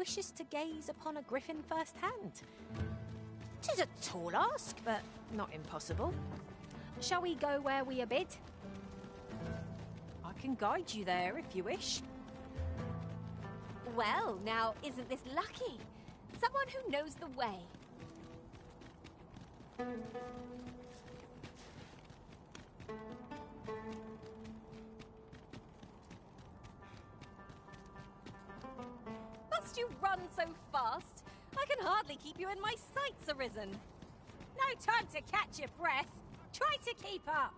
wishes to gaze upon a griffin firsthand. 'Tis a tall ask, but not impossible. Shall we go where we are bid? I can guide you there if you wish. Well, now, isn't this lucky? Someone who knows the way. Must you run so fast? I can hardly keep you in my sights, Arisen. No time to catch your breath. Try to keep up.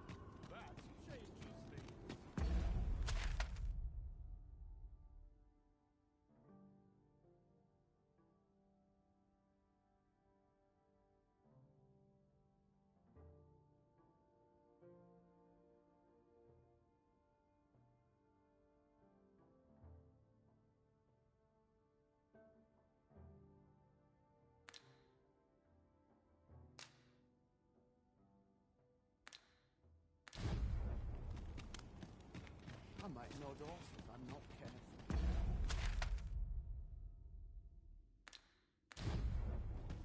I might nod off if I'm not careful.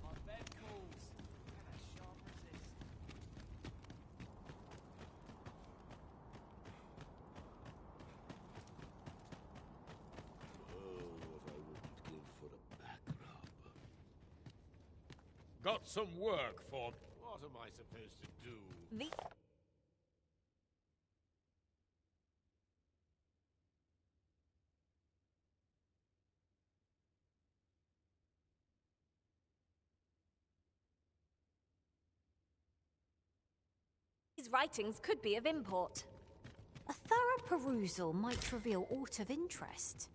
Our bed calls. And I shan't resist. Oh, what I wouldn't give for a back rub. Got some work for... What am I supposed to do? These writings could be of import. A thorough perusal might reveal aught of interest.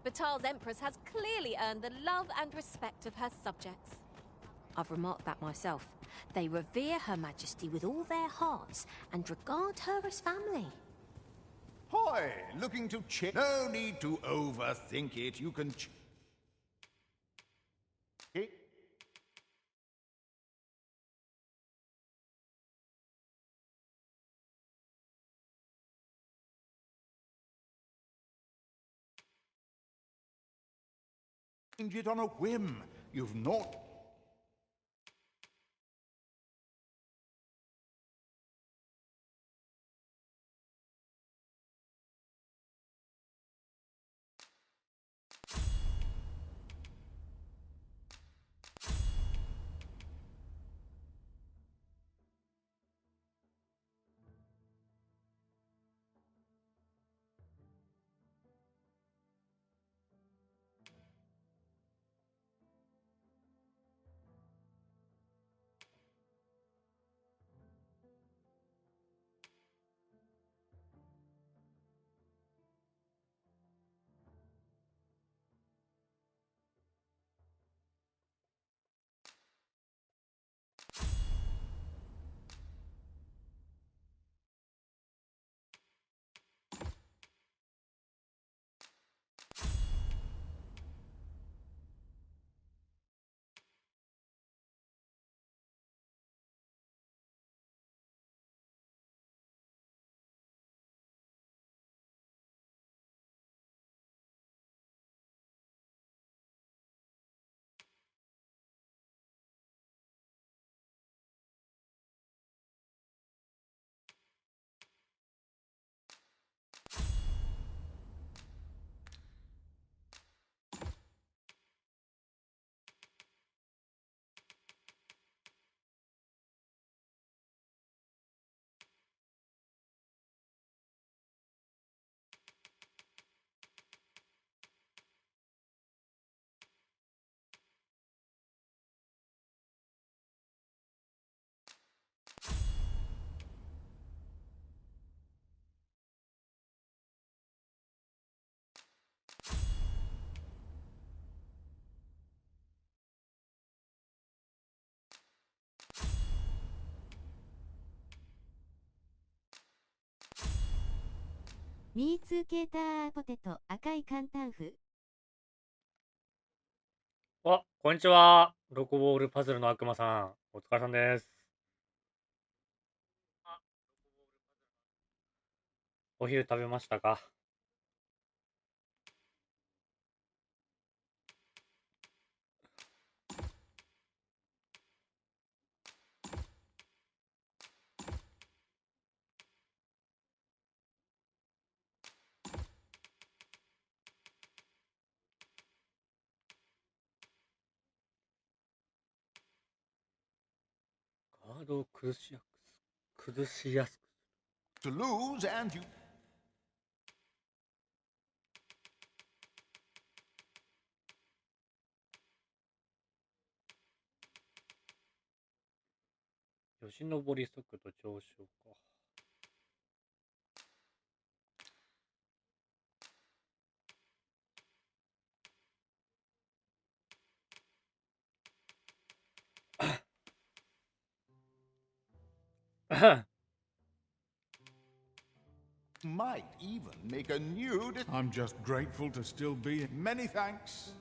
Batal's Empress has clearly earned the love and respect of her subjects. I've remarked that myself. They revere Her Majesty with all their hearts and regard her as family. Hoy! Looking to check. No need to overthink it. You can change it on a whim. You've not... ミーツーケーターポテト赤い簡単風。あ、こんにちは。ロコボールパズルの悪魔さん。お疲れさんです。お昼食べましたか？ガードを崩しやすく。 To lose and you... よしのぼり速度上昇か。might even make a new... I'm just grateful to still be... Many thanks.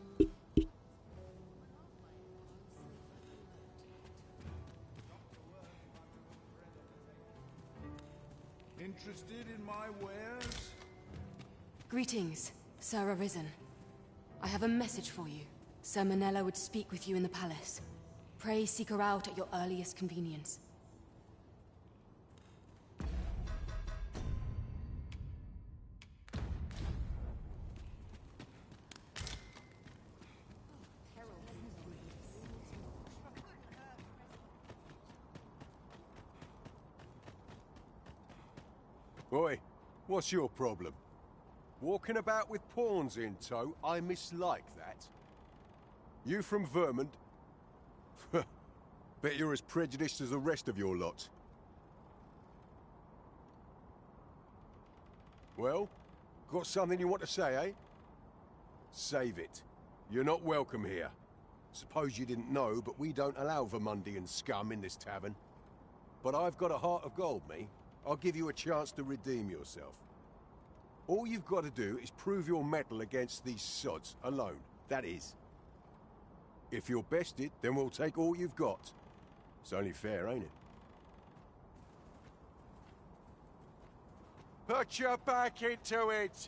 Interested in my wares? Greetings, Sir Arisen. I have a message for you. Sir Manella would speak with you in the palace. Pray seek her out at your earliest convenience. Oi, what's your problem? Walking about with pawns in tow, I mislike that. You from Vermont? Bet you're as prejudiced as the rest of your lot. Well, got something you want to say, eh? Save it. You're not welcome here. Suppose you didn't know, but we don't allow Vermundian scum in this tavern. But I've got a heart of gold, me. I'll give you a chance to redeem yourself. All you've got to do is prove your mettle against these sods, alone, that is. If you're bested, then we'll take all you've got. It's only fair, ain't it? Put your back into it!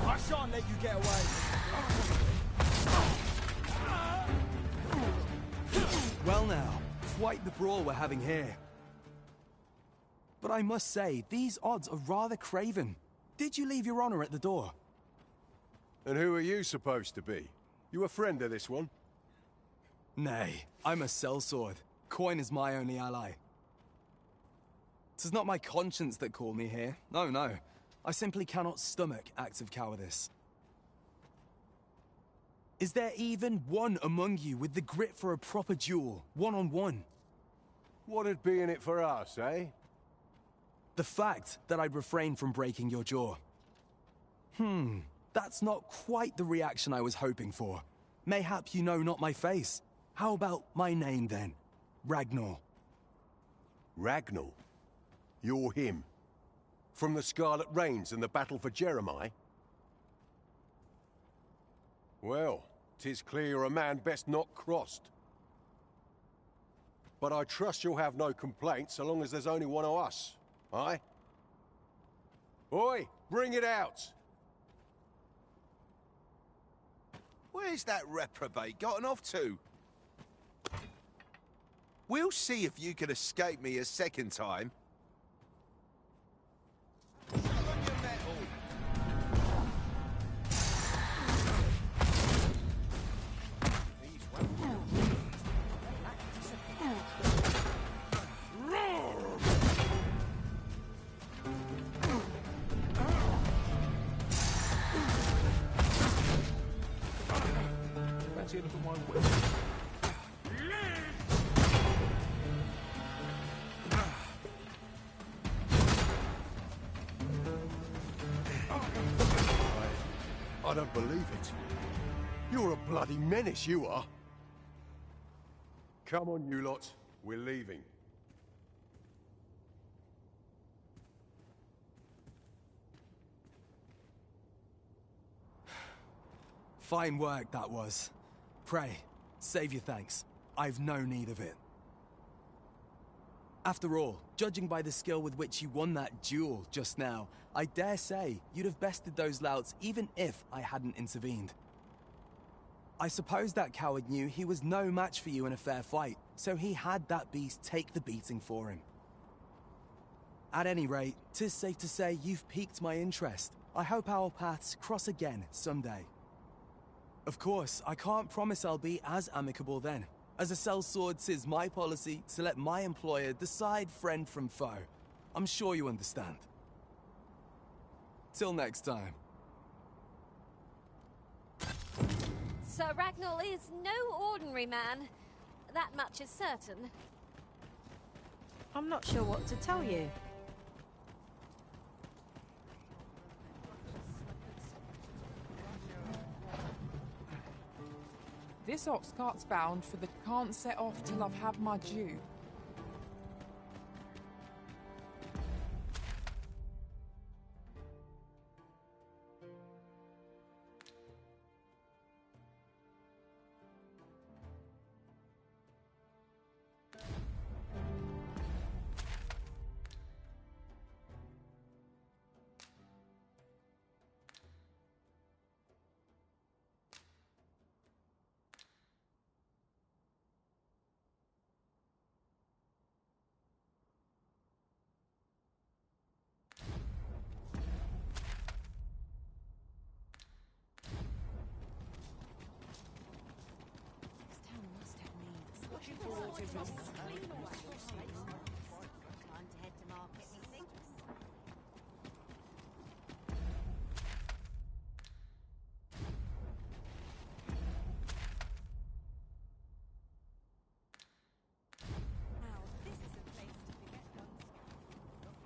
I shan't let you get away. Well now, quite the brawl we're having here. But I must say, these odds are rather craven. Did you leave your honor at the door? And who are you supposed to be? You a friend of this one? Nay, I'm a sellsword. Coin is my only ally. 'Tis not my conscience that called me here. No, no. I simply cannot stomach acts of cowardice. Is there even one among you with the grit for a proper duel, one-on-one? What'd be in it for us, eh? The fact that I'd refrain from breaking your jaw. That's not quite the reaction I was hoping for. Mayhap you know not my face. How about my name, then? Ragnar. Ragnar? You're him. From the Scarlet Rains and the battle for Jeremiah? Well, 'tis clear you're a man best not crossed. But I trust you'll have no complaints so long as there's only one of us, aye? Oi, bring it out! Where's that reprobate gotten off to? We'll see if you can escape me a second time. I don't believe it. You're a bloody menace, you are. Come on, you lot. We're leaving. Fine work, that was. Pray, save your thanks. I've no need of it. After all, judging by the skill with which you won that duel just now, I dare say you'd have bested those louts even if I hadn't intervened. I suppose that coward knew he was no match for you in a fair fight, so he had that beast take the beating for him. At any rate, 'tis safe to say you've piqued my interest. I hope our paths cross again someday. Of course, I can't promise I'll be as amicable then. As a sellsword, 'tis my policy to let my employer decide friend from foe. I'm sure you understand. Till next time. Sir Ragnall is no ordinary man. That much is certain. I'm not sure what to tell you. This ox cart's bound for the can't set off till I've had my due.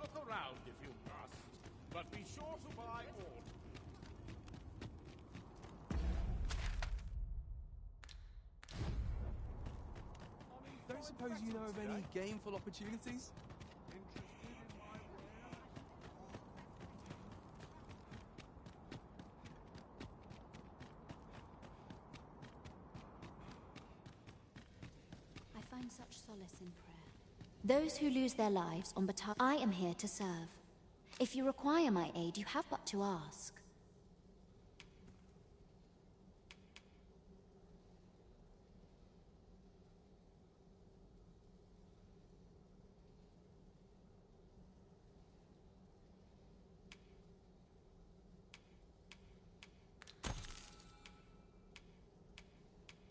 Look around if you must, but be sure to buy all. Don't suppose you know of any gameful opportunities? I find such solace in prayer. Those who lose their lives on behalf, I am here to serve. If you require my aid, you have but to ask.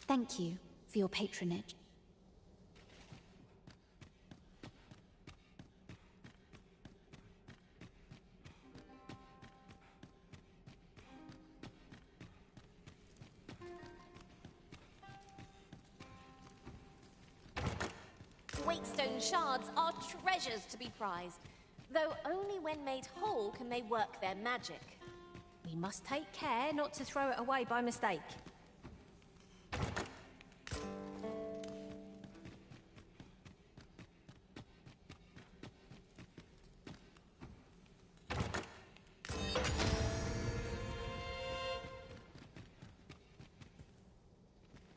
Thank you for your patronage. Wakestone shards are treasures to be prized, though only when made whole can they work their magic. We must take care not to throw it away by mistake.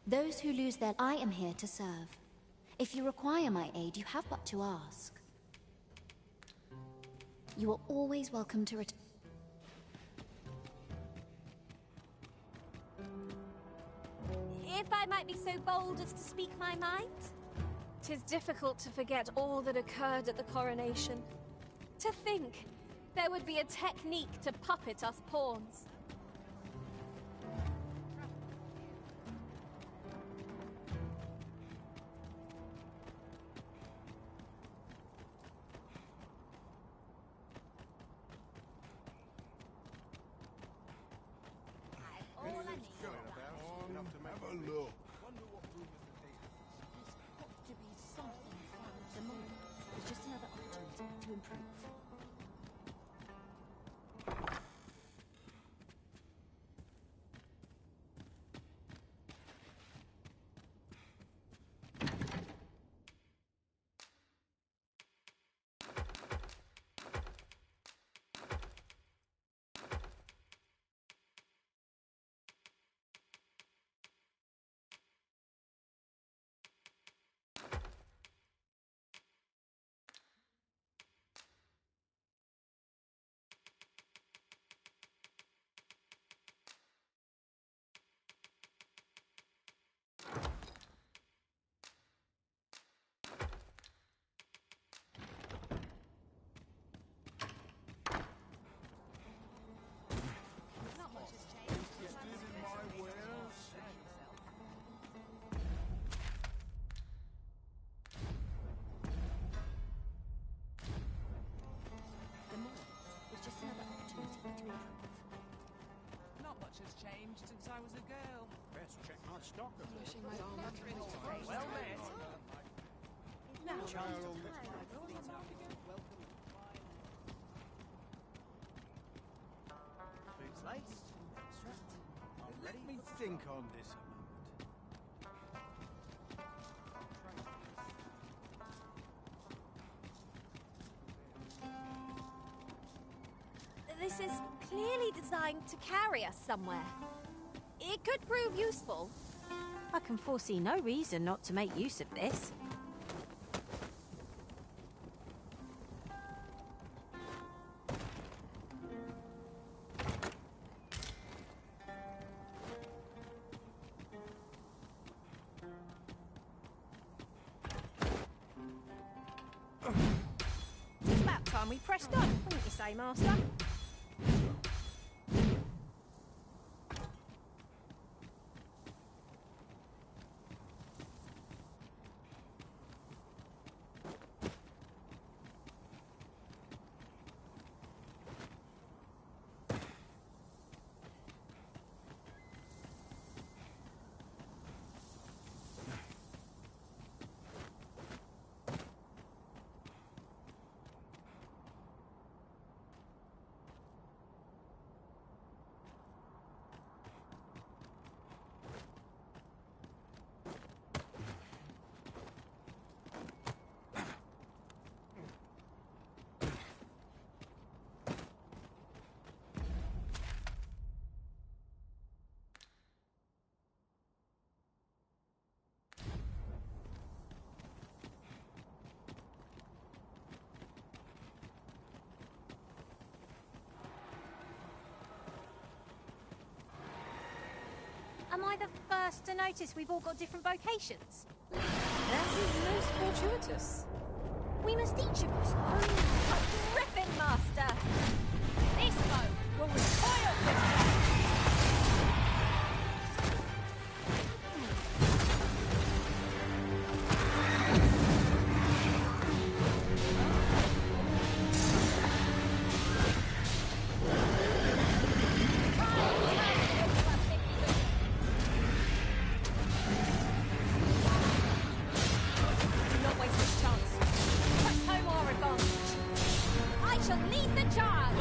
Those who lose their... I am here to serve. If you require my aid, you have but to ask. You are always welcome to return. If I might be so bold as to speak my mind? 'Tis difficult to forget all that occurred at the coronation. To think there would be a technique to puppet us pawns. Have a look. To be something fun. The moment is just another opportunity to improve. stock of it. Well met. Now, Charles. Boots laced. Let me think on this a moment. This is clearly designed to carry us somewhere. It could prove useful. I can foresee no reason not to make use of this. It's about time we pressed on, wouldn't you say, Master? Am I the first to notice we've all got different vocations? That is most fortuitous. We must each of us own A Griffin Master! This boat will recoil with I shall lead the charge!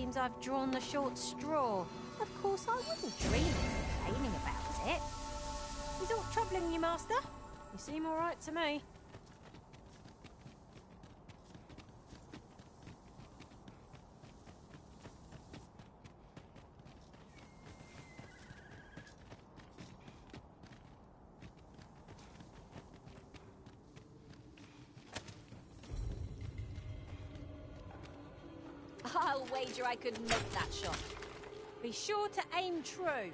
seems I've drawn the short straw. Of course, I wouldn't dream of complaining about it. Is aught troubling you, Master? You seem all right to me. I'll wager I could make that shot. Be sure to aim true.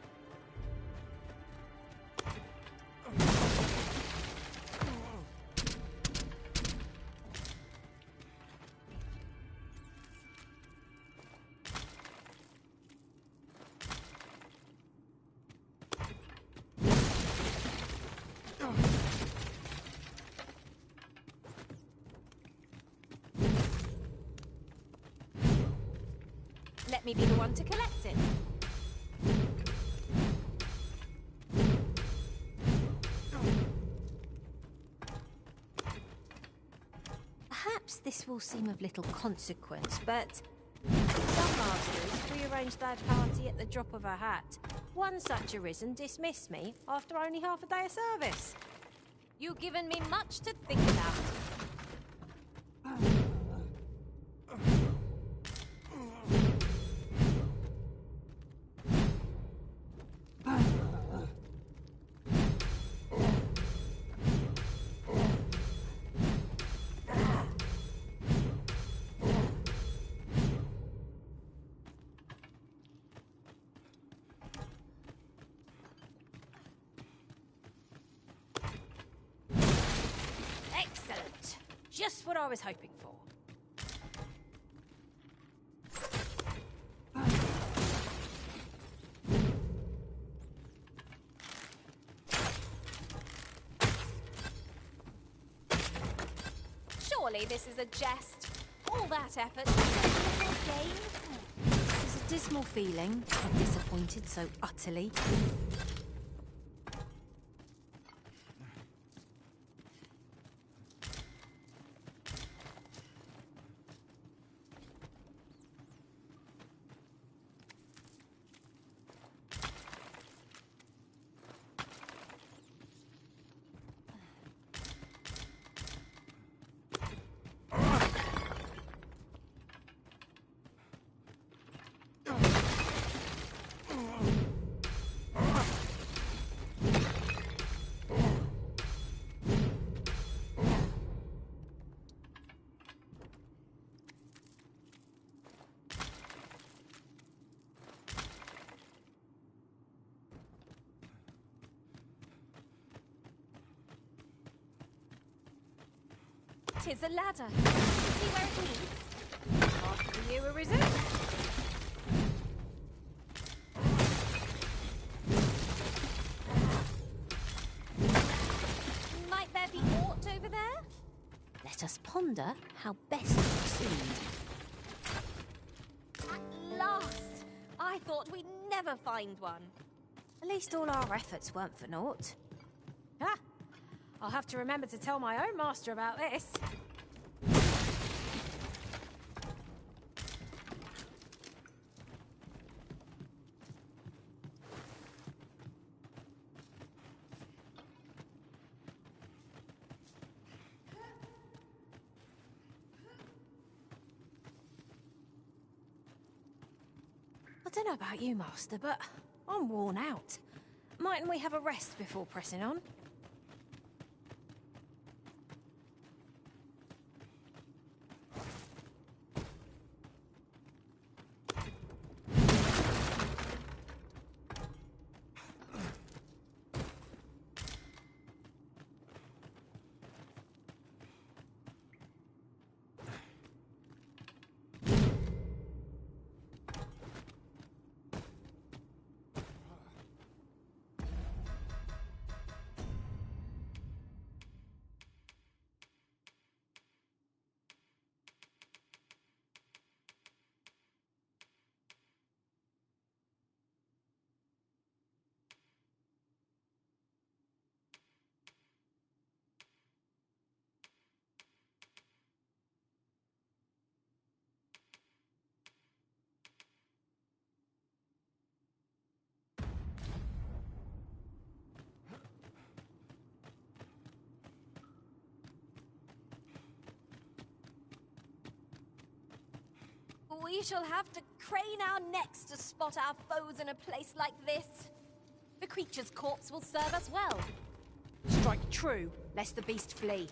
Let me be the one to collect it. Perhaps this will seem of little consequence, but some masters rearrange their party at the drop of a hat. One such arisen dismissed me after only half a day of service. You've given me much to think about. Excellent. Just what I was hoping for. Surely this is a jest. All that effort for a little game. It's a dismal feeling. I'm disappointed so utterly. Tis a ladder. See where it leads? After you, Arisen. Might there be aught over there? Let us ponder how best to proceed. At last! I thought we'd never find one. At least all our efforts weren't for naught. Ah! I'll have to remember to tell my own master about this. I don't know about you, Master, but I'm worn out. Mightn't we have a rest before pressing on? We shall have to crane our necks to spot our foes in a place like this. The creature's corpse will serve us well. Strike true, lest the beast flee.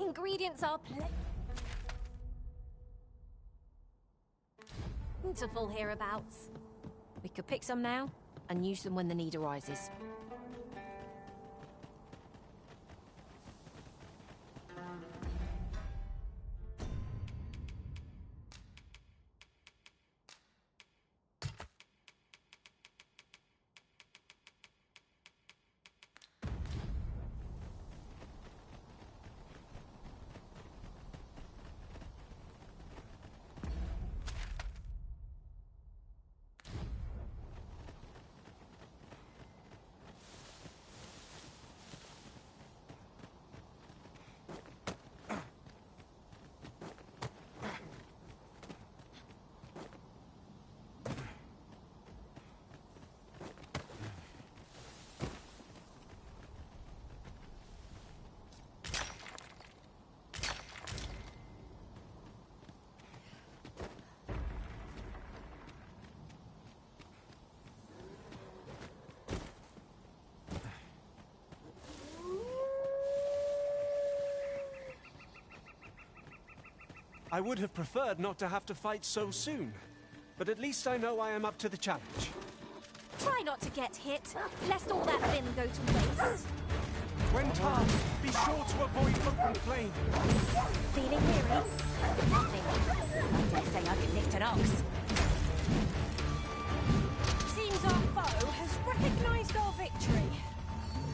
Ingredients are plentiful hereabouts. We could pick some now and use them when the need arises. I would have preferred not to have to fight so soon, but at least I know I am up to the challenge. Try not to get hit, lest all that vim go to waste. When tasked, be sure to avoid open flame. Feeling weary? Nothing. I dare say I could lift an ox. Seems our foe has recognized our victory.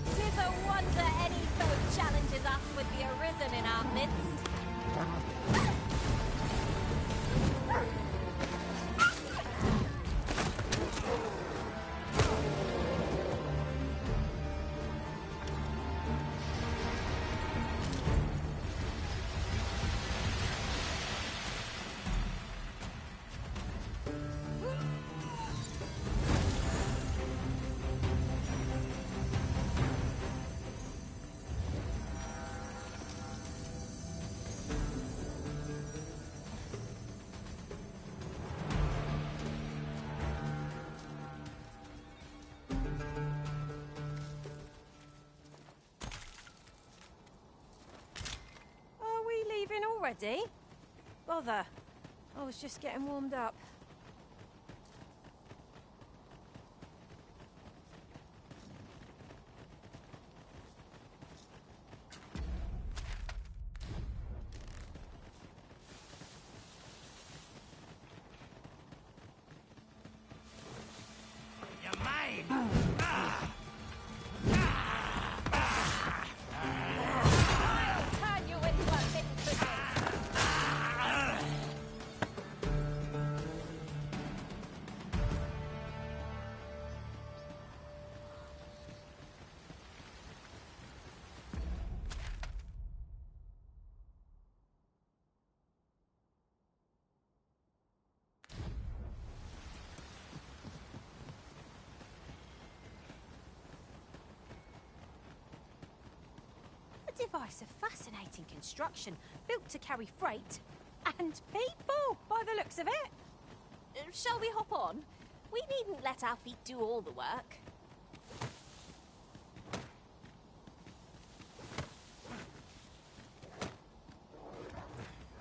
'Tis a wonder any foe challenges us with the Arisen in our midst. Already? Bother. I was just getting warmed up. You're mine! Turn you into a hidden cushion. A device of fascinating construction, built to carry freight and people, by the looks of it. Shall we hop on? We needn't let our feet do all the work.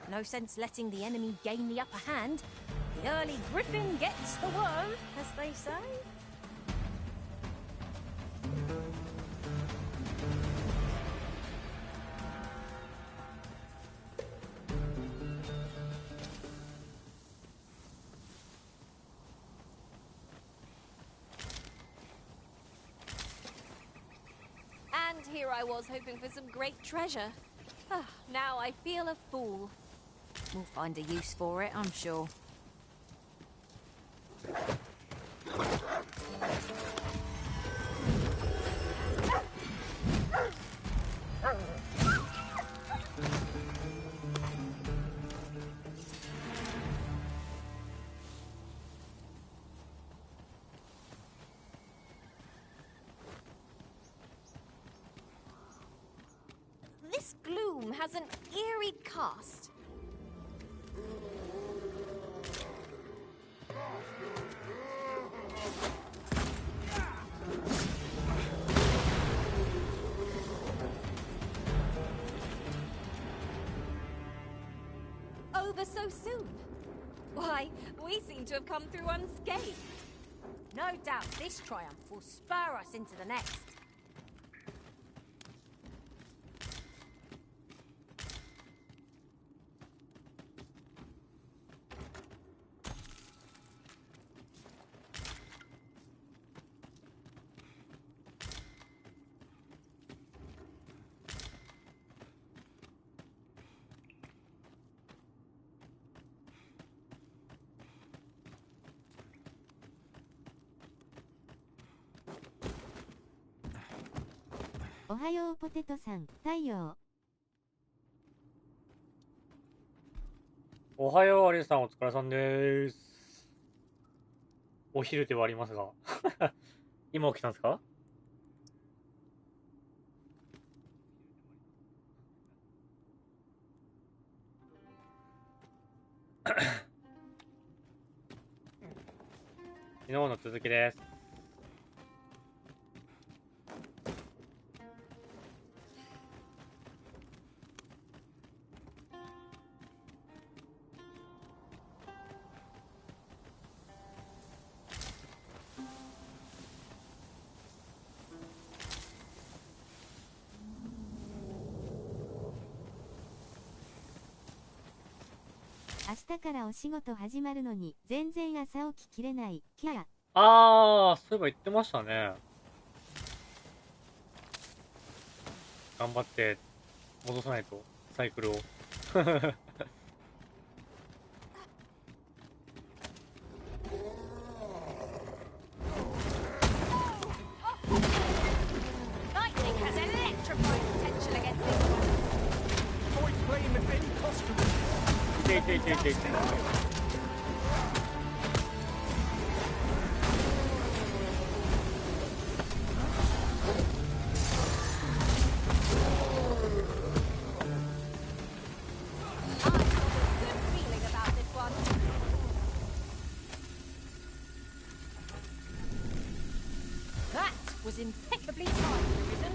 No sense letting the enemy gain the upper hand. The early griffin gets the worm, as they say. And here I was hoping for some great treasure. Now I feel a fool. We'll find a use for it, I'm sure. has an eerie cast. Over so soon? Why, we seem to have come through unscathed. No doubt this triumph will spur us into the next.おはようポテトさん、太陽。おはようアリスさん、お疲れさんです。お昼ではありますが今起きたんですか？昨日の続きです。明日からお仕事始まるのに全然朝起ききれない。キャー。あー、そういえば言ってましたね。頑張って戻さないと、サイクルを。Lightning has electrified potential against this one. Avoid flame at any cost to me. いていていていていて。That was impeccably timed, Risen.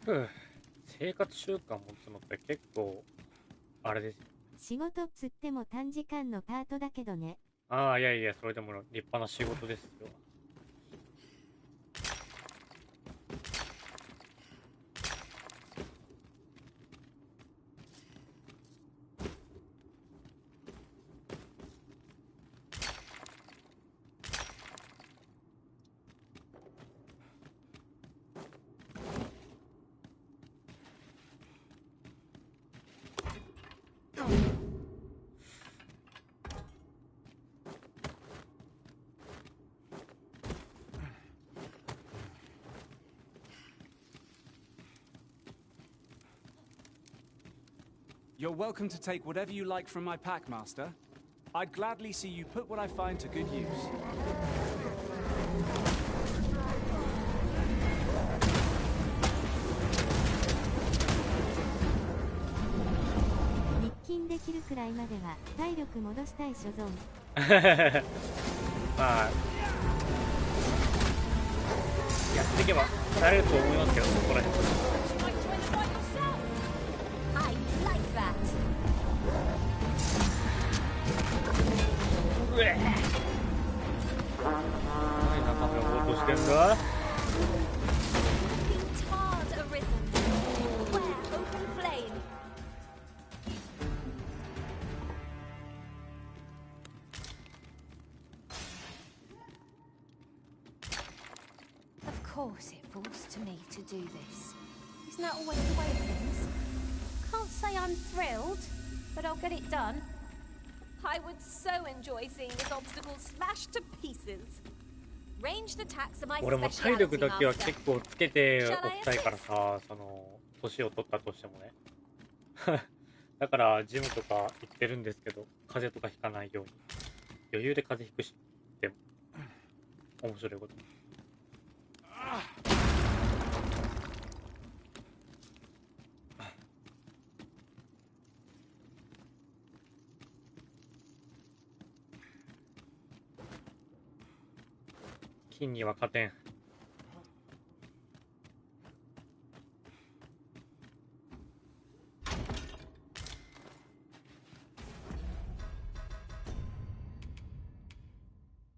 生活習慣持つのって結構あれです。仕事っつっても短時間のパートだけどね。ああ、いやいや、それでも立派な仕事ですよ。You're welcome to take whatever you like from my pack, Master. I'd gladly see you put what I find to good use. 日勤できるくらいまでは体力戻したい所存。まあ、やっていけばなれると思いますけど、ここら辺。うえ。何中身を落としてんだ。Of course it falls to me to do this. Isn't that always the way of things? Can't say I'm thrilled, but I'll get it done. I would so enjoy seeing this obstacle slashed to pieces. Ranged attacks are my 俺も体 speciality, 力だけは Master. 結構つけておきたいからさ、その年を取ったとしてもね。だからジムとか行ってるんですけど、風邪とかひかないように。余裕で風邪ひくしって面白いこと。金には勝てん。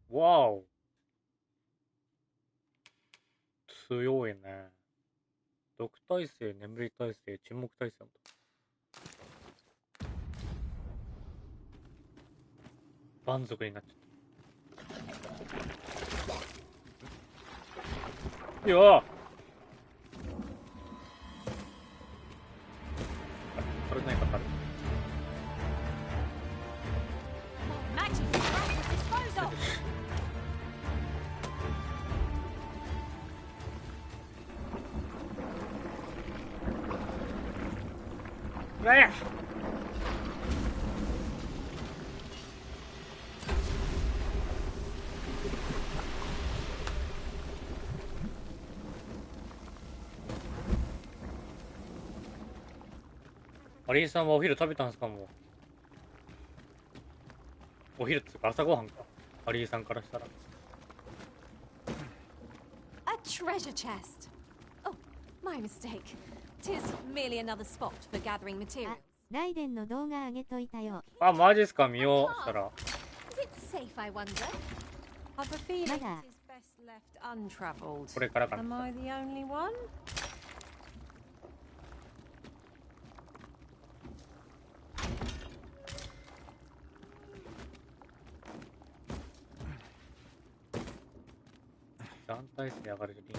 わお。強いね。毒耐性、眠り耐性、沈黙耐性なんだ。蛮族になっちゃった。いやー。これ何かかる。アリーさんはお昼食べたんですか？もうお昼っていうか朝ごはんか。アリーさんからしたら。 A treasure chest. Oh, my mistake. Tis merely another spot for gathering materials. ライデンの動画上げといたよ。あ、マジっすか？見よう。したら。Is it safe, I wonder? I've a feeling まだ。 it is best left untraveled. これからかな。 Am I the only one? 団体数上がるリンク。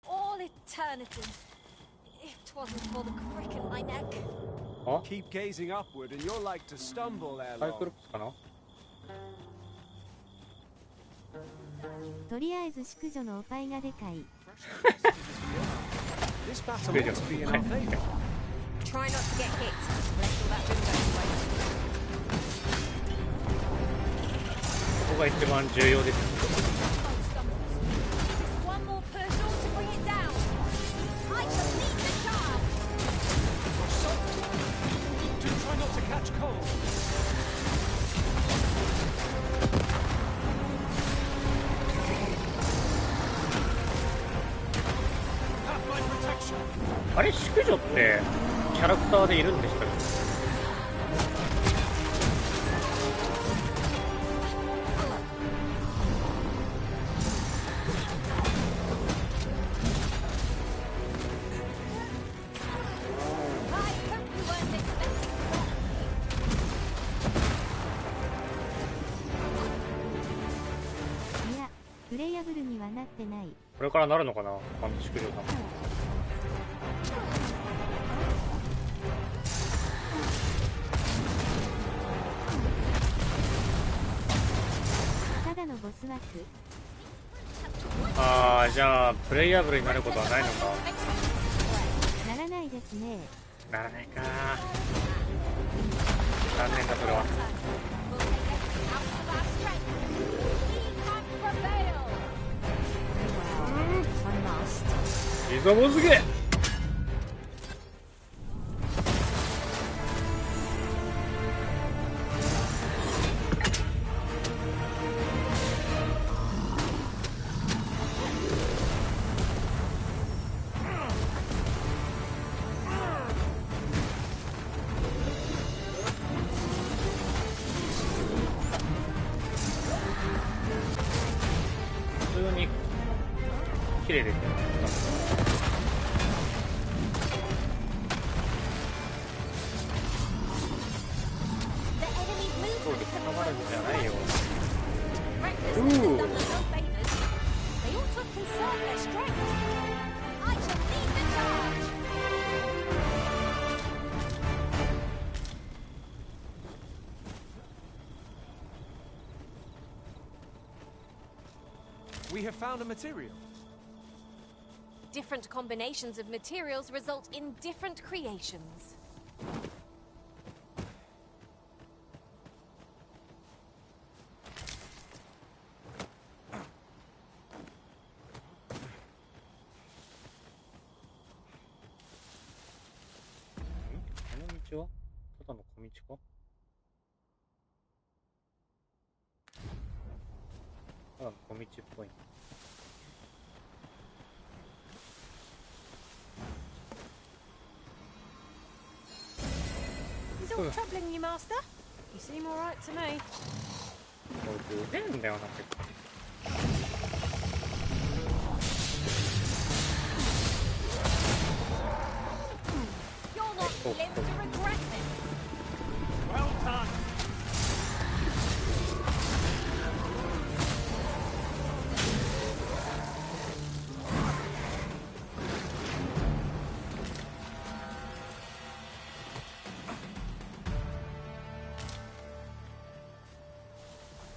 All eternity. If 'twasn't for the crick in my neck. Keep gazing upward and you're like to stumble ere サイク long. ルプスかな。とりあえず淑女のおっぱいがでかい。This battle ought to be in our favor. Try not to get hit. Left all that window away. ここが一番重要です。 One more push all to bring it down. I can lead the charge. Do try not to catch cold. Have my protection. あれ、淑女ってキャラクターでいるんでしたっけ？いや、プレイヤブルにはなってない。これからなるのかな、あの淑女さん。ただのボス枠。あー、じゃあプレイヤブルになることはないのか。ならないですね。ならないか。残念だそれは。リゾボすげ。普通に綺麗ですよね。そうです、かまるんじゃないよ。to conserve their strength. I shall lead the charge. We have found a material. Different combinations of materials result in different creations. Is all troubling you, Master? You seem all right to me. You'll not live to regret this. Well done.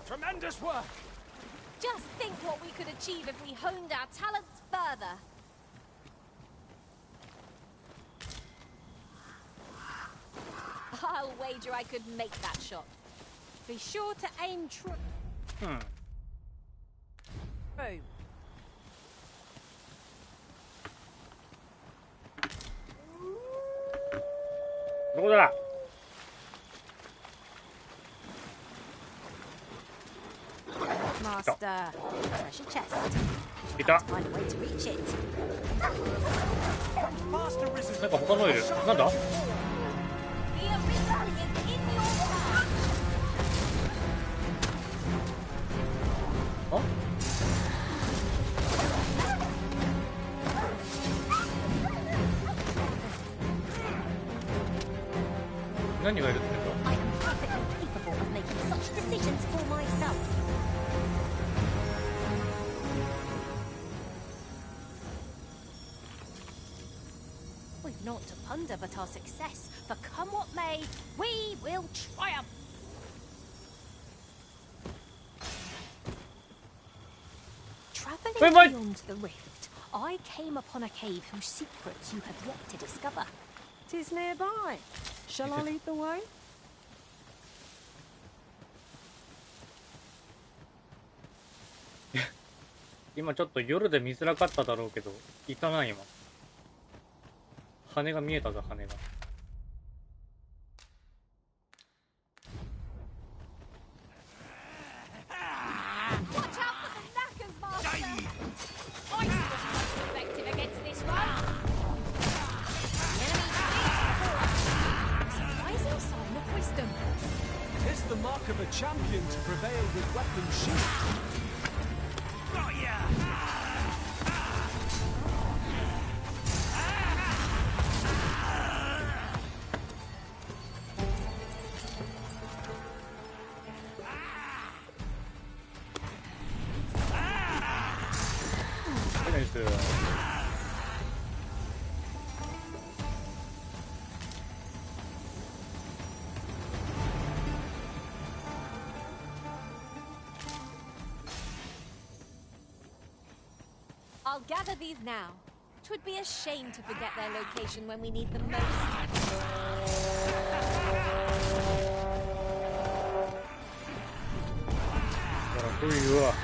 Tremendous work! Just think what we could achieve if we honed our talents further. I'll wager I could make that shot. Be sure to aim true. Boom. どこだ Master, treasure chest. いた Find a way to reach it. なんか他のいるなんだ The Arisen is in your path. あ何がいるって言うんだ I am perfectly capable of making such decisions for myself. We've naught to ponder but our success, for come what may, we will triumph! Travelling beyond the rift, I came upon a cave whose secrets you have yet to discover. 'Tis nearby. Shall I lead the way? 今ちょっと夜で見づらかっただろうけど、いたな今。羽が見えたぞ羽が。Watch out for the knackers, Master. I see what's most effective against this one. The enemy flees. Surprising sign of wisdom. 'Tis the mark of a champion to prevail with weapons sheathed. Got ya! I'll gather these now. 'Twould be a shame to forget their location when we need them most. ほら来いよ。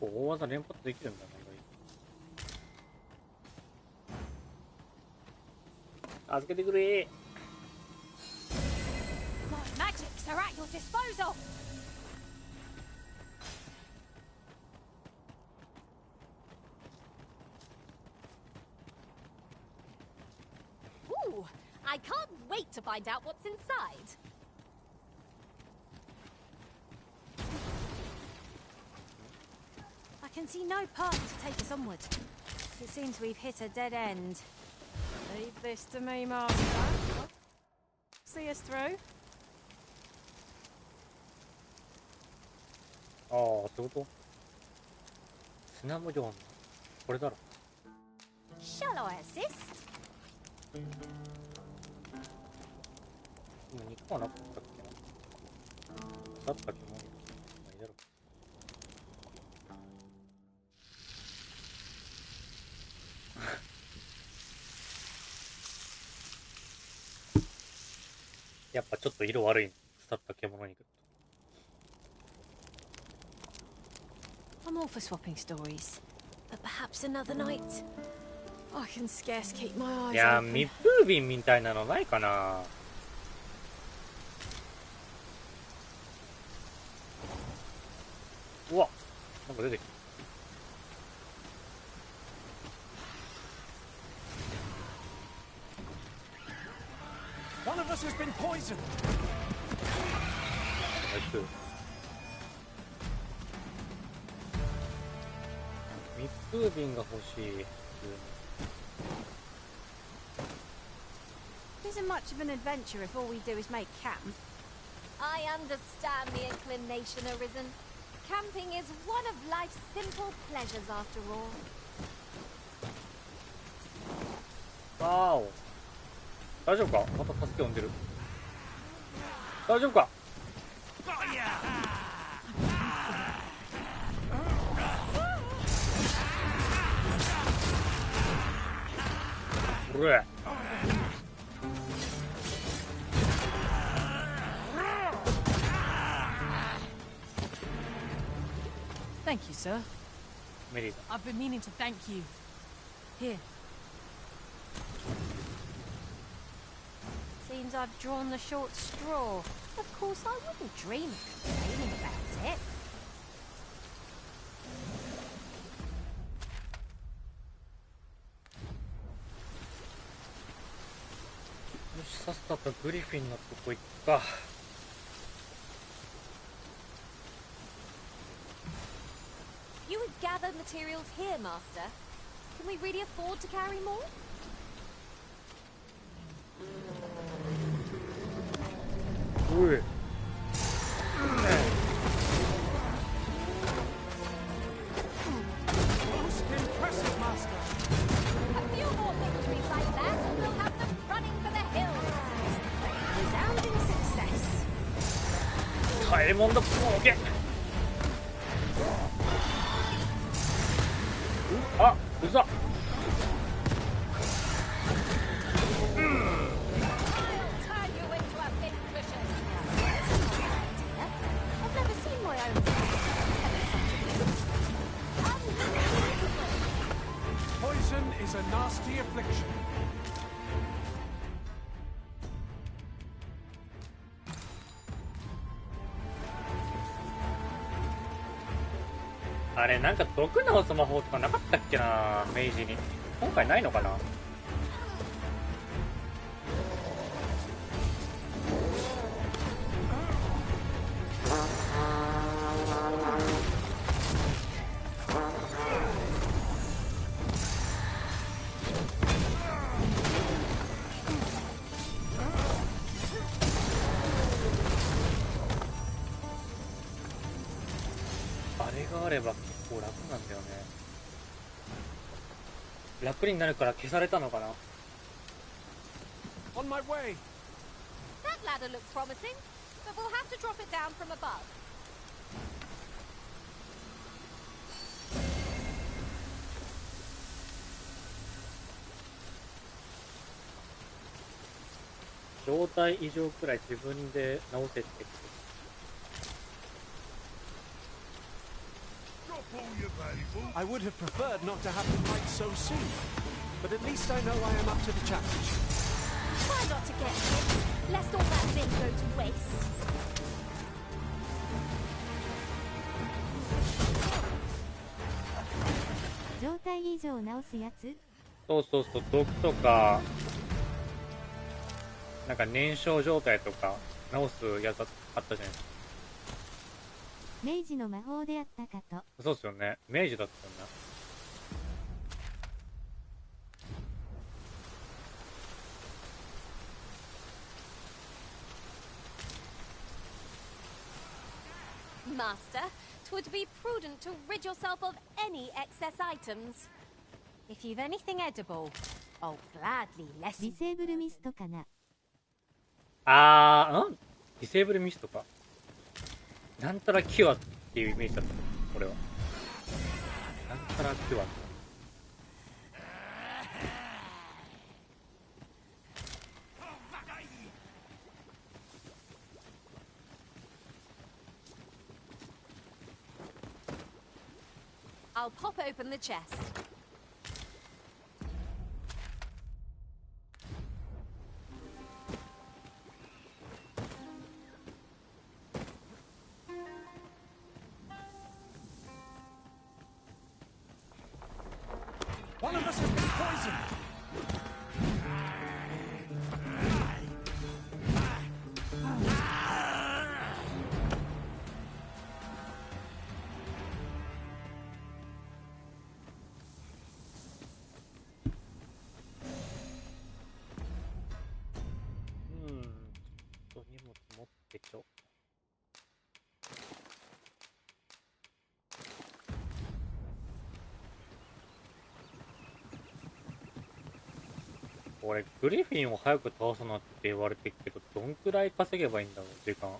構大技連発できるんだな、意外。助けてくれ。 My magics are at your disposal. Ooh, I can't wait to find out what's inside. I can see no path to take us onward. It seems we've hit a dead end. Leave this to me, Master. See us through? ああ、そういうこと？砂模様のこれだろ。Shall I assist? もう肉はなかったっけな。だったっけもうないだろ。やっぱちょっと色悪い。腐った獣肉。I'm all for swapping stories, but perhaps another night. I can scarce keep my eyes いやー、 open. 密封瓶みたいなのないかな。うわ、なんか出てきた。 One of us has been poisoned. 密封瓶が欲しい。 Isn't much of an adventure if all we do is make camp. I understand the inclination, Arisen. Camping is one of life's simple pleasures after all. わーお。大丈夫か？また助け呼んでる。大丈夫か？うれ。 Thank you, sir. Merida. I've been meaning to thank you. Here. Seems I've drawn the short straw. Of course, I wouldn't dream of complaining about it. よし、さっさとグリフィンのとこ行くか。 You would gather materials here, Master. Can we really afford to carry more? Ui. Most impressive, Master. A few more victories like that, and we'll have them running for the hills. Resounding success. ダイヤモンドポーケ。あ、うざ。Poison is a nasty affliction. あれ、なんか毒のスマホとかなかったっけな、明治に。今回ないのかな。あれがあれば結構楽なんだよね。楽になるから消されたのかな。 On my way. That ladder looks promising, but we'll have to drop it down from above. 状態異常くらい自分で直せって。 Your I would have preferred not to have to fight so soon, but at least I know I am up to the challenge. Try not to get hit, lest all that vim go to waste. 状態異常を直すやつ？そうそうそう、毒とかなんか燃焼状態とか直すやつあったじゃないですか。明治の魔法であったかと。そうですよね、明治だったよね。Master, 'twould be prudent to rid yourself of any excess items. If you've anything edible, I'll gladly デ lessen. ィセーブルミストかな。ディセーブルミストか。なんたらキュアっていうイメージだった、俺は。なんたらキュア。I'll pop open the chest. One of us has been poisoned.俺グリフィンを早く倒さなって言われてるけど、どんくらい稼げばいいんだろう、時間。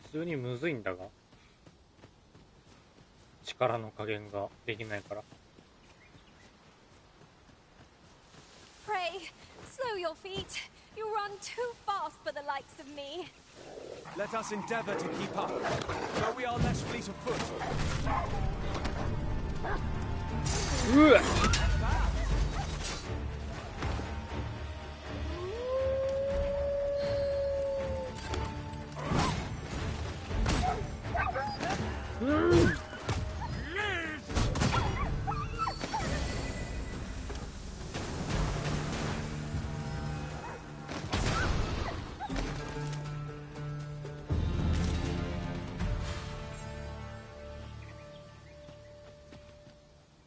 普通にむずいんだが、力の加減ができないから。Pray, slow your feet. You run too fast for the likes of me. Let us endeavor to keep up, though we are less fleet of foot. うわっ、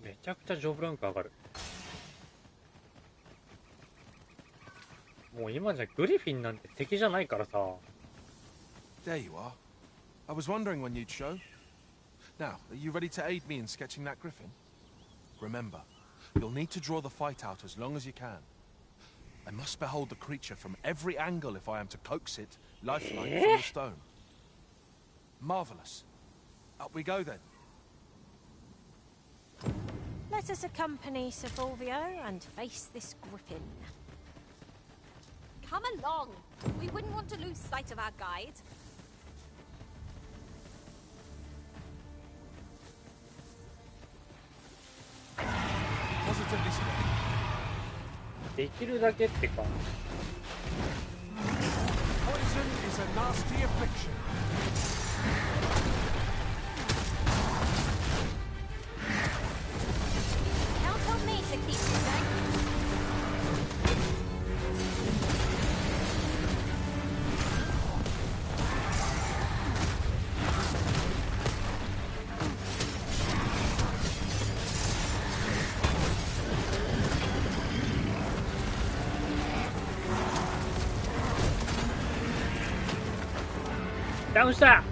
めちゃくちゃジョブランク上がる。もう今じゃグリフィンなんて敵じゃないからさ。 There you are. I was wondering when you'd show. Now, are you ready to aid me in sketching that griffin? Remember, you'll need to draw the fight out as long as you can. I must behold the creature from every angle if I am to coax it, lifelike, from the stone. Marvelous. Up we go then. Let us accompany Sir Fulvio and face this griffin. Come along. We wouldn't want to lose sight of our guide. Positively splendid. できるだけってか。 Poison is a nasty affliction. Count on me to keep you safe. Downした。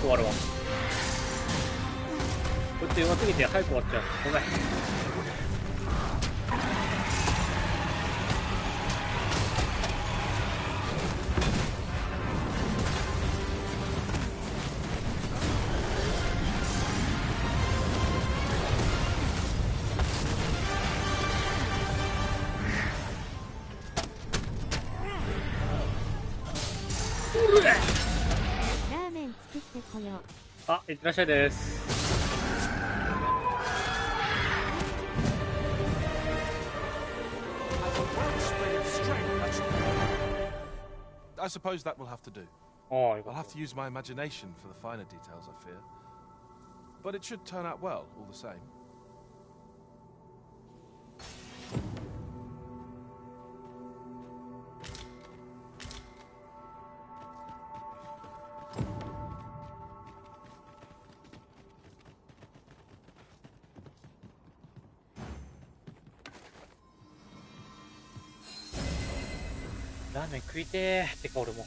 終わるわ。こっち上手すぎて早く終わっちゃう。ごめん。ラーメン作ってこよう。あ、いってらっしゃいです。I suppose that will have to do. Oh, I'll have to use my imagination for the finer details, I fear. But it should turn out well, all the same.ラーメン食いてーってか俺も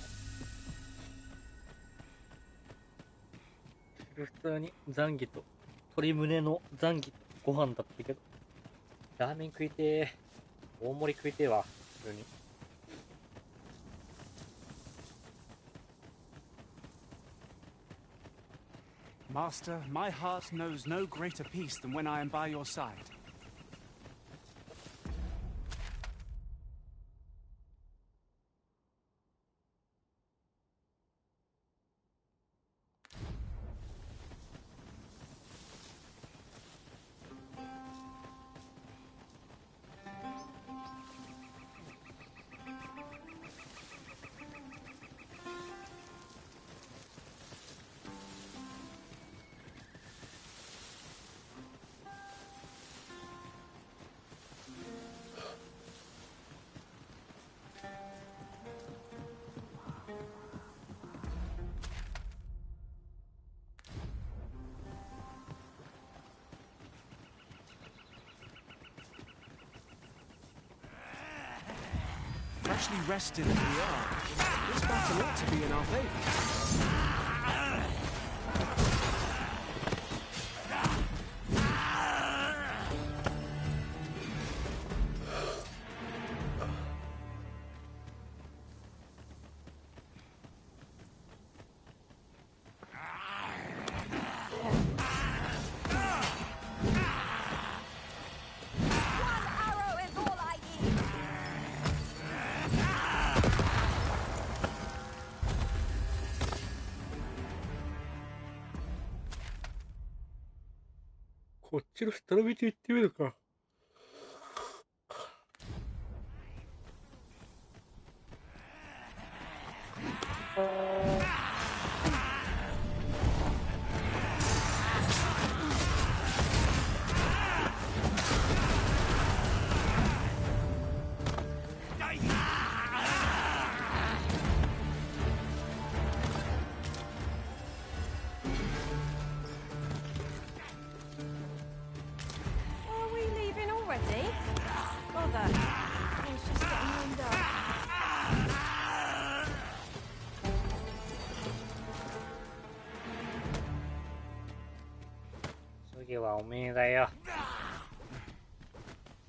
普通にザンギと鶏胸のザンギとご飯だったけどラーメン食いてー大盛り食いてーわ普通に。Master, my heart knows no greater peace than when I am by your side. Freshly rested as we are, this battle ought to be in our favor.こっちの下の道行ってみるか。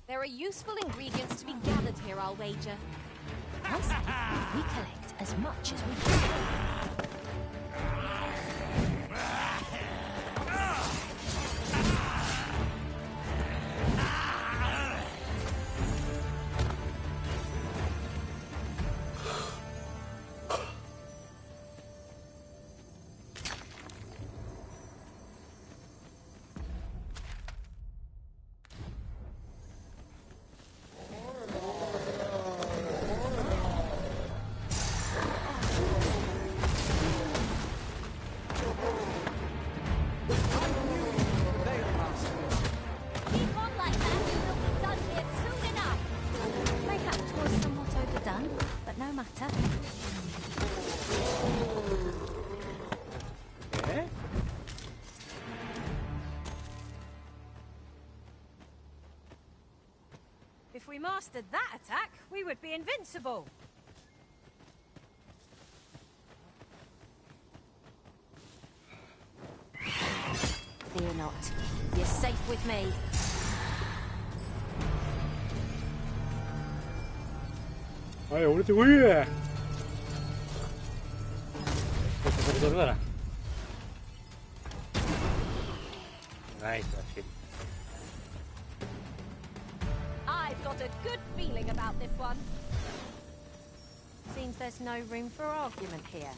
There are useful ingredients to be gathered here, I'll wager. I say we collect as much as we can. If we mastered that attack, we would be invincible. not. You're safe with me. Ay, ahorita voy. Nice, actually. I've got a good feeling about this one. Seems there's no room for argument here.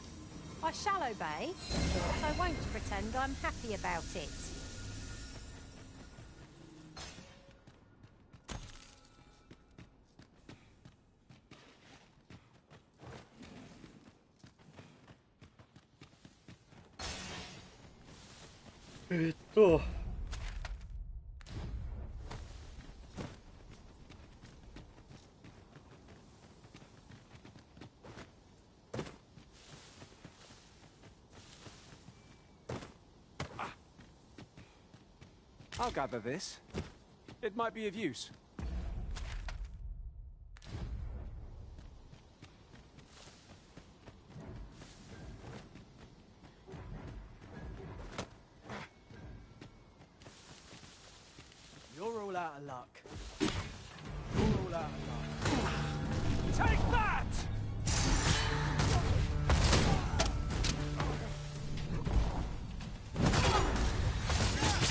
I shall obey, but I won't pretend I'm happy about it. I'll gather this. It might be of use. You're all out of luck. You're all out of luck. Take that!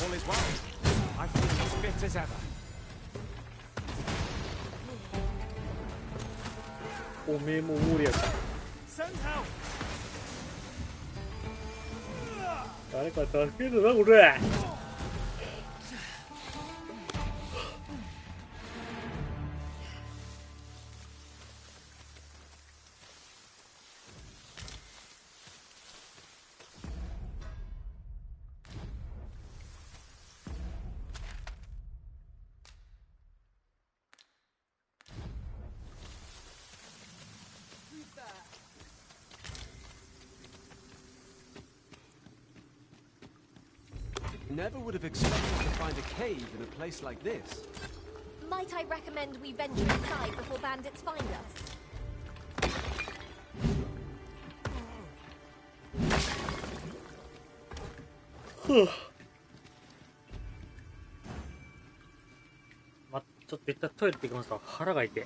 All is well. I feel as fit as ever. Send help! 誰か助けるな、これ。Never would have expected to find a cave in a place like this. Might I recommend we venture inside before bandits find us?ま、ちょっと一旦トイレ行ってきますわ。腹が痛い。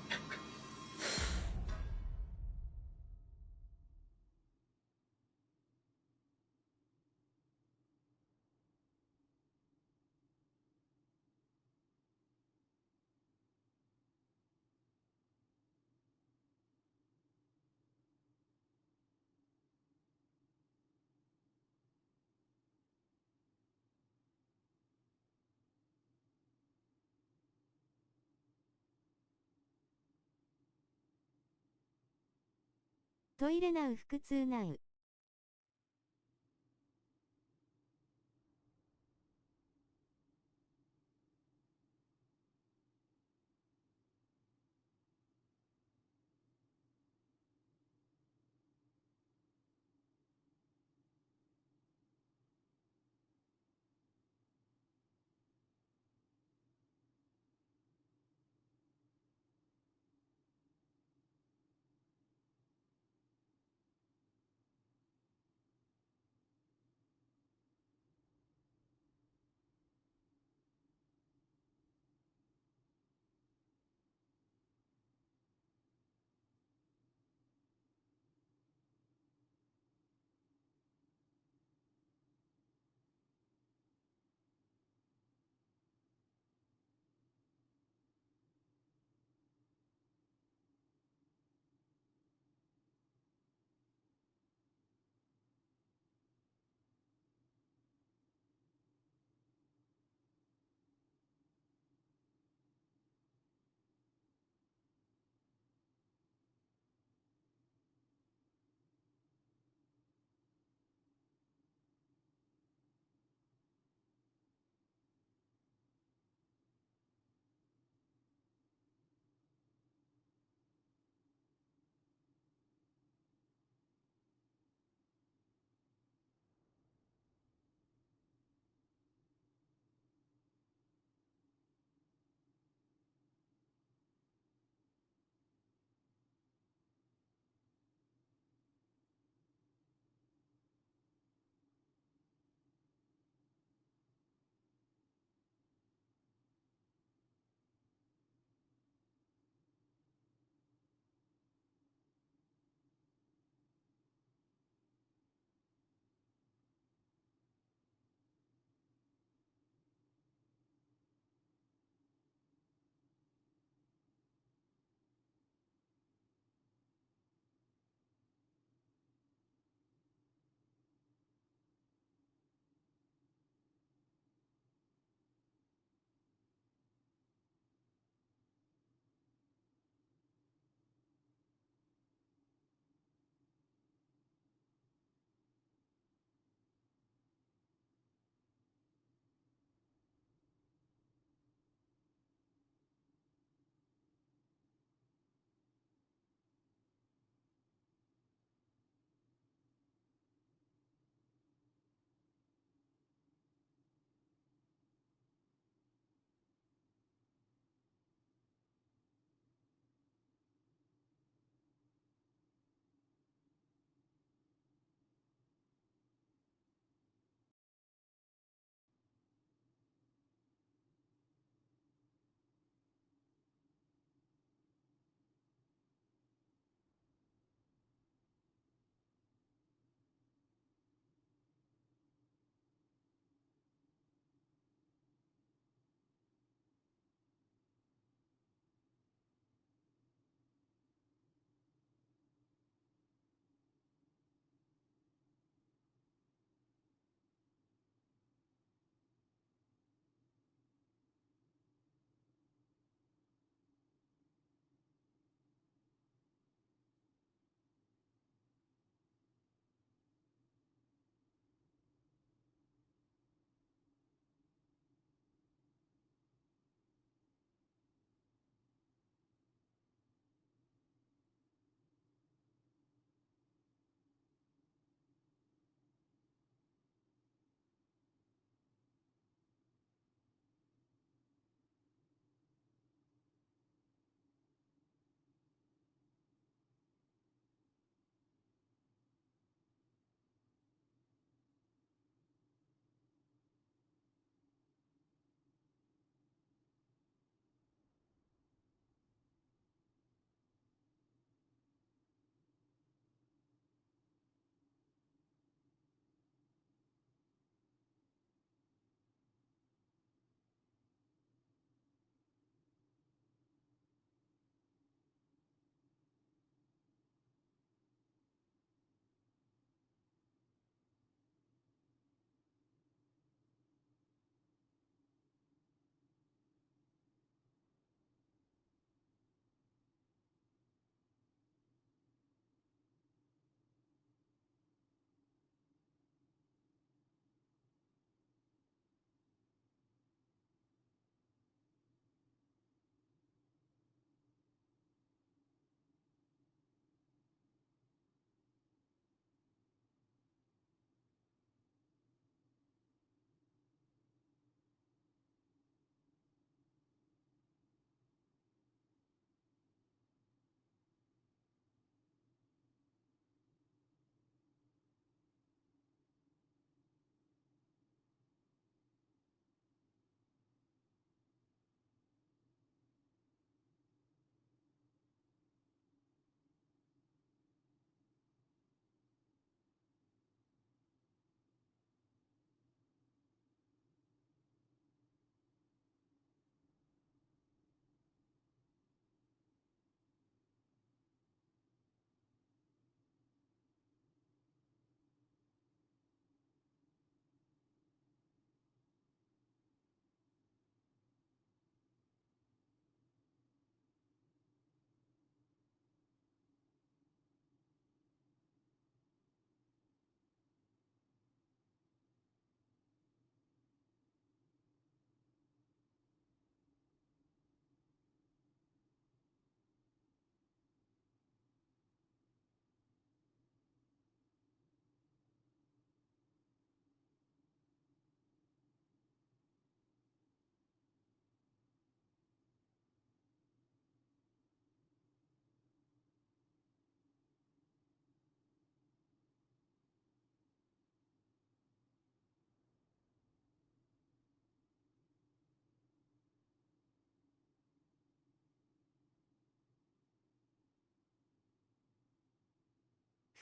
トイレナウ腹痛ナウ。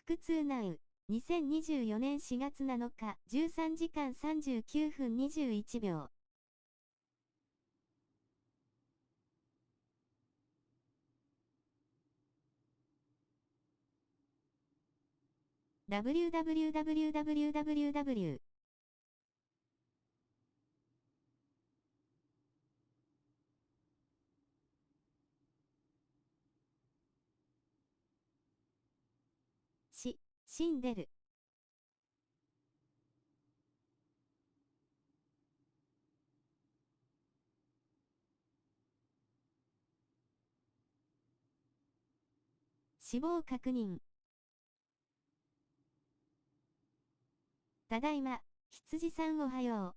腹痛ナウ。2024年4月7日、13時間39分21秒。www。死んでる。死亡確認。ただいま、羊さんおはよう。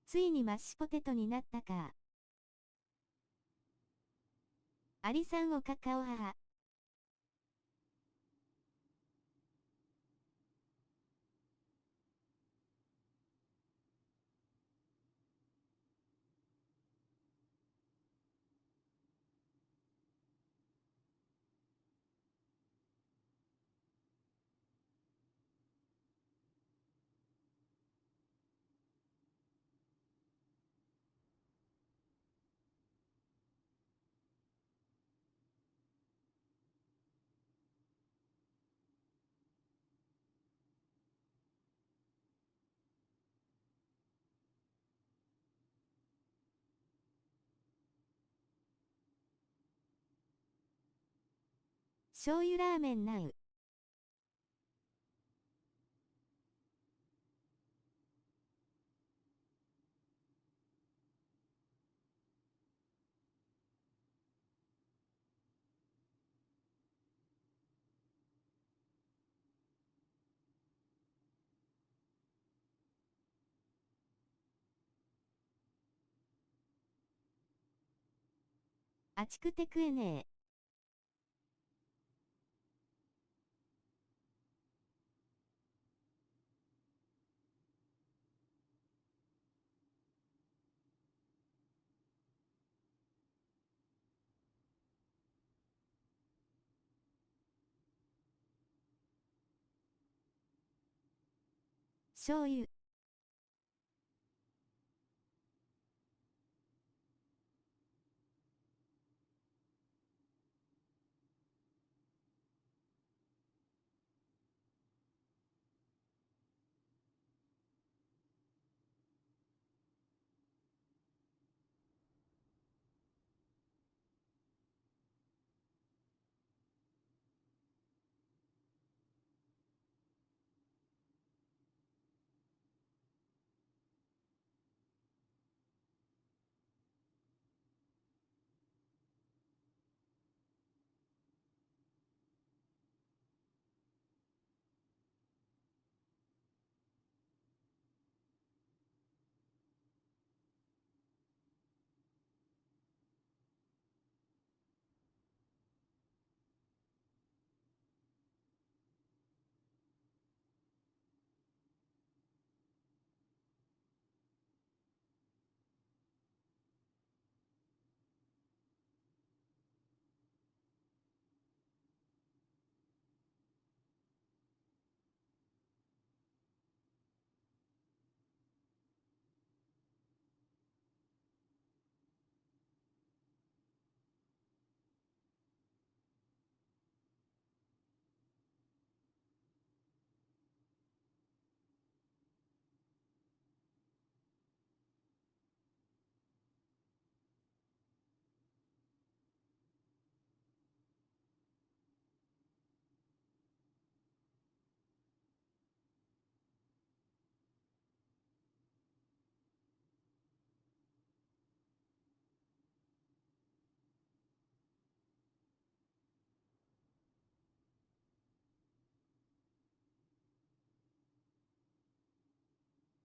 ついにマッシュポテトになったか。アリさんおかかおはは。醤油ラーメンナウ。あちくて食えねえ。醤油。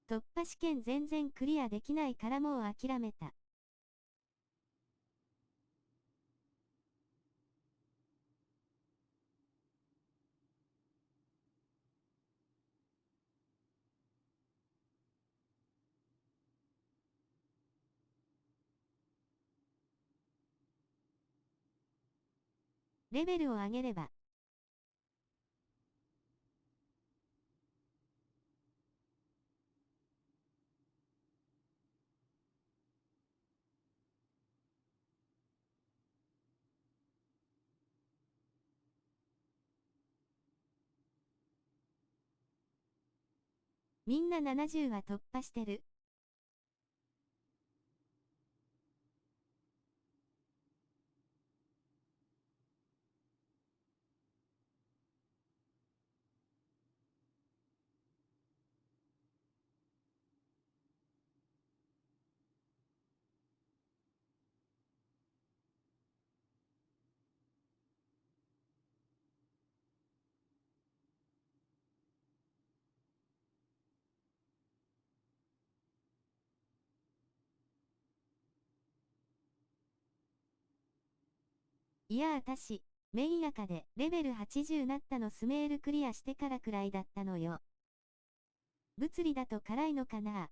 突破試験全然クリアできないからもう諦めた。レベルを上げれば。みんな70は突破してる。いや私、メインアカでレベル80なったのスメールクリアしてからくらいだったのよ。物理だと辛いのかな。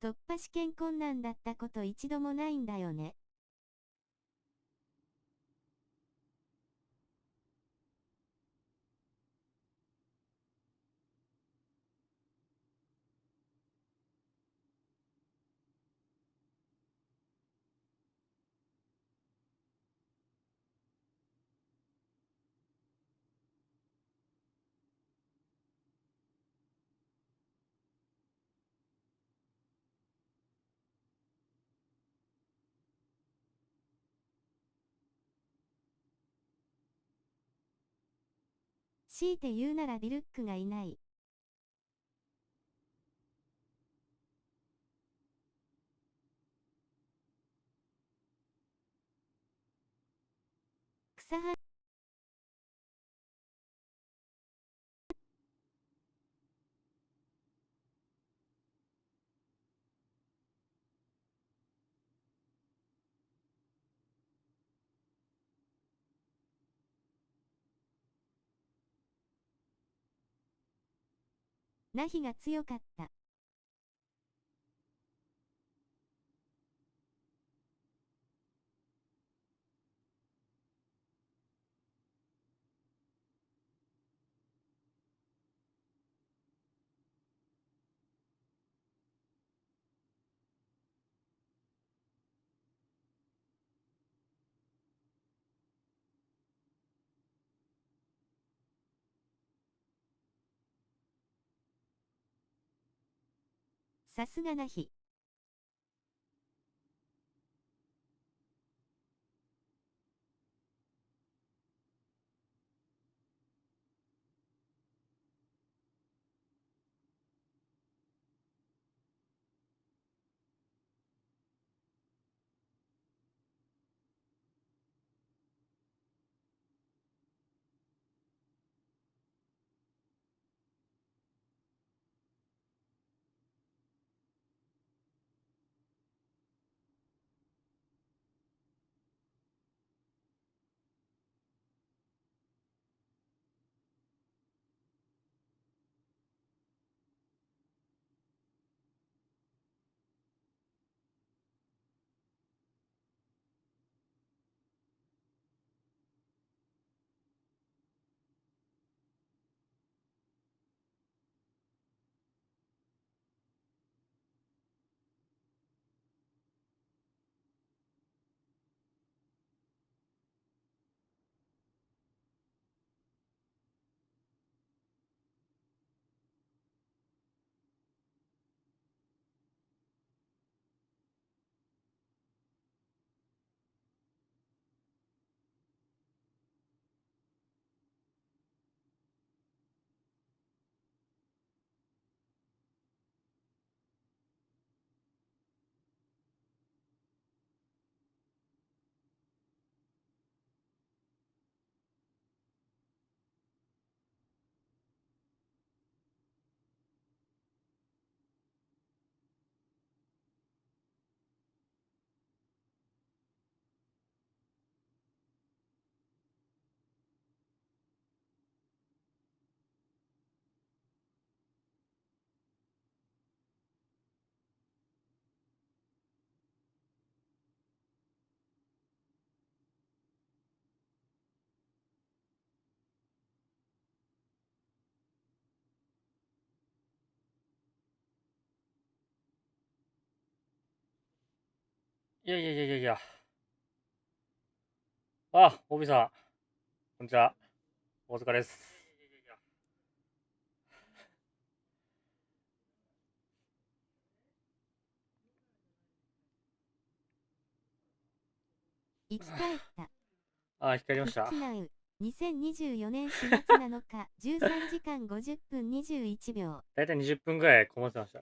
突破試験困難だったこと一度もないんだよね。強いて言うならビルックがいない。草はナヒが強かった。さすがナヒ。いやいやいやいやいや。あ、オビさん。こんにちは。お疲れです。生き返った。あ、光りました。2024年4月7日、13時間50分21秒。だいたい20分ぐらいこもってました。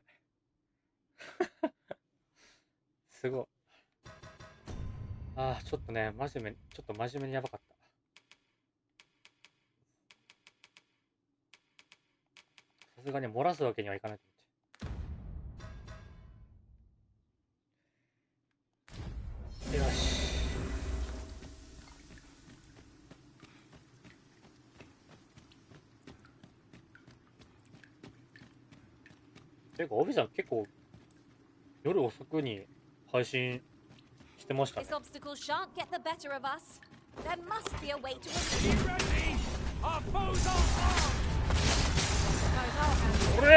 すごい。ああ、ちょっとね、ちょっと真面目にやばかった。さすがに漏らすわけにはいかないと思って。よし。ていうか、オビさん結構夜遅くに配信してましたね。This obstacle shan't get the better of us. There must be a way to Get ready! Our foes are armed! おれ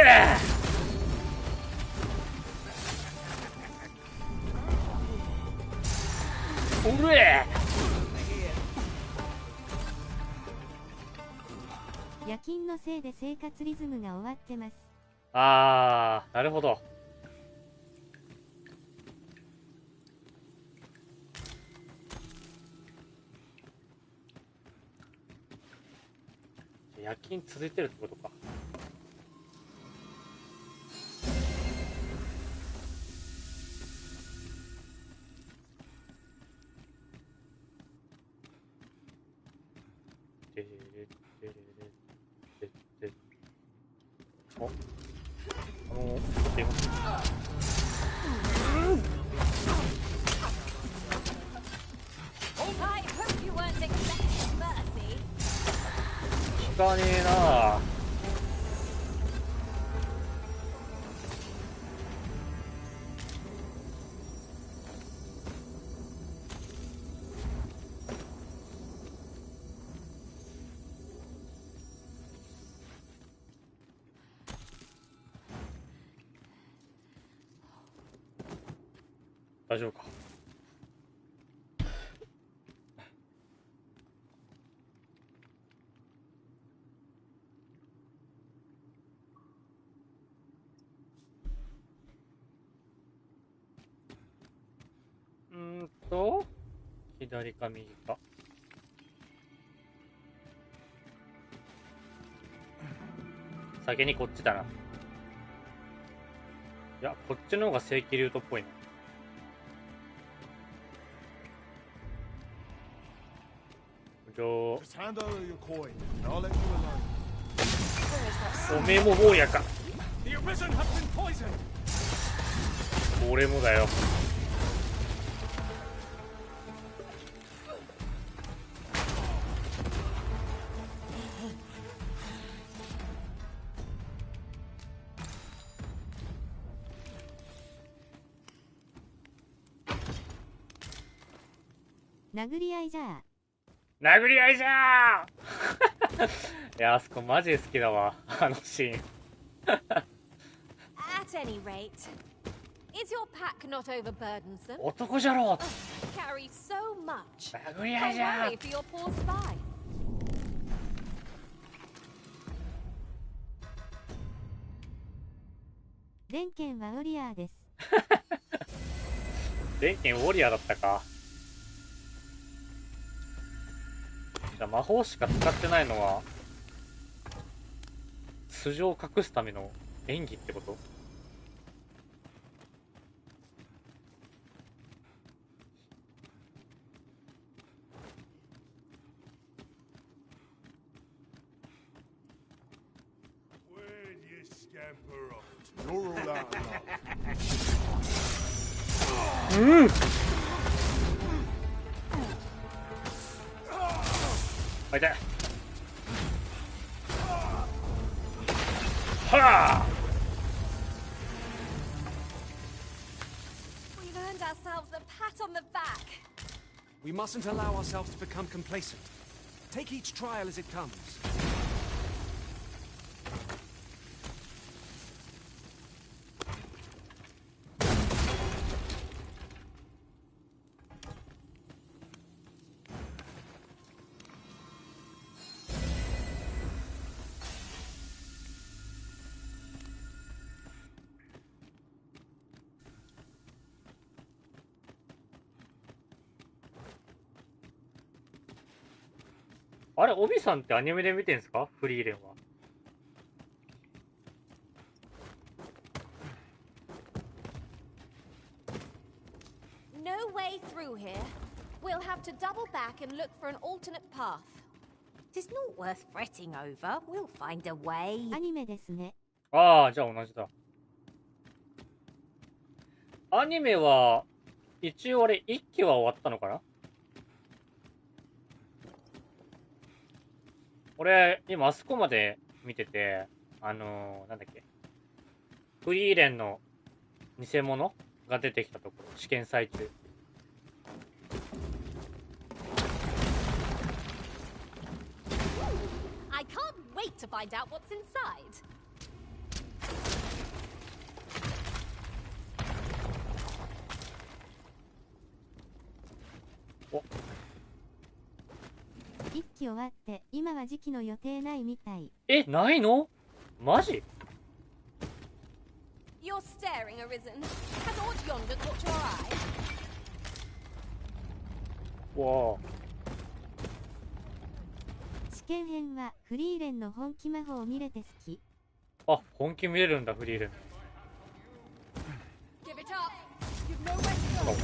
おれ夜勤のせいで生活リズムが終わってます。あー、なるほど。夜勤続いてるってことか。待ってよ。I hope you weren't expecting mercy. 聞かねえなあ。大丈夫か。左か右か。先にこっちだな。いや、こっちの方が正規ルートっぽいな。おめえも坊やか。俺もだよ。殴り合いじゃあ。殴り合いじゃーいや、あそこマジで好きだわ、あのシーン。At any rate, is your pack not overburdensome? 男じゃろう。Carry so much. 殴り合いじゃー。 Don't worry for your poor spy. 電剣はウォリアーです。電剣ウォリアーだったか。じゃあ魔法しか使ってないのは素性を隠すための演技ってこと？うん。あ、痛い。はあ。We've earned ourselves a pat on the back. We mustn't allow ourselves to become complacent. Take each trial as it comes. あれ、オビさんってアニメで見てんすか？フリーレンは。No way through here. We'll have to double back and look for an alternate path. It's not worth fretting over. We'll find a way. アニメですね。ああ、じゃあ同じだ。アニメは、一応あれ、1期は終わったのかな？俺、今あそこまで見てて、なんだっけ。フリーレンの偽物が出てきたところ、試験最中。I can't wait to find out what's inside. 一期終わって、今は時期の予定ないみたい。え、ないの？マジ？ You're staring, Arisen. Has aught yonder caught your eye? わあ。試験編はフリーレンの本気魔法を見れて好き。あ、本気見れるんだ、フリーレン。Give it up. You've nowhere to go.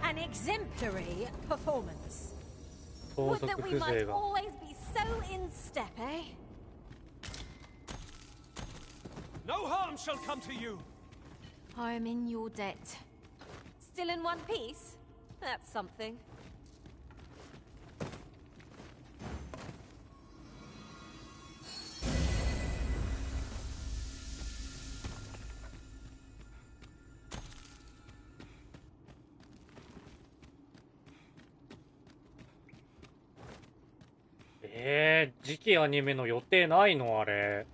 An exemplary performance. 盗 Would 賊 that we 風 might 情が。 always be so in step, eh? No harm shall come to you. I'm in your debt. Still in one piece? That's something. 次期アニメの予定ないのあれ。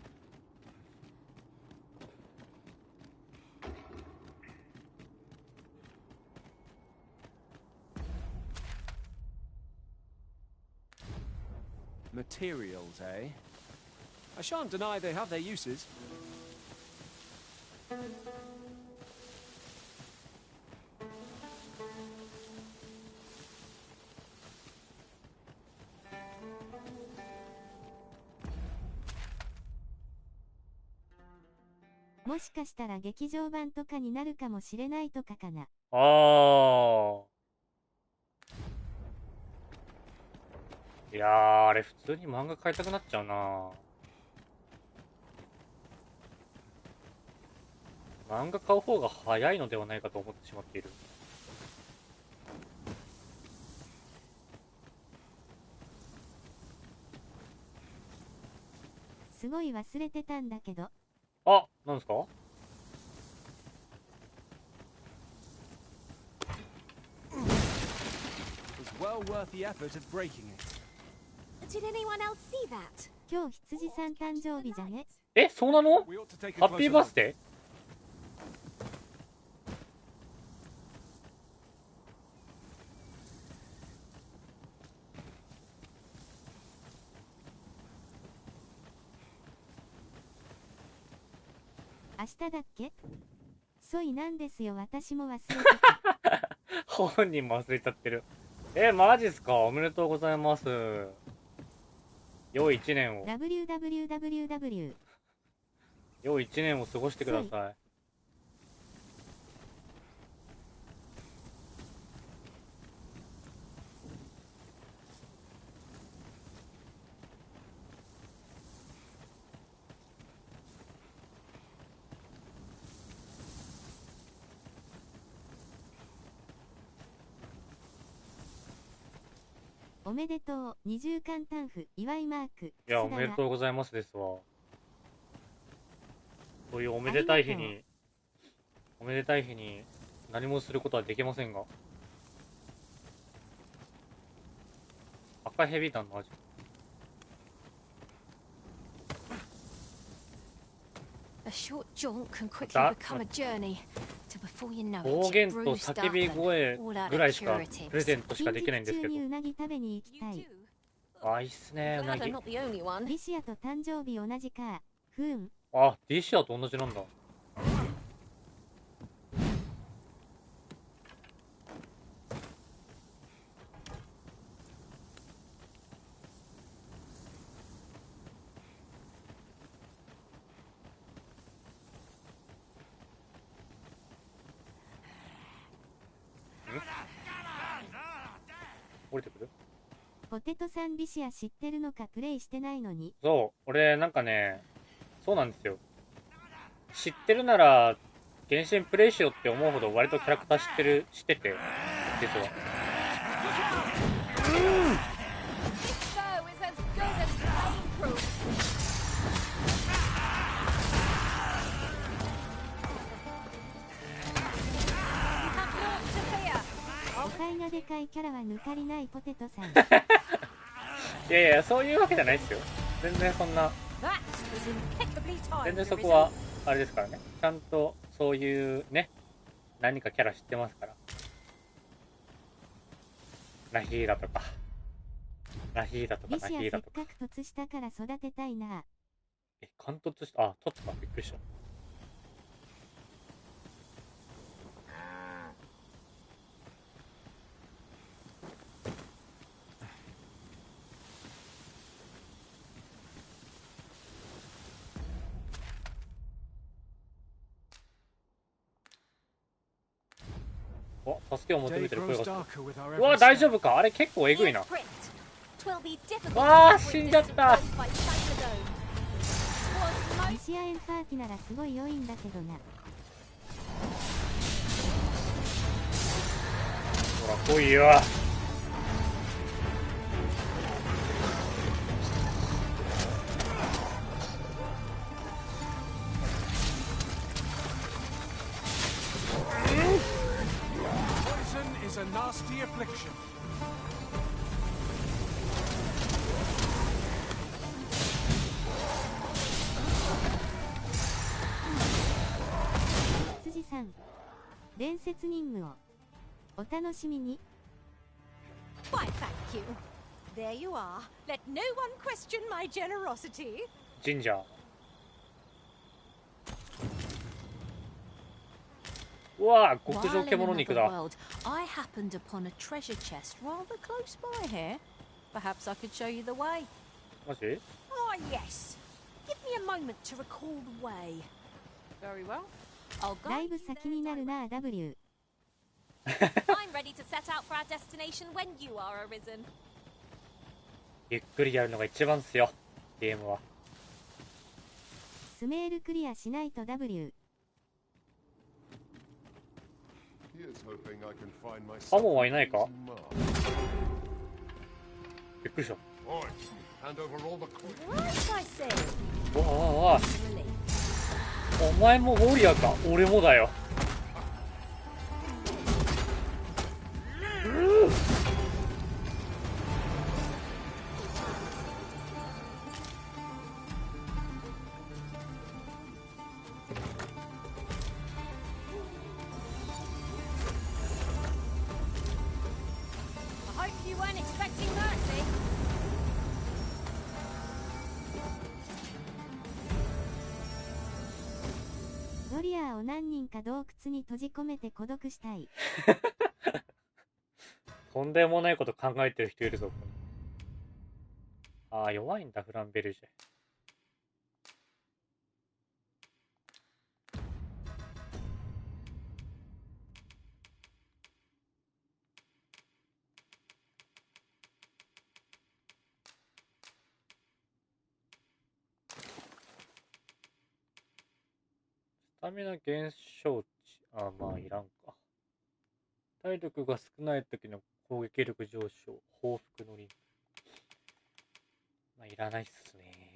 Materials, eh? I shan't deny they have their uses.「もしかしたら劇場版とかになるかもしれないとかかな。ああ。いやー、あれ普通に漫画買いたくなっちゃうな。漫画買う方が早いのではないかと思ってしまっている。すごい忘れてたんだけど。あ、なんですか？ Well worth the effort of breaking it. Did anyone else see that? 今日羊さん誕生日じゃね？え、そうなの？ハッピーバースデー？明日だっけ？そいなんですよ、私も忘れてた。本人も忘れちゃってる。マジっすか？おめでとうございます。良い一年を。www。良い一年を過ごしてください。おめでとう、二重簡単符、祝いマーク。いや、おめでとうございますですわ。そういうおめでたい日に、何もすることはできませんが。赤ヘビ団の味。short jaunt can quickly become a journey. Till before you know 暴 it, 言 you're と bruised 叫 up び and 声 all out ぐら of いしかプレ curatives. ゼントしかできないんですけど。近日中にうなぎ食べに行きたい。あ、いいっすね、うな Glad I'm ぎ。 not the only one. リシアと誕生日同じか。ふーん。あ、ディシアと同じなんだ。降りてくる？ポテトさんリシア知ってるのかプレイしてないのに。そう、俺なんかね、そうなんですよ。知ってるなら、原神プレイしようって思うほど割とキャラクター知ってて、実は。This bow is as good as flame-proof. お買いがでかいキャラは抜かりないポテトさん。いやいや、そういうわけじゃないですよ。全然そんな。全然そこは、あれですからね。ちゃんと、そういうね、何かキャラ知ってますから。ラヒーダとか。ラヒーダとか、リシアせっラヒーダとか。かく突したから育てたいな。え、貫突した、あ、取った。びっくりした。お、助けを求めてる声がする。うわ、大丈夫か？あれ結構えぐいな。わあ、死んじゃった。リシアエンパーティならすごい良いんだけどな。ほら、来いよ。Is a nasty affliction. 辻さん、伝説任務をお楽しみに。 Why, thank you. There you are. Let no one question my generosity. ジンジャー。うわぁ、極上 While in 獣 another 肉だ。 world, I happened upon a treasure chest rather close by here. Perhaps I could show you the way. マジ？ Oh, yes. Give me a moment to recall the way. Very well. I'll だい guide ぶ you 先になるな W。 I'm ready to set out for our destination when you are arisen. ゆっくりやるのが一番っすよ、ゲームは。スメールクリアしないと W。 サモンはいないか？びっくりした。わあわあ、お前もウォリアーか？俺もだよ。I hope you weren't expecting mercy. ウォリアーを何人か洞窟に閉じ込めて孤独したい。とんでもないこと考えてる人いるぞ。ああ、弱いんだ、フランベルジェ。スタミナ減少値。あ、まあいらんか。体力が少ない時の攻撃力上昇。報復のリンク。まあいらないっすね。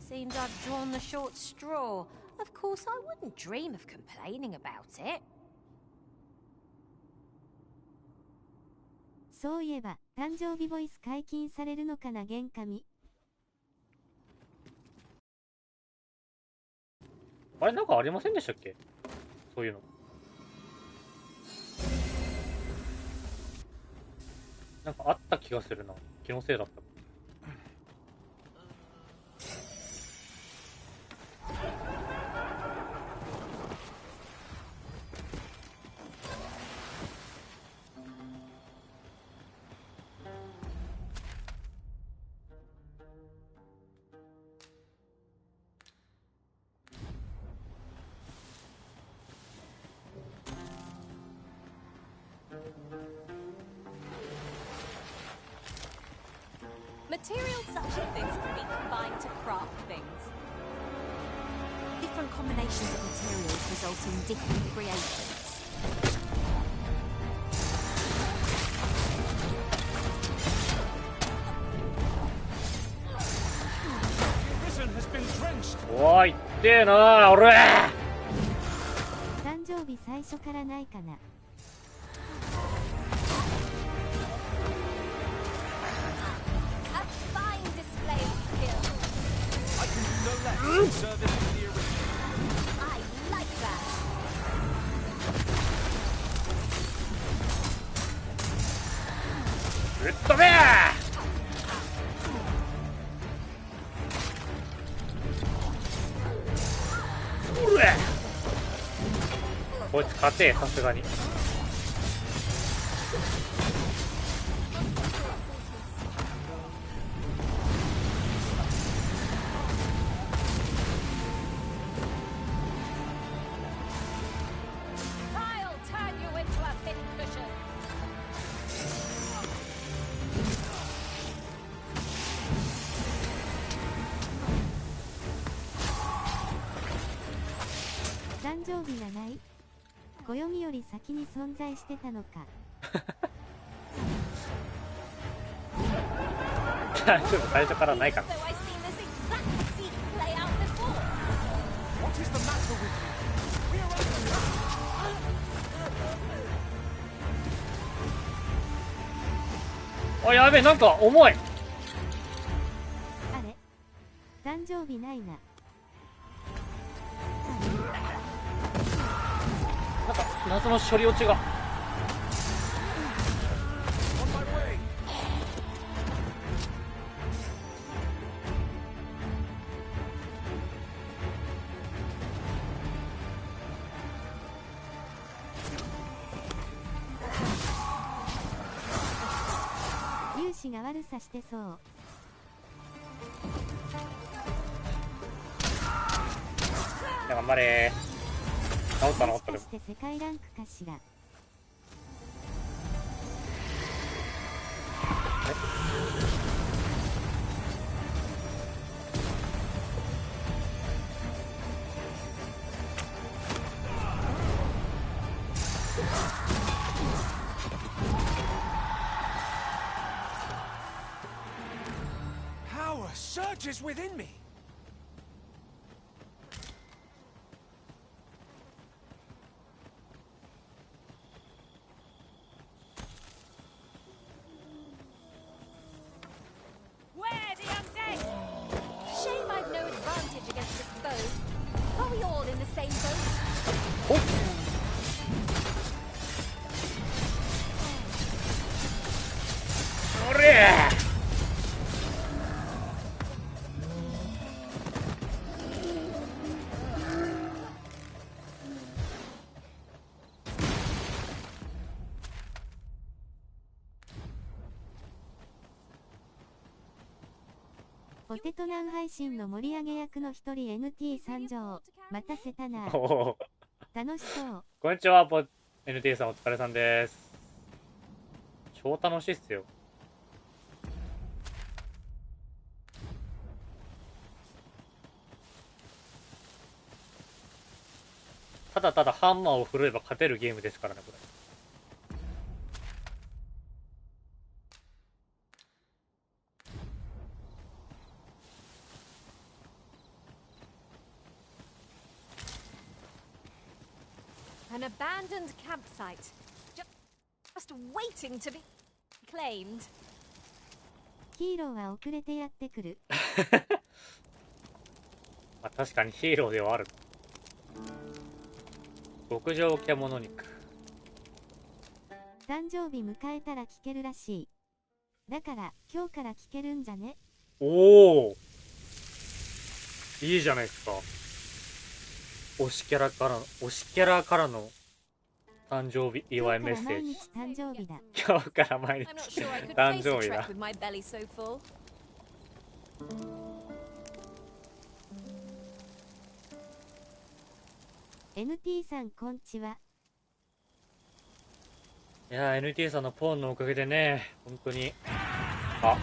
Seems I've drawn the short straw. Of course, I wouldn't dream of complaining about it. そういえば、誕生日ボイス解禁されるのかな、玄神。あれなんかありませんでしたっけ、そういうの。なんかあった気がするな。気のせいだった。Materials such as this can be combined to craft things. Different combinations of materials result in different creations. Risen has been drenched. おいってえな俺。誕生日最初からないかな。ぶっ飛べー。うれこいつ勝てえ、さすがに。誕生日がない。暦より先に存在してたのか。最初からないから。あ、やべえ、なんか重い。あれ、誕生日ないな。なんか謎の処理落ちが。粒子が悪さしてそう。頑張れー。治った治った。もしかして世界ランクかしら。Power surges within me. Oh. おれポテトナン配信の盛り上げ役の一人 NT 参上。待たせたな。楽しそう。こんにちは、NT さんお疲れさんです。超楽しいっすよ。ただただハンマーを振れば勝てるゲームですからね、これ。An abandoned campsite. Just waiting to claimed. ヒーローは遅れてやってくる。まあ、確かにヒーローではある。極上獣肉。誕生日迎えたら聞けるらしい。だから今日から聞けるんじゃね？おお、いいじゃないですか。推しキャラからの誕生日祝いメッセージ。今日から毎日誕生日だ。今日から毎日 I'm not sure I could 誕 face a 生日 trek だ。 with my belly so full. NT さんこんちは。いやー NT さんのポーンのおかげでね、本当に。あ、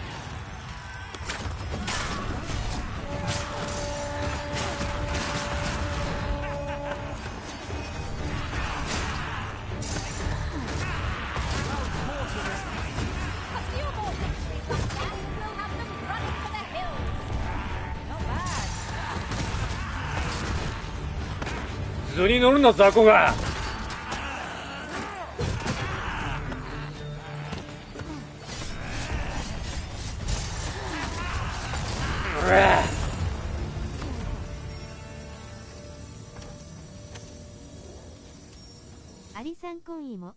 図に乗るな雑魚が。アリさん今意も。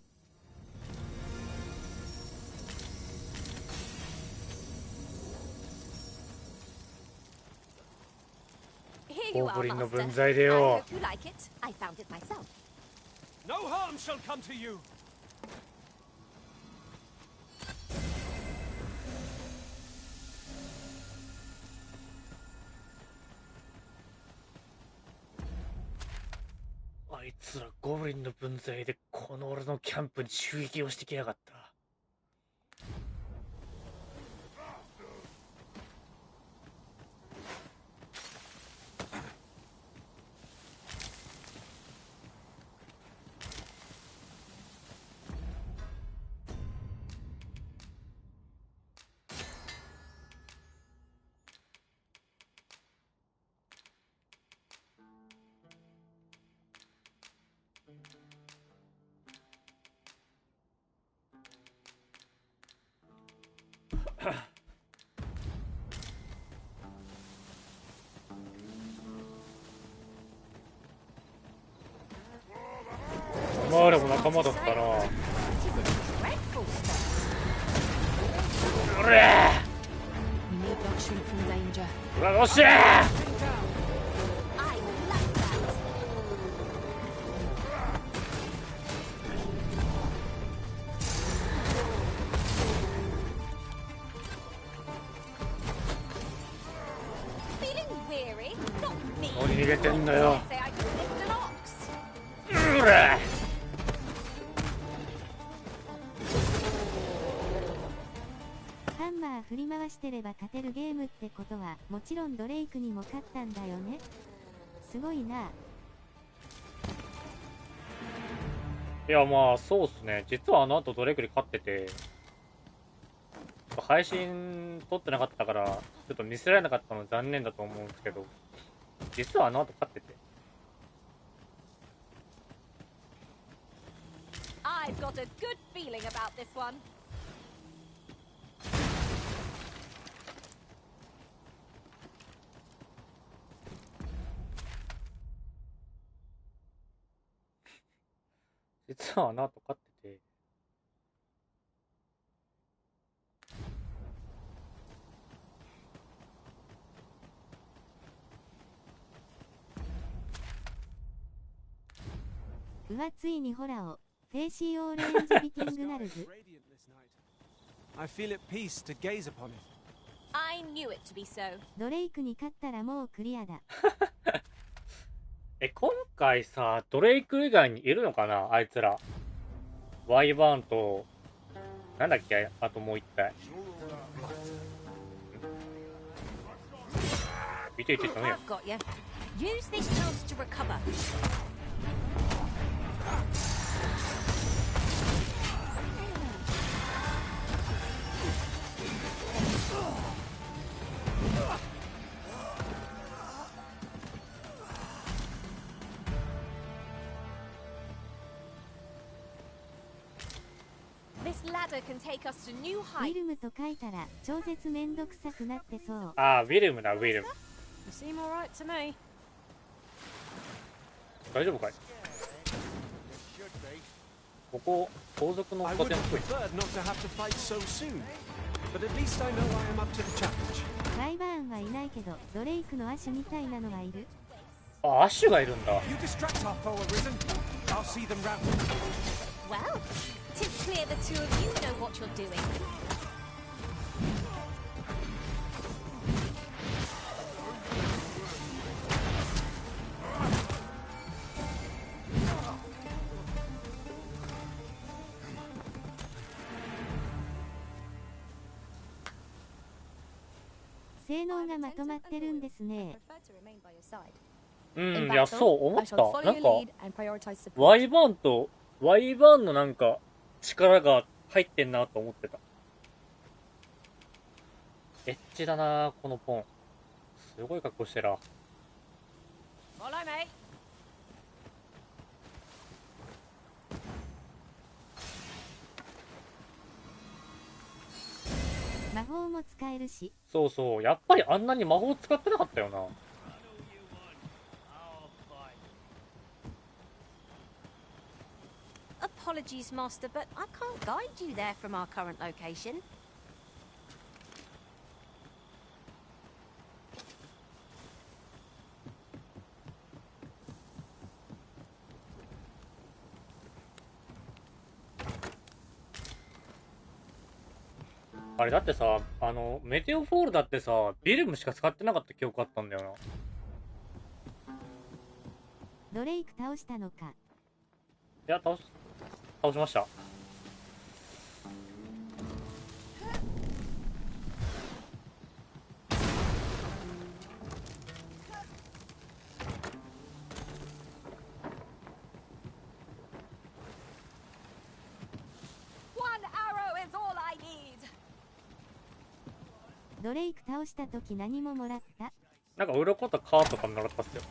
ゴブリンの分際でよ。No harm shall come to you. あいつらゴブリンの分際でこの俺のキャンプに襲撃をしてきやがった。まあでも仲間だったな。うれうわ、よっしゃー。何逃げてんだよ。うれハンマー振り回してれば勝てるゲームってことはもちろんドレイクにも勝ったんだよね。すごいな。いやまあそうっすね。実はあの後ドレイクに勝ってて、配信撮ってなかったからちょっと見せられなかったの残念だと思うんですけど、実はあの後勝ってて。I've got a good feeling about this one. 実はあの後勝ってて。うわついにホラをフェイシーオーレンジビキングなるず。I feel at peace to gaze upon it. I knew it to be so. ドレイクに勝ったらもうクリアだ。今回さ、ドレイク以外にいるのかなあいつら。ワイバーンと、なんだっけあともう一体。見ていてたね。I've got you. Use this chance to recover. This ladder can take us to new ウ heights. ィルムと書いたら超絶めんどくさくなってそう。ああ、ウィルムだ、ウィルム。 You seem alright to me. 大丈夫かい？ここ、後続の I 拠 would 点っ have ぽい。 preferred not to have to fight so soon, but at least I know I am up to the challenge. ライバーンはいないけど、ドレイクのアシュみたいなのがいる。あ、アッシュがいるんだ。 You distract our foe, Arisen. I'll see them routed. Well, 'tis clear the two of you know what you're doing. 性能がまとまってるんですね。うん、いや、そう思った。なんか、ワイバーンのなんか、力が入ってんなと思ってた。エッチだなこのポン。すごい格好してら。Follow me. 魔法も使えるし。そうそう、やっぱりあんなに魔法使ってなかったよな。Apologies, Master, but I can't guide you there from our current location. あれだってさ、メテオフォールだってさ、ビルムしか使ってなかった記憶あったんだよな。ドレイク倒したのか。いや、倒しました。ドレイク倒したとき何ももらった？なんか鱗と皮とかもらったっすよ。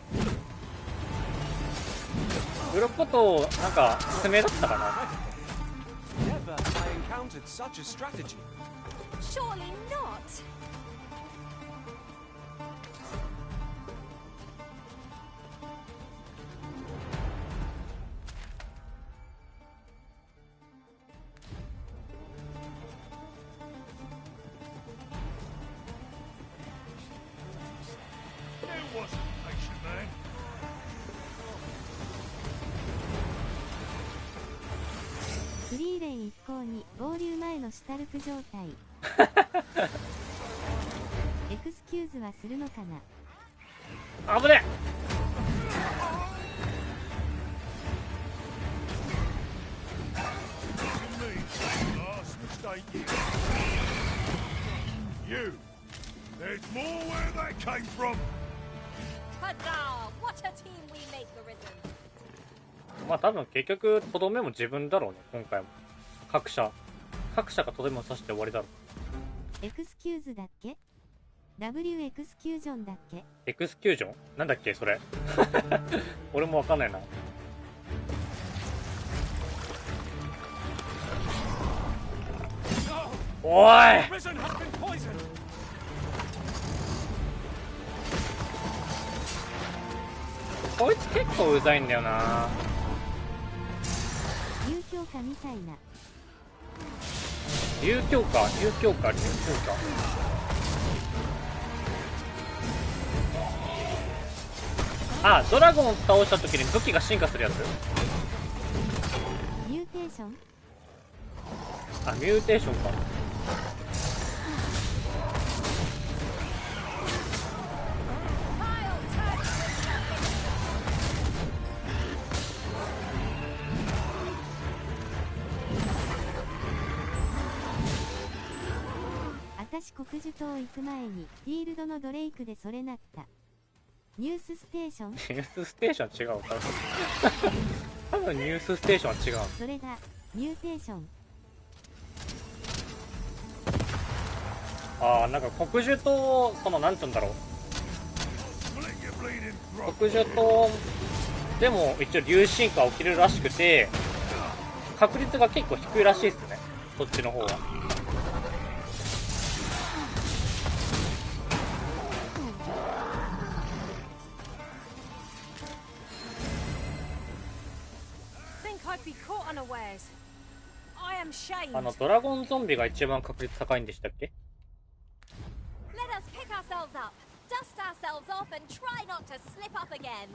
鱗となんか爪だったかな。Never have I encountered such a strategy. Surely not. There wasn't patient man. フリーレン一行に合流前のシュタルク状態。エクスキューズはするのかな。危ねMe, last mistake you. There's more where that came from. Huzzah! What a team we make, Arisen. まあ多分結局とどめも自分だろうね、今回も。各社がとどめを刺して終わりだろう。エクスキューズだっけ？ W エクスキュージョンだっけ？エクスキュージョンなんだっけそれ。俺もわかんないな。おい！こいつ結構うざいんだよな。流氷下みたいな。流氷か。あ、ドラゴンを倒した時に武器が進化するやつ。ミューテーション？あ、ミューテーションか。私国樹島行く前にフィールドのドレイクでそれなった。ニュースステーション？ニュースステーション違う。多分ニュースステーションは違う。それだ、ミューテーション。ああ、なんか国樹島、そのなんつうんだろう。国樹島でも一応竜進化起きるらしくて、確率が結構低いらしいっすね。そっちの方は。ドラゴンゾンビが一番確率高いんでしたっけ？ Let us pick ourselves up, dust ourselves off, and try not to slip up again.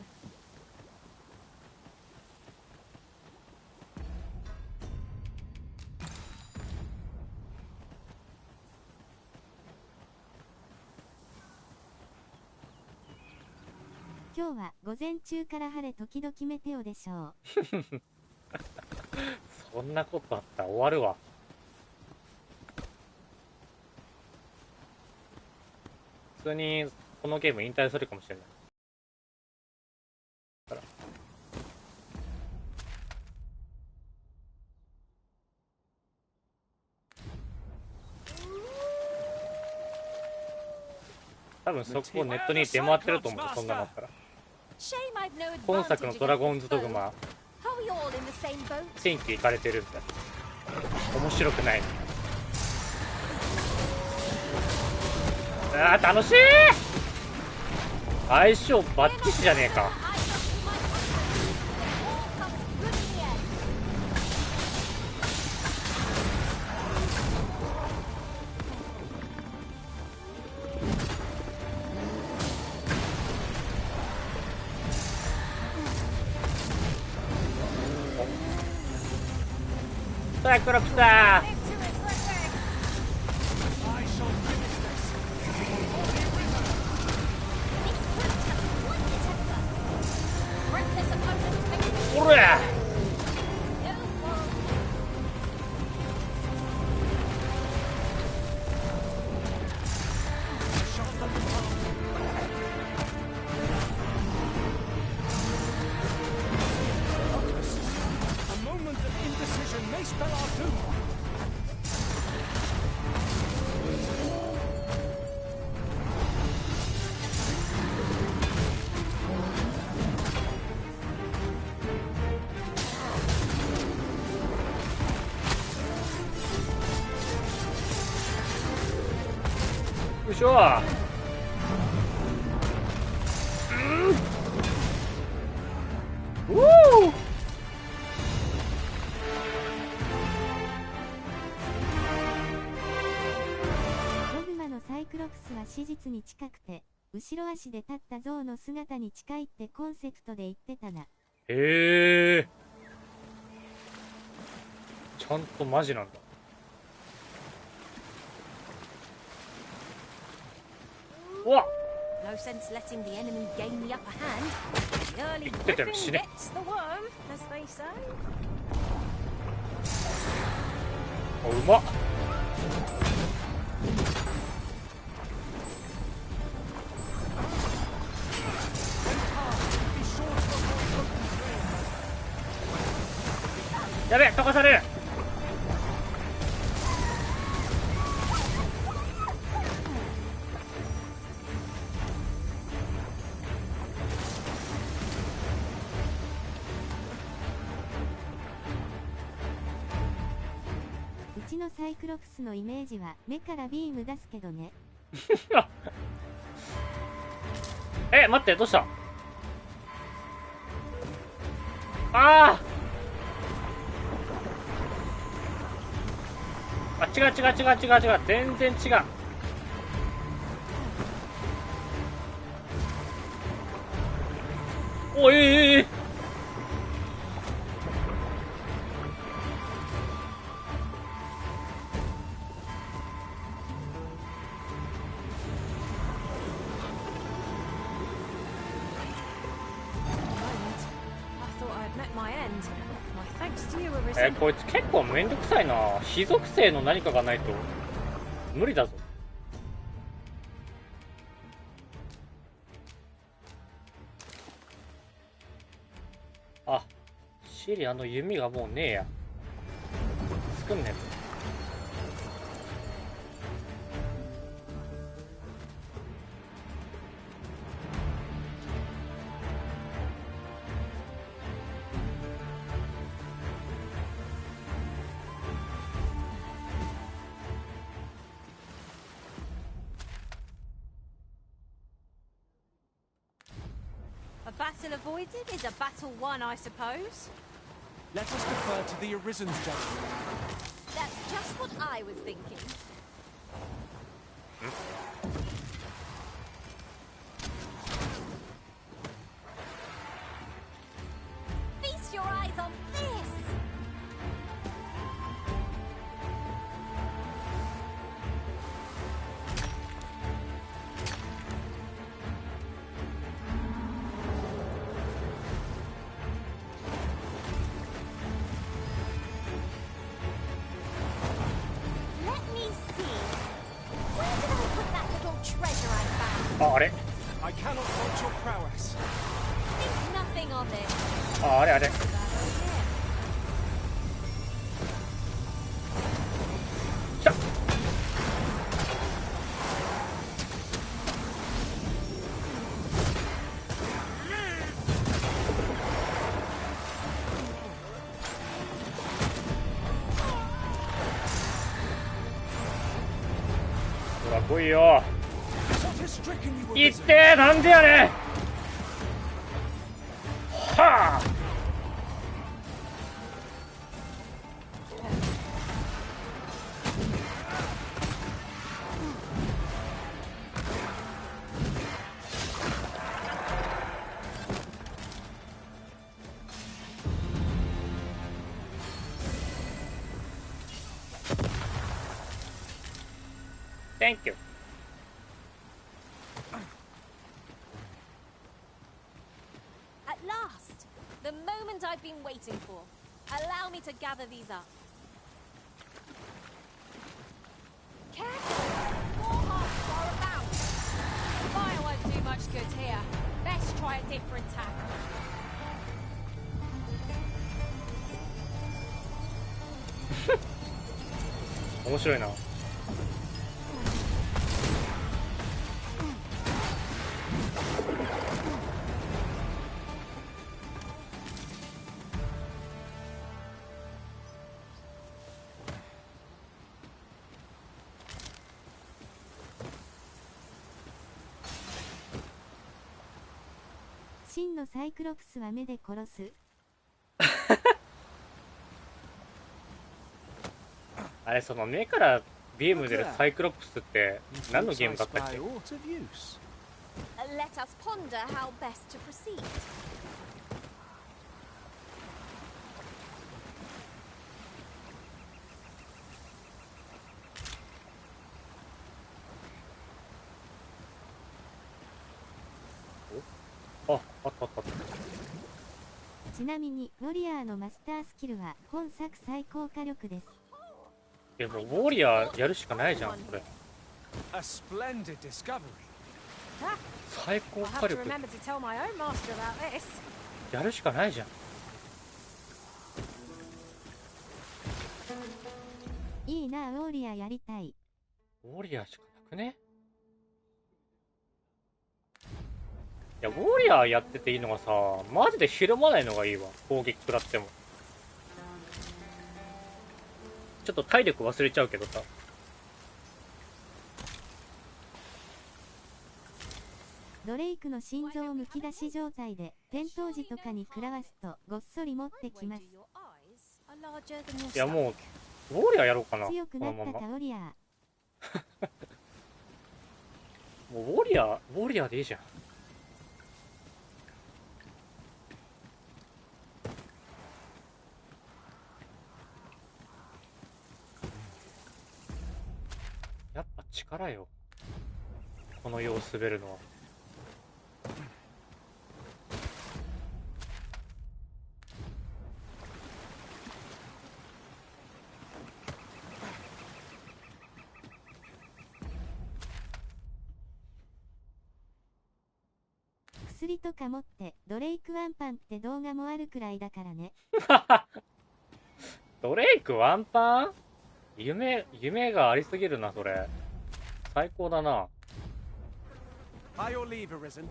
今日は午前中から晴れ時々メテオでしょう。そんなことあったら終わるわ。普通にこのゲーム引退するかもしれない。多分そこネットに出回ってると思う。そんなのあったら。今作のドラゴンズドグマ天気行かれてるみたいな。面白くない。あー楽しい。相性バッチシじゃねえか。サクロプター。おら。よいしょ。ドグマのサイクロプスは史実に近くて、後ろ足で立った象の姿に近いってコンセプトで言ってたな。へえ。ちゃんとマジなんだ。わっ。No sense letting the enemy gain the upper hand. The early 出てる griffin しね。 gets the worm, as they say. あ、うまっ。やべえ、溶かされる。うちのサイクロプスのイメージは目からビーム出すけどね。え、待って、どうした？ああ、違う違う違う違う違う、全然違う。おい、こいつ結構めんどくさいな。非属性の何かがないと無理だぞ。あ、シリアの弓がもうねえや。作んねえぞ。battle avoided is a battle won, I suppose. Let us defer to the Arisen's judgment. That's just what I was thinking. Feast your eyes on this! Let me see. Where did I put that little treasure I found? あ、あれ I cannot fault your prowess. Think nothing of it. あ、あれあれ。 ほら来いよ。いってー、なんでやねん。はあ。Thank you. At last! The moment I've been waiting for. Allow me to gather these up. Careful! More hearts are about! Fire won't do much good here. Best try a different tack. 面白いな。真のサイクロプスは目で殺す。あれ、その目からビーム出るサイクロプスって何のゲームだったっけ？ Let us ponder how best to proceed. あ、あったあったあった。ちなみに、ウォリアーのマスタースキルは本作最高火力です。でもウォーリアーやるしかないじゃん、これ。A splendid discovery. 最高 I'll 火 have to 力 remember to tell my own master about this. やるしかないじゃん。いいな、ウォーリアーやりたい。ウォーリアーしかなくね？いや、ウォーリアーやってていいのがさ、マジでひるまないのがいいわ。攻撃食らっても。ちょっと体力忘れちゃうけどさ。ドレイクの心臓むき出し状態で、転倒時とかに食らわすと、ごっそり持ってきます。いや、もう、ウォーリアーやろうかな。強くなったタオリアー。もうウォーリアーでいいじゃん。やっぱ力よ。この世を滑るのは。薬とか持ってドレイクワンパンって動画もあるくらいだからね。ドレイクワンパン？夢がありすぎるな、それ。最高だな。By your leave, Arisen.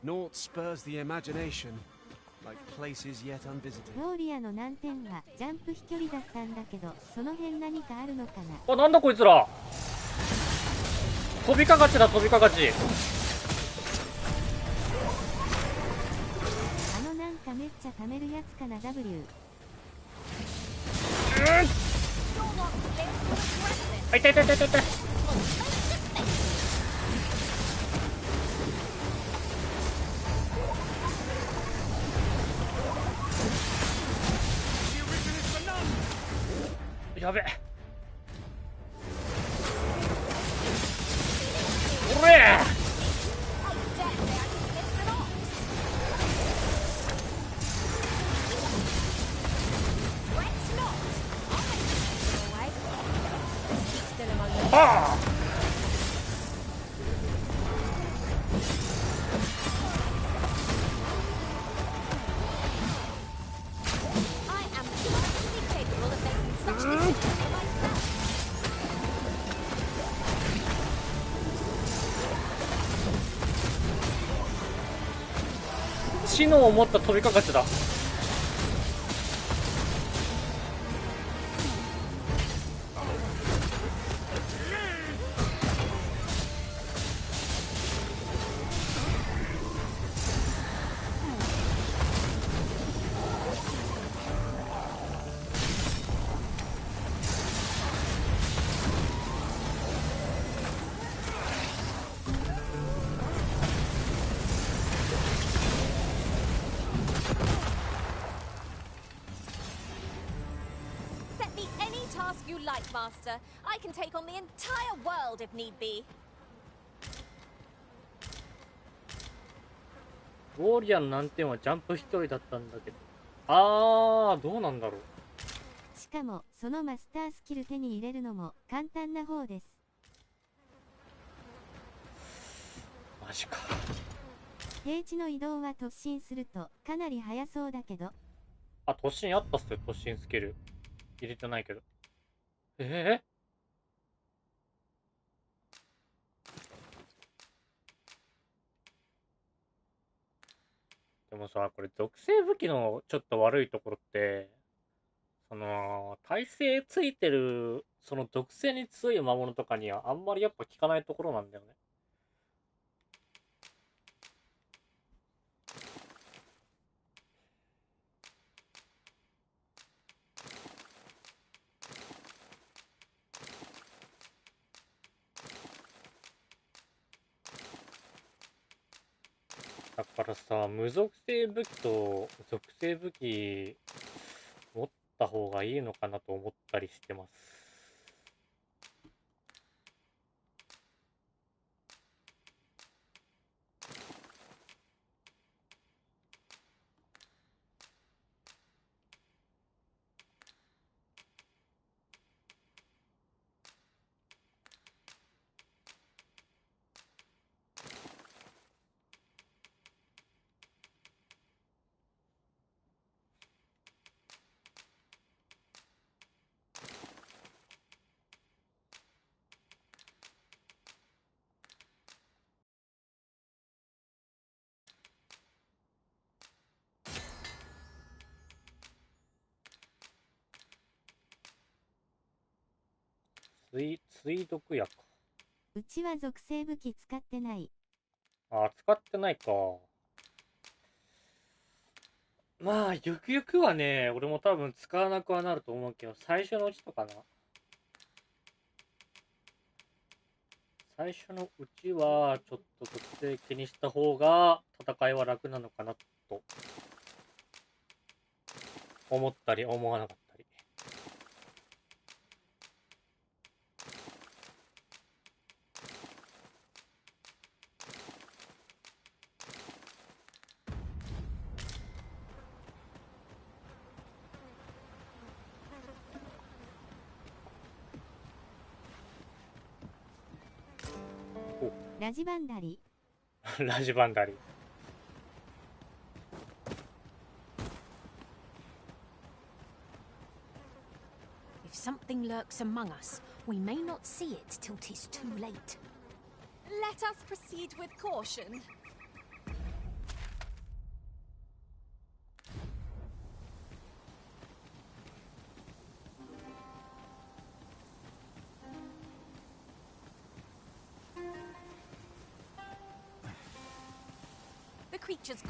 Naught spurs the imagination, like places yet unvisited. ウォーリアの難点はジャンプ飛距離だったんだけど、その辺何かあるのかな。あ、なんだこいつら。飛びかかちだ、飛びかかち。めっちゃ貯めるやつかな。 W。 あ、痛い痛い痛い痛い痛い。やべえ。おれああ。知能を持った飛びかかってた。Master. I can take on the entire world if need be. ウォーリアーの難点はジャンプ一人だったんだけど。あー、どうなんだろう。しかも、そのマスタースキル手に入れるのも簡単な方です。マジか。平地の移動は突進するとかなり速そうだけど。あ、突進あったっすよ、突進スキル。入れてないけど。でもさ、これ属性武器のちょっと悪いところって、その、耐性ついてる、その属性に強い魔物とかにはあんまりやっぱ効かないところなんだよね。だからさ、無属性武器と属性武器持った方がいいのかなと思ったりしてます。追毒薬。うちは属性武器使ってない。あ、使ってないか。まあ、ゆくゆくはね、俺も多分使わなくはなると思うけど、最初のうちとかな。最初のうちは、ちょっと属性気にした方が、戦いは楽なのかなと、思ったり思わなかったり。ラジバンダリ。ラジバンダリ。If something lurks among us, we may not see it till 'tis too late. Let us proceed with caution. The creature's...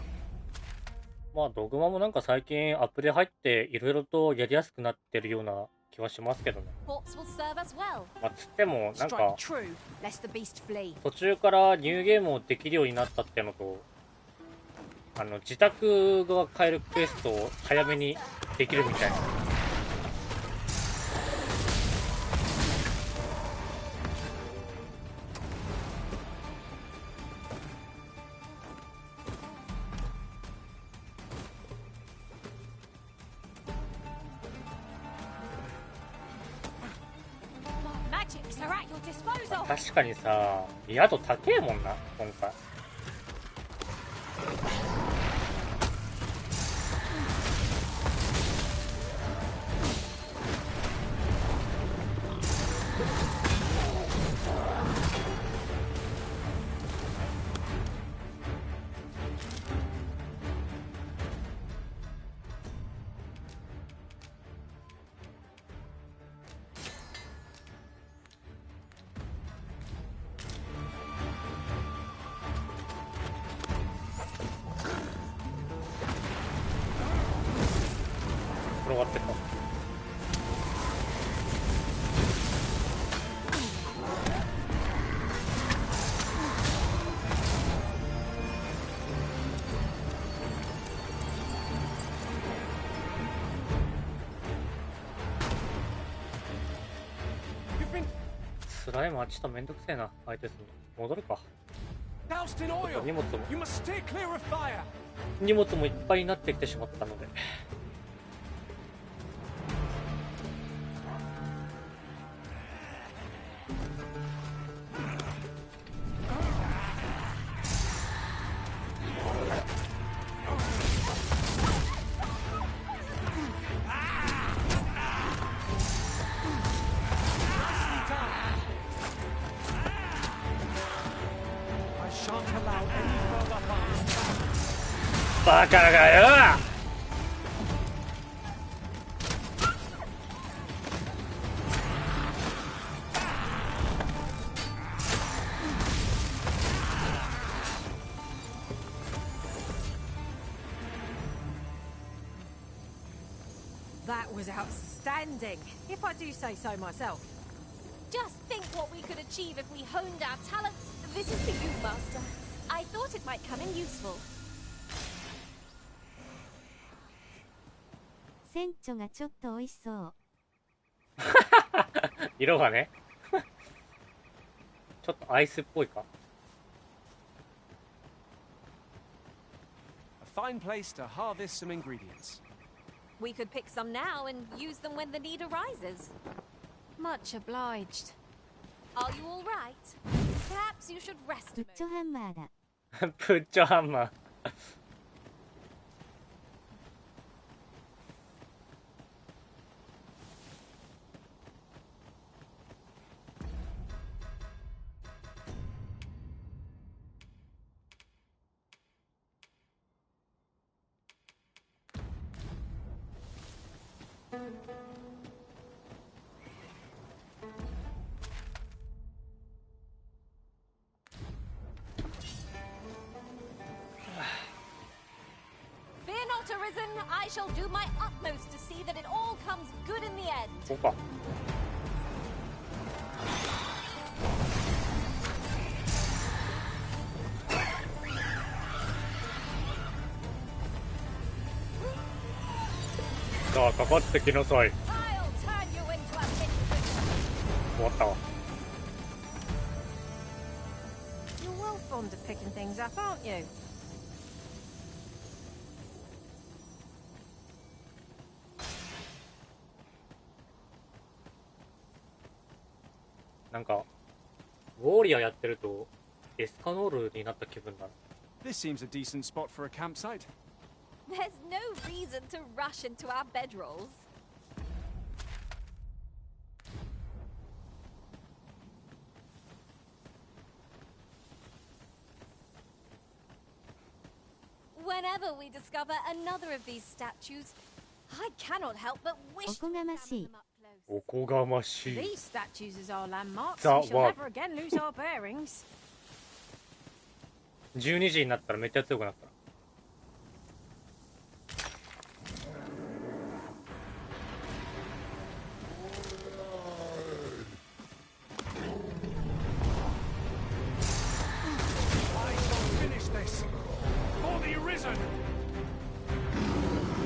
まあドグマもなんか最近アップで入っていろいろとやりやすくなってるような気はしますけどね。 Ports will serve us well. まあつってもなん Strike か true, lest the beast flee. 途中からニューゲームをできるようになったってのと、自宅が買えるクエストを早めにできるみたいな。Magics are at your disposal. 確かにさ、宿高えもんな、今回。転がってった。スライムはちょっとめんどくせえな、相手するの。戻るか。荷物もいっぱいになってきてしまったので。バカがよ。That was outstanding, if I do say so myself. Just think what we could achieve if we honed our talents. This is for you, Master. I thought it might come in useful. 船長がちょっと美味しそう。色がね。ちょっとアイスっぽいか。A fine place to harvest some ingredients. We could pick some now and use them when the need arises. Much obliged. Are you all right? Perhaps you should rest a プッチョハンマーだ。プッチョハンマー。Fear not, Arisen. I shall do my utmost to see that it all comes good in the end. そうか。さあ、かかってきなさい。I'll turn you into a mist. 終わったわ。You're well fond of picking things up, aren't you? なんか、ウォーリアーやってると、エスカノールになった気分だな。This seems a decent spot for a campsite. There's no reason to rush into our bedrolls. Whenever we discover another of these statues, I cannot help but wish おこがましい。おこがましい。 These statues is our landmarks. That We shall one. never again lose our bearings. 12時になったらめっちゃ強くなった。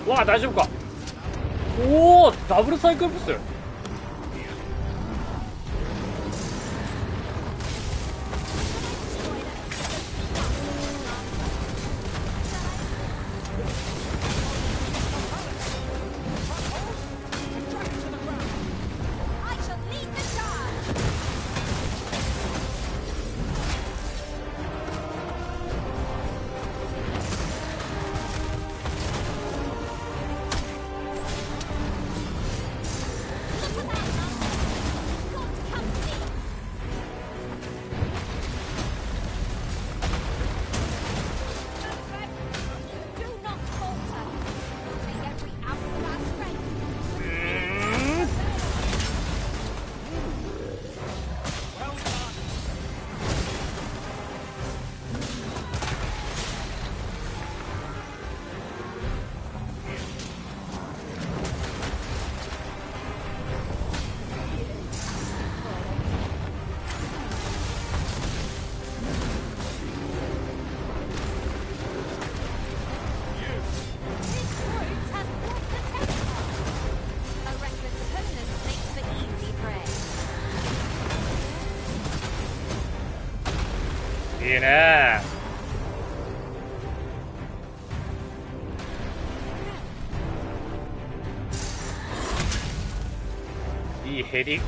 わあ、大丈夫か。おお、ダブルサイクルプス。いいね。いいヘリ。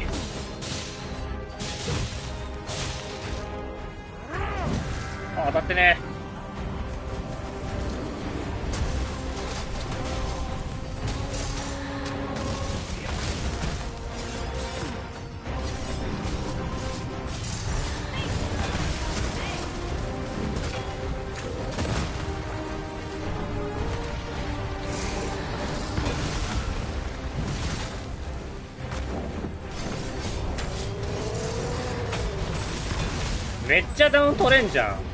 あ、当たってね。めっちゃダウン取れんじゃん。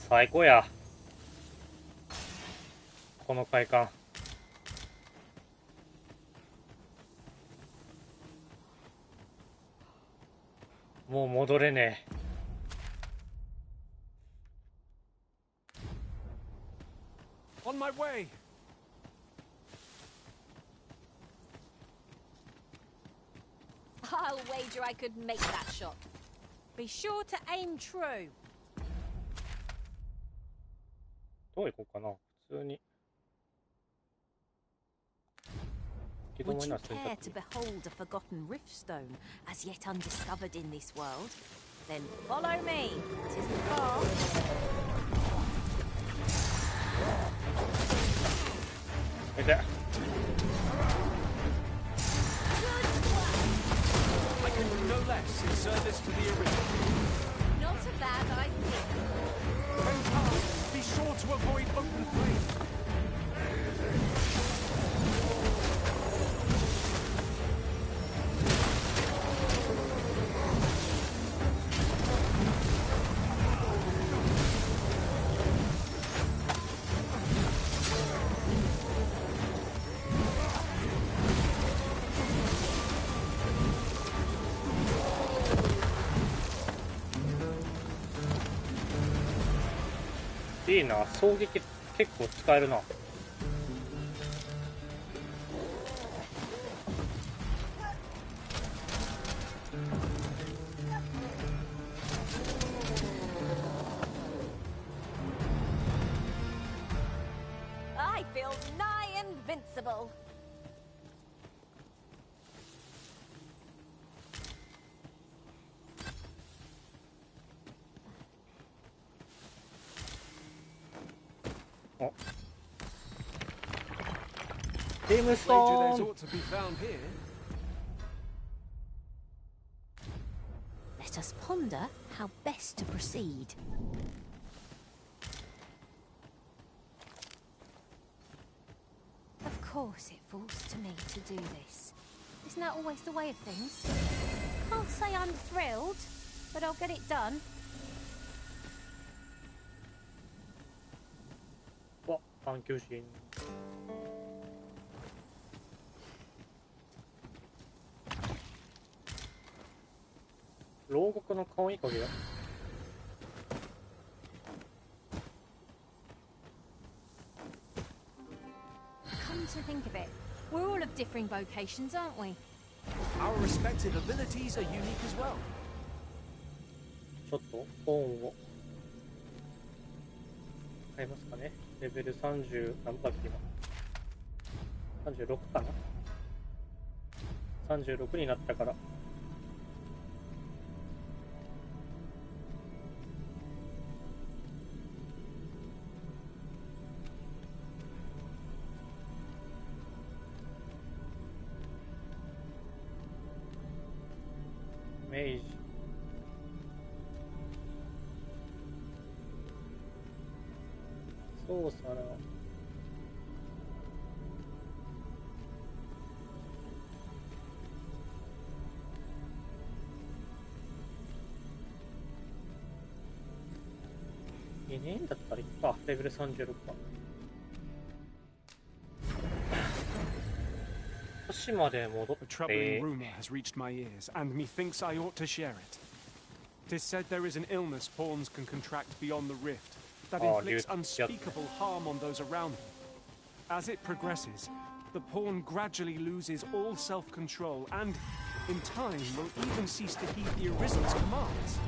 最高や、この快感。もう戻れねえ。On my way. I'll wager I could make that shot. Be sure to aim true. どう行こうかな。普通に。Would you care to behold a forgotten riftstone as yet undiscovered in this world? Then follow me. 'Tis the path. いて。I can do no less in service to the original. Not a bad idea. When come, be sure to avoid open flame.いいな、衝撃結構使えるな。I feel nigh invincible. Wager there's ought to be found here. Let us ponder how best to proceed. Of course it falls to me to do this. Isn't that always the way of things? Can't say I'm thrilled, but I'll get it done. わ、探求心。牢獄の顔いい影だ。Come to think of it, we're all of differing vocations, aren't we? Our respective abilities are unique as well. ちょっと本を買いますかね。レベル30何だっけ今。36かな。36になったから。明治。そうさな。いねえんだったらいっか。レベル36か。都市まで戻って。 A troubling rumor has reached my ears, and methinks I ought to share it. 'Tis said there is an illness pawns can contract beyond the rift that inflicts unspeakable harm on those around them. As it progresses, the pawn gradually loses all self-control and, in time, will even cease to heed the Arisen's commands.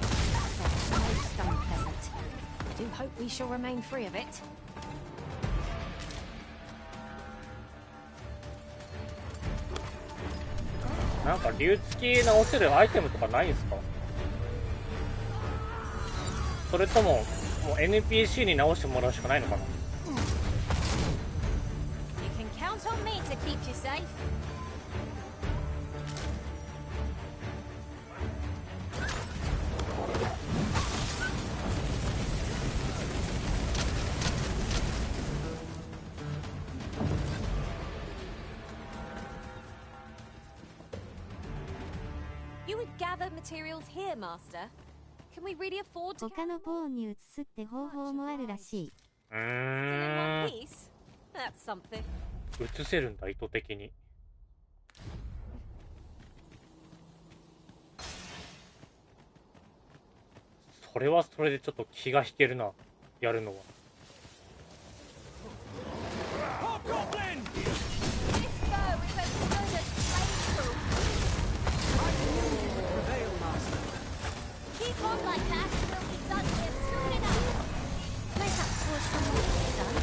That's most unpleasant. I do hope we shall remain free of it. なんか竜付き直せるアイテムとかないんすか？それとも、もう NPC に直してもらうしかないのかな？ You can count on me to keep you safe. You would gather materials here, Master. Can we really afford to? 他のポーンに移すって方法もあるらしい。Still in one piece? That's something. 移せるんだ、意図的に。それはそれでちょっと気が引けるな、やるのは。Keep on like that, and we'll be done here soon enough. Make up towards someone who's done.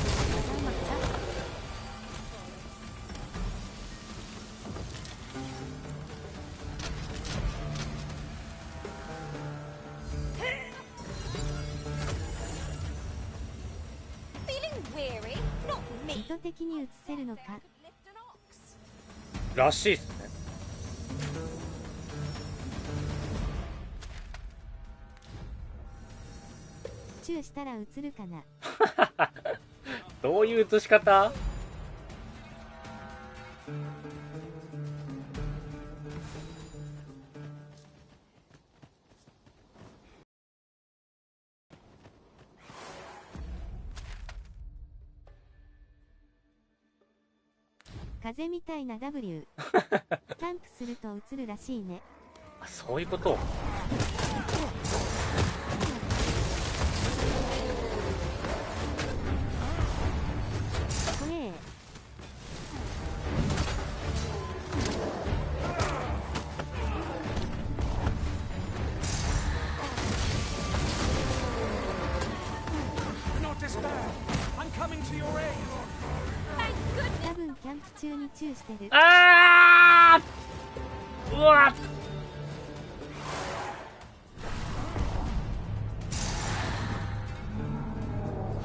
No matter. 図的に映せるのか。らしいっすね。チューしたら映るかな。どういう映し方？風みたいな W キャンプすると映るらしいね。あ、そういうこと。これ多分キャンプ中にチューしてる。あー、うわっ、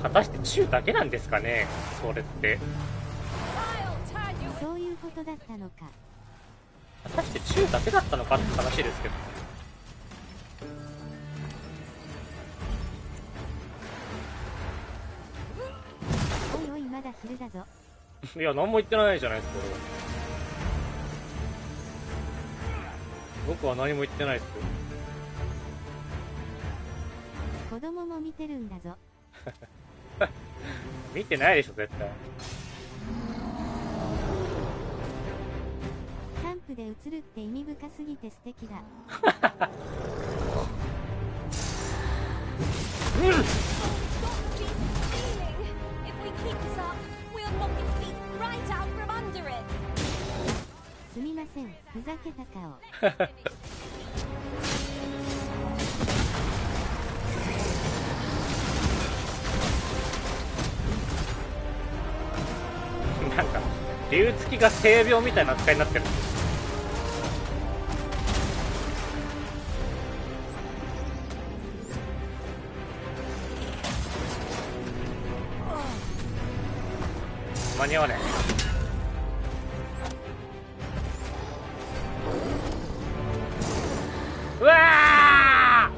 果たしてチューだけなんですかね、それって。そういうことだったのか。果たしてチューだけだったのかって話ですけど。おいおい、まだ昼だぞ。いや、何も言ってないじゃないですか、俺は。僕は何も言ってないですよ。子供も見てるんだぞ。見てないでしょ、絶対。キャンプで映るって意味深すぎて素敵だ。すみません、ふざけた顔。なんか竜付きが性病みたいな扱いになってる。間に合わねえ。うわー、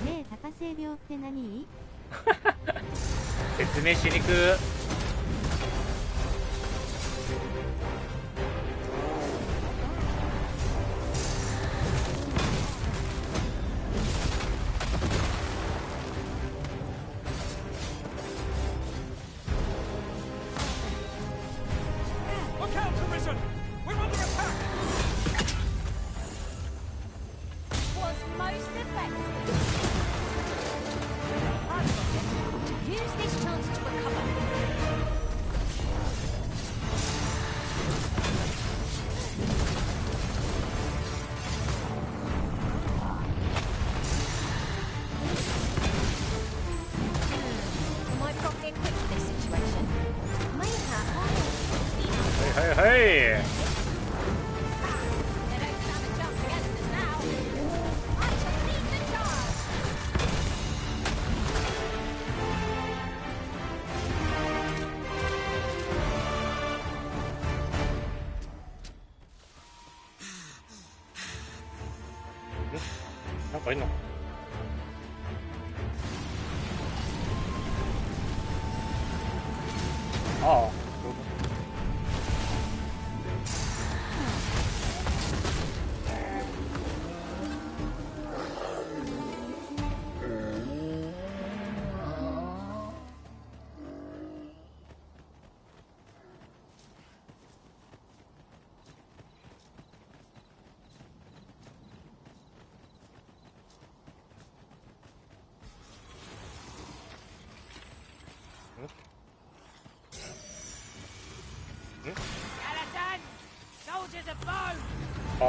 ねえ、タカ性病って何？説明しにく。Look out, Arisen! We're under attack! Was most effective. Use this chance to recover. Am I properly equipped for this situation? Mayhap Iはいはいはい。They don't stand a chance against us now. I shall lead the charge. なんかいんのか。ああ、Skeletons! Soldiers of bone! う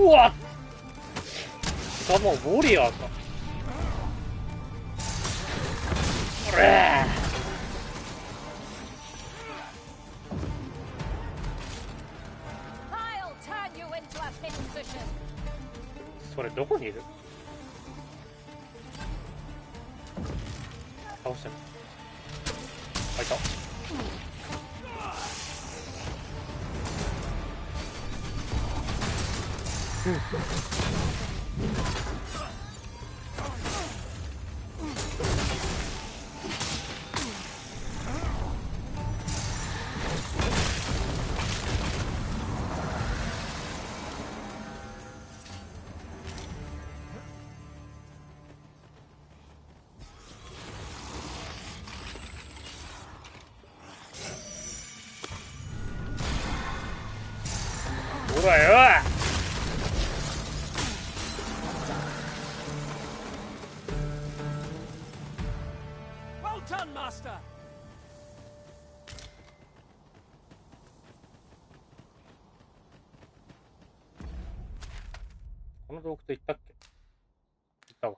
わっ、しかもウォリアーか。おれそれどこにいる？倒したの。あ、いた。ほらよ。Well done, Master. この洞窟行ったっけ？行ったわ。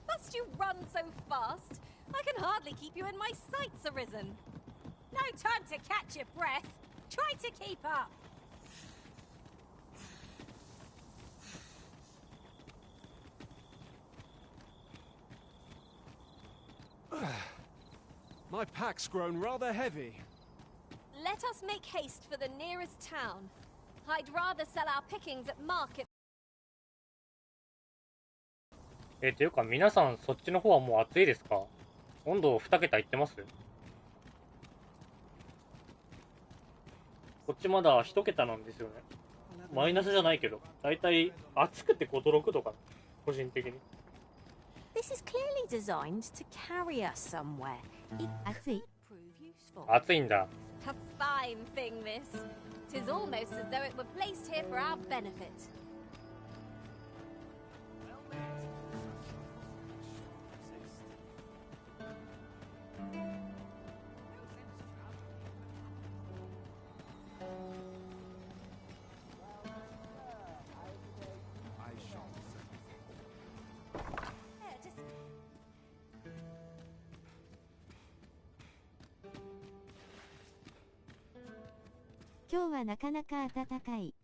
Must you run so fast? I can hardly keep you in my sights, Arisen. No time to catch your breath. Try to keep up. My pack's grown rather heavy. Let us make haste for the nearest town. I'd rather sell our pickings at market. ていうか皆さんそっちの方はもう暑いですか？温度2桁いってます？こっちまだ1桁なんですよね。マイナスじゃないけど、だいたい暑くて5度6度かな、個人的に。This is clearly designed to carry us somewhere. It 暑い。 prove useful. 暑いんだ。A fine thing, miss. 'Tis almost as though it were placed here for our benefit. Yeah, just 今日はなかなか暖かい。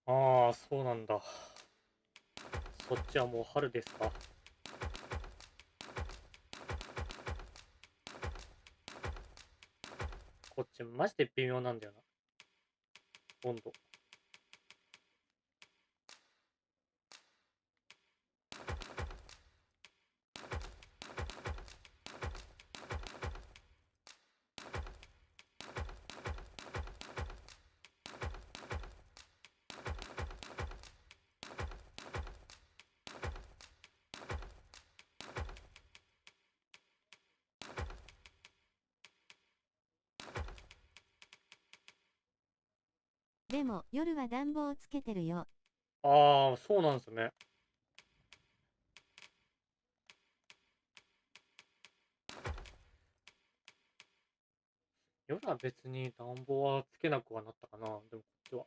ああ、そうなんだ。そっちはもう春ですか？こっちマジで微妙なんだよな、温度。でも夜は暖房をつけてるよ。ああ、そうなんですね。夜は別に暖房はつけなくはなったかな。でもこっちは。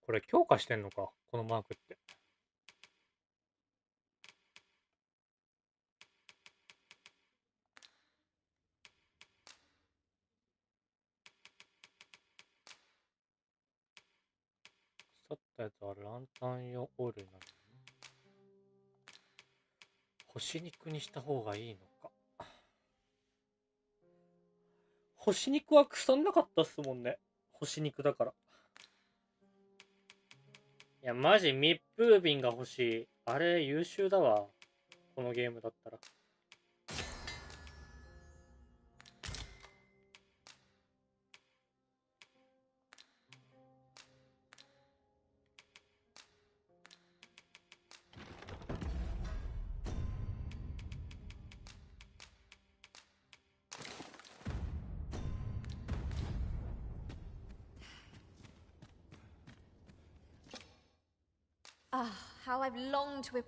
これ強化してんのか、このマークって。腐ったやつはランタン用オイルになる。干し肉にした方がいいのか。干し肉は腐んなかったっすもんね。干し肉だから。いや、マジ密封瓶が欲しい。あれ、優秀だわ。このゲームだったら。Ah, how I've longed to...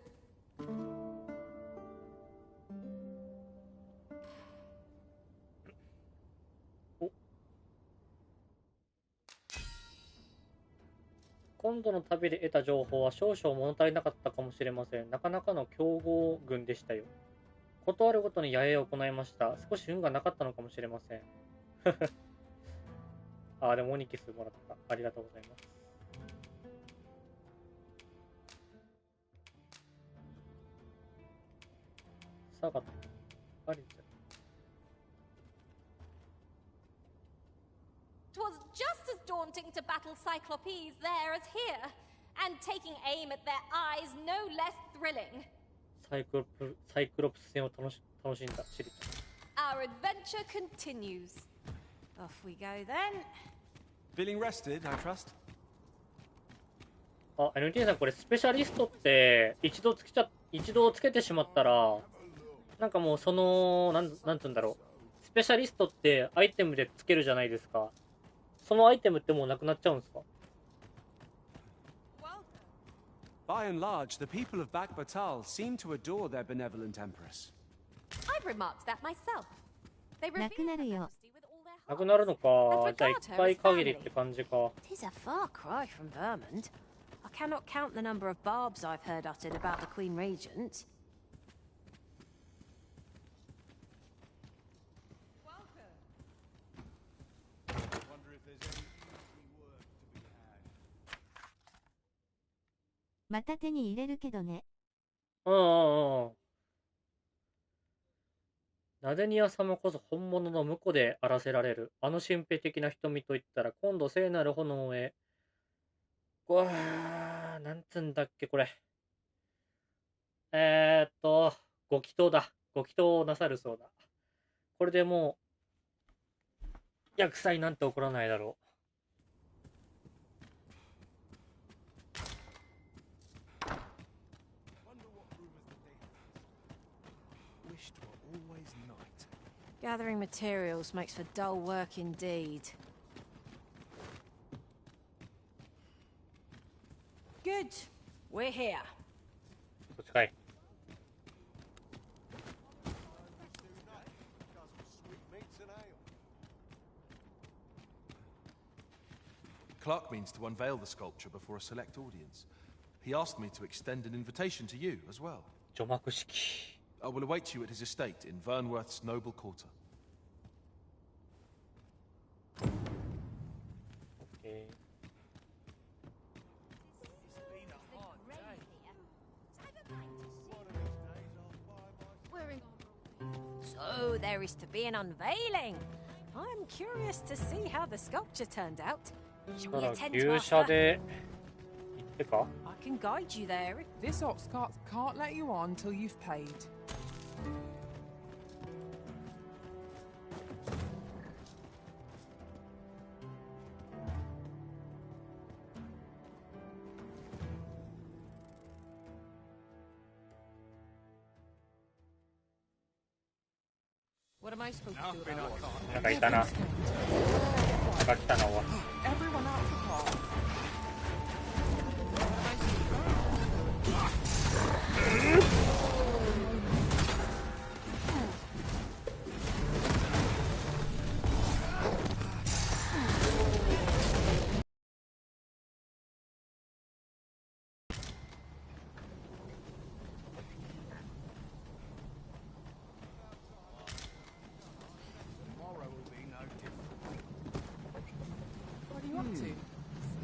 今度の旅で得た情報は少々物足りなかったかもしれません。なかなかの強豪軍でしたよ。ことあるごとに野営を行いました。少し運がなかったのかもしれません。ああ、でもオニキスもらった。ありがとうございます。下がった。ありじゃ。'Twas just as daunting to battle Cyclopes there as here, and taking aim at their eyes no less thrilling. サイクロプス戦を楽しんだ。知りたい。Our adventure continues. Off we go then. Feeling rested, I trust? あ、NT さん、これスペシャリストって一度つけてしまったら、なんかもうその、なんつうんだろう。スペシャリストってアイテムでつけるじゃないですか。そのアイテムってもうなくなっちゃうんですか？ By and large, the people of Bac-Batal seem to adore their benevolent empress. I've remarked that myself. They なくなるよ。なくなるのか。じゃあ一回限りって感じか。Tis a far cry from Vermont. I cannot count the number of barbs I've heard uttered about the Queen Regent. Wonder if there's any easy work to be had. また手に入れるけどね。ナデニア様こそ本物の婿であらせられる。あの神秘的な瞳といったら、今度聖なる炎へ。なんつんだっけ、これ。ご祈祷だ。ご祈祷をなさるそうだ。これでもう、厄災なんて起こらないだろう。Gathering materials makes for dull work indeed. Good. We're here. こっちかい。Clark means to unveil the sculpture before a select audience. He asked me to extend an invitation to you as well. 除幕式。I will await you at his estate in Vernworth's noble quarter. Okay. So there is to be an unveiling. I'm curious to see how the sculpture turned out. Shall we attend to our first? I can guide you there. This ox cart can't let you on till you've paid. What am I supposed to do about it? なんかいたな。なんか来たな、おい。 Everyone out the car.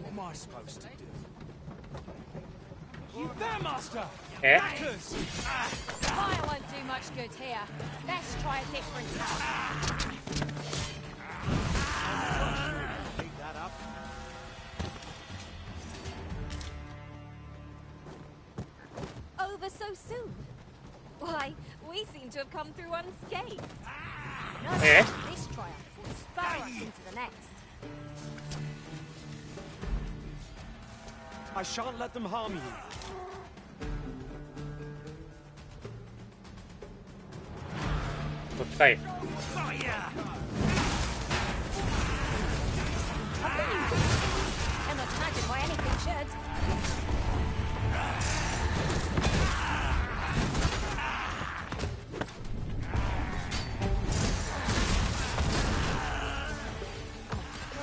What am I supposed to do? You there, master! Eh? Knackers! Fire won't do much good here. Let's try a different tack. Keep that up. Over so soon? Why, we seem to have come through unscathed. No, Eh? this triumph will spur us into the next. I shan't let them harm you. Okay. Cannot imagine why anything should.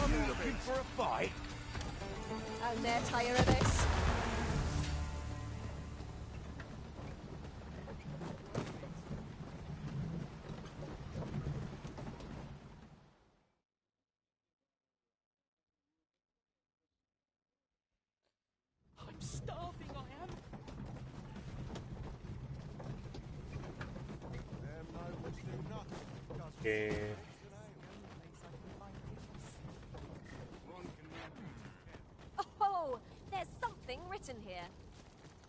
I'm looking for a fight. I'm near tired of this. I'm starving, I am. Okay. Oh, there's something written here.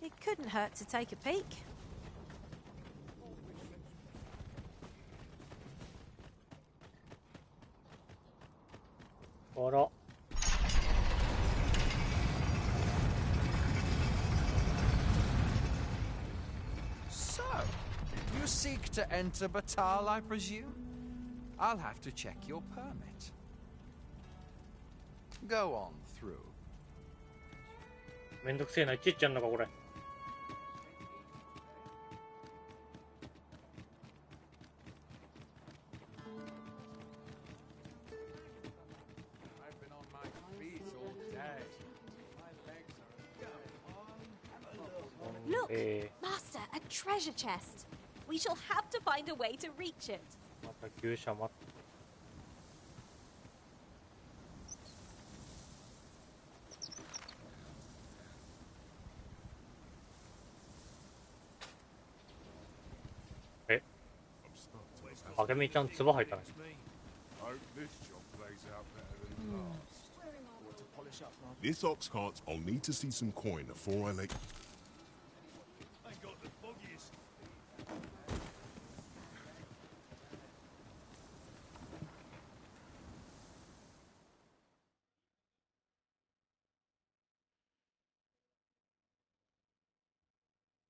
It couldn't hurt to take a peek. Ora. So, you seek to enter Batal, I presume? I'll have to check your permit. Go on through. めんどくせえな、いちいちやんのかこれ。Look, Master, a treasure chest. We shall have to find a way to reach it. また牛舎待っえあけみちゃん唾吐いたね。This ox cart's. I'll need to see some coin before I let. I got the foggiest.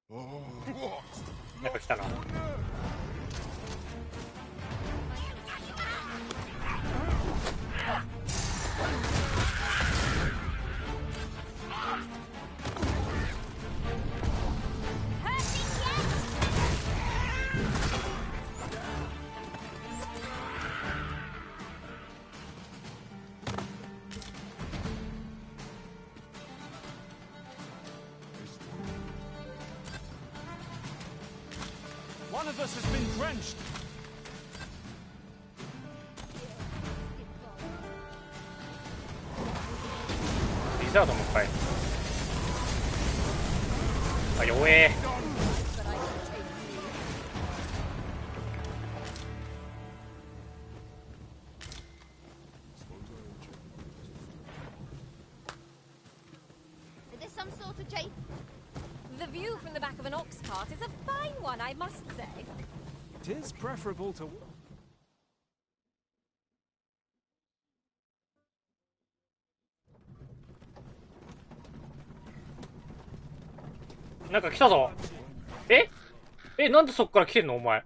Oh, what? なんか来たな。One of us has been drenched. リザードもかい。あ、弱え。Is this some sort of J? The view from the back of an ox cart is a fine one, I must say. It is preferable to. なんか来たぞ。え、なんでそっから来てんのお前。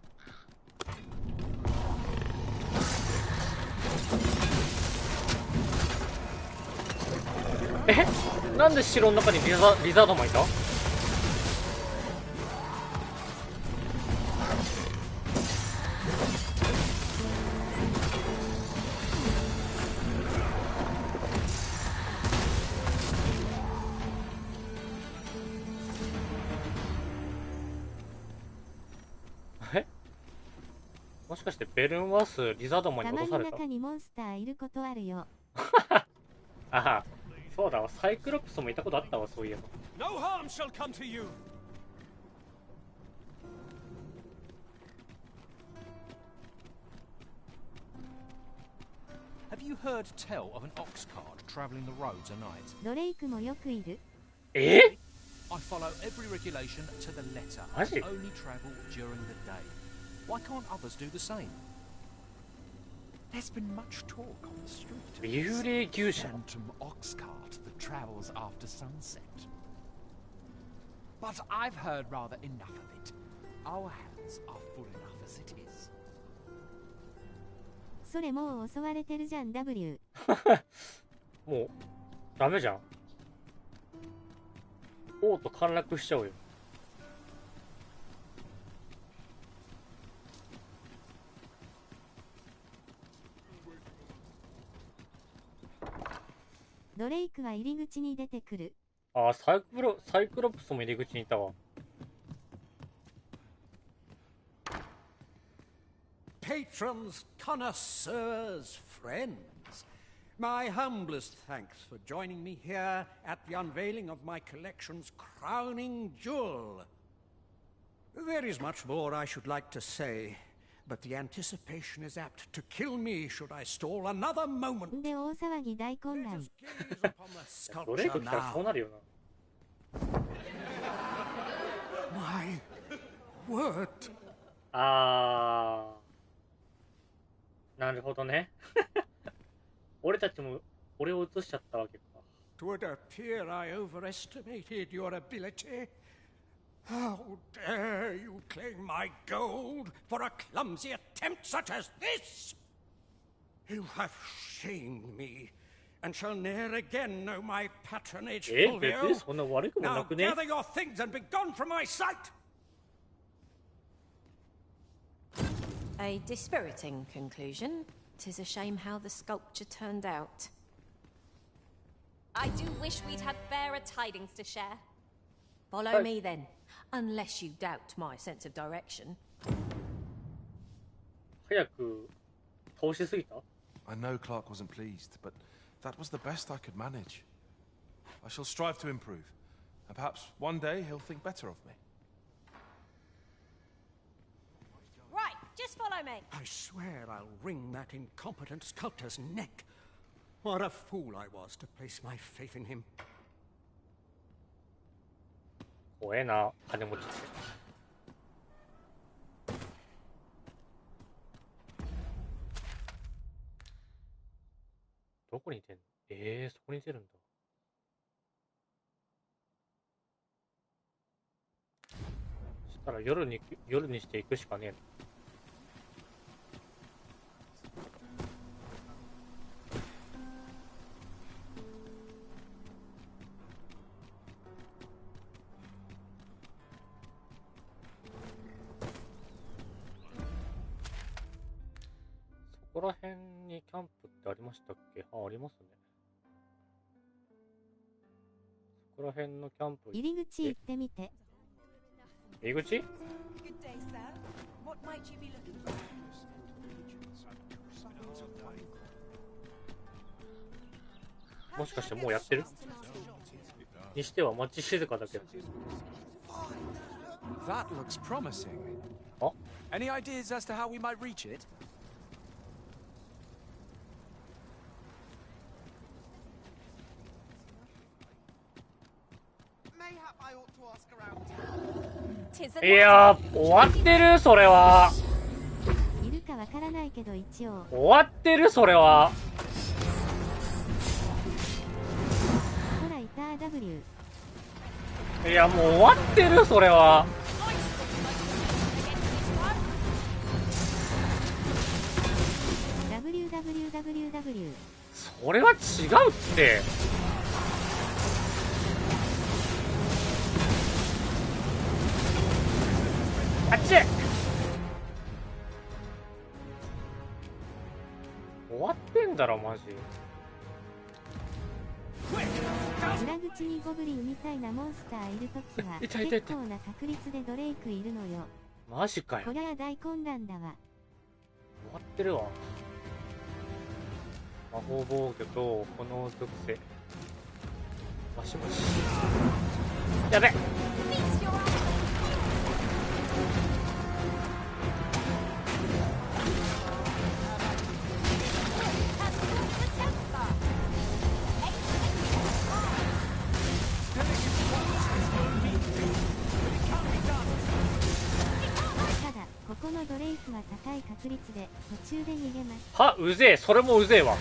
なんで城の中にリザードマンいた？もしかしてベルンワースリザードマンに落とされた？たまに中にモンスターいることあるよ。ああ、そうだわ、サイクロプスもいたことあったわ、そういえば。No harm shall come to you. Have you heard tell of an ox cart travelling the roads at night? ドレイクもよくいる。え I follow every regulation to the letter. マジ Only travel during the day. Why can't others do the same? There's been much talk on the street. 幽霊牛舎 Phantom ox cart that travels after sunset. But I've heard rather enough of it. Our hands are full enough as it is. それもう襲われてるじゃん W。もうダメじゃん。王と陥落しちゃうよ。ドレイクは入り口に出てくる。ああ、サイクロプスも入り口にいたわ。Patrons, connoisseurs, friends, my humblest thanks for joining me here at the unveiling of my collection's crowning jewel. There is much more I should like to say, but the anticipation is apt to kill me should I stall another moment. で大騒ぎ大混乱。ドレイク来たらそうなるよな。My word. あー。なるほどね。俺たちも俺を映しちゃったわけか。'Twould appear I overestimated your ability. How dare you claim my gold for a clumsy attempt such as this? You have shamed me, and shall ne'er again know my patronage, Fulvio. Now gather your things and be gone from my sight! A dispiriting conclusion. 'Tis a shame how the sculpture turned out. I do wish we'd had fairer tidings to share. Follow me then, unless you doubt my sense of direction. 早く倒しすぎた? I know Clark wasn't pleased, but that was the best I could manage. I shall strive to improve, and perhaps one day he'll think better of me. Right, just follow me. I swear I'll wring that incompetent sculptor's neck. What a fool I was to place my faith in him. 怖えな、金持ちって。どこにいてんの？そこにいてるんだ。そしたら夜にして行くしかねえの。ここら辺にキャンプってありましたっけ？あ、ありますね。そこら辺のキャンプ入り口行ってみて。入り口？もしかしてもうやってる？にしては街静かだけど。That looks promising. Any ideas as to how we might reach it? Mayhap I ought to ask around. いやー、終わってるそれは。いるかわからないけど一応。終わってるそれは。ほらいた W。いやもう終わってるそれは。WWWW。それは違うって。あっち。終わってんだろマジ。裏口にゴブリンみたいなモンスターいるときは結構な確率でドレイクいるのよ。マジかよ。こりゃ大混乱だわ。終わってるわ。魔法防御と炎属性。もしもし。やべ。ここのドレイクは高い確率で途中で逃げます。は、うぜえ。それもうぜえわ。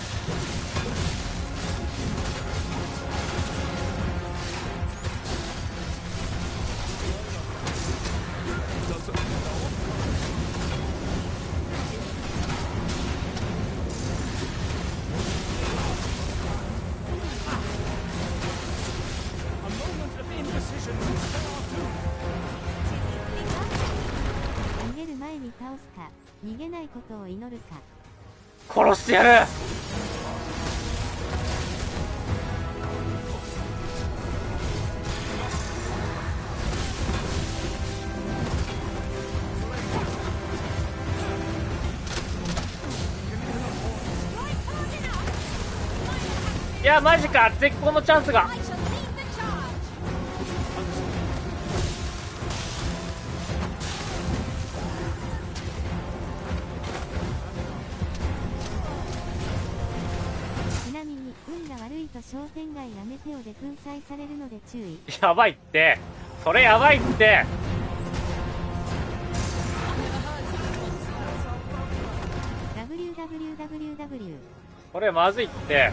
逃げる前に倒すか、逃げないことを祈るか。殺してやる。いやマジか、絶好のチャンスが。ちなみに運が悪いと商店街やめてをで粉砕されるので注意。やばいって、それやばいって。www。これまずいって。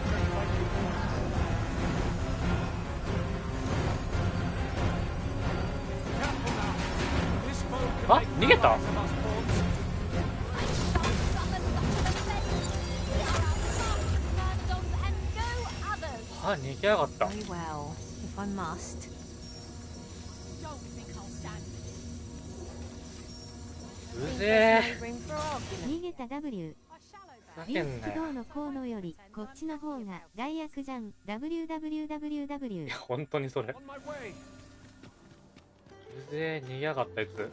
あ、逃げた。あ、逃げやがった。Very well, if I must. うぜえ。逃げた W。インス道の河野よりこっちの方が害悪じゃん。www。いや本当にそれ。うぜえ、逃げやがったやつ。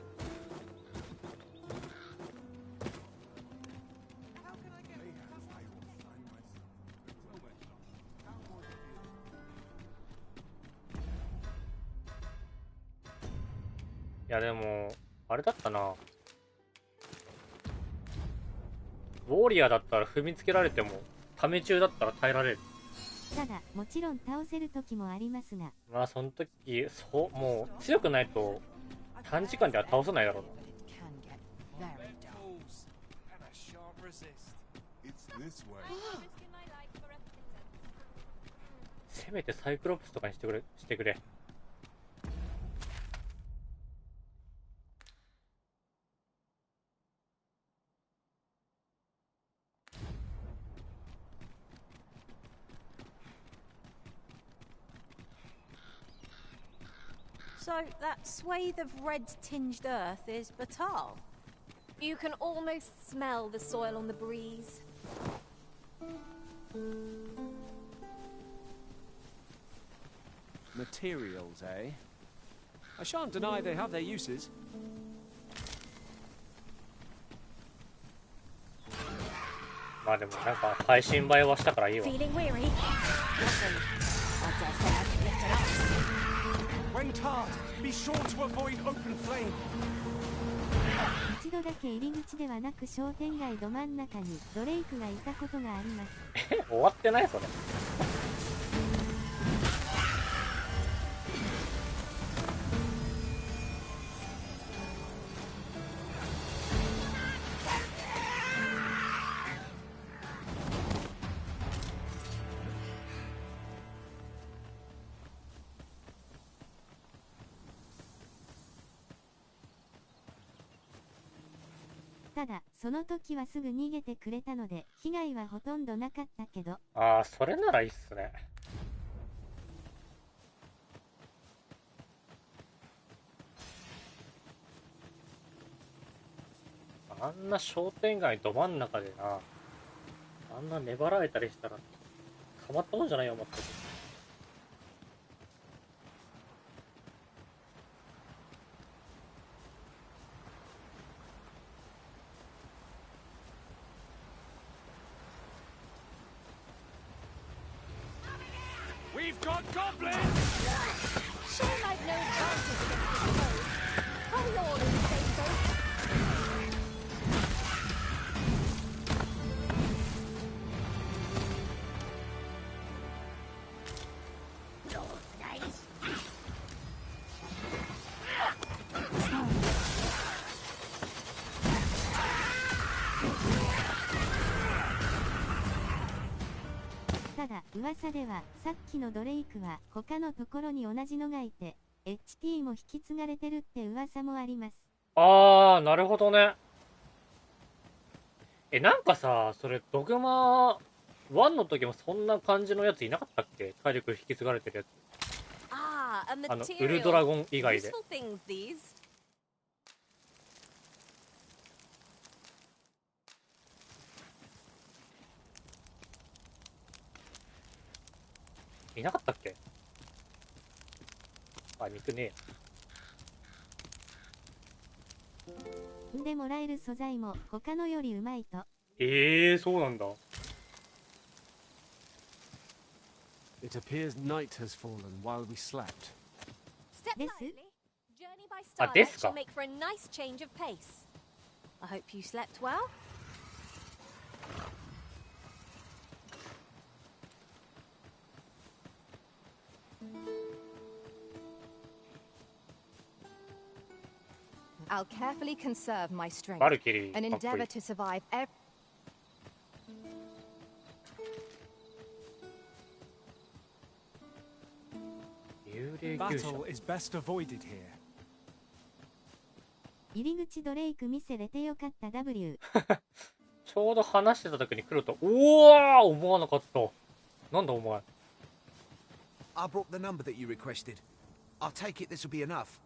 いやでもあれだったな。ウォーリアーだったら踏みつけられても、ため中だったら耐えられる。ただもちろん倒せる時もありますが、まあその時、そう、もう強くないと短時間では倒せないだろうな。せめてサイクロプスとかにしてくれ。So that swathe of red-tinged earth is Batal. You can almost smell the soil on the breeze. Materials, eh? I shan't deny they have their uses. まあでもなんか配信映えはしたからいいわ。Feeling weary? Listen, I dare say I can lift an axe. When tarred, be sure to avoid open flame. 一度だけ入り口ではなく商店街ど真ん中にドレイクがいたことがあります。終わってないそれ。ただその時はすぐ逃げてくれたので被害はほとんどなかったけど。ああ、それならいいっすね。あんな商店街ど真ん中でな、あんな粘られたりしたらたまったもんじゃないよ、思って。We've got goblins! Shame I've no advantage against this road. Are we all in the same boat?ただ、噂では、さっきのドレイクは他のところに同じのがいて、HP も引き継がれてるって噂もあります。あー、なるほどね。なんかさ、それ、ドグマ1の時もそんな感じのやついなかったっけ？体力引き継がれてるやつ。ウルドラゴン以外で。いなかったっけ？あ、肉ねえ。でもらえる素材も他のよりうまいと。そうなんだ。It appears night has fallen while we slept. Step lively. Journey by this starlight shall guy. make for a nice change of pace. I hope you slept well. I'll carefully conserve my strength Valkyrie, and endeavor to survive every... Battle is best avoided here. 入り口ドレイク見せれてよかった W。ちょうど話してた時に来ると、おわー思わなかった。なんだお前。I brought the number that you requested. I'll take it this will be enough.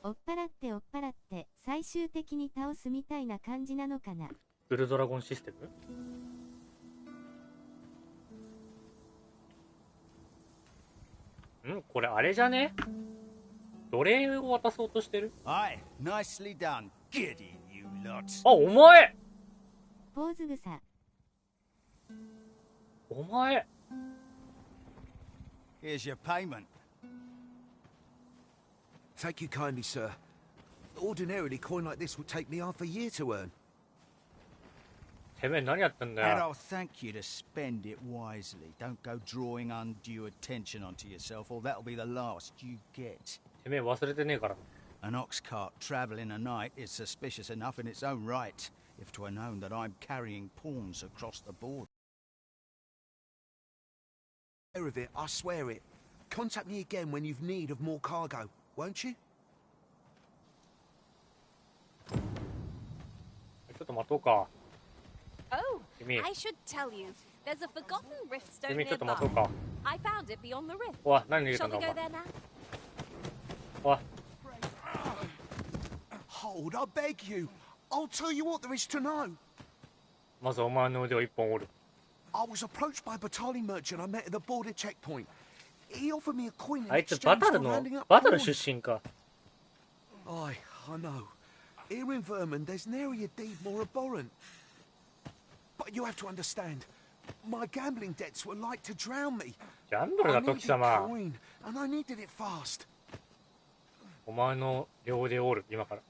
追っ払って最終的に倒すみたいな感じなのかな。ウルドラゴンシステム？これあれじゃね？奴隷を渡そうとしてる？ Aye, nicely done. Get in, you lot. あ、お前！ポーズ草。お前。Here's your payment. Thank you kindly, sir. Ordinarily, coin like this would take me half a year to earn. てめえ何やってんだ And よ。 I'll thank you to spend it wisely. Don't go drawing undue attention onto yourself, or that'll be the last you get. てめえ忘れてねえから。An ox cart travelling a night is suspicious enough in its own right, if 'twere known that I'm carrying pawns across the border. Of it, I swear it. Contact me again when you've need of more cargo, won't you? ちょっと待とうか。 Oh, Gimme. I should tell you. There's a forgotten riftstone Gimme, ちょっと nearby. 待とうか。 I found it beyond the rift. おい、何逃げた Shall んだ we お go 前。 there now? おい。 Hold, I beg you. I'll tell you what there is to know. まずお前の腕を一本折る。 I was approached by a battalion merchant I met at the border checkpoint. He offered me a coin in あいつ exchange バト for ルの handing up バトル pawns. 出身か。 Aye, I know. Here in Vermont, there's nary a deed more abhorrent. But you have to understand, my gambling debts were like to drown me. ギャンブル I だ時 needed 様。 coin, and I needed it fast. お前の両腕を折る、今から。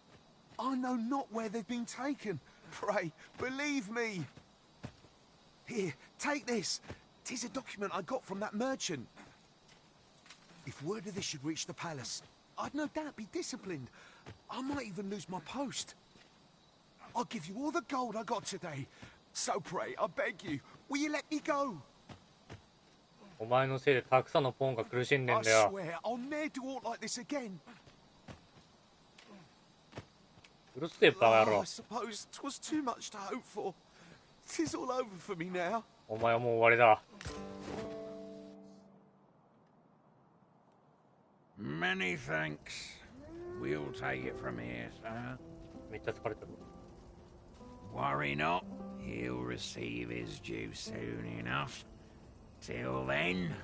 I know not where they've been taken. Pray, believe me. Here, take this. 'Tis a document I got from that merchant. If word of this should reach the palace, I'd no doubt be disciplined. I might even lose my post. I'll give you all the gold I got today. So pray, I beg you, will you let me go? お前のせいでたくさんのポンが苦しんで I んだよ。 swear I'll ne'er do aught like this again. うるせえバカ野 I 郎。 suppose 'twas too much to hope for. 'Tis all over for me now. お前はもう終わりだ。 Many thanks. We'll take it from here, sir. めっちゃ疲れてる。 Worry not. He'll receive his due soon enough. Till then,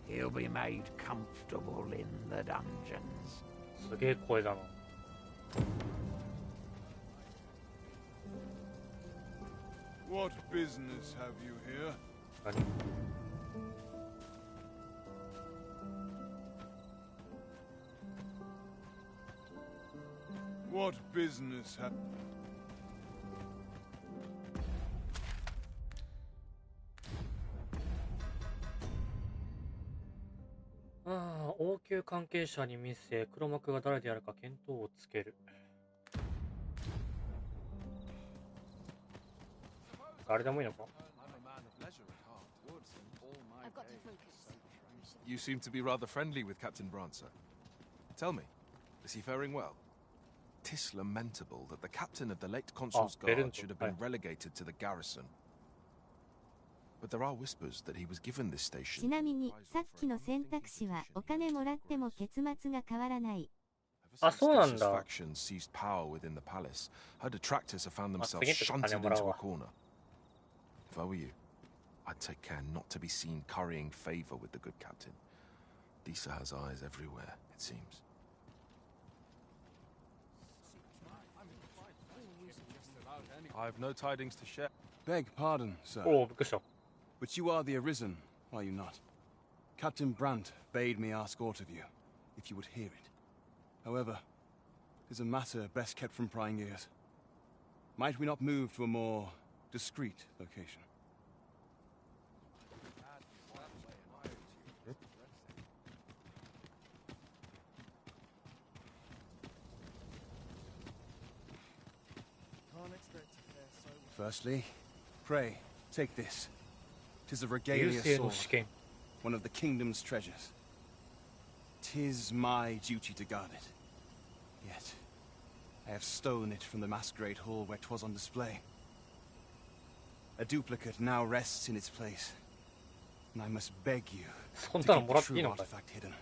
he'll be made comfortable in the dungeons. すげえ声だな。 What business have you here? 何？ What business have... 王宮関係者に見せ、黒幕が誰であるか見当をつける。誰でもいいのか？ You seem to be rather friendly with Captain Brancer. Tell me, is he faring well? 'Tis lamentable that the captain of the late consul's guard should have been relegated to the garrison. But there are whispers that he was given this station. ちなみに、さっきの選択肢はお金もらっても結末が変わらない。あ、そうなんだ。 faction seized power within the palace. Her detractors have found themselves shunted into a corner. If I were you, I'd take care not to be seen currying favor with the good captain. Disa has eyes everywhere, it seems. I've no tidings to share. Beg pardon, sir. Oh, because but you are the Arisen, are you not? Captain Brandt bade me ask aught of you, if you would hear it. However, it is a matter best kept from prying ears. Might we not move to a more discreet location? Firstly, pray, take this. 'Tis a regalia sword, one of the kingdom's treasures. 'Tis my duty to guard it. Yet, I have stolen it from the masquerade hall where 'twas on display. A duplicate now rests in its place, and I must beg you to keep the true artifact hidden,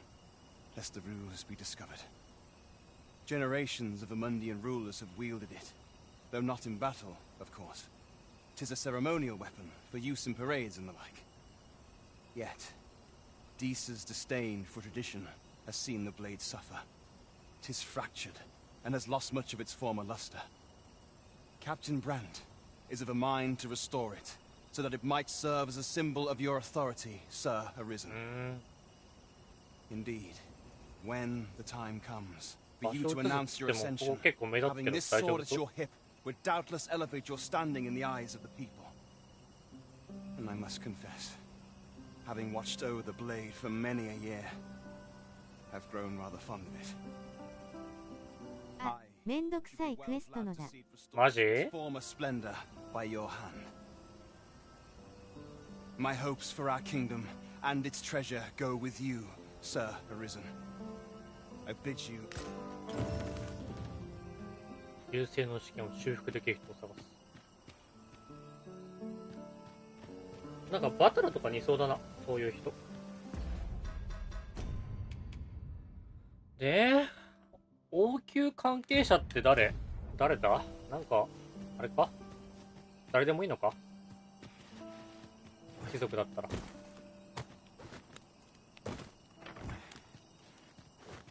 lest the ruse be discovered. Generations of Amundian rulers have wielded it, though not in battle, of course. 'Tis a ceremonial weapon for use in parades and the like. Yet, Disa's disdain for tradition has seen the blade suffer. 'Tis fractured and has lost much of its former luster. Captain Brandt is of a mind to restore it, so that it might serve as a symbol of your authority, Sir Arisen. Indeed, when the time comes for you to announce your ascension, having this sword at your hip would doubtless elevate your standing in the eyes of the people. And I must confess, having watched over the blade for many a year, I've grown rather fond of it. めんどくさいクエストのだ。マジ？ Former splendor by your hand. My hopes for our kingdom and its treasure go with you, Sir Arisen. I bid you. 優勢の試験を修復できる人を探す。なんかバトルとかにいそうだな、そういう人。で、王宮関係者って誰だ？なんか、あれか？誰でもいいのか？貴族だったら。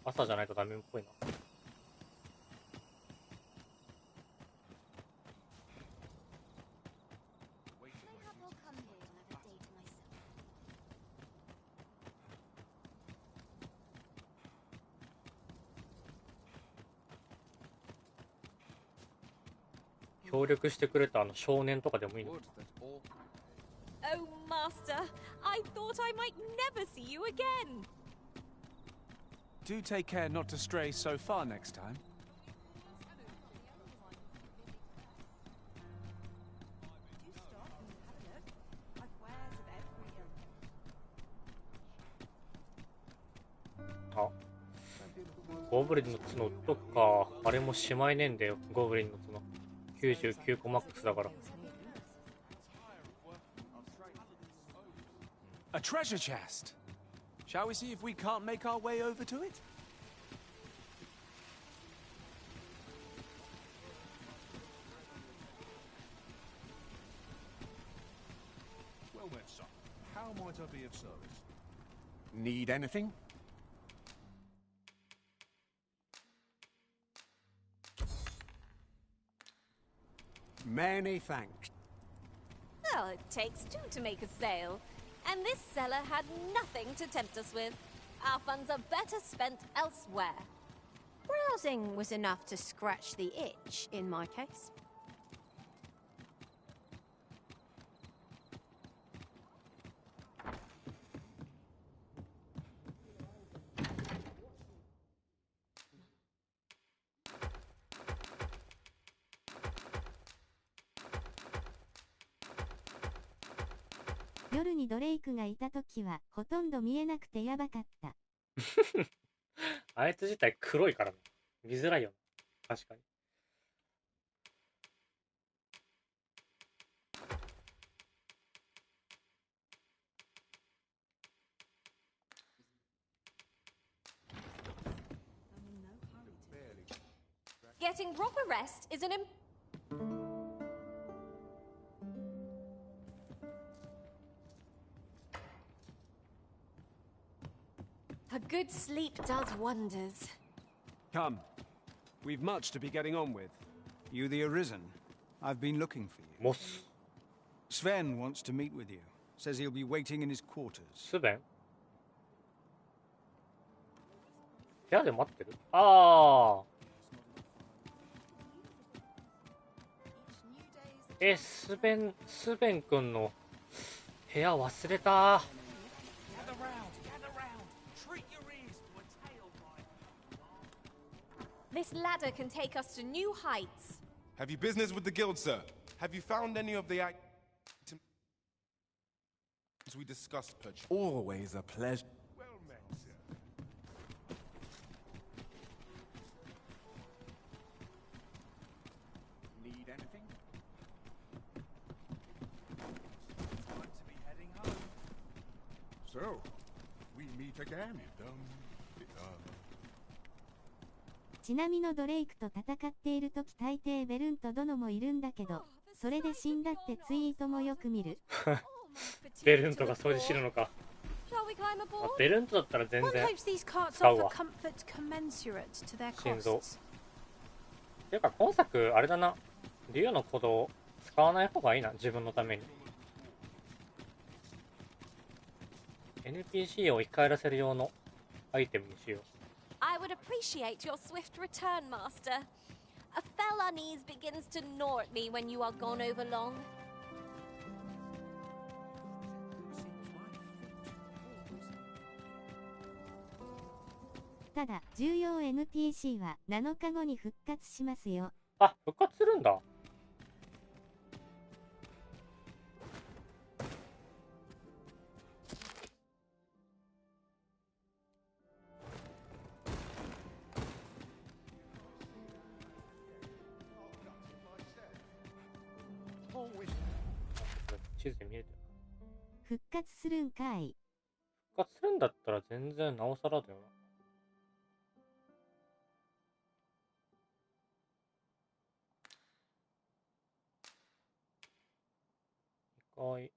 朝じゃないとダメっぽいな。協力してくれたあの少年とかでもいいのか。 Oh, Master, I thought I might never see you again. Do take care not to stray so far next time. Ah, ゴブリンの角とか、あれもしまいねえんだよ、ゴブリンの角。99個マックスだから。 A treasure chest. Shall we see if we can't make our way over to it? Well met, son. How might I be of service? Need anything? Many thanks. Well, it takes two to make a sale. And this seller had nothing to tempt us with. Our funds are better spent elsewhere. Browsing was enough to scratch the itch in my case.「夜にドレイクがいたときはほとんど見えなくてやばかった」あいつ自体黒いからな。見づらいよな。確かに。Getting proper rest is an A good sleep does wonders. Come. We've much to be getting on with. You the Arisen? I've been looking for you. Moss. Sven wants to meet with you. Says he'll be waiting in his quarters. Sven? 部屋で待ってる？ああ。スベン君の部屋忘れた。This ladder can take us to new heights. Have you business with the guild, sir? Have you found any of the items we discussed, Perch? Always a pleasure. Well met, sir. Need anything? Time to be heading home. So, we meet again. ちなみのドレイクと戦っているとき大抵ベルンと殿もいるんだけど、それで死んだってツイートもよく見る。ベルントが掃除してるのか。ベルントだったら全然使うわ。心臓。ていうか今作あれだな。竜の鼓動使わない方がいいな、自分のために。NPC を生き返らせる用のアイテムにしよう。I would appreciate your swift return, Master. A fell unease begins to gnaw at me when you are gone over long. ただ、重要 NPC は7日後に復活しますよ。あ、復活するんだ。地図で見えてる。復活するんかい。復活するんだったら全然なおさらだよな。2回。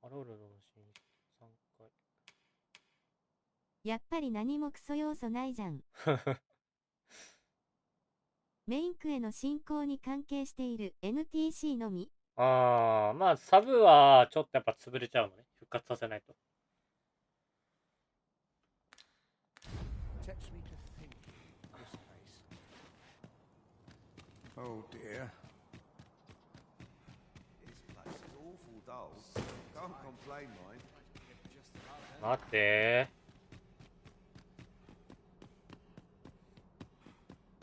ハロルドの寝室3回。やっぱり何もクソ要素ないじゃん。メインクへの進行に関係している NPC のみ。ああ、まあサブはちょっとやっぱ潰れちゃうのね。復活させないと。Oh dear. This place is awful dull. Can't complain, mine. 待って。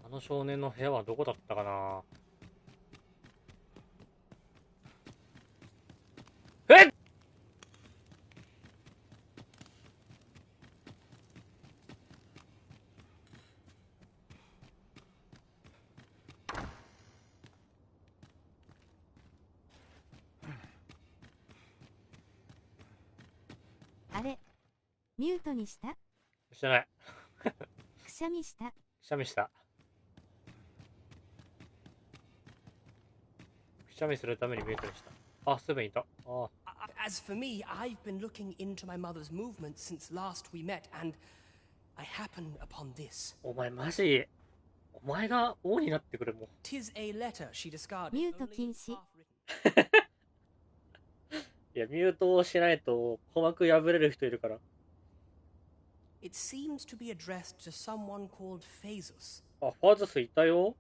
あの少年の部屋はどこだったかな。えっ！あれ、ミュートにした？してない。くしゃみした。くしゃみした。くしゃみするためにミュートにした。あ、すぐにいた。あ。As for me, I've been looking into my mother's movements since last we met, and I happened upon this. お前マジ、お前が王になってくれもう。'Tis a letter she discarded. ミュート禁止。いや、ミュートをしないと鼓膜破れる人いるから。It seems to be addressed to someone called Phasus. あ、ファズスいたよ。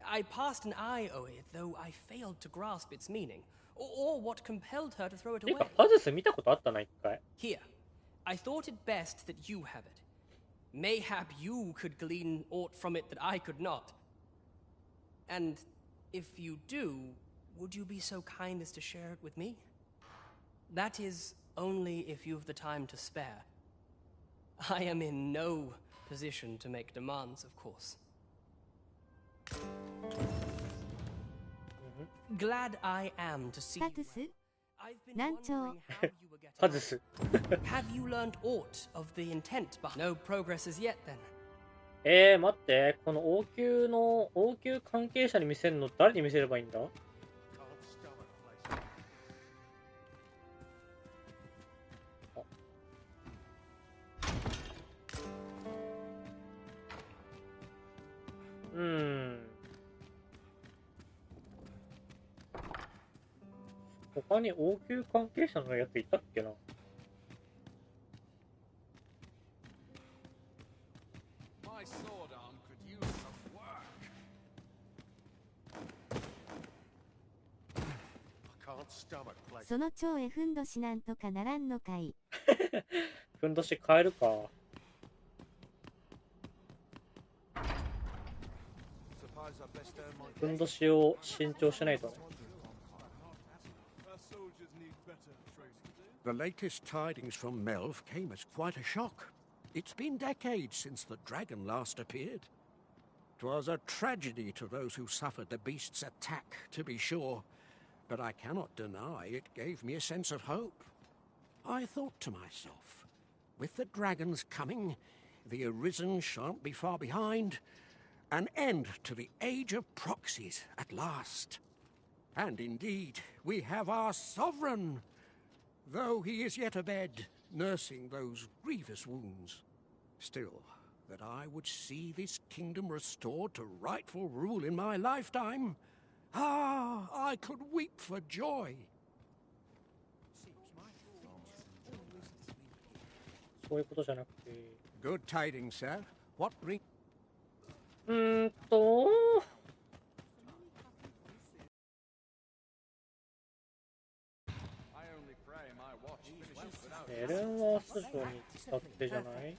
I passed an eye o'er it, though I failed to grasp its meaning, or what compelled her to throw it て away. か、ファズス見たことあったな、一回。Here, I thought it best that you have it. Mayhap you could glean aught from it that I could not. And if you do, would you be so kind as to share it with me? That is only if you've the time to spare. I am in no position to make demands, of course. Glad I am to see you. タトゥス難聴ファズス Have you learned aught of the intent behind? No progress as yet, then. 待って、この王宮関係者に見せるの誰に見せればいいんだ？他に王宮関係者のやついたっけな。その超ふんどしなんとかならんのかい。ふんどし変えるか。ふんどしを新調しないとね。The latest tidings from Melv came as quite a shock. It's been decades since the dragon last appeared. 'Twas a tragedy to those who suffered the beast's attack, to be sure, but I cannot deny it gave me a sense of hope. I thought to myself, with the dragons coming, the Arisen shan't be far behind. An end to the age of proxies at last. And indeed, we have our sovereign, though he is yet abed, nursing those grievous wounds. Still, that I would see this kingdom restored to rightful rule in my lifetime, I could weep for joy. そういうことじゃなくて。Good tidings, sir. What bring? エレンワース城に使ってじゃない？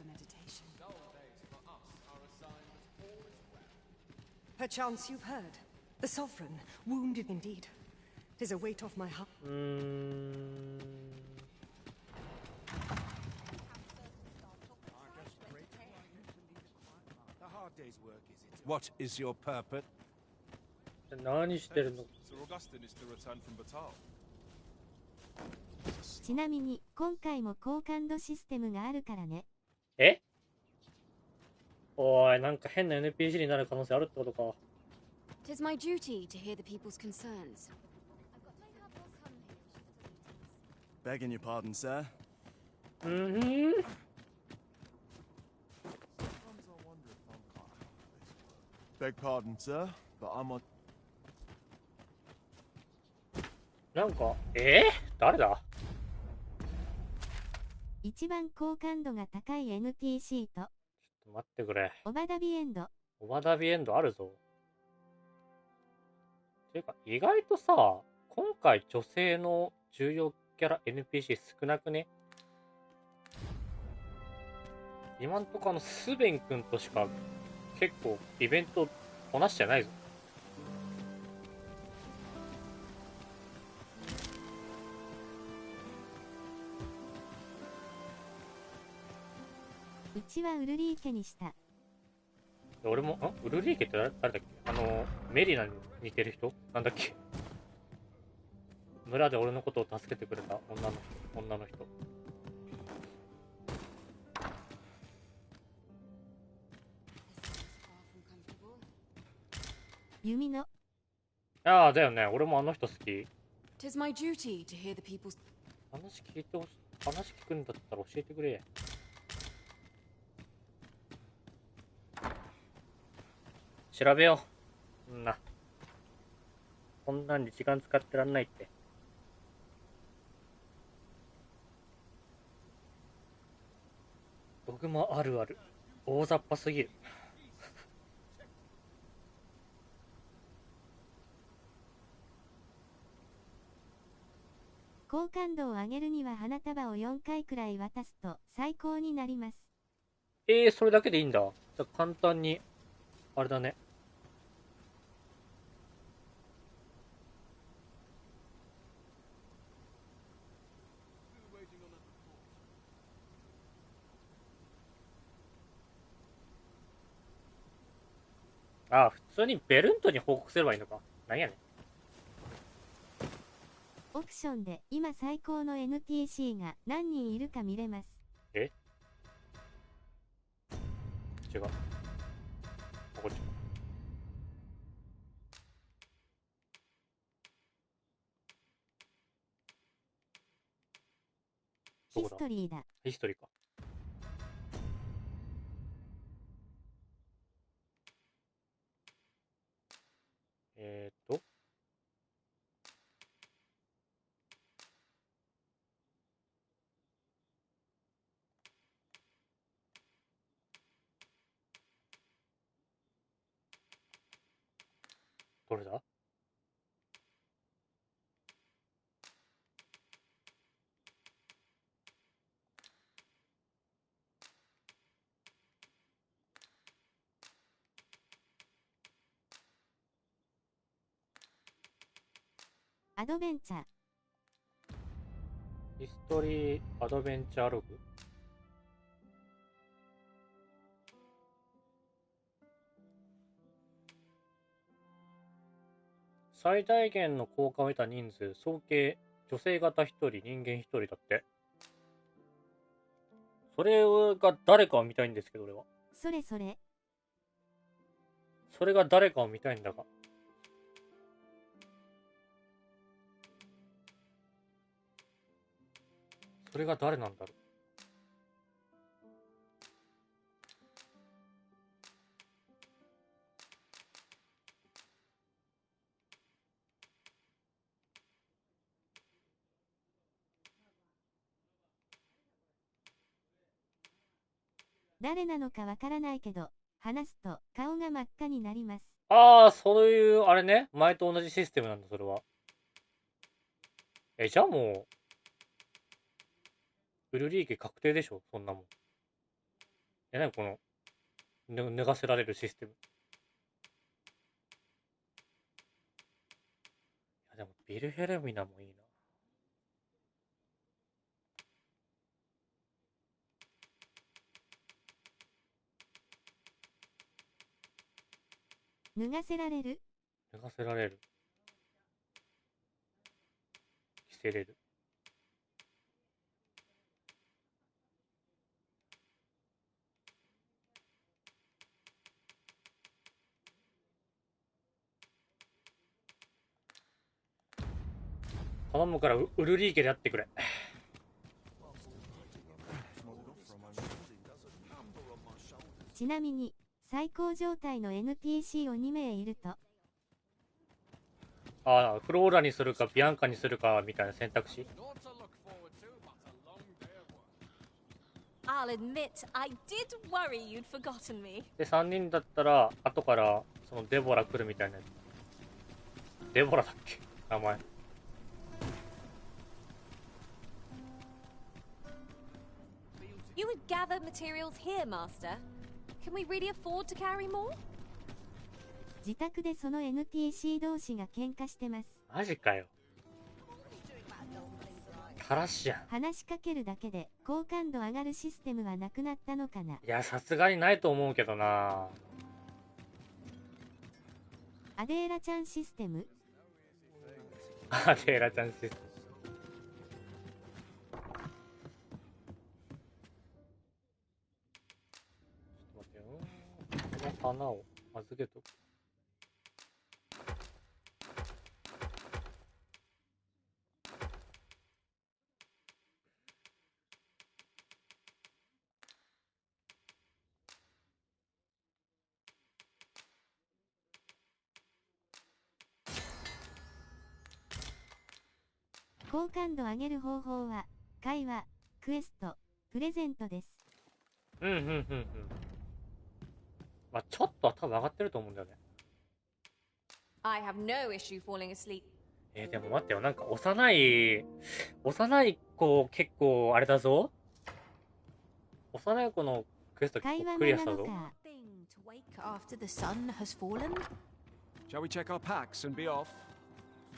Perchance you've heard. The sovereign, wounded indeed. 'Tis a weight off my heart. What is your purpose? 何してるの？ Sir Augustine is to return from Batal. ちなみに今回も高感度システムがあるからね。え？おい、なんか変な NPC になる可能性あるってことか。 'Tis my duty to hear the people's concerns. Begging your pardon, sir. Beg pardon, sir, but I'm on. なんか、誰だ？一番高感度が高い NPC と。ちょっと待ってくれ。オバダビエンド。オバダビエンドあるぞ。ていうか、意外とさ、今回女性の重要キャラ NPC 少なくね？今んとこスベン君としか結構イベントこなしてないぞ。うちはウルリー家にした。俺も、ウルリー家って誰だっけ？メリナに似てる人なんだっけ？村で俺のことを助けてくれた女の人。弓の。ああ、だよね。俺もあの人好き。 'Tis my duty to hear the people's 話聞くんだったら教えてくれ。調べよう。こんなんに時間使ってらんないって。ドグマあるある。大雑把すぎる。好感度を上げるには花束を4回くらい渡すと最高になります。それだけでいいんだ。じゃあ簡単に、あれだね。ああ、普通にベルントに報告すればいいのか。なんやねん。オプションで今最高の NPC が何人いるか見れます。違う。こっち。ヒストリーだ。ヒストリーか。どれだ？アドベンチャー。ヒストリーアドベンチャーログ。最大限の効果を得た人数、総計、女性型1人、人間1人だって。それが誰かを見たいんですけど、俺は。それそれ。それが誰かを見たいんだが。それが誰なんだろう。誰なのかわからないけど、話すと顔が真っ赤になります。ああ、そういう、あれね。前と同じシステムなんだ、それは。じゃあもう、ウルリー家確定でしょ、そんなもん。何この、脱がせられるシステム。いや、でも、ビルヘルミナもいいな。脱がせられる？脱がせられる。着せれる。頼むからウルリー家でやってくれ。ちなみに、最高状態の NPC を2名いると。ああ、フローラにするかビアンカにするかみたいな選択肢。I'll admit, I did worry you'd forgotten me. で、3人だったら、後からそのデボラ来るみたいなやつ。デボラだっけ名前。You would gather materials here, Master. Can we really afford to carry more? 自宅でその NPC 同士が喧嘩してます。マジかよ。たらしやん。話しかけるだけで好感度上がるシステムはなくなったのかな。いや、さすがにないと思うけどな。アデーラちゃんシステム？アデーラちゃんシステム。ちょっと待ってよ。この花を預けとく。好感度上げる方法は、会話、クエスト、プレゼントです。うんうんうんうん。まあちょっとは多分上がってると思うんだよね。I have no issue falling asleep. でも待ってよ、なんか幼い子結構あれだぞ。幼い子のクエスト結構クリアしたぞ。After the sun has fallen? Shall we check our packs and be off?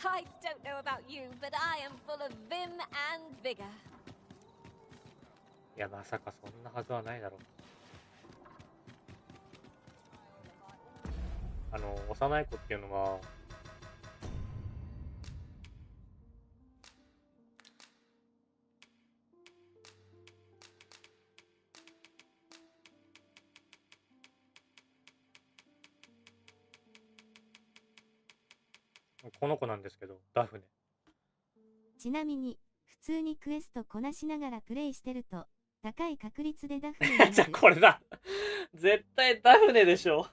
I don't know about you, but I am full of vim and vigor. いや、まさかそんなはずはないだろう。幼い子っていうのは、この子なんですけど、ダフネ。ちなみに、普通にクエストこなしながらプレイしてると、高い確率でダフネになる。じゃこれだ。絶対ダフネでしょ。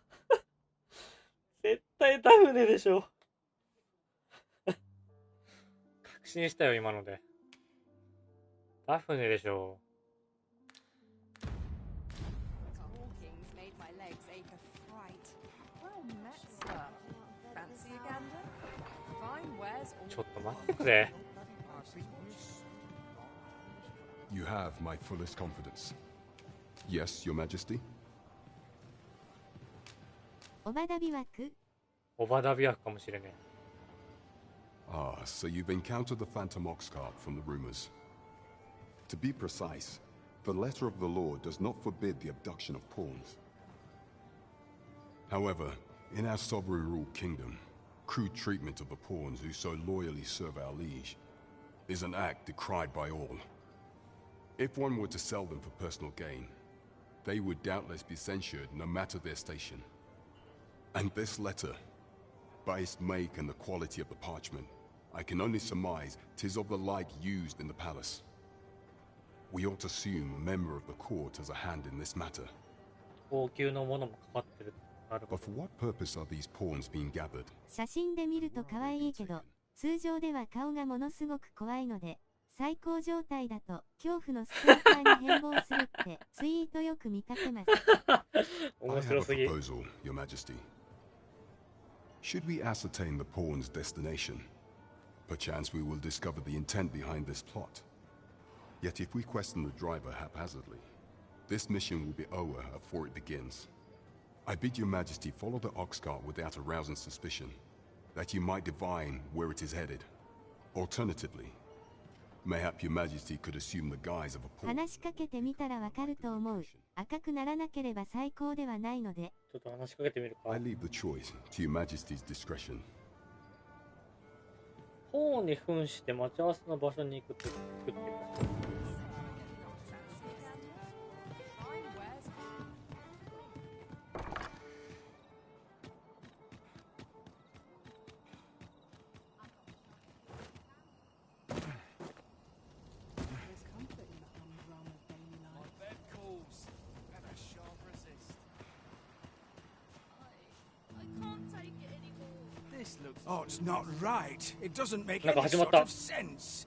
絶対ダフネでしょ。確信したよ、今ので。ダフネでしょ。ちょっと待ってくれ。You have my fullest confidence. Yes, Your Majesty? オバダビ枠オバダビ枠かもしれねえ。Ah, so you've encountered the Phantom Ox cart from the rumors. To be precise, the letter of the law does not forbid the abduction of pawns. However, in our sovereign-ruled kingdom, crude treatment of the pawns who so loyally serve our liege is an act decried by all. If one were to sell them for personal gain, they would doubtless be censured no matter their station. And this letter, by its make and the quality of the parchment, I can only surmise 'tis of the like used in the palace. We ought to assume a member of the court has a hand in this matter. 高級のものもかかってる。But for what purpose are these pawns being gathered? 写真で見ると可愛いけど、通常では顔がものすごく怖いので、最高状態だと恐怖のストーカーに変貌するってツイートよく見かけます。面白すぎ。I have a proposal, Your Majesty. Should we ascertain the pawn's destination, perchance we will discover the intent behind this plot. Yet if we question the driver haphazardly, this mission will be over before it begins. I bid Your Majesty follow the ox cart without arousing suspicion, that you might divine where it is headed. Alternatively, mayhap Your Majesty could assume the guise of a pawn. 話しかけてみたらわかると思う。赤くならなければ最高ではないので。ちょっと話しかけてみるか。I leave the choice to Your Majesty's discretion. ポーンに扮して待ち合わせの場所に行くって作ってみます。Oh, it's not right. It doesn't make any sort of sense.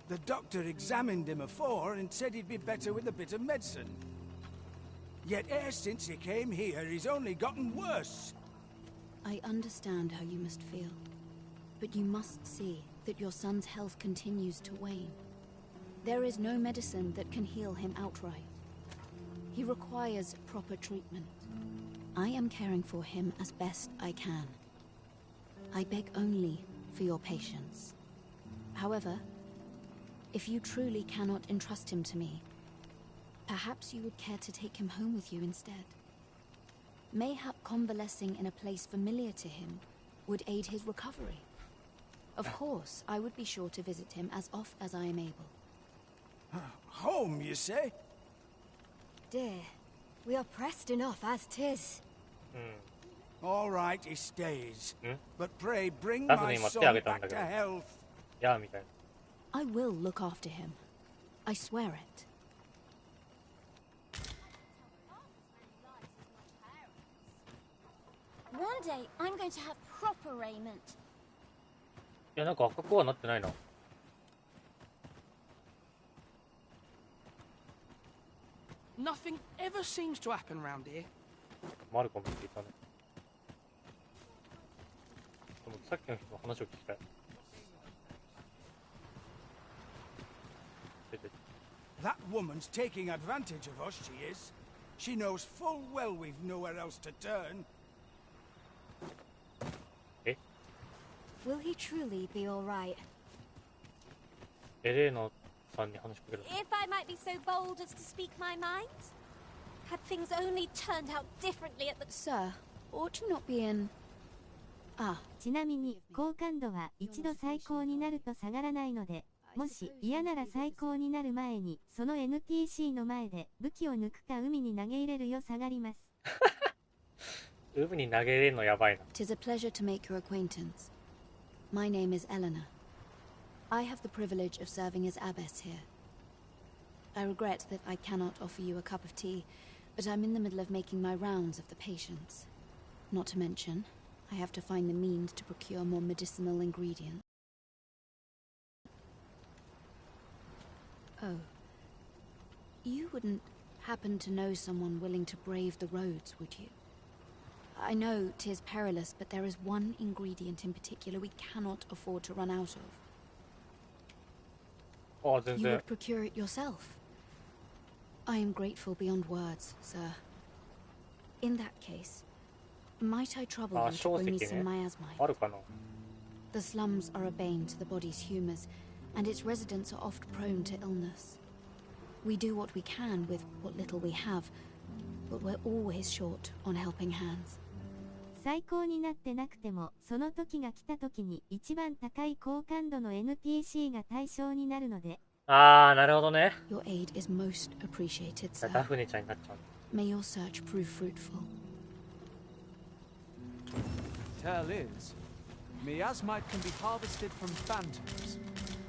The doctor examined him afore and said he'd be better with a bit of medicine. Yet ever since he came here, he's only gotten worse. I understand how you must feel, but you must see that your son's health continues to wane. There is no medicine that can heal him outright. He requires proper treatment. I am caring for him as best I can. I beg only for your patience. However, if you truly cannot entrust him to me, perhaps you would care to take him home with you instead. Mayhap convalescing in a place familiar to him would aid his recovery. Of course, I would be sure to visit him as oft as I am able. Home, you say? Dear, we are pressed enough as 'tis. All right, he stays. But pray bring my son back to health. I will look after him. I swear it. One day, I'm going to have proper raiment. いや、なんか赤くはなってないな。Nothing ever seems to happen round here. マルコムって言ったね。でもさっきの人の話を聞きたい。That woman's taking advantage of us, she is. She knows full well we've nowhere else to turn. Will he truly be all right? エレーナさんに話しかける。 If I might be so bold as to speak my mind? Had things only turned out differently at the... Sir, ought you not be in... Ah. ちなみに、好感度は一度最高になると下がらないので、もし嫌なら最高になる前に、その NPC の前で武器を抜くか海に投げ入れるよ下がります。海に投げ入れるのやばいな。 'Tis a pleasure to make your acquaintance. My name is Eleanor. I have the privilege of serving as abbess here. I regret that I cannot offer you a cup of tea, but I'm in the middle of making my rounds of the patients. Not to mention, I have to find the means to procure more medicinal ingredients. Oh. You wouldn't happen to know someone willing to brave the roads, would you? I know 'tis perilous, but there is one ingredient in particular we cannot afford to run out of. You would procure it yourself. I am grateful beyond words, sir. In that case, might I trouble you to bring me some miasmite? The slums are a bane to the body's humours, and its residents are oft prone to illness. We do what we can with what little we have, but we're always short on helping hands. 最高になってなくても、その時が来た時に一番高い好感度の NPC が対象になるので。ああ、なるほどね。Your aid is most appreciated, sir. ダフネちゃんになっちゃう。 May your search prove fruitful. Tell is, miasmite can be harvested from phantoms,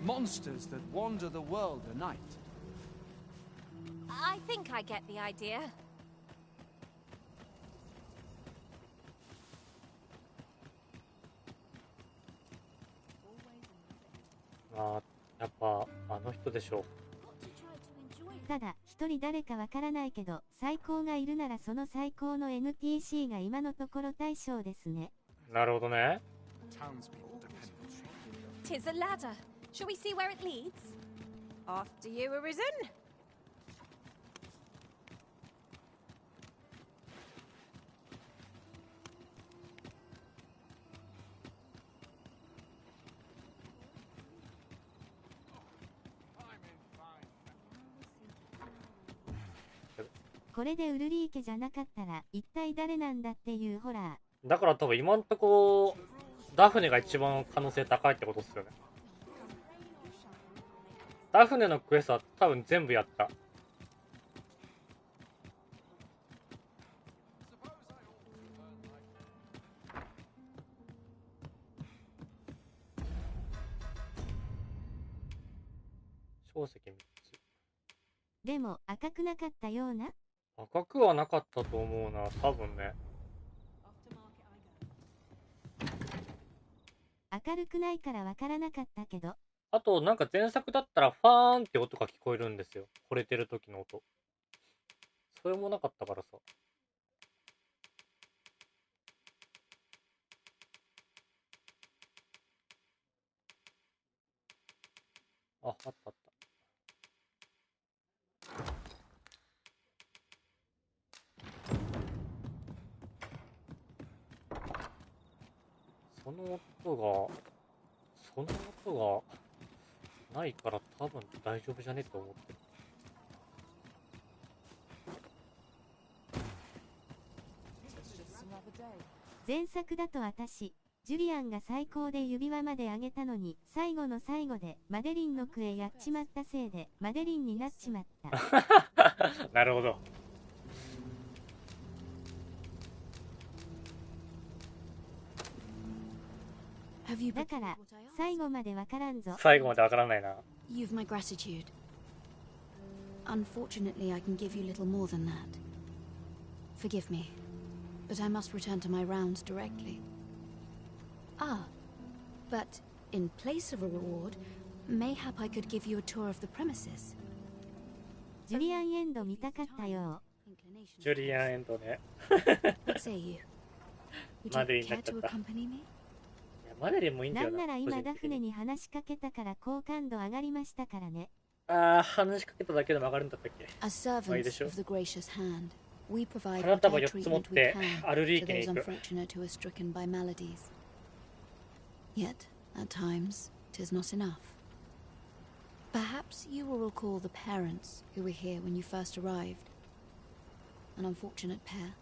monsters that wander the world at night. I think I get the idea. あー、やっぱあの人でしょう。ただ、一人誰かわからないけど、最高がいるならその最高の NPC が今のところ対象ですね。なるほどね。'Tis a ladder. Shall we see where it leads? After you were risen.「これでウルリー家じゃなかったら一体誰なんだ」っていうホラー。だから多分今んとこダフネが一番可能性高いってことですよね。ダフネのクエストは多分全部やった。小石3つ。でも赤くなかったような。赤くはなかったと思うな、多分ね。明るくないからわからなかったけど。あとなんか前作だったらファーンって音が聞こえるんですよ。惚れてる時の音。それもなかったからさ。あ、あったあった。その音がないから多分大丈夫じゃねって思ってる。前作だと私、ジュリアンが最高で指輪まであげたのに、最後の最後でマデリンの句へやっちまったせいで、マデリンになっちまった。なるほど。だから最後までわからんぞ。最後までわからないな。You've my gratitude. Unfortunately, I can give you little more than that. Forgive me, but I must return to my rounds directly. Ah, but in place of a reward, mayhap I could give you a tour of the premises. ジュリアンエンド見たかったよ。ジュリアンエンドね。What say you? Would マ you デリンにな care っちゃ to った。い accompany me? やマデリンもいいんだよな。なんなら今個人的にダフネに話しかけたから好感度上がりましたからね。ああ、話しかけただけでも上がるんだったっけ。 As まあいいで servants しょう。 of the gracious hand, we provide 花束 whatever 4つ持っ treatment we て can アルリー to 家に those 行く。 unfortunate who are stricken by maladies. Yet, at times, 'tis not enough. Perhaps you will recall the parents who were here when you first arrived. An unfortunate pair.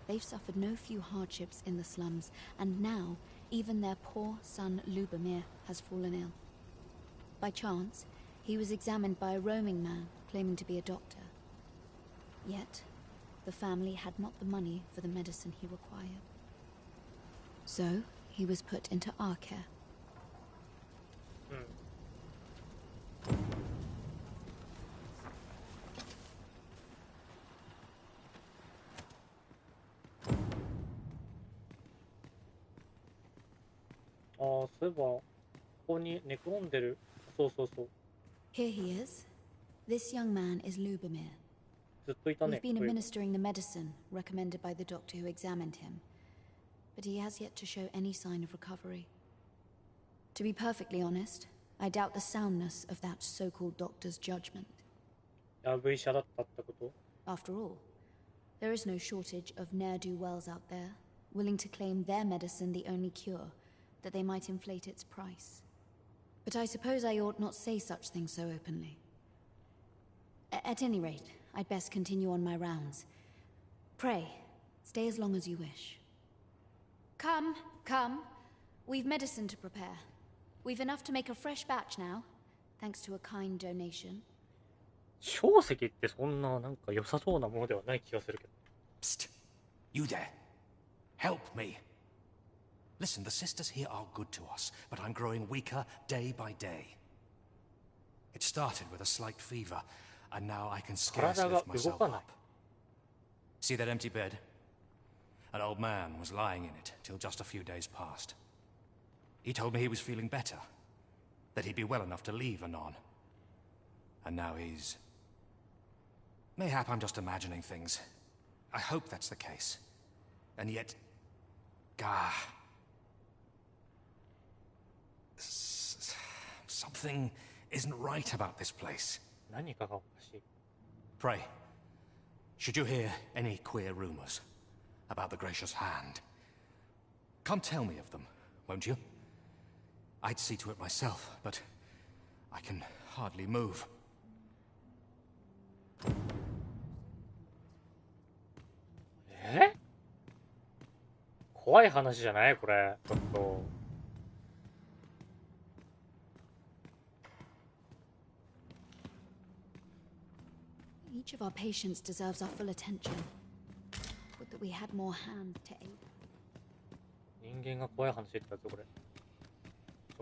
They've suffered no few hardships in the slums, and now even their poor son Lubomir has fallen ill. By chance, he was examined by a roaming man claiming to be a doctor. Yet, the family had not the money for the medicine he required. So, he was put into our care. Hmm. ああ、そういえば、ここに寝転んでる。そうそうそう。 Here he is. This young man is Lubomir. ずっといたね。 We've been そういえば administering the medicine recommended by the doctor who examined him, but he has yet to show any sign of recovery. To be perfectly honest, I doubt the soundness of that so-called doctor's judgment. やぶ医者だったってこと？ After all, there is no shortage of ne'er-do-wells out there, willing to claim their medicine the only cure, that they might inflate its price. But I suppose I ought not say such things so openly. At any rate, I'd best continue on my rounds. Pray, stay as long as you wish. Come, come. We've medicine to prepare. We've enough to make a fresh batch now, thanks to a kind donation. 硝石ってそんななんか良さそうなものではない気がするけど。 Psst! You there. Help me. Listen, the sisters here are good to us, but I'm growing weaker day by day. It started with a slight fever, and now I can scarce lift myself up. See that empty bed? An old man was lying in it till just a few days past. He told me he was feeling better, that he'd be well enough to leave anon. And now he's... Mayhap I'm just imagining things. I hope that's the case. And yet... Gah... Something isn't right about this place. 何かがおかしい。 Pray, should you hear any queer rumors about the gracious hand, come tell me of them, won't you? I'd see to it myself, but I can hardly move. 怖い話じゃないこれ。ちょっと。Each of our patients deserves our full attention. Would that we had more hand to aid. 人間が怖い話言ったやつこれ。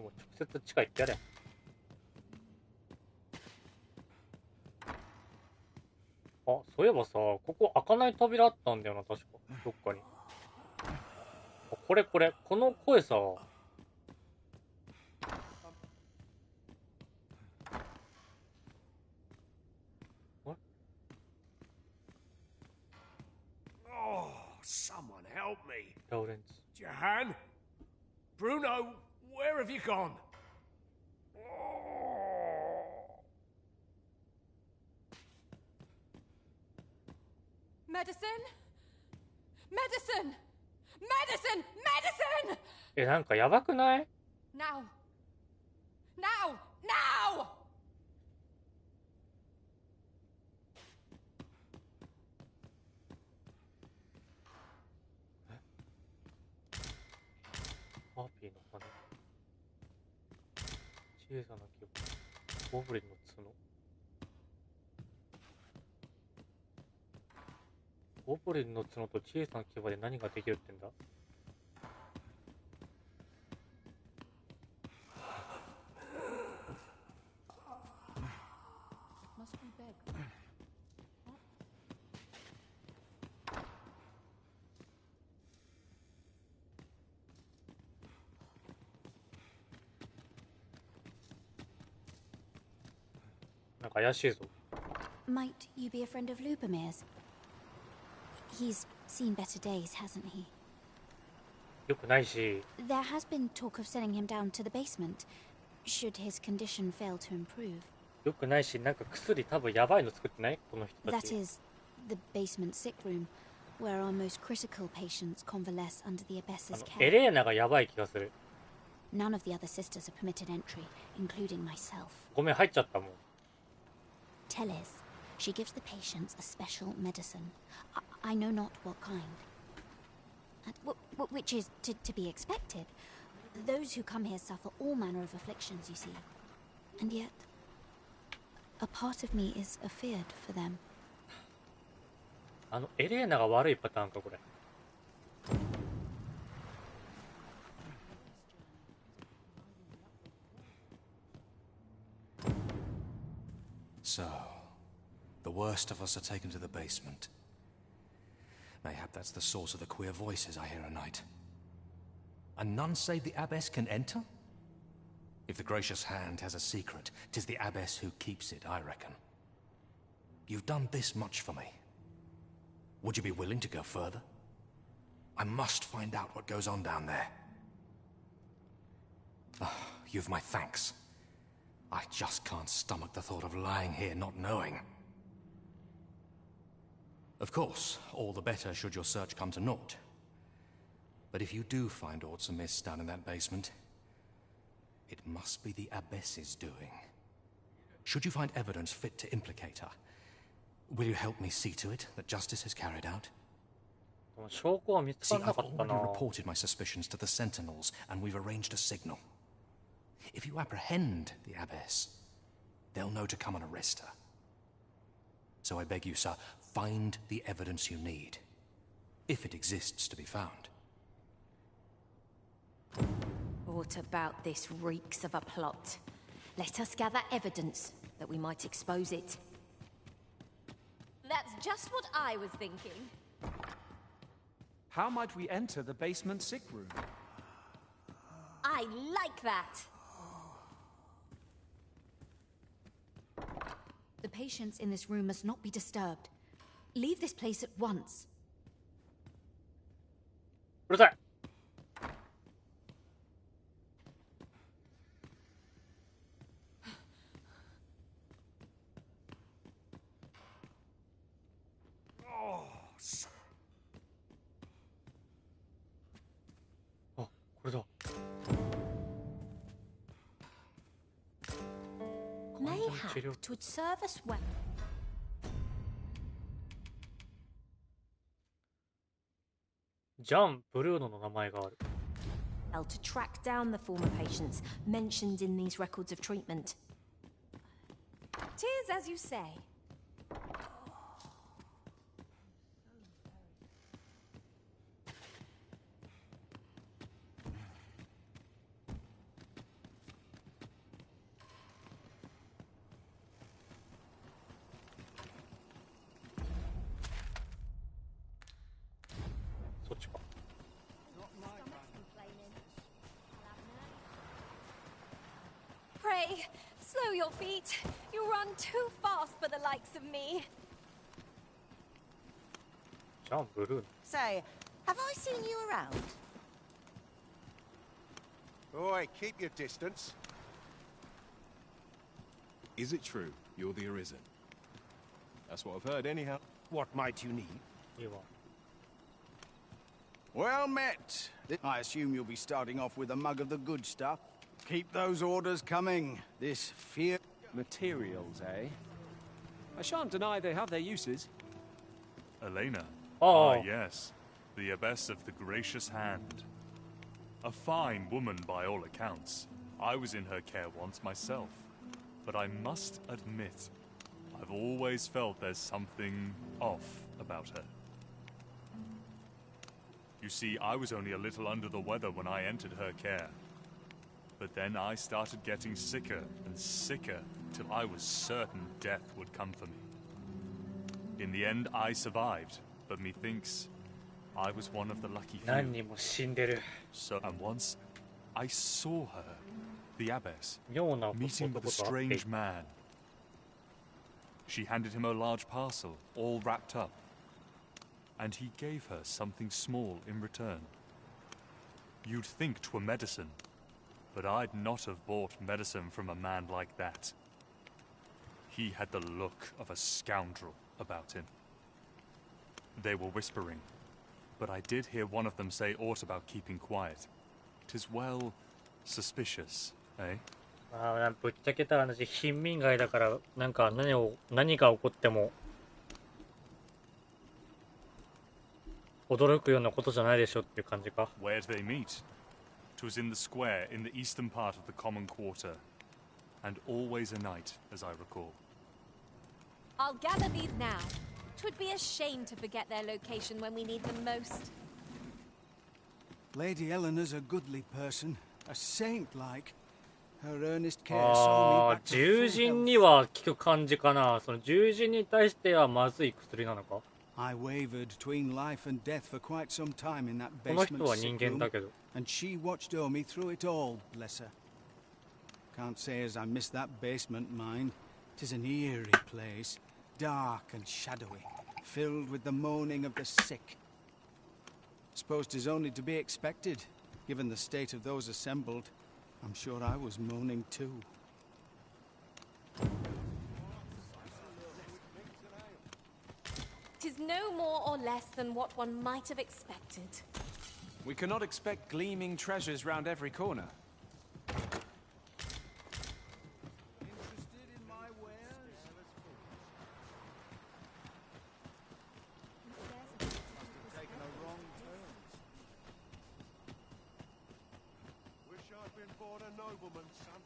もう直接地下行ってやれ。あ、そういえばさ、ここ開かない扉あったんだよな、確か。どっかに。あ、これ、この声さ。Oh, someone help me. Lawrence. Jahan? Bruno, where have you gone? Medicine? Medicine! Medicine! Medicine! え、なんかやばくない？ Now! Now! Now!ハーピーの羽。小さな木。ゴブリンの角。ゴブリンの角と小さな牙で何ができるってんだ？ Must be big. なんか怪しいぞ。Might you be a friend of Lubomir's? He's seen better days, hasn't he? よくないし。 There has been talk of sending him down to the basement, should his condition fail to improve. よくないし、なんか薬多分やばいの作ってないこの人た That ち。 is, the basement sick room, where our most critical patients convalesce under the Abbess's エ care. レーナがやばい気がする。 None of the other sisters are permitted entry, including myself. ごめん、入っちゃったもん。 Tell is, she gives the patients a special medicine. I know not what kind. Which is to be expected. Those who come here suffer all manner of afflictions, you see. And yet, a part of me is afeared for them. エレーナが悪いパターンか、これ。 So, the worst of us are taken to the basement. Mayhap that's the source of the queer voices I hear at night. And none save the abbess can enter? If the gracious hand has a secret, 'tis the abbess who keeps it, I reckon. You've done this much for me. Would you be willing to go further? I must find out what goes on down there. You've my thanks. I just can't stomach the thought of lying here not knowing. Of course, all the better should your search come to naught. But if you do find aught amiss down in that basement, it must be the abbess's doing. Should you find evidence fit to implicate her, will you help me see to it that justice is carried out? 証拠は見つか See, らな I've かったな。 already reported my suspicions to the sentinels, and we've arranged a signal. If you apprehend the abbess, they'll know to come and arrest her. So I beg you, sir, find the evidence you need, if it exists to be found. What about this reeks of a plot? Let us gather evidence that we might expose it. That's just what I was thinking. How might we enter the basement sick room? I like that. The patients in this room must not be disturbed. Leave this place at once. うるさい。 あ、これだ。 Mayhap 'twould serve us well. ジャン・ブルーノの名前がある。 To track down the former patients mentioned in these records of treatment. 'Tis as you say. Pray, slow your feet. You run too fast for the likes of me. ジャン・ブルーノ。 Say, have I seen you around? Oi, keep your distance. Is it true you're the Arisen? That's what I've heard, anyhow. What might you need? いいわ。 Well met. I assume you'll be starting off with a mug of the good stuff. Keep those orders coming. This fear... Materials, eh? I shan't deny they have their uses. Elena. Oh. Ah, yes. The abbess of the gracious hand. A fine woman by all accounts. I was in her care once myself. But I must admit, I've always felt there's something off about her. You see, I was only a little under the weather when I entered her care. But then I started getting sicker and sicker till I was certain death would come for me. In the end, I survived, but methinks I was one of the lucky few. 何人も死んでる。 So, and once I saw her, the abbess, 妙な meeting with a 男と会ってい strange man. She handed him a large parcel, all wrapped up. And he gave her something small in return. You'd think 'twere medicine, but I'd not have bought medicine from a man like that. He had the look of a scoundrel about him. They were whispering, but I did hear one of them say aught about keeping quiet. 'Tis well suspicious, eh? ああ、ぶっちゃけた話、貧民街だから、なんか何が起こっても驚くようなことじゃないでしょっていう感じか。Where did they meet? 'Twas in the square in the eastern part of the common quarter, and always a night, as I recall. I'll gather these now. 'Twould be a shame to forget their location when we need them most. Lady Eleanor's a goodly person, a saint-like. Her earnest care あ saw あ、 me back to 獣 full 人 health. には効く感じかな。その獣人に対してはまずい薬なのか。 I wavered between life and death for quite some time in that この人 basement は人 sick 間 room, だけど。 and she watched over me through it all, bless her. Can't say as I miss that basement, mind. 'Tis an eerie place, dark and shadowy, filled with the moaning of the sick. Suppose 'tis only to be expected, given the state of those assembled. I'm sure I was moaning too. Tis no more or less than what one might have expected. We cannot expect gleaming treasures round every corner. Wish I'd been born a nobleman, son.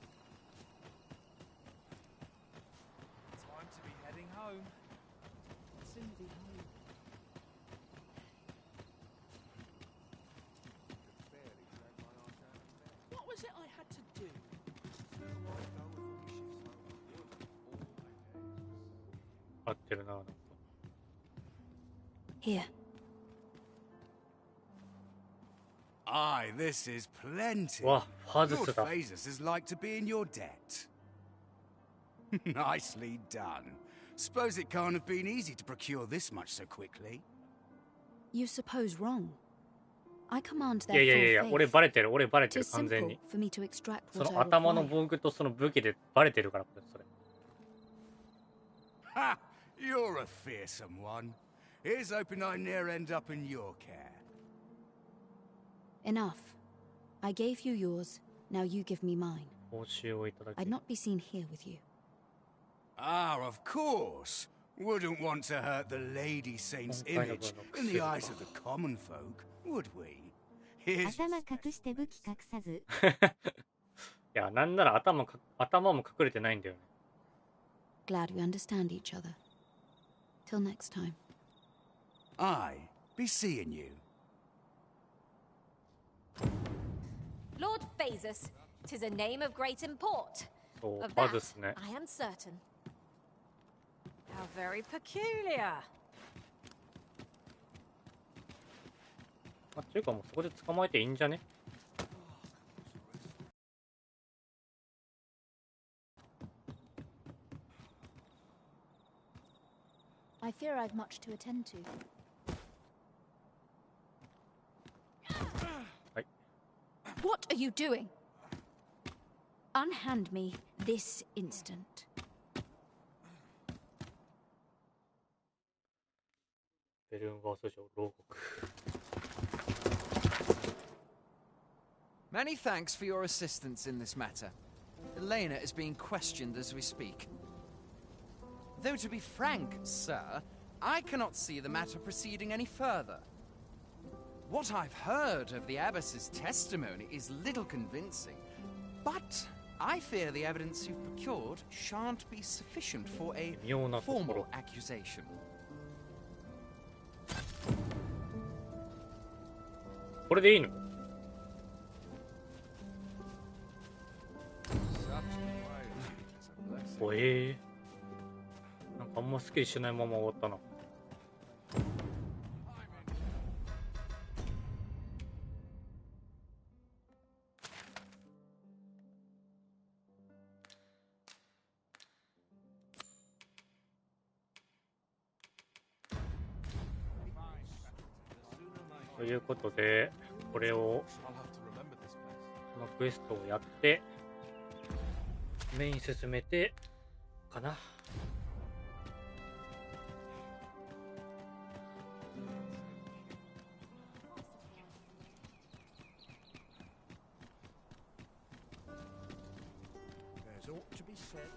Time to be heading home. Soon be home. What was it I had to do? Here. Aye, this is plenty. Wah, Lord fazlası da. Phaesus is like to be in your debt. Nicely done. Suppose it can't have been easy to procure this much so quickly. You suppose wrong. I command い their やいやいやいや、 full 俺 faith. バレてる、俺バレてる 'Tis 完全 simple に。 for me to extract そ what の I 頭の require. 文具とその武器でバレてるから、それ。 Ha! You're a fearsome one. Here's hoping I ne'er end up in your care. Enough. I gave you yours, now you give me mine. 報酬をいただき I'd not be seen here with you. Ah, of course. Wouldn't want to hurt the Lady Saint's image in the eyes of the common folk, would we? Here's 頭隠して武器隠さず。いや、なんなら頭も隠れてないんだよね。 Glad we understand each other. Till next time. Aye, be seeing you. Lord Phaesus, 'tis a name of great import. そう、 Of バ that, ズっすね。 I am certain. How very peculiar. まあ、っていうかもうそこで捕まえていいんじゃね？ I fear I've much to attend to. What are you doing? Unhand me this instant. Many thanks for your assistance in this matter. Elena is being questioned as we speak. Though to be frank, sir, I cannot see the matter proceeding any further. What I've heard of the abbess's testimony is little convincing, but I fear the evidence you've procured shan't be sufficient for a formal accusation. これでいいの？おなんかあんまスッキリしないまま終わったな。ということで、これを、このクエストをやって、メイン進めて、かな。There's ought to be said.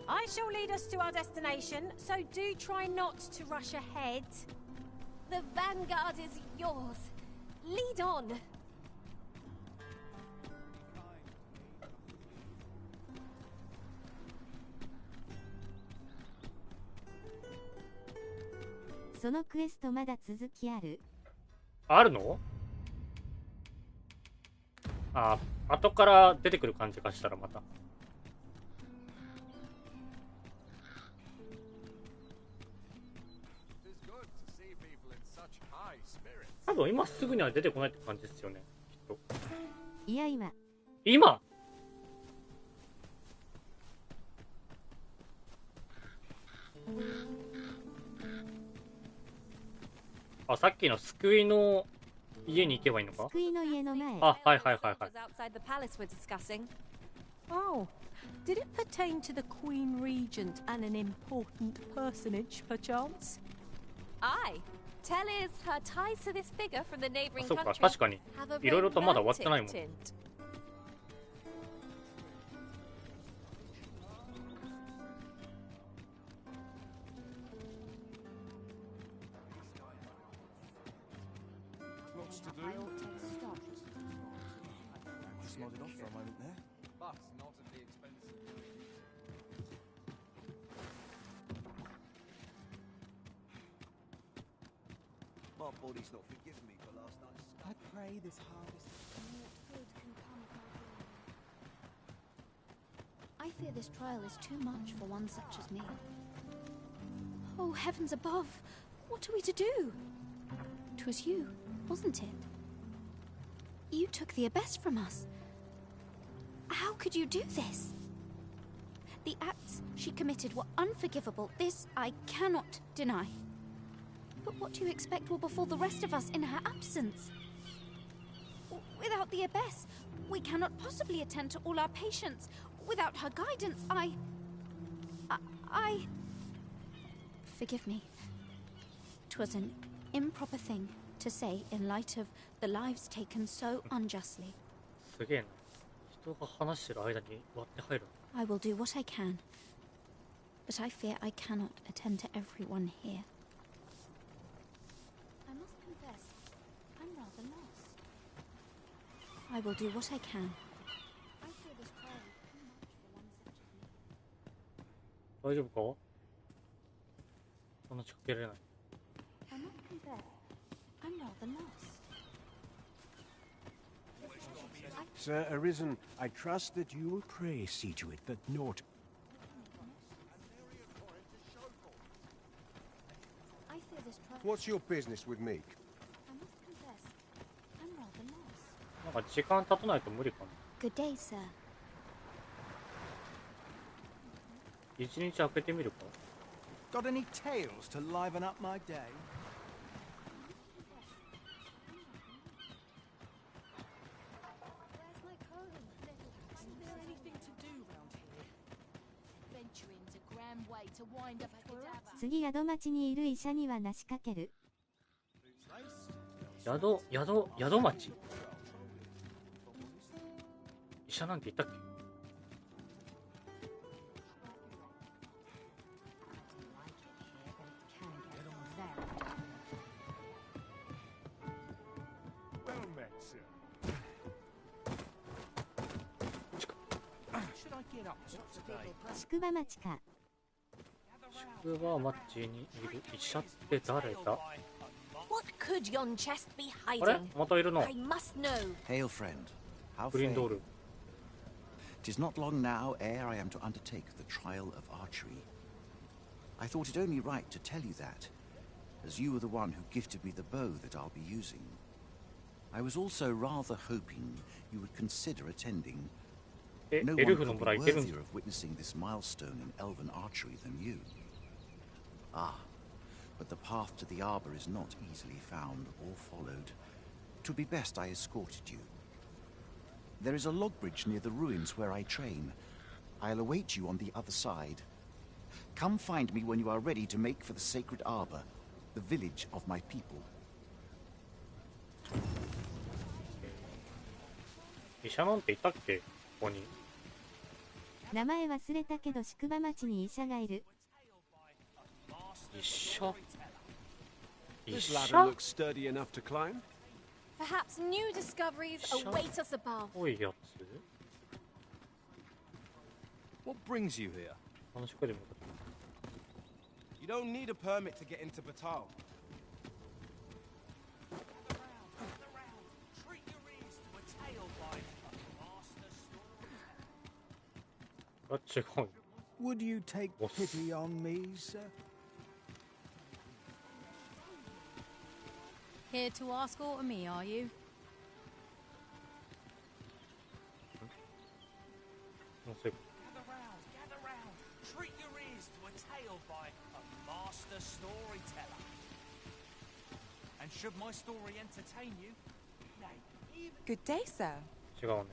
I shall lead us to our destination, so do try not to rush ahead. The vanguard is yours. Lead on. そのクエストまだ続きある？あるの？あ、後から出てくる感じがしたらまた。多分今すぐには出てこないって感じですよね、きっと。いや今。今？あ、さっきの救いの家に行けばいいのか？救いの家の前。あ、はいはいはいはい。Oh, did it pertain to the Queen Regent and an important personage, perchance? Aye. Tell is her ties to this figure from the neighboring そうか、 country 確かに。 have a いろいろとまだ終わってないもん。 romantic tint. Lots to do. Just nodded off for a moment there. But not at the expense of... My body's not forgiven me for last night's... I pray this harvest. I fear this trial is too much for one such as me. Oh, heavens above! What are we to do? 'Twas you, wasn't it? You took the abyss from us. How could you do this? The acts she committed were unforgivable. This I cannot deny. But what do you expect will befall the rest of us in her absence? Without the abyss, we cannot possibly attend to all our patients. Without her guidance, I... Forgive me. 'Twas an improper thing to say in light of the lives taken so unjustly. すげえな。人が話してる間に割って入る。 I will do what I can. But I fear I cannot attend to everyone here. I must confess, I'm rather lost. I will do what I can. I fear this trial is too much for one such as me. 大丈夫か？そんな近づけられない。 I must confess, I'm rather lost. Sir Arisen, I trust that you'll pray, see to it that naught... I fear this trial... What's your business with Meek? I must confess, I'm rather lost. なんか時間経たないと無理かな。 Good day, sir. 一日開けてみるか。 Got any tales to liven up my day? Isn't there anything to do round here? Venturing's a grand way to wind up a cadaver. 次宿町にいる医者にはなしかける。宿町。医者なんて言ったっけ？ Well met, sir. Should I get up today? 宿場町か。宿場町にいる医者って誰だ？ What could yon chest be あれ？ hiding? またいるの。 I must know. Hail, friend. How グリーンドー fare ル。 'Tis not long now ere I am to undertake the trial of archery. I thought it only right to tell you that, as you were the one who gifted me the bow that I'll be using. I was also rather hoping you would consider attending. No one could be worthier of witnessing this milestone in elven archery than you. Ah, but the path to the arbor is not easily found or followed. It would be best I escorted you. There is a log bridge near the ruins where I train. I'll await you on the other side. Come find me when you are ready to make for the sacred arbor, the village of my people. 医者なんていたっけ、ここに。名前忘れたけど宿場町に医者がいる。医者？ This ladder looks sturdy enough to climb. Perhaps new discoveries await us above. 多いやつ？ What brings you here? 話しかけてもらった。 You don't need a permit to get into Batal. Would you take pity on me, sir? Here to ask aught of me, are you? Gather round. Treat your ears to a tale by a master storyteller. And should my story entertain you, nay, Good day, sir. 違うね。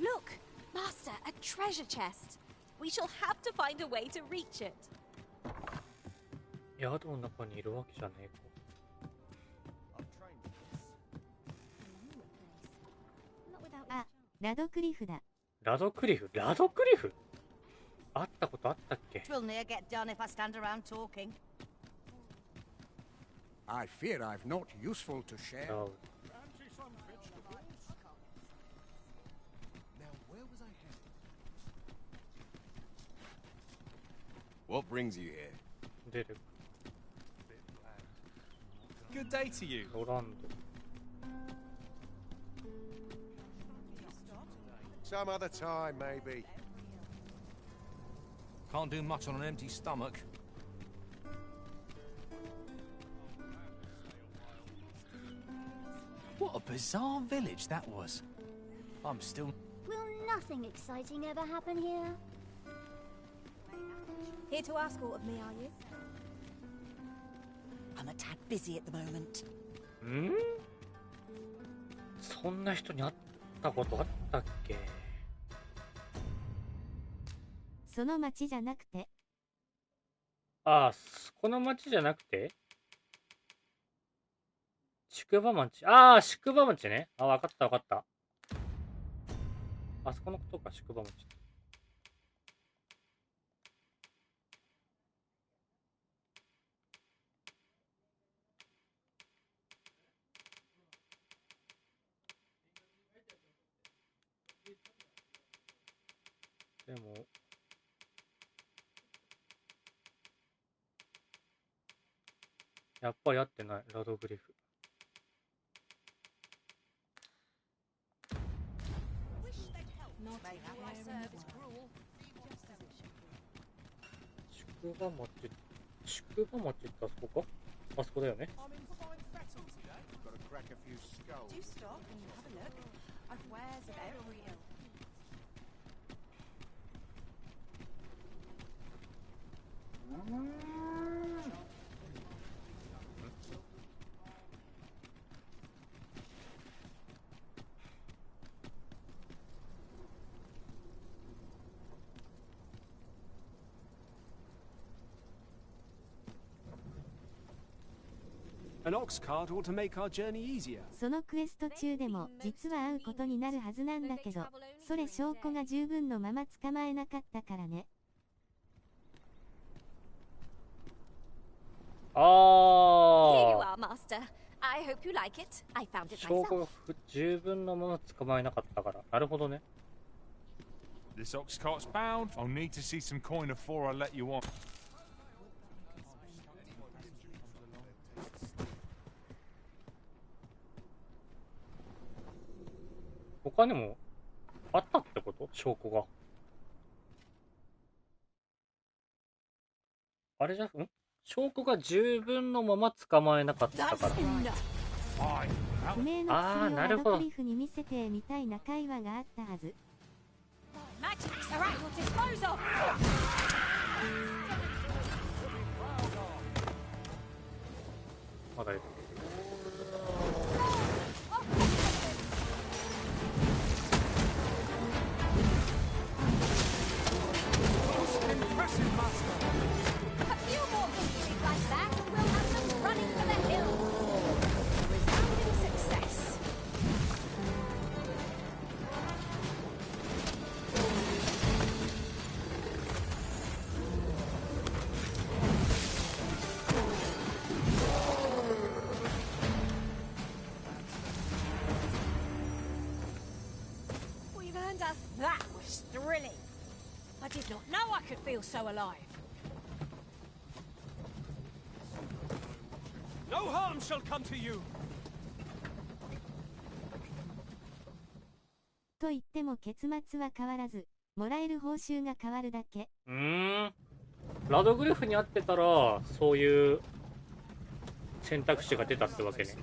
Look, Master, a treasure chest. We shall have to find a way to reach it. 宿の中にいるわけじゃねえか。あ、ラドクリフだ。ラドクリフ？ラドクリフ？会ったことあったっけ？ 'Twill ne'er get done if I stand around talking. I fear I've not useful to share. No. Fancy some vegetables? Now, where was I headed? What brings you here? 出る。 Good day to you. ロランド。 Some other time, maybe. Can't do much on an empty stomach. What a bizarre village that was. I'm still... Will nothing exciting ever happen here? Here to ask aught of me, are you? I'm a tad busy at the moment. ん？そんな人に会ったことあったっけ？その町じゃなくて。ああ、この町じゃなくて宿場町。ああ、宿場町ね。あ、わかったわかった。あそこのことか、宿場町。でも、やっぱり合ってない、ラドグリフ。宿場町、宿場町ってあそこか？あそこだよね。Do stop and have a look. I've wares of every ilk. An ox cart ought to make our journey easier. そのクエスト中でも実は会うことになるはずなんだけど、それ証拠が十分のまま捕まえなかったからね。ああ。 Here you are, Master. I hope you like it. I found it 証拠 myself. が十分のまま捕まえなかったから。なるほどね。 This ox cart's bound. I'll need to see some coin before I let you on. 他にもあったってこと？証拠が。あれじゃ、証拠が十分のまま捕まえなかったから。不明の薬をラドクリフに見せてみたいな会話があったはず。Magics are at your disposal. まだいる。A few more victories like that, and we'll have them running for the hills. A resounding success. We've earned us. That was thrilling. I did not know I could feel so alive. No harm shall come to you. と言っても結末は変わらず、もらえる報酬が変わるだけ。ラドグリフに会ってたらそういう選択肢が出たってわけね。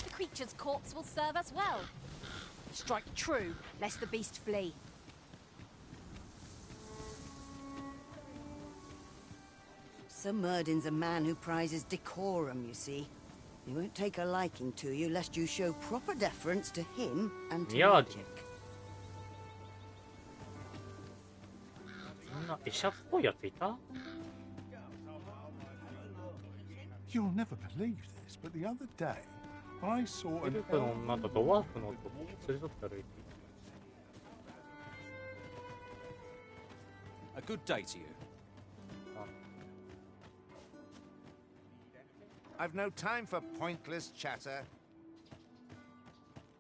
The creature's corpse will serve us well. Strike true, lest the beast flee. Sir Murdin's a man who prizes decorum, you see. He won't take a liking to you lest you show proper deference to him and to magic. そんな医者っぽいやついた？ You'll never believe this, but the other day I saw エルフの女とドワーフの男を連れ添って歩いていた。 A good day to you. I've no time for pointless chatter.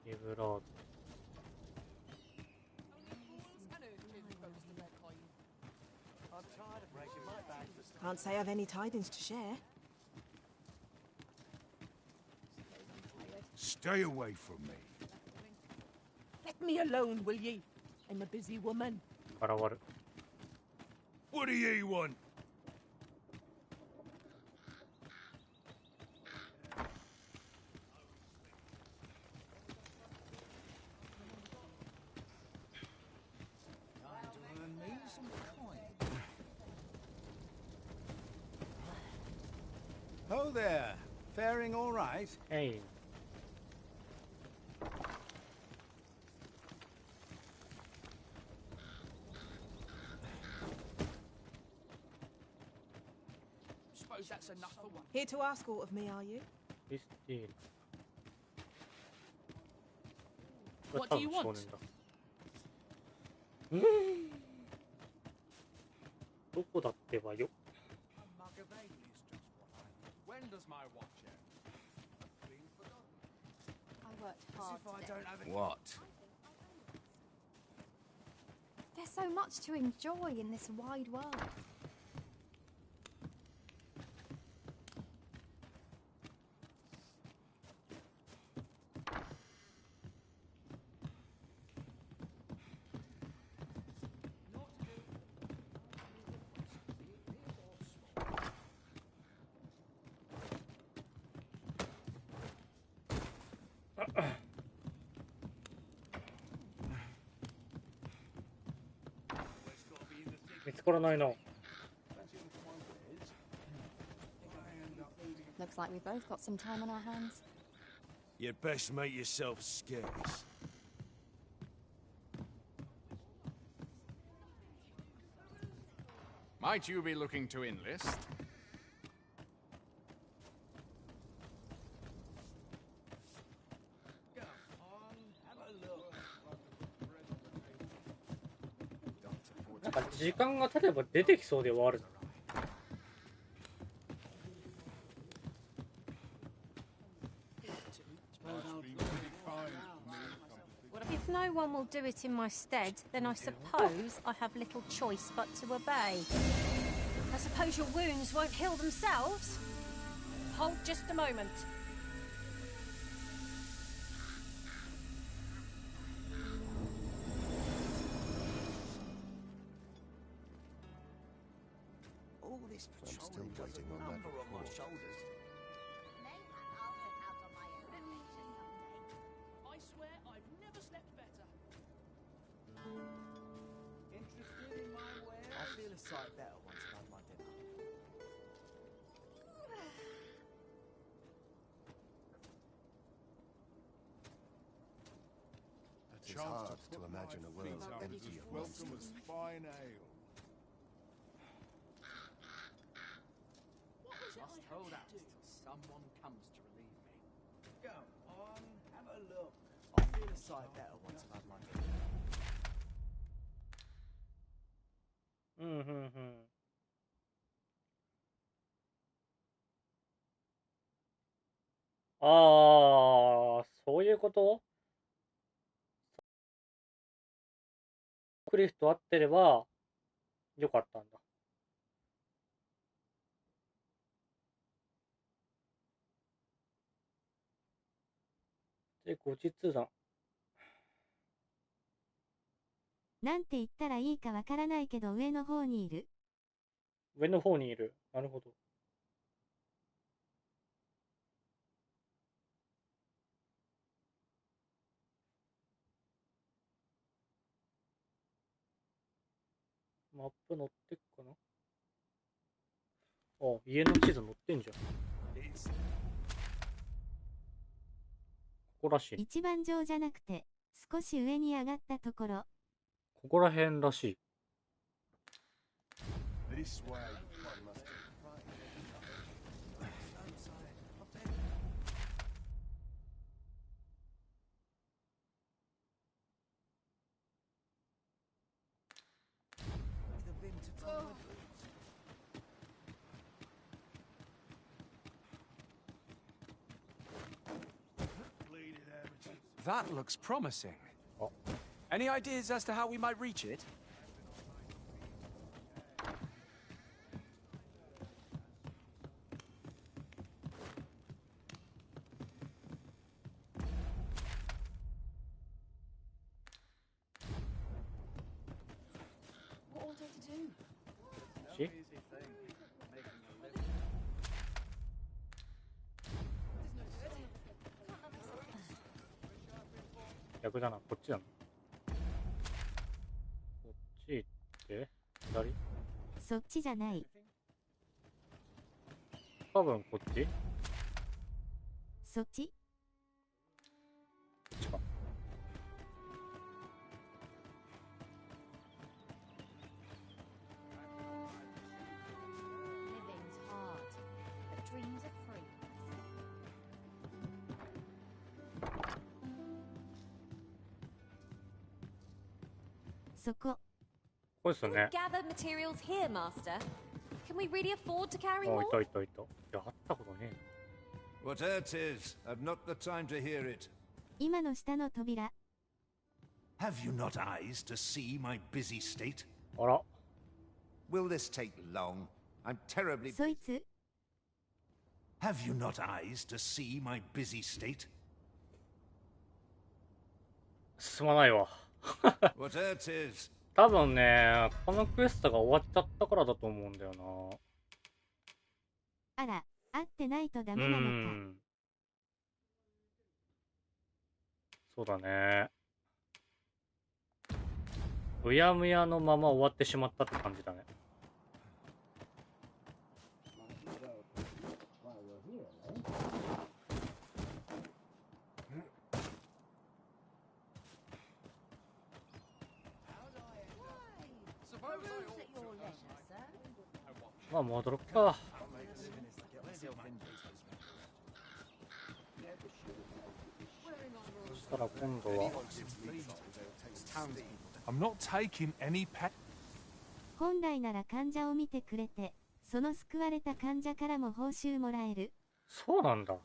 イブラード。 Can't say I've any tidings to share. Stay away from me. Let me alone, will ye? I'm a busy woman. 現る。 What do ye want? Oh there. Faring all right? Hey. Suppose that's enough for one. Here to ask aught of me, are you? What do you want? どこだってばよ。 When does my watch end? I worked hard today. What? There's so much to enjoy in this wide world. Uh-uh. 見つからないな。 Looks like we both got some time on our hands. You'd best make yourself scarce. Might you be looking to enlist? Like なんか時間が経てば出てきそうではあるな。 If no one will do it in my stead, then I suppose I have little choice but to obey. I suppose your wounds won't heal themselves? Hold just a moment. All this patrol still waiting on that report. I swear I've never slept better. Interested in my wares? I feel a sight better once It is hard to imagine a world empty of monsters. Fine ale. Must hold out till someone comes to relieve me. Go on, have a look. I'll feel a sight better once I've had my drink. ああ、そういうこと？クリフと会ってればよかったんだ。で、後日談。なんて言ったらいいかわからないけど上の方にいる。上の方にいる。なるほど。マップ載ってっかな。あ、家の地図載ってんじゃん。ここらしい。一番上じゃなくて、少し上に上がったところ。ここら辺らしい。This way. That looks promising. Any ideas as to how we might reach it? What all day to do? See? There's no good. 逆だな、こっちだな。こっち行って左？そっちじゃない。多分こっち？そっち？こっちか。Living's hard, but dreams are free. そこ。これですよね。 Gather materials here, Master. Can we really afford to carry あ、 more? いたいたいた。いや、会ったことねえ Whatever it is, I've not the time to hear it. 今の下の扉。 Have you not eyes to see my busy state? な。あら。 Will this take long? I'm terribly... そいつ？ Have you not eyes to see my busy state? 進まないわ。Whatever it is. 多分ね、このクエストが終わっちゃったからだと思うんだよな。あら、会ってないとダメなのか。そうだね。うやむやのまま終わってしまったって感じだね。まあ戻ろっか。そしたら今度は I'm not taking any pet. 本来なら患者を見てくれて、その救われた患者からも報酬もらえる。そうなんだ。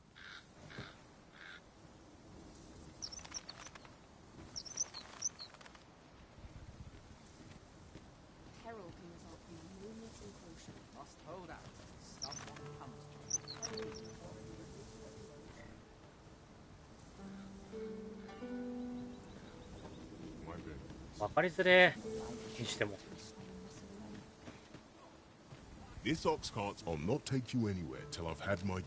わかりづれーにしても。This ox cart, I'll not take you anywhere till I've had my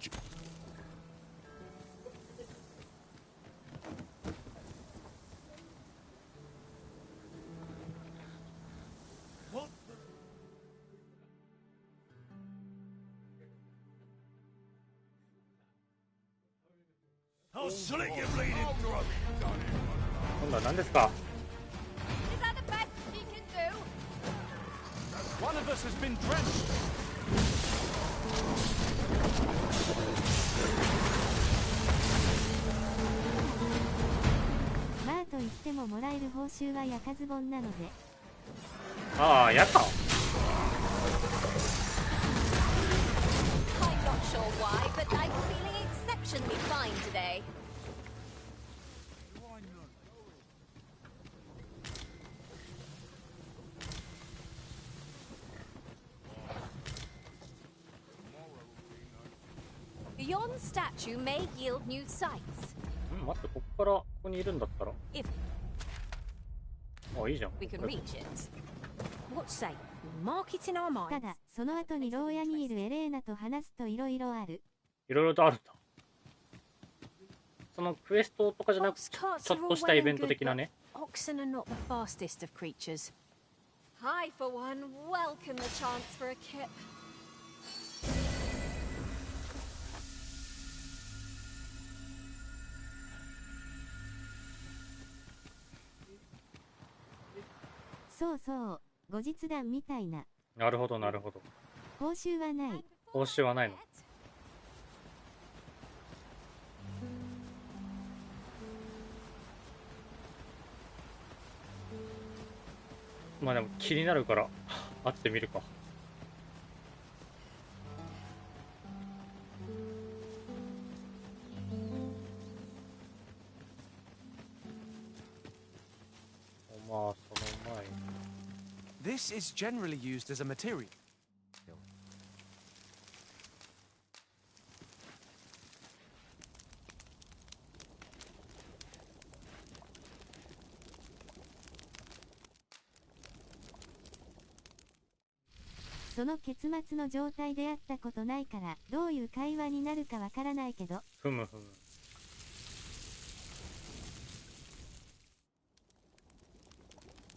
What? I'll slit your bleeding throat. 今度は何ですか？ Is that the best he can do? One of us has been drenched. まあと言ってももらえる報酬は焼かズボンなので。ああ、やか。I'm not sure why, but I'm feeling exceptionally fine today. Yon statue may yield new sights. 待って、ここからここにいるんだったら。If あ、いいじゃん。 We can reach it. What say? We mark it in our minds. ただ、その後に牢屋にいるエレーナと話すといろいろある。いろいろとあるんだ。そのクエストとかじゃなくて、ちょっとしたイベント的なね。Oxen are not the fastest of creatures. I, for one, welcome the chance for a kip. そうそう、後日談みたいな。なるほど、なるほど。報酬はない。報酬はないの。まあでも気になるから会ってみるか。まあその前に。This is generally used as a material. その結末の状態で会ったことないからどういう会話になるかわからないけど。ふむふむ。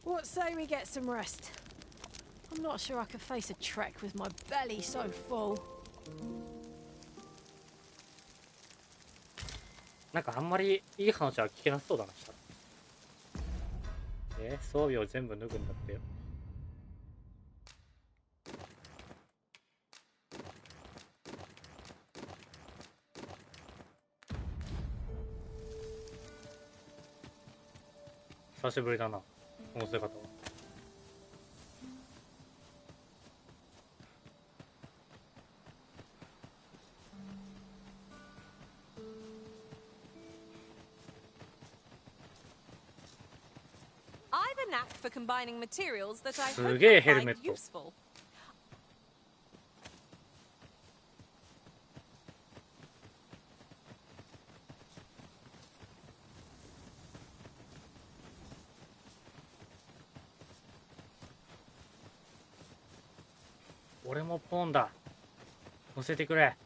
What say we get some rest? I'm not sure I could face a trek with my belly so full. なんかあんまりいい話は聞けなそうだな。装備を全部脱ぐんだってよ。久しぶりだな、この姿は。I've a knack for combining materials that I す hope げえ you'll ヘルメ find ット。 useful. 俺もポンだ。乗せてくれ。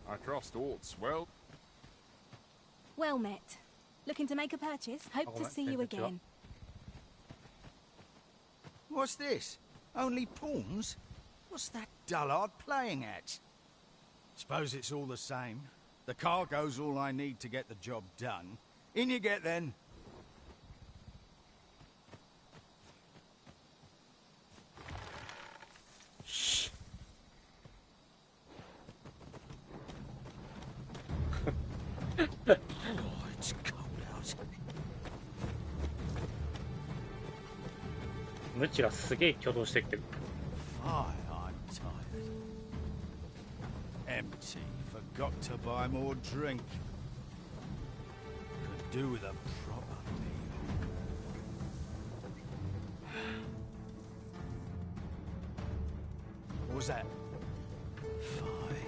I trust all's well. Well met. Looking to make a purchase? Hope to see you again. What's this? Only pawns? What's that dullard playing at? Suppose it's all the same. The cargo's all I need to get the job done. In you get then. Shh. Oh, it's cold out. ムチがすげえ挙動してきてる。Fine, I'm tired. Empty. Forgot to buy more drink. Could do with a proper meal. What was that? Fine.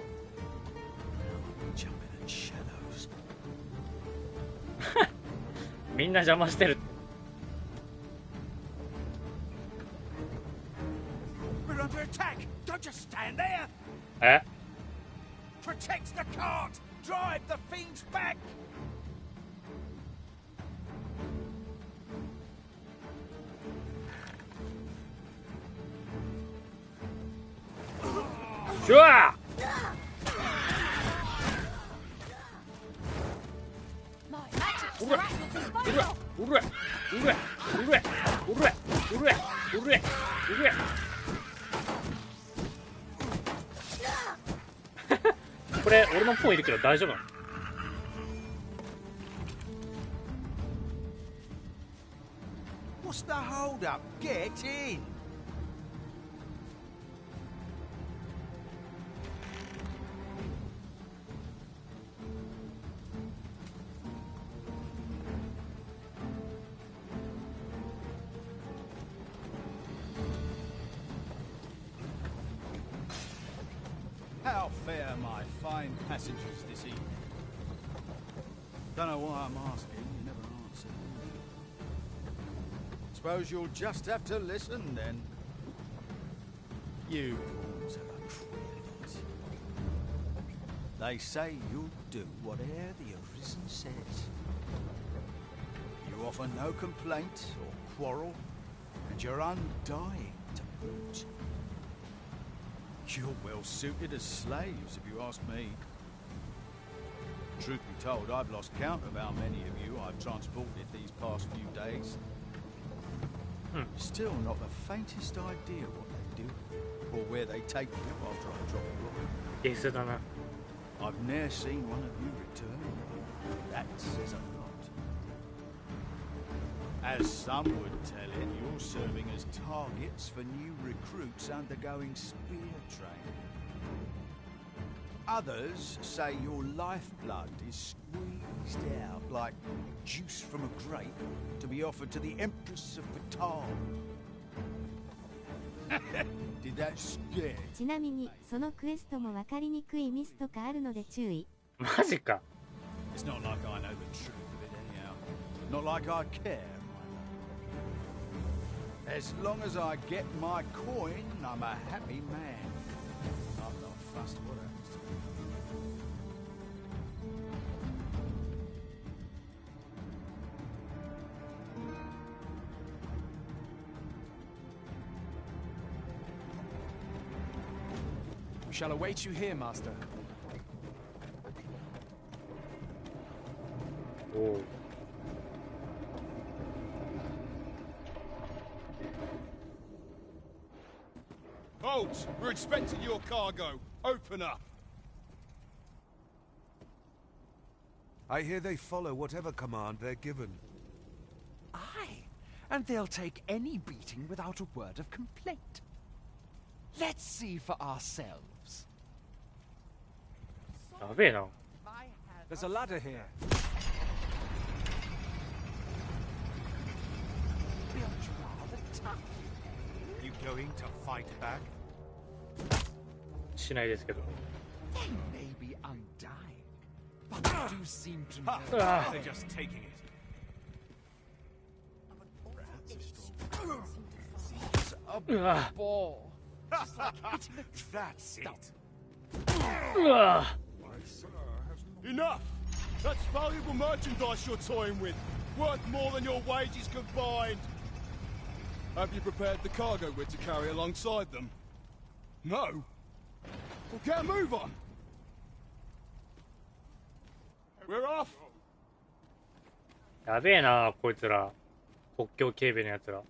Now I'm jumping at shadows. みんな邪魔してる。We're under attack! Don't just stand there! え？ Protect the cart! Drive the fiends back! シュワーうれうれうれうれうれうれうれうれうれこれ俺のポンいるけど大丈夫なの？What's the hold up? Get in! How fare my fine passengers this evening? Don't know why I'm asking, you never answer. Suppose you'll just have to listen then. You pawns are the creators. They say you'll do whatever the Arisen says. You offer no complaint or quarrel, and you're undying to boot. You're well suited as slaves, if you ask me. Truth be told, I've lost count of how many of you I've transported these past few days. Still not the faintest idea what they do, or where they take you after I drop you off. I've ne'er seen one of you return. That says a lot. As some would tell it, you're serving as targets for new recruits undergoing spear training. Others say your lifeblood is squeezed out like juice from a grape to be offered to the Empress of Batal. Did that scare? ちなみにそのクエストも分かりにくいミスとかあるので注意。マジか。It's not like I know the truth of it anyhow. Not like I care. As long as I get my coin, I'm a happy man. I'm not fussed what happens to me. We shall await you here, Master. Oh. Halt! We're expecting your cargo. Open up. I hear they follow whatever command they're given. Aye, and they'll take any beating without a word of complaint. Let's see for ourselves. There's a ladder here. Built rather tough. You going to fight back? しないですけど。 They may be undying, but they do seem to know. They're just taking it. It's a ball. Just like hitting a That's it. Enough! That's valuable merchandise you're toying with. Worth more than your wages combined. Have you prepared the cargo we're to carry alongside them? No? Well, get a move on! We're off! やべえな、こいつら。国境警備のやつら。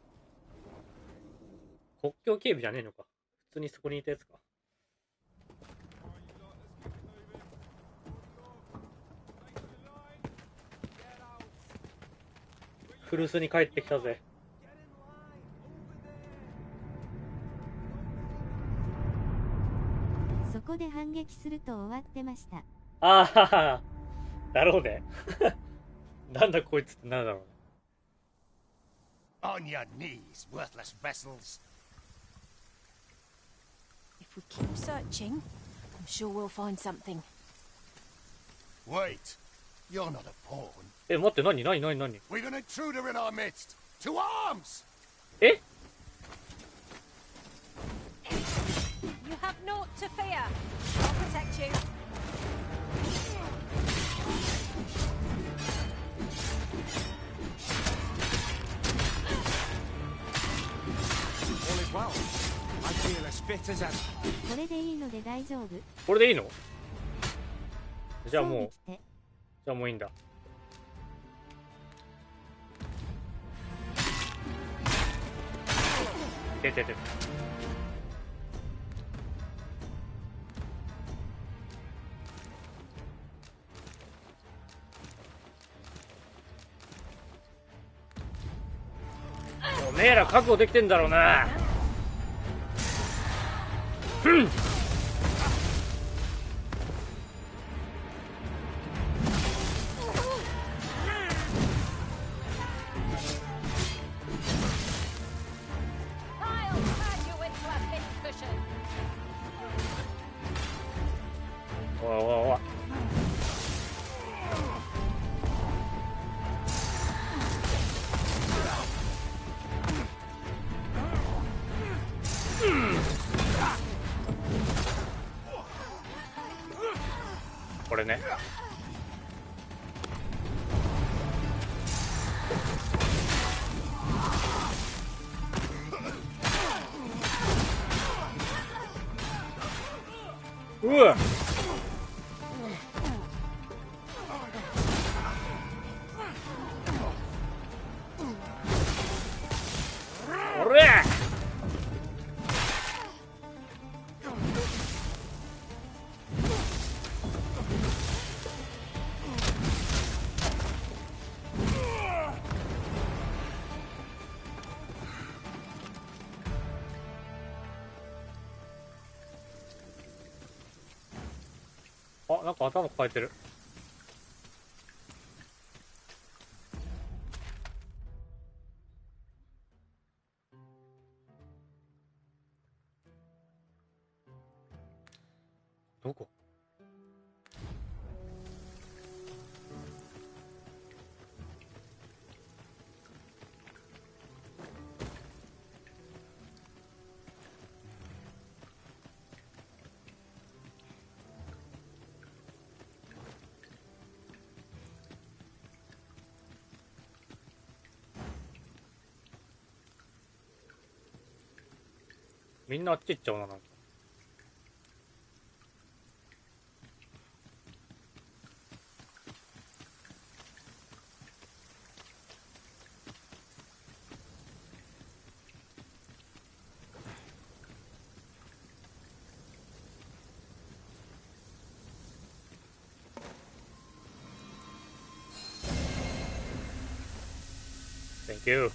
国境警備じゃねえのか。普通にそこにいたやつか。古巣に帰ってきたぜ。そこで反撃すると終わってました。ああ、だろうね。なんだこいつってなんだろうね。On your knees, worthless vessels. If we keep searching, I'm sure we'll find something. Wait, you're not a pawn. え、待って、何 We've an intruder in our midst. To arms! え You have naught to fear. I'll protect you. All is well. I feel as fit as ever. これでいいので大丈夫？これでいいの？じゃあもう、装備して。じゃあもういいんだ。出て。おめえら覚悟できてんだろうな。I'll turn you into a pincushion. おい。これね。うわ。おれ。あ、なんか頭抱えてる。どこ？みんなあっち行っちゃうな、なんか。Thank you.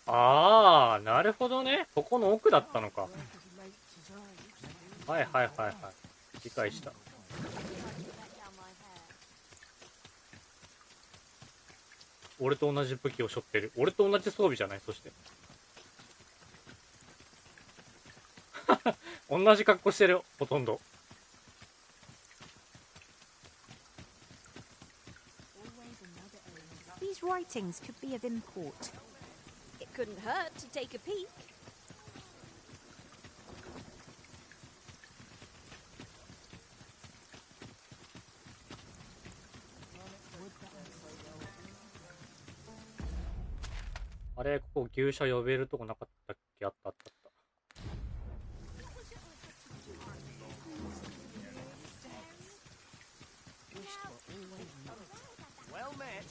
ああ、なるほどね。ここの奥だったのか。はい。理解した。俺と同じ武器を背負ってる。俺と同じ装備じゃない？そして。同じ格好してるよ、ほとんど。These writings could be of import. It couldn't hurt to take a peek. あれ、ここ牛舎呼べるとこなかったっけ？あった。Well met.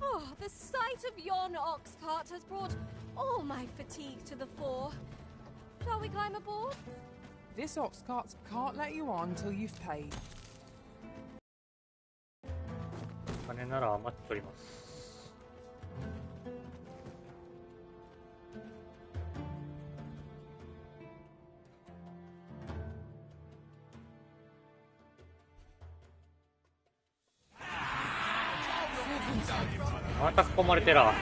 Oh, the sight of yon ox cart has brought all my fatigue to the fore. Shall we climb aboard? This ox cart can't let you on till you've paid. 金なら余っております。また囲まれてら。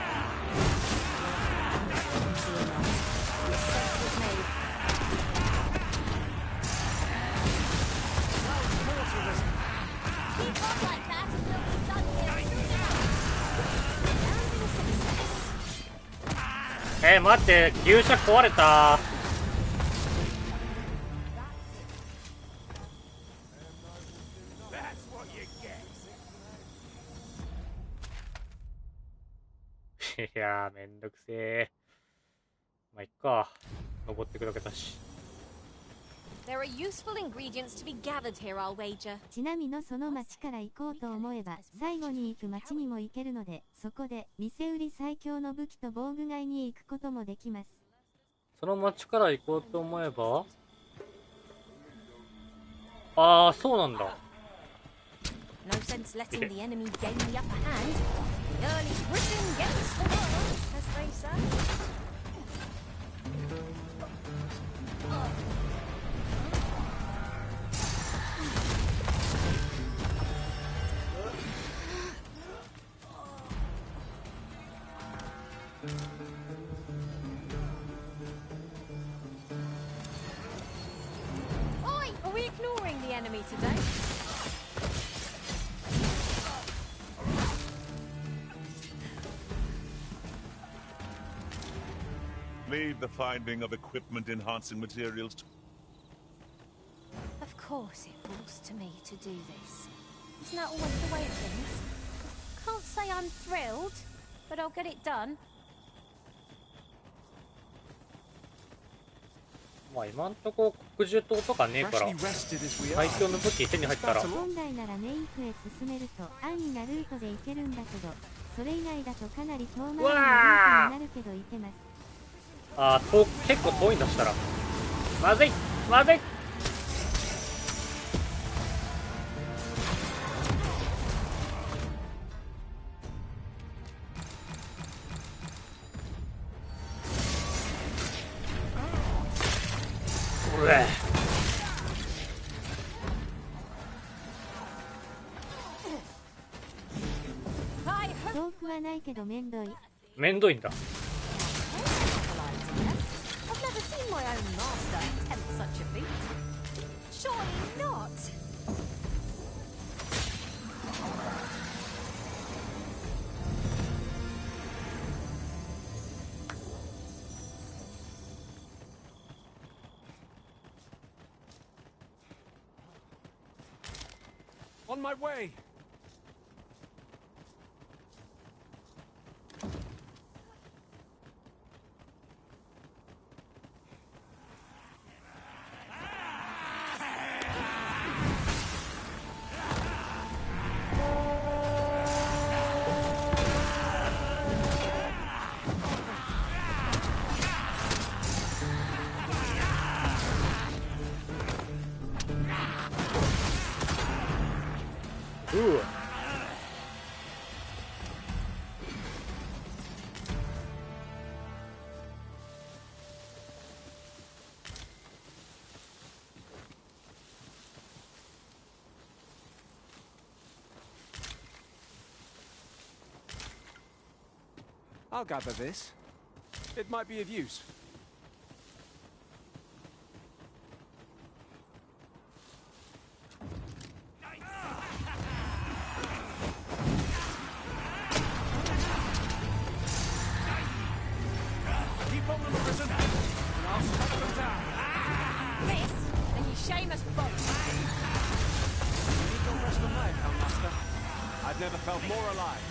待って、牛舎壊れた。いやー、めんどくせえ。まあ、いっか。登ってくだけだし。There are useful ingredients to be gathered here, I'll wager. ちなみにその町から行こうと思えば、最後に行く町にも行けるので、そこで、店売り最強の武器と防具買いに行くこともできます。その町から行こうと思えば、ああ、そうなんだ。No sense letting the enemy gain the upper hand. The early Britain gets the world, as they say. Oi! Are we ignoring the enemy today? Leave the finding of equipment-enhancing materials to... Of course it falls to me to do this. Isn't that always the way of things? Can't say I'm thrilled, but I'll get it done. まあ今んとこ黒獣刀とかねえから最強の武器手に入ったら本来ならメイクへ進めると安易なルートで行けるんだけどそれ以外だとかなり遠回りのルートになるけど行けます。あー結構遠いんだしたらまずいまずい。遠くはないけどめんどい。めんどいんだ。I've never seen my own master attempt such a feat. Surely not. On my way. I'll gather this. It might be of use. Keep on them, prison, and I'll strike them down. This, and you shame us both. You need no rest of life, Master. I've never felt more alive.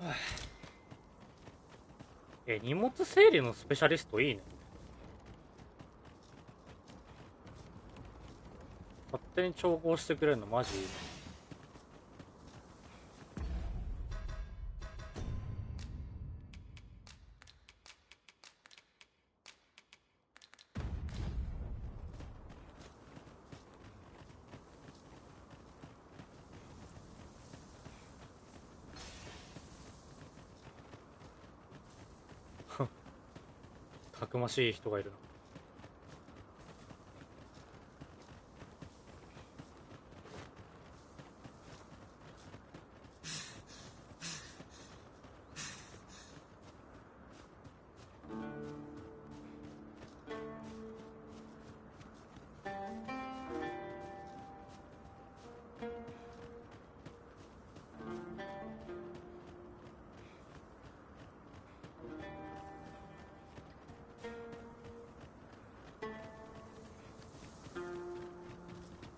Huh. 荷物整理のスペシャリストいいね。勝手に調合してくれるのマジいいね。たくましい人がいるな。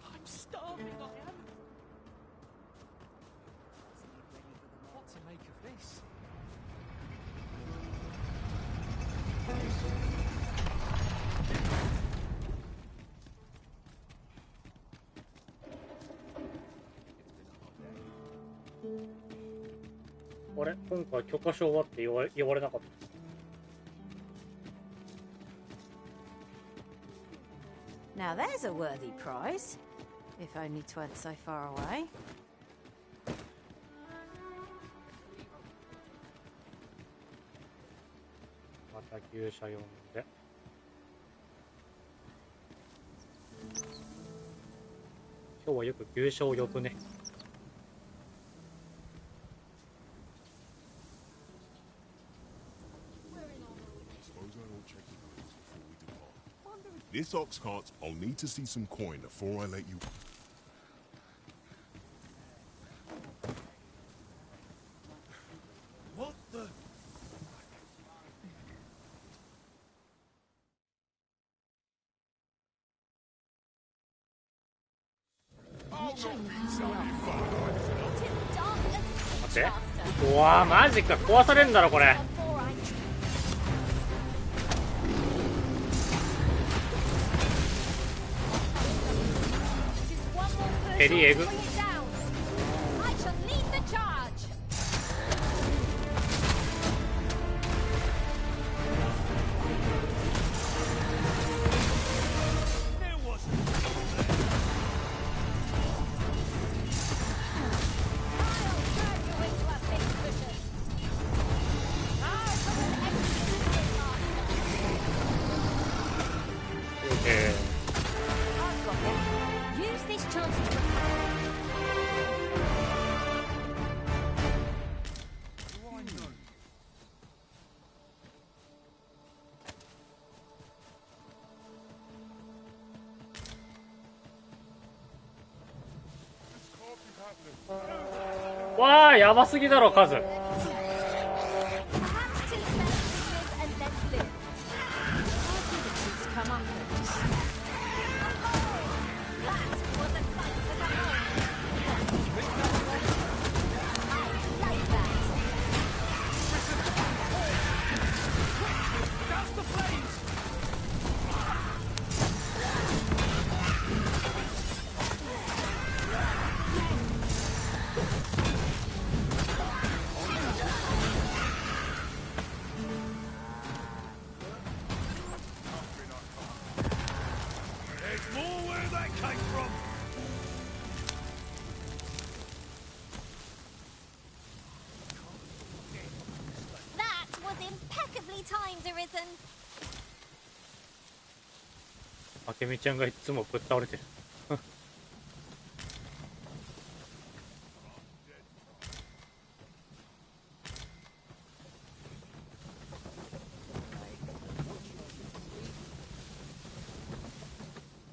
I'm starving, I am. What to make of this? あれ、今回許可証はって言われなかった。Now there's a worthy prize, if only 'tweren't so far away. また牛舎呼んで。今日はよく牛舎を呼ぶね。This ox cart's. I'll need to see some coin before I let you. What the?待って。うわー、マジか。壊されんだろこれ。蹴りえぐ。わあ、やばすぎだろ数。あけみちゃんがいつもぶっ倒れてる。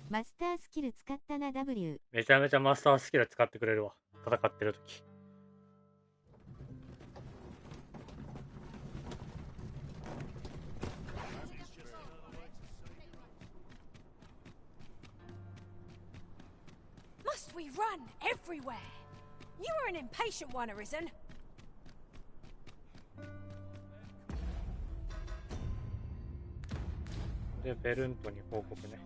マスタースキル使ったな W。めちゃめちゃマスタースキル使ってくれるわ。戦ってる時。Must we run everywhere? You are an impatient one, Arisen. で、ベルントに報告ね。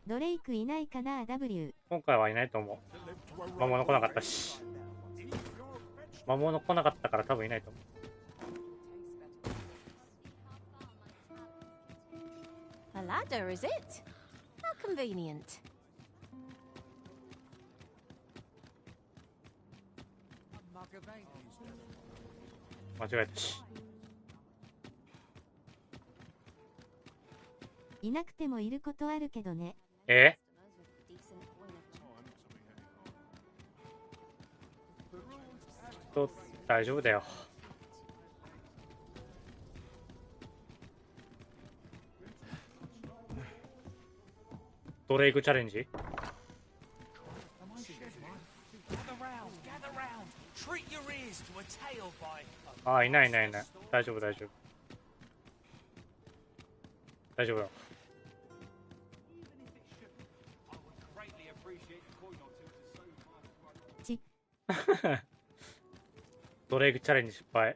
ドレイクいないかな W。今回はいないと思う。魔物来なかったし。魔物来なかったから多分いないと思う。A ladder, is it? How convenient. 間違えたし。いなくてもいることあるけどね。大丈夫だよ。ドレイクチャレンジ。ああ、いないいないいない。大丈夫大丈夫。大丈夫だ。ドレイクチャレンジ失敗。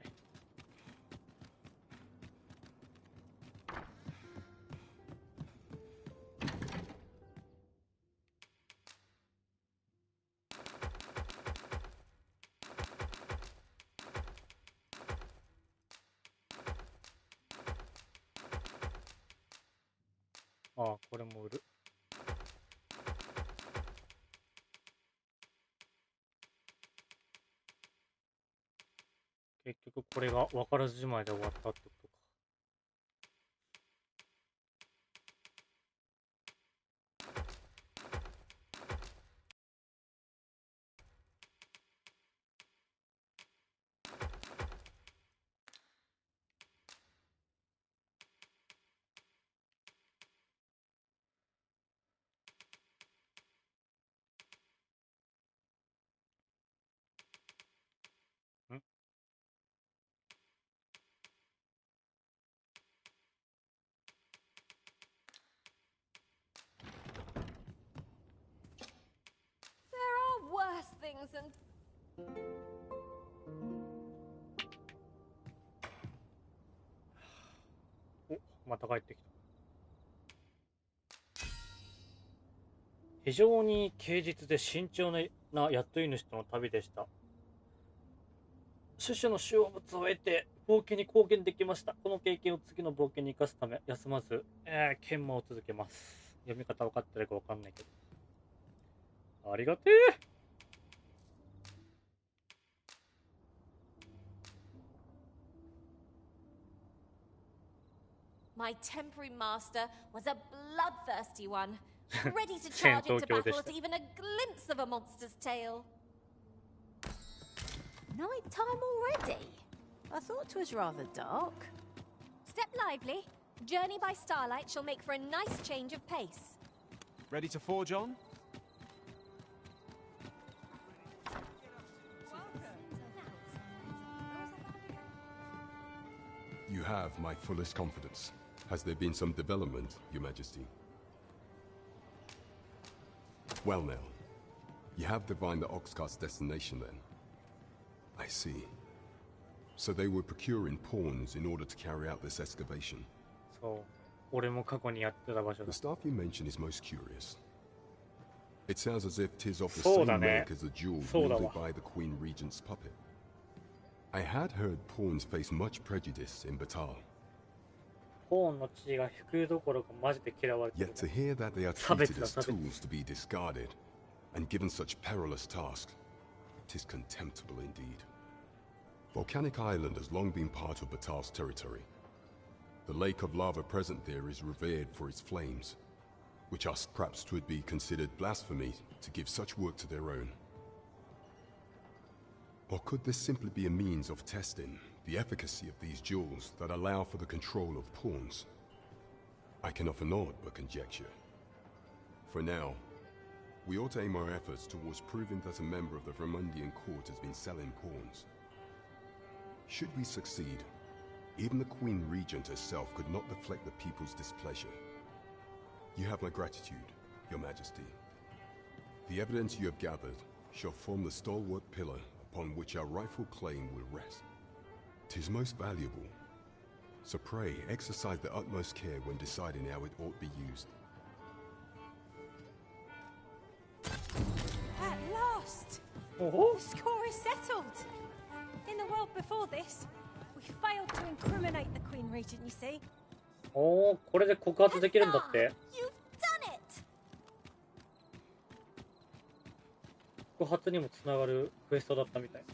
ああ、これも売る。結局これが分からずじまいで終わったってことか。Worse things than. お、また帰ってきた。非常に誠実で慎重な雇い主との旅でした。種々の使用物を得て冒険に貢献できました。この経験を次の冒険に生かすため休まず、研磨を続けます。読み方分かってるか分かんないけど。ありがてえ。My temporary master was a bloodthirsty one, ready to charge into battle at even a glimpse of a monster's tail. Night time already? I thought 'twas rather dark. Step lively. Journey by starlight shall make for a nice change of pace. Ready to forge on? You have my fullest confidence. Has there been some development, Your Majesty? Well now, you have divined the Oxcart's destination then. I see. So they were procuring pawns in order to carry out this excavation. So, 俺も過去にやってた場所だ。 The stuff you mention is most curious. It sounds as if 'tis of the same make as the jewel wielded by the Queen Regent's puppet. I had heard pawns face much prejudice in Batal. Yet to hear that they are treated as tools to be discarded and given such perilous tasks, 'tis contemptible indeed. Volcanic Island has long been part of Batal's territory. The lake of lava present there is revered for its flames, which perhaps would be considered blasphemy to give such work to their own. Or could this simply be a means of testing the efficacy of these jewels that allow for the control of pawns? I can offer naught but conjecture. For now, we ought to aim our efforts towards proving that a member of the Vermundian court has been selling pawns. Should we succeed, even the Queen Regent herself could not deflect the people's displeasure. You have my gratitude, Your Majesty. The evidence you have gathered shall form the stalwart pillar upon which our rightful claim will rest. 'Tis most valuable, so pray exercise the utmost care when deciding how it ought be used. At last! The score is settled! In the world before this, we failed to incriminate the Queen Regent, you see. おお、これで告発できるんだって。 You've done it! 告発にもつながるクエストだったみたい。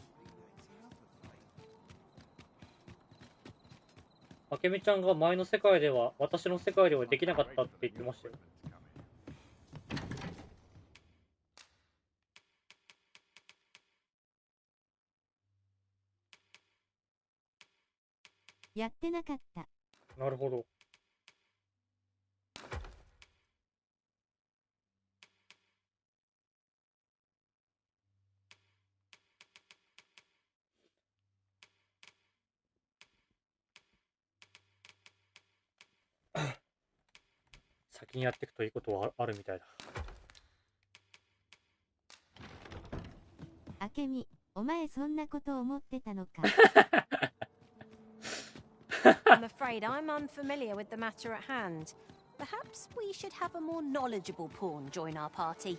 明美ちゃんが前の世界では、私の世界ではできなかったって言ってましたよ。やってなかった。なるほど。先にやっていくといいことはあるみたいだ。明美、お前そんなこと思ってたのか。I'm afraid I'm unfamiliar with the matter at hand. Perhaps we should have a more knowledgeable pawn join our party.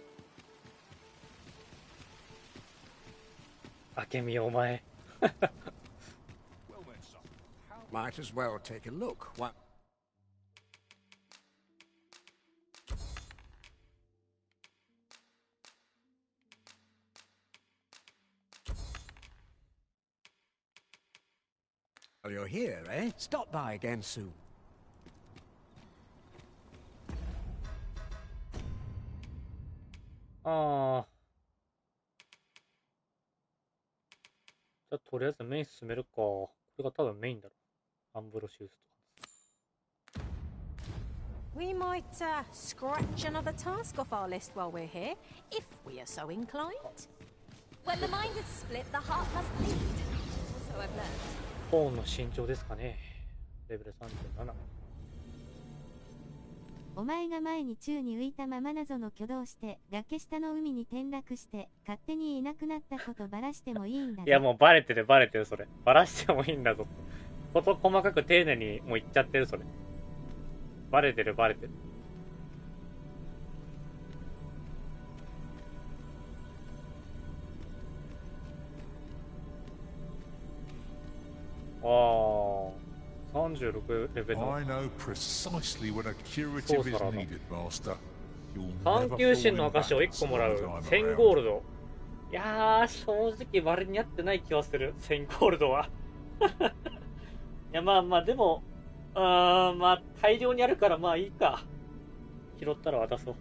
明美お前。Might as well take a look. What? Well, you're here, eh? Stop by again soon. ああ。じゃあとりあえずメイン進めるか。これが多分メインだろ。アンブロシウスとか。We might scratch another task off our list while we're here, if we are so inclined. When the mind is split, the heart must lead. So I've learned. ポーンの身長ですかね。レベル 3.7。お前が前に宙に浮いたまま謎の挙動して崖下の海に転落して勝手にいなくなったことバラしてもいいんだぞ。いやもうバレてるそれ。バラしてもいいんだぞ。こと細かく丁寧にもう言っちゃってるそれ。バレてる。ああ、36レベル。I know precisely when a curative is needed, Master. 探求心の証を1個もらう。1000ゴールド。いやー、正直割に合ってない気はする。1000ゴールドは。いや、まあ、でも、まあ、大量にあるからまあいいか。拾ったら渡そう。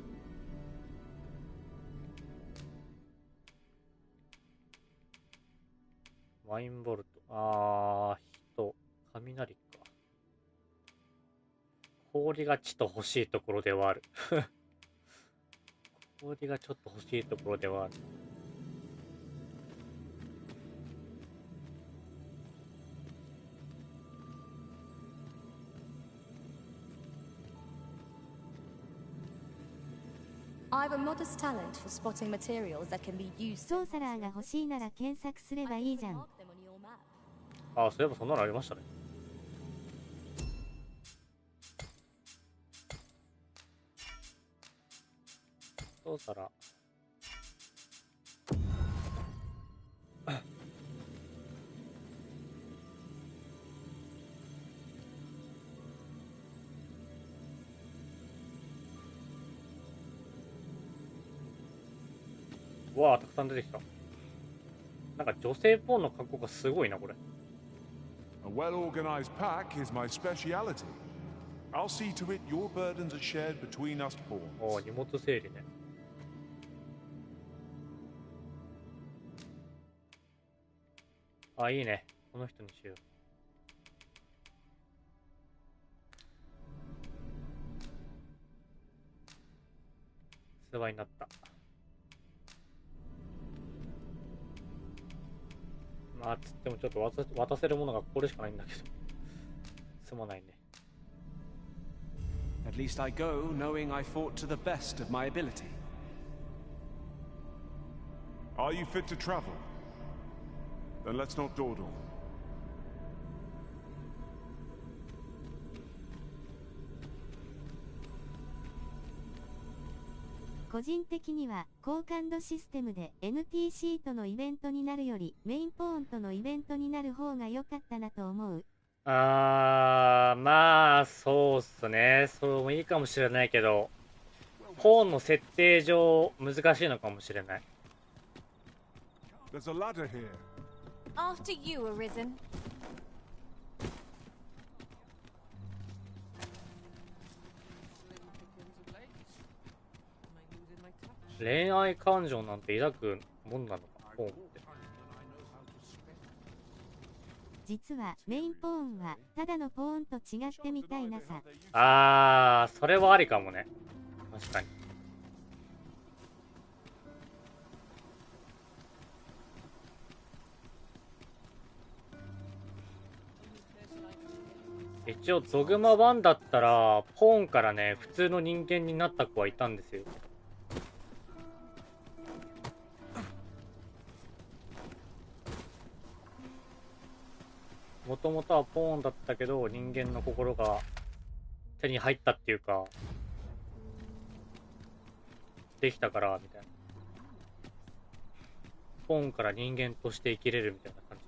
ワインボルト。火と雷か。氷がちょっと欲しいところではある。氷がちょっと欲しいところではある。I've a modest talent for spotting materials that can be used. ソーサラーが欲しいなら検索すればいいじゃん。あ、そういえばそんなのありましたね。ソーサラー。わあ、たくさん出てきた。なんか女性ポーンの格好がすごいな、これ。A well-organized pack is my speciality. I'll see to it your burdens are shared between us pawns. おお、荷物整理ね。あ、いいね。この人にしよう。世話になった。まあ、つってもちょっと渡せるものがこれしかないんだけど。すまないね。At least I go knowing I fought to the best of my ability. Are you fit to travel? Then let's not dawdle. 個人的には高感度システムで NT シートのイベントになるよりメインポーンとのイベントになる方が良かったなと思う。まあそうっすね。そうもいいかもしれないけど、ポーンの設定上難しいのかもしれない。There's a ladder here. After you, Arisen. 恋愛感情なんて抱くもんなのか、ポーンって。実はメインポーンはただのポーンと違ってみたいなさ。あー、それはありかもね。確かに。一応ドグマ1だったらポーンからね普通の人間になった子はいたんですよ。もともとはポーンだったけど人間の心が手に入ったっていうかできたからみたいな。ポーンから人間として生きれるみたいな感じ。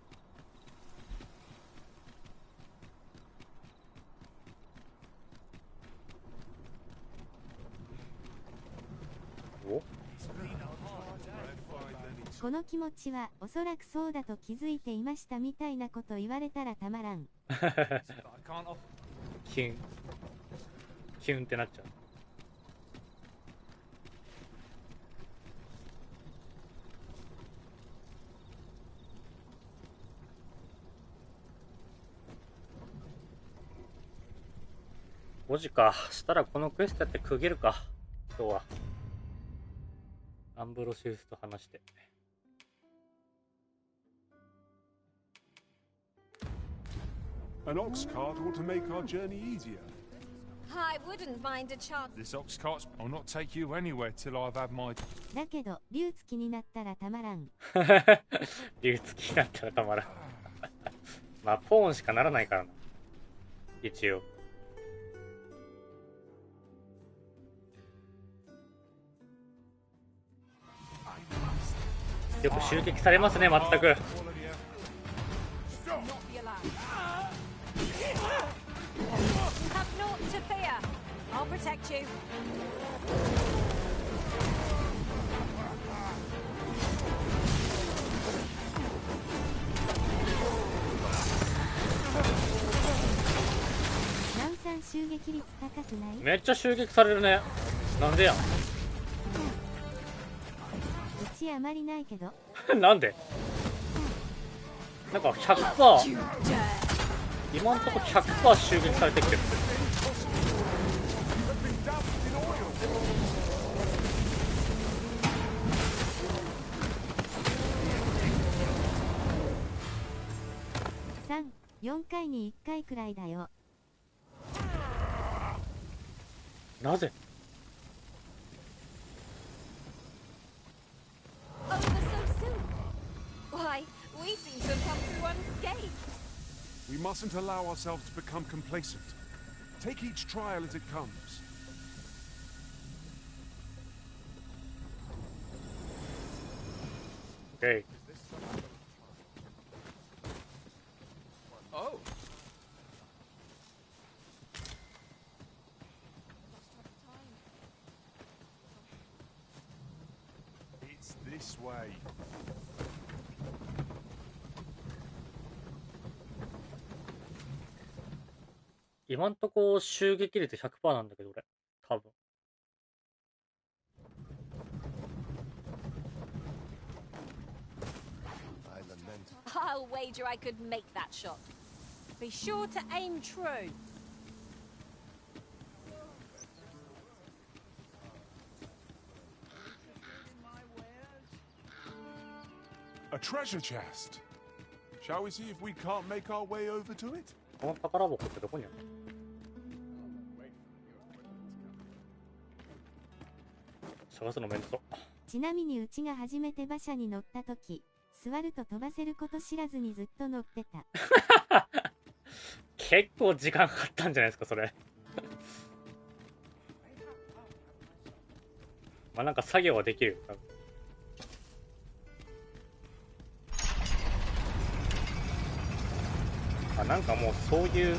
この気持ちはおそらくそうだと気づいていましたみたいなこと言われたらたまらん。キュンキュンってなっちゃう。5時か。したらこのクエストやって区切るか今日は。アンブロシウスと話して。An ox cart ought to make our journey easier. I wouldn't mind a chance. This ox cart will not take you anywhere till I've had my. だけど竜付きになったらたまらん。竜付きになったらたまらん。まあポーンしかならないからな。一応。よく襲撃されますね、全く。You have naught to fear. I'll protect you. ナウさん襲撃率高くない？めっちゃ襲撃されるね。なんでやん。うちあまりないけど。なんで？なんか 100% 今んとこ 100% 襲撃されてきてる。3、4回に1回くらいだよ。なぜOver so soon. Why, we seem to have come through unscathed. We mustn't allow ourselves to become complacent. Take each trial as it comes. Okay. Oh. It's this way. 今んとこ襲撃率 100% なんだけど俺多分。I'll wager I could make that shot. Be sure to aim true. A treasure chest. Shall we see if we can't make our way over to it? この宝箱ってどこにあるの？探すのめんどそう。ちなみにうちが初めて馬車に乗った時、座ると飛ばせること知らずにずっと乗ってた。結構時間かかったんじゃないですかそれ。まあなんか作業はできるよ多分。あ、なんかもうそういう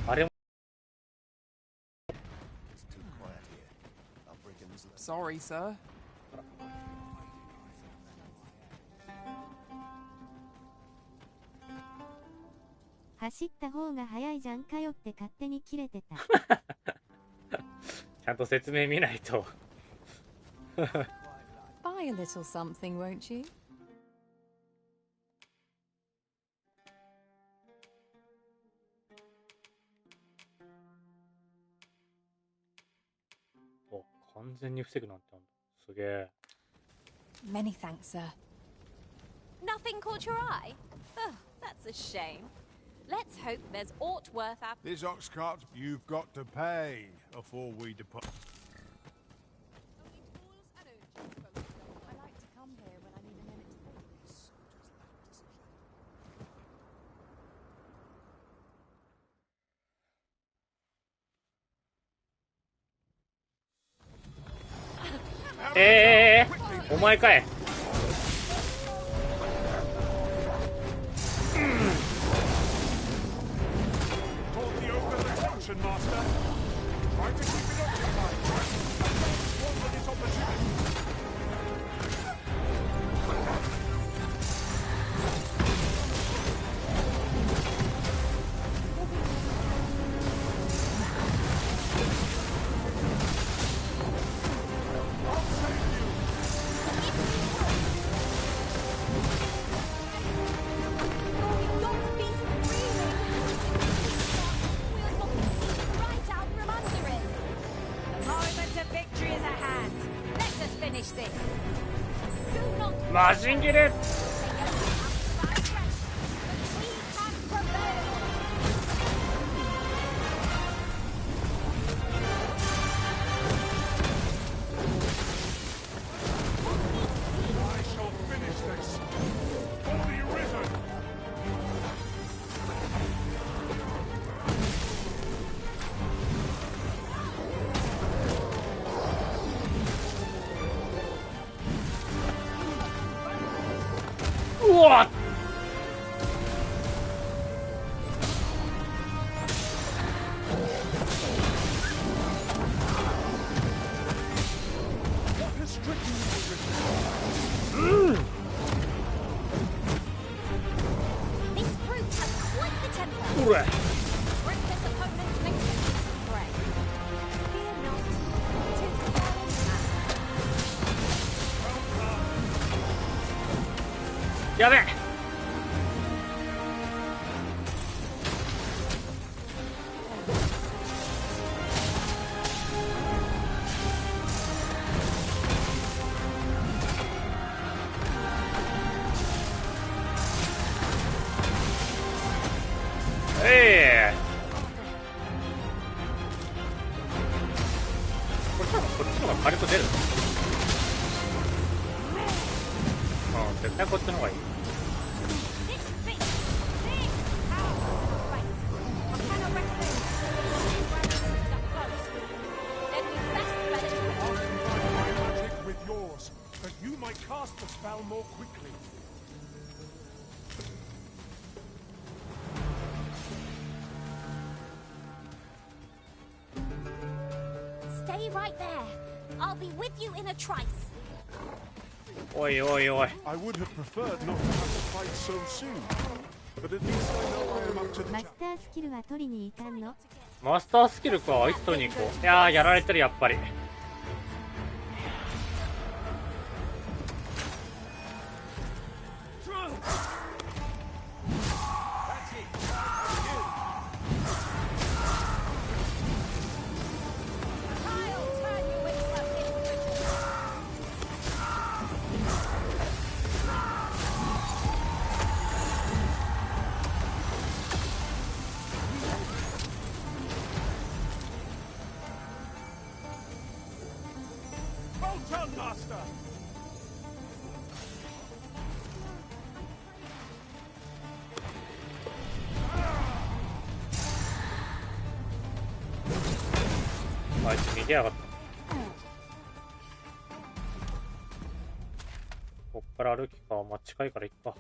あれも。Sorry, sir. 走った方が早いじゃんかよって勝手に切れてた。ちゃんと説明見ないと。Buy a little something, won't you? 完全に防ぐなんてあんだ。すげえ。Many thanks, sir. Nothing caught your eye? Oh, that's a shame. Let's hope there's aught worth our... This ox cart you've got to pay before we depart. I like to come here when I need a minute to think.お前かい。Master. Try to keep it occupied. Don't let this opportunity. Mazingire! What? This brute has quite the temper. Reckless opponents make the easy prey. Fear not, 'tis all. やべえ。こっちの方が火力出る。絶対こっちの方がいい。Cast the spell more quickly. Stay right there. I'll be with you in a trice. Oi, oi, oi. I would have preferred not to have to fight so soon, but at least I know I am up to the challenge. マスタースキルは取りに行かんの？マスタースキルか、いつ取りに行こう。いやー、やられてる、やっぱり。あいつ逃げやがった。こっから歩きか。まあ、近いから行くか。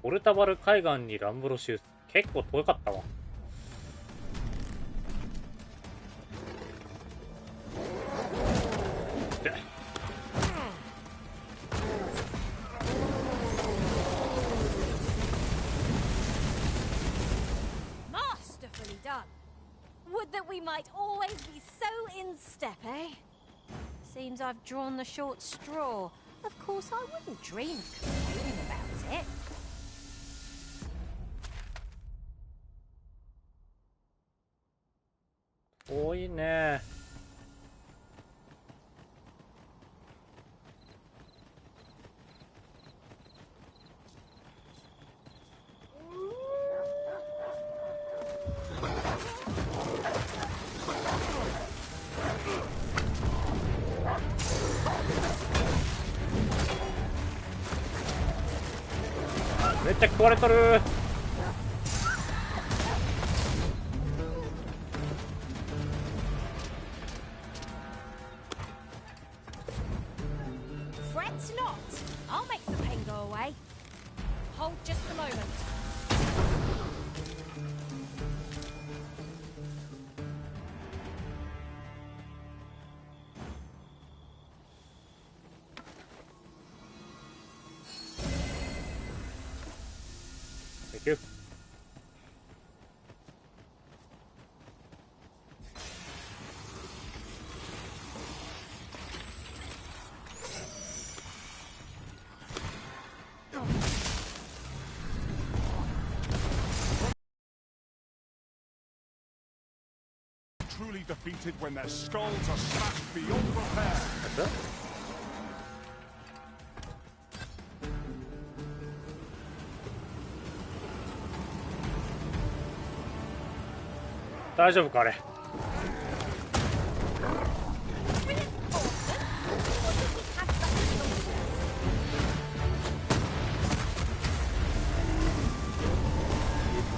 ポルタバル海岸にランブロシウス。結構遠かったわ。done. Would that we might always be so in step, eh? Seems I've drawn the short straw. Of course, I wouldn't dream of complaining about it. Oh, yeah. Fret not. I'll make the pain go away. Hold just a moment. Thank you. Truly defeated when their skulls are smashed beyond repair. That's it. Daijoubuかあれ。いっ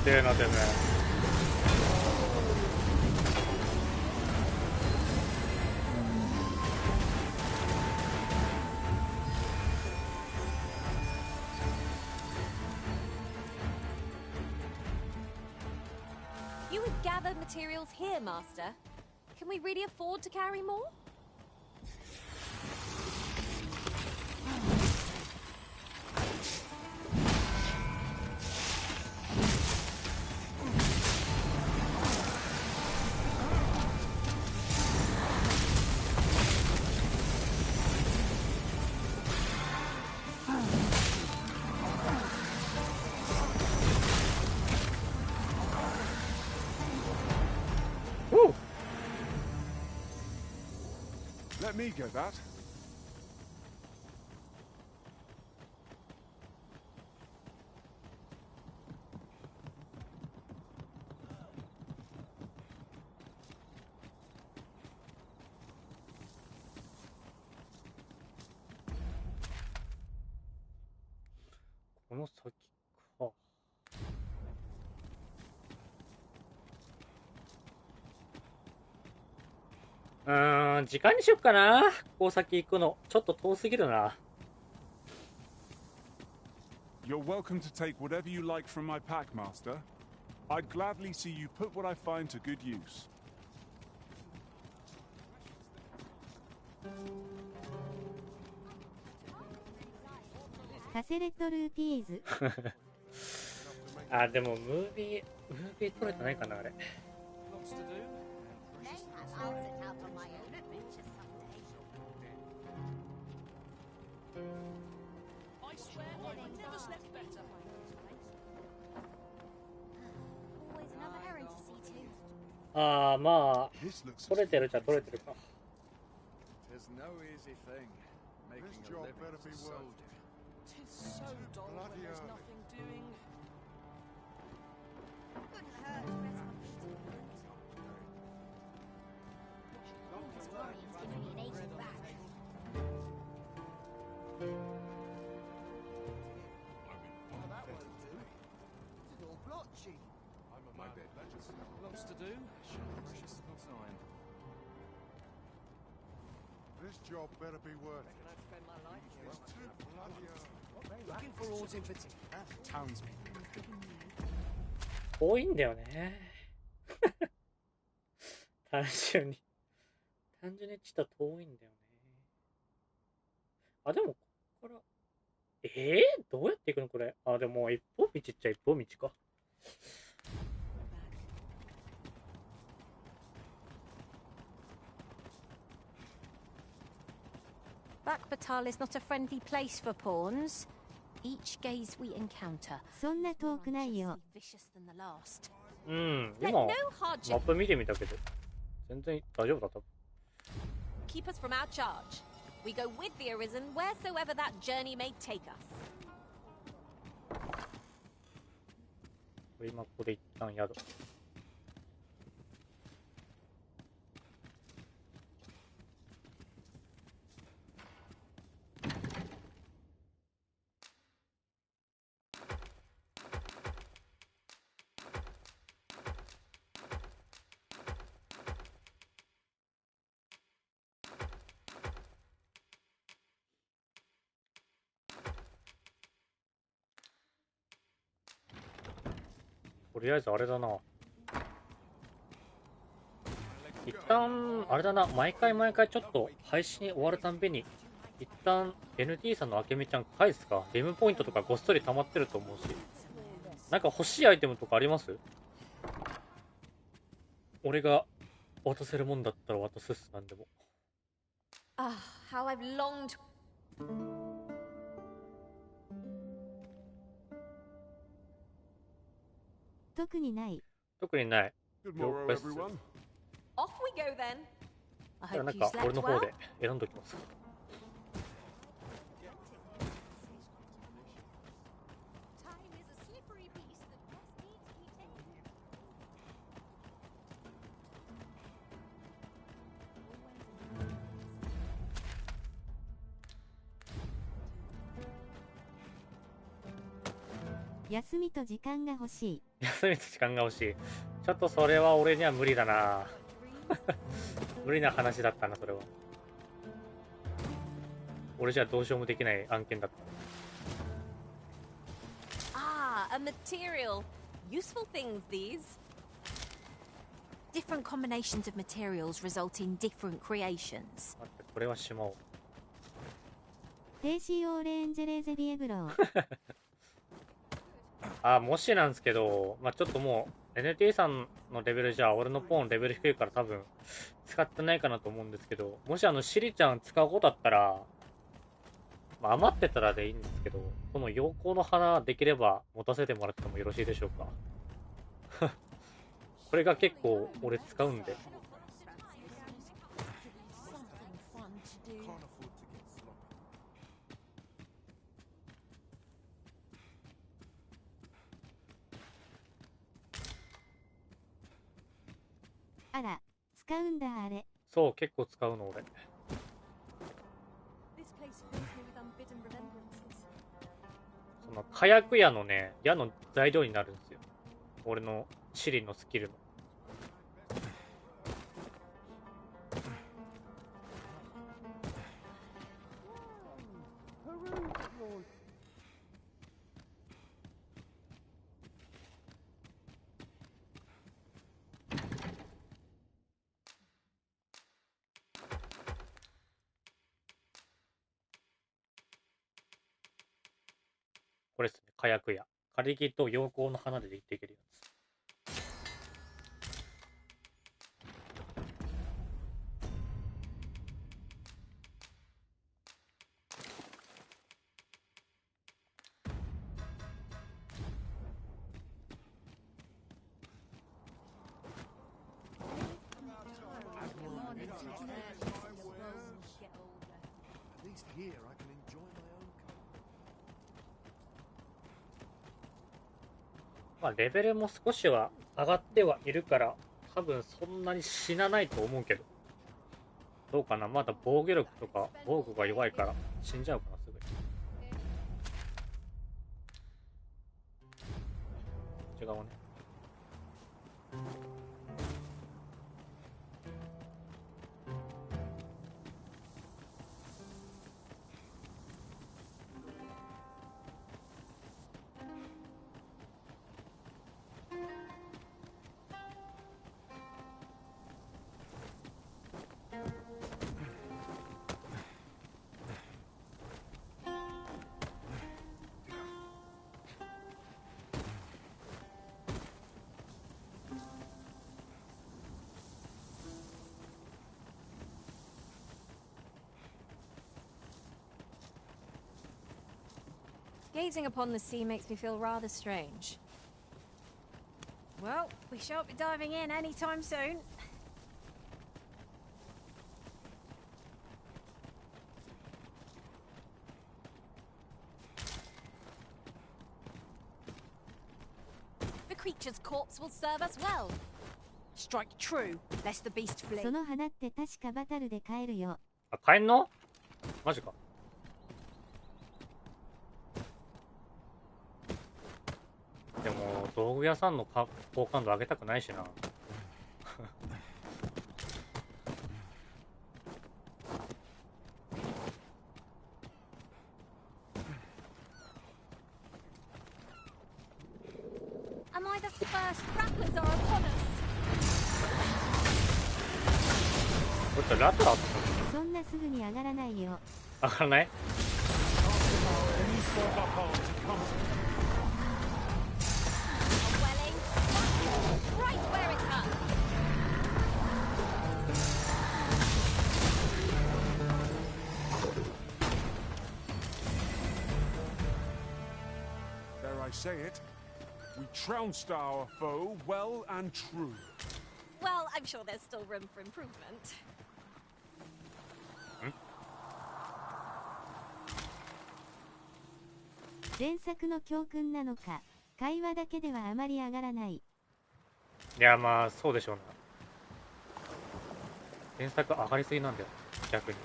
てえなてめえ。You have gathered materials here, Master. Can we really afford to carry more? Let me get that. Oh, 時間にしよっかな。ここ先行くのちょっと遠すぎるな。You're welcome to take whatever you like from my pack, Master. I'd gladly see you put what I find to good use. カセレットルーティーズ。あ、でもムービー撮れてないかなあれ。ああ、まあ撮れてるっちゃ撮れてるか。There's no easy thing making a living as a soldier. Tis so dull when there's nothing doing. Couldn't hurt to rest my feet a moment. All this worrying's giving me an aching back. That won't do. It's all blotchy. I'm on my bed. Lots to do. Precious little time. This job better be worth it. Can I spend my life here? It's too bloody hard. Looking for aught in particular? Townspeople. 遠いんだよね。単純にちょっと遠いんだよね。あ、でもここからどうやって行くのこれ。あ、でも一本道っちゃ一本道か。Bakbatal is not a friendly place for pawns. Each gaze we encounter. そんな遠くないよ。Vicious than the last. うん、今マップ見てみたけど、全然大丈夫だった。Keep us from our charge. We go with the Arisen wheresoever that journey may take us. 今ここで一旦宿。とりあえずあれだな。一旦、あれだな。毎回ちょっと配信終わるたんびに、一旦 NT さんのあけみちゃん返すか。ゲームポイントとかごっそり溜まってると思うし。なんか欲しいアイテムとかあります？俺が渡せるもんだったら渡すっす、なんでも。Ah, how I've longed. 特にない。特にない。 Good morrow, everyone. Off we go then. I なん hope か you 俺 slept の方 well. で選んどきます。休みと時間が欲しい。休みと時間が欲しい。ちょっとそれは俺には無理だな。無理な話だったな、それは。俺じゃどうしようもできない案件だった。Ah, a material. Useful things, these. Different combinations of materials result in different creations. 待って、これはしまおう。テーシーオーレエンジェレーゼビエブロー。あ、もしなんですけど、まあ、ちょっともう NT さんのレベルじゃ俺のポーンレベル低いから多分使ってないかなと思うんですけど、もしシリちゃん使うことだったら、まあ、余ってたらでいいんですけど、この陽光の花できれば持たせてもらってもよろしいでしょうか。これが結構俺使うんで。あら、使うんだあれ。そう、結構使うの俺。その火薬矢のね、矢の材料になるんですよ。俺のシリのスキルの。これですね、火薬矢。カリギと陽光の花でできるやつ。まあ、レベルも少しは上がってはいるから、多分そんなに死なないと思うけど。どうかな、まだ防御力とか防具が弱いから死んじゃうかな、すぐに。違うね。Gazing upon the sea makes me feel rather strange. Well, we shan't be diving in anytime soon. The creature's corpse will serve us well. Strike true, lest the beast flee. その花って確かバタルで買えるよ。あ、買えんの？マジか。でも道具屋さんの好感度上げたくないしな。Am I the first rappers are upon us? これってラトラ？そんなすぐに上がらないよ。上がらない？ Right where it hurts. Dare I say it? We trounced our foe well and true. Well, I'm sure there's still room for improvement. 前作の教訓なのか、会話だけではあまり上がらない。いや、まあそうでしょうな。原作上がりすぎなんだよ、逆に。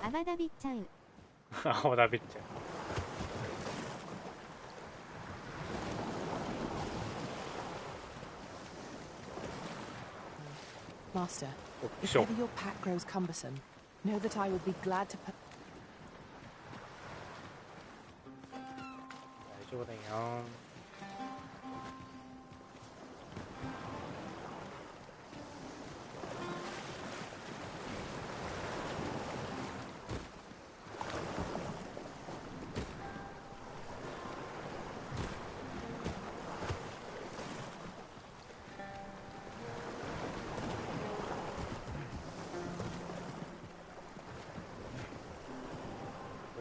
泡だびっちゃう。泡だびっちゃう。Master, if sure. ever your pack grows cumbersome, know that I would be glad to put... 大丈夫だよ。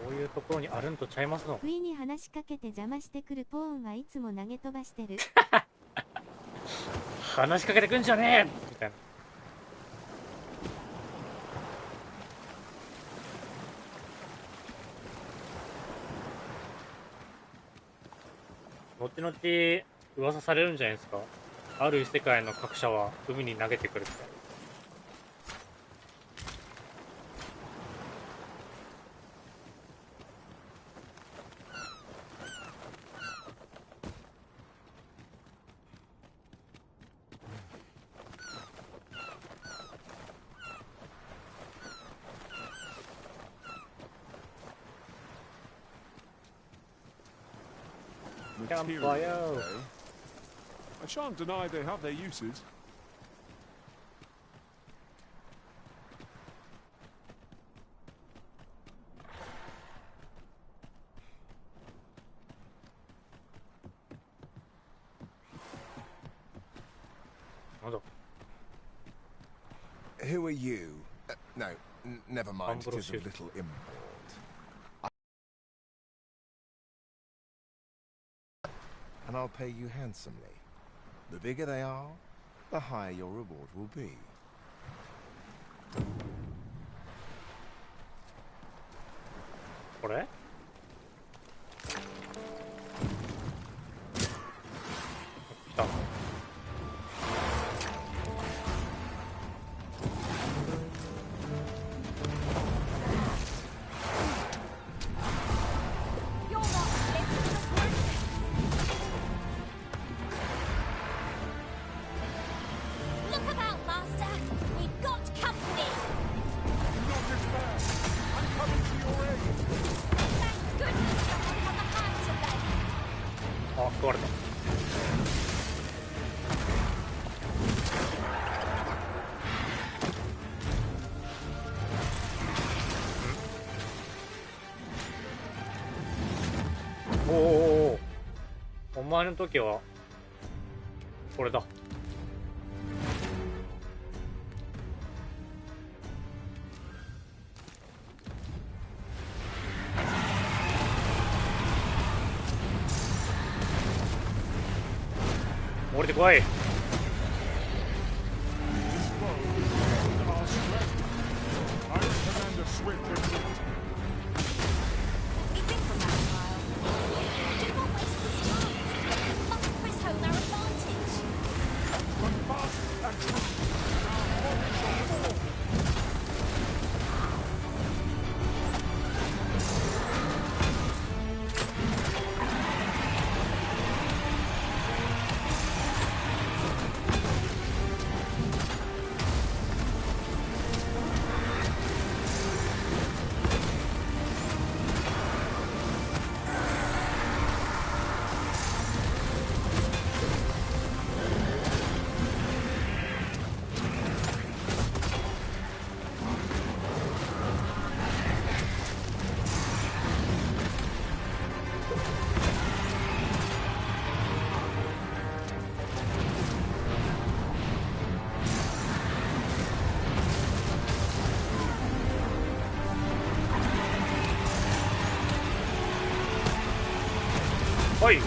こういうところにあるんとちゃいますの。不意に話しかけて邪魔してくるポーンはいつも投げ飛ばしてる。話しかけてくんじゃねえみたいな。後々噂されるんじゃないですか。ある異世界の各社は海に投げてくるって。Material, eh? I shan't deny they have their uses. Who are you? No, never mind. It is of little import. And I'll pay you handsomely. The bigger they are, the higher your reward will be. What? おお、お前の時はこれだ。降りてこい。はい。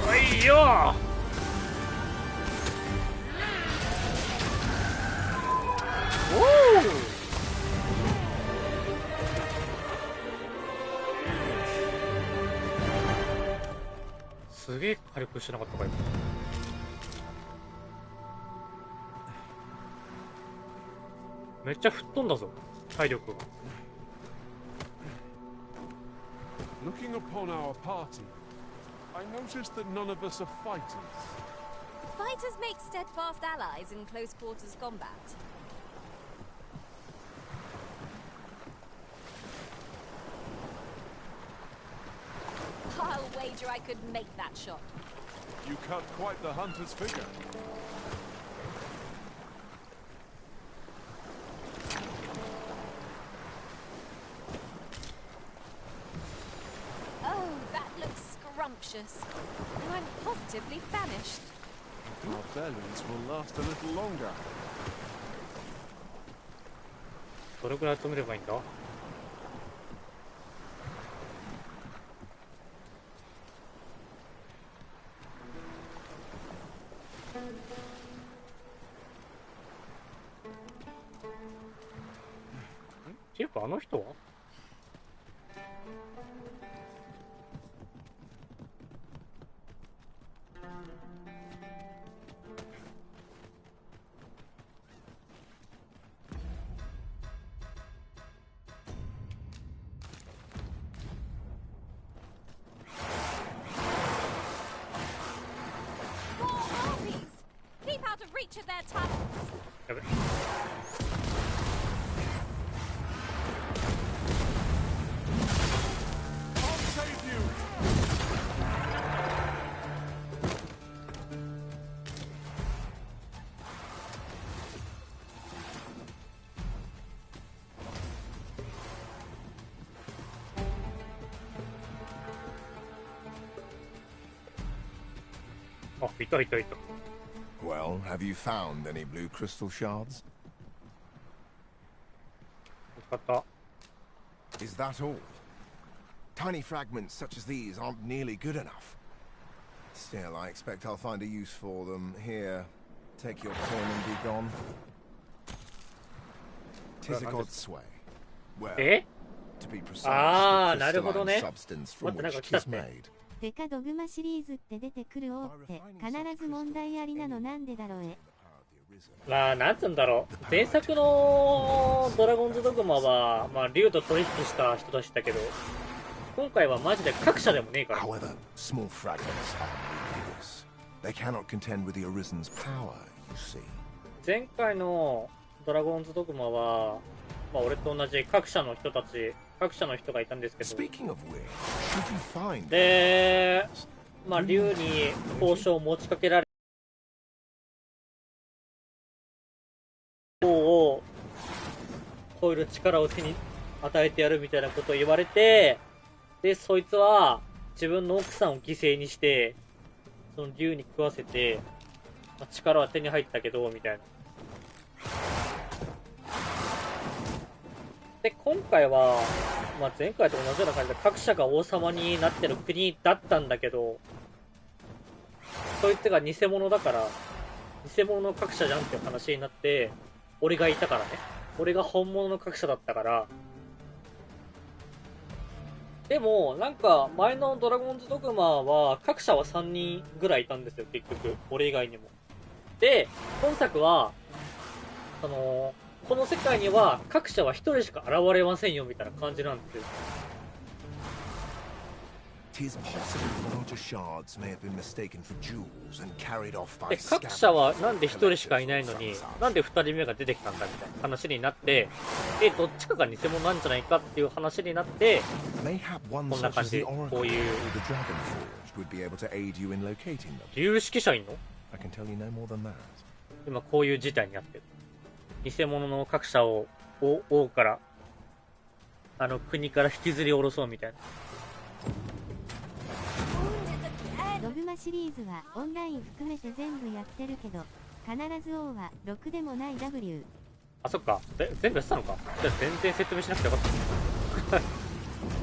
はいよ。おお。すげえ火力してなかったか今。めっちゃ吹っ飛んだぞ、体力が。Looking upon our party, I noticed that none of us are fighters. Fighters make steadfast allies in close quarters combat. I'll wager I could make that shot. You cut quite the hunter's figure. Oh, that looks scrumptious. And I'm positively famished. Our bellies will last a little longer. どれくらい集めればいいんだ。っていうかあの人はKeep out of reach of their tunnels. やべ。あ、いたいたいた。Well, have you found any blue crystal shards? Is that all? Tiny fragments such as these aren't nearly good enough. Still, I expect I'll find a use for them. Here, take your coin and be gone. 'Tis a god's sway. Well, to be precise, the crystalline substance from which 'tis made. デカドグマシリーズって出てくる王って必ず問題ありなのなんでだろうえ。まあなんつうんだろう、前作のドラゴンズドグマはまあ竜と取引した人たちだけど、今回はマジで各社でもねえから。 However, small fragments have weakness. They cannot contend with the Arisen's power, you see. 前回のドラゴンズドグマはまあ俺と同じ各社の人がいたんですけど、で、まあ竜に交渉を持ちかけられ、王を超える力を手に与えてやるみたいなことを言われて、で、そいつは自分の奥さんを犠牲にして、その竜に食わせて、まあ、力は手に入ったけど、みたいな。で、今回は、まあ、前回と同じような感じで各社が王様になってる国だったんだけど、そいつが偽物だから、偽物の各社じゃんっていう話になって、俺がいたからね。俺が本物の各社だったから。でも、なんか、前のドラゴンズドグマは、各社は3人ぐらいいたんですよ、結局。俺以外にも。で、今作は、この世界には各社は1人しか現れませんよ、みたいな感じなんですよ。で、各社はなんで1人しかいないのに、なんで2人目が出てきたんだみたいな話になって、どっちかが偽物なんじゃないかっていう話になって、こんな感じで、こういう、有識者いんの？今こういう事態になってる。偽物の各社を王から、国から引きずり下ろそうみたいな。ドグマシリーズはオンライン含めて全部やってるけど、必ず王はろくでもない W。あ、そっか。全部やってたのか。じゃあ全然説明しなくてよかった。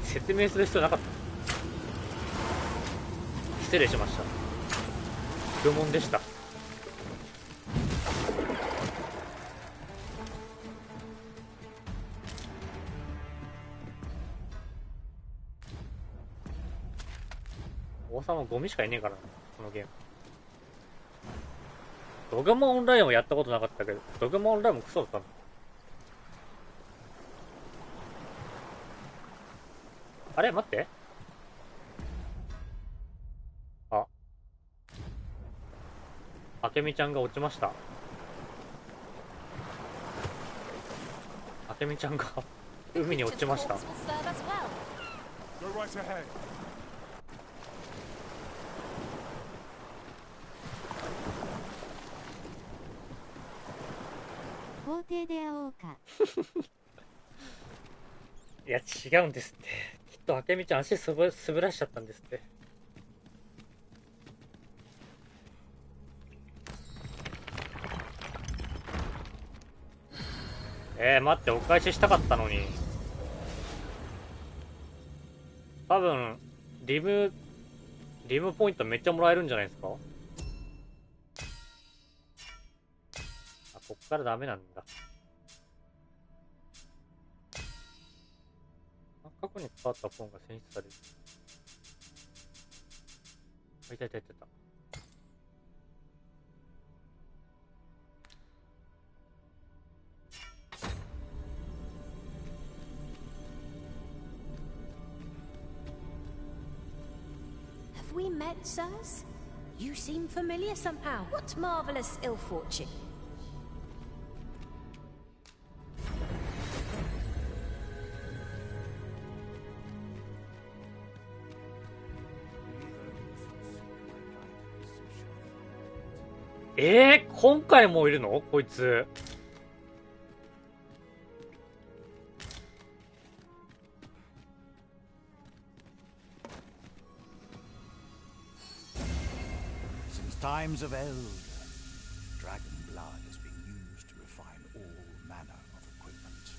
説明する必要なかった。失礼しました。愚問でした。王様ゴミしかいねえからな、このゲーム。ドグマオンラインはやったことなかったけど、ドグマオンラインもクソだったの。あれ待って。あ。あけみちゃんが落ちました。あけみちゃんが海に落ちました。法廷で会おうか。いや、違うんですって。きっとあけみちゃん足滑らしちゃったんですって。待って、お返ししたかったのに。多分、リムポイントめっちゃもらえるんじゃないですか？あ、こっからダメなんだ。過去に関わった本が選出される。あ、いたいたいたいた。Have we met, sirs? You seem familiar somehow. What marvelous ill fortune. 今回もいるの？こいつ。Since times of eld, dragon blood has been used to refine all manner of equipment.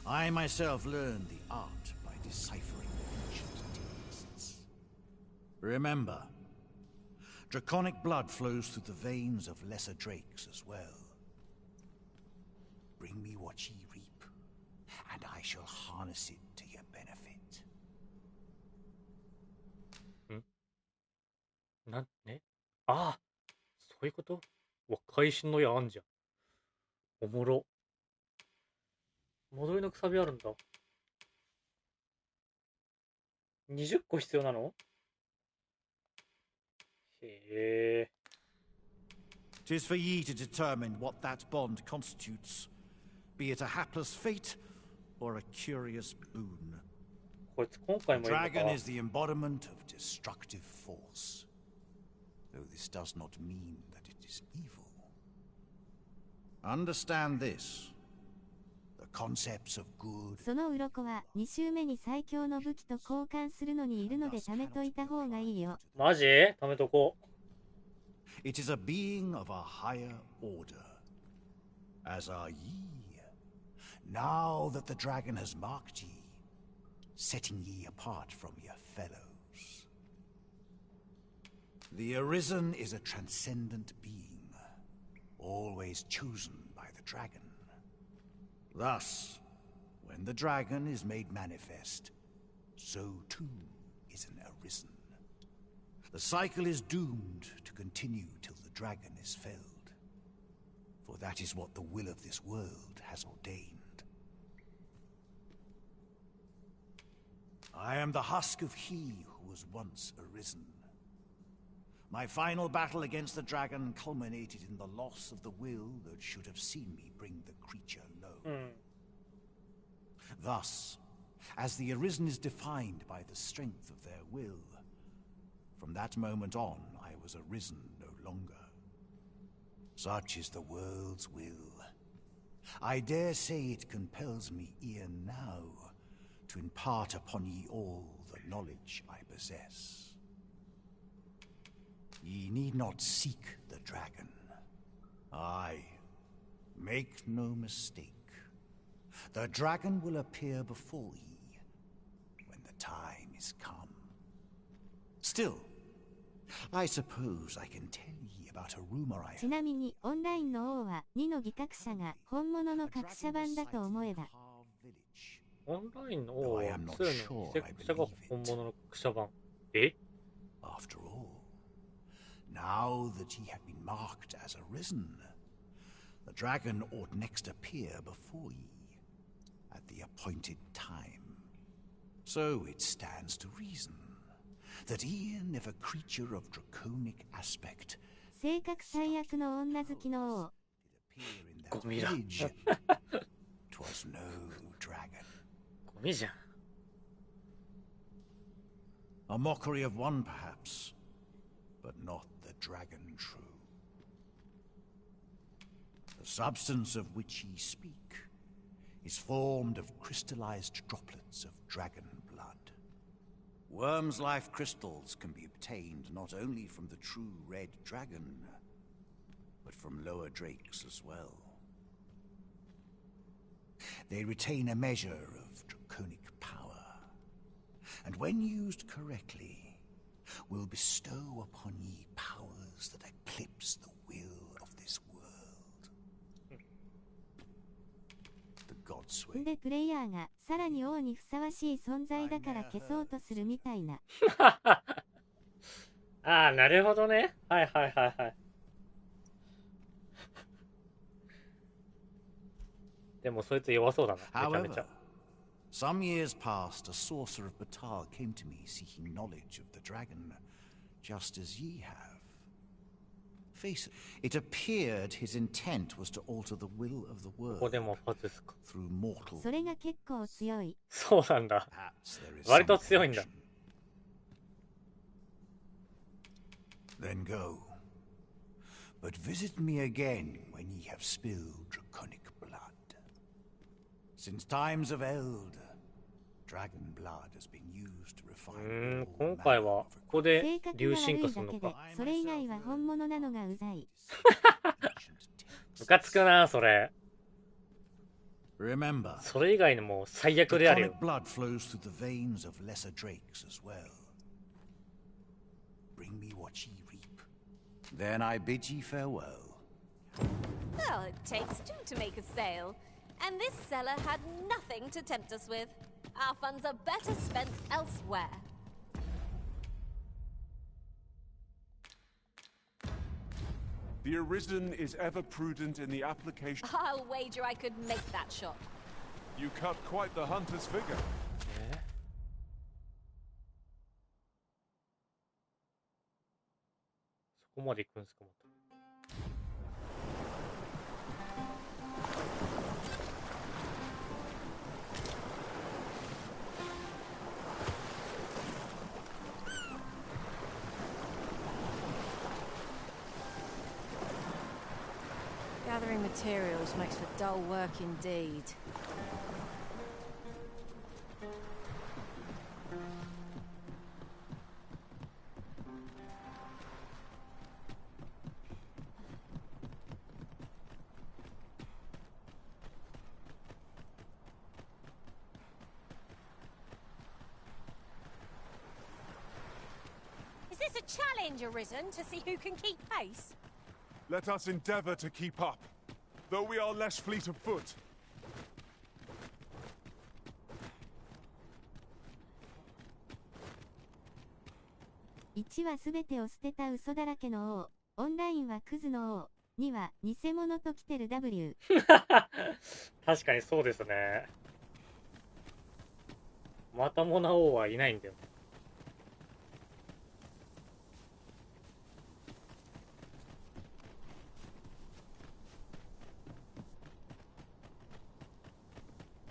I myself learned the art by deciphering ancient texts. Remember, draconic blood flows through the veins of lesser drakes as well. Bring me what ye reap, and I shall harness it to your benefit. ああ、そういうこと？会心の矢あんじゃん。おもろ。戻りのくさびあるんだ。20個必要なの？へえ。 'Tis for ye to determine what that bond constitutes. be it a hapless fate or a curious boon. こいつ今回 The もいるの dragon か is the embodiment of destructive force, though this does not mean that it is evil. Understand this. The concepts of good その鱗は2周目に最強の武器と交換するのにいるので貯めといた方がいいよ。マジ？貯めとこう。 It is a being of a higher order, as are ye. Now that the dragon has marked ye, setting ye apart from your fellows. The Arisen is a transcendent being, always chosen by the dragon. Thus, when the dragon is made manifest, so too is an Arisen. The cycle is doomed to continue till the dragon is felled, for that is what the will of this world has ordained. I am the husk of he who was once Arisen. My final battle against the dragon culminated in the loss of the will that should have seen me bring the creature low. Thus, as the Arisen is defined by the strength of their will, from that moment on, I was Arisen no longer. Such is the world's will. I dare say it compels me e'en now to impart upon ye all the knowledge I possess. Ye need not seek the dragon. Aye, make no mistake. The dragon will appear before ye when the time is come. Still, I suppose I can tell ye about a rumor I ちなみにオンラインの王は2の戯覚者が本物の格者版だと思えば。オンラインの王は2の戯覚者が本物の格者版。え？ After all, now that ye have been marked as Arisen, the dragon ought next appear before ye at the appointed time. So it stands to reason that e'en if a creature of draconic aspect 性格最悪の女好きの王。ゴミだ。 'twas no dragon. ゴミじゃん。 A mockery of one, perhaps, but not the dragon true. The substance of which ye speak is formed of crystallized droplets of dragon blood. Worm's life crystals can be obtained not only from the true red dragon, but from lower drakes as well. They retain a measure of draconic power, and when used correctly, will bestow upon ye powers that eclipse the will of this world. The gods way. でプレイヤーがさらに王にふさわしい存在だから消そうとするみたいな。ああ、なるほどね。はいはいはいはい。でもそいつ弱そうだな。めちゃめちゃ。 Some years past, a sorcerer of Batal came to me seeking knowledge of the dragon, just as ye have. Face it, it appeared his intent was to alter the will of the world through mortal. それが結構強い。そうなんだ。割と強いんだ。 Then go. But visit me again when ye have spilled draconic blood. Since times of Eld, dragon blood has been used to refine. 今回はここで竜進化するのか。それ以外は本物なのがうざい。ムカつくなそれ。 Remember, それ以外のもう最悪であるよ。 blood flows through the veins of lesser drakes as well. Bring me what ye reap. Then I bid ye farewell. Well, it takes two to make a sale. And this seller had nothing to tempt us with. Our funds are better spent elsewhere. The Arisen is ever prudent in the application. I'll wager I could make that shot. You cut quite the hunter's figure. そこまで行くんすかまた。Gathering materials makes for dull work indeed. Is this a challenge arisen to see who can keep pace? Let us endeavor to keep up, though we are less fleet of foot. 1はすべてを捨てた嘘だらけの王、オンラインはクズの王、2は偽物と来てる W。確かにそうですね。またもな王はいないんだよ。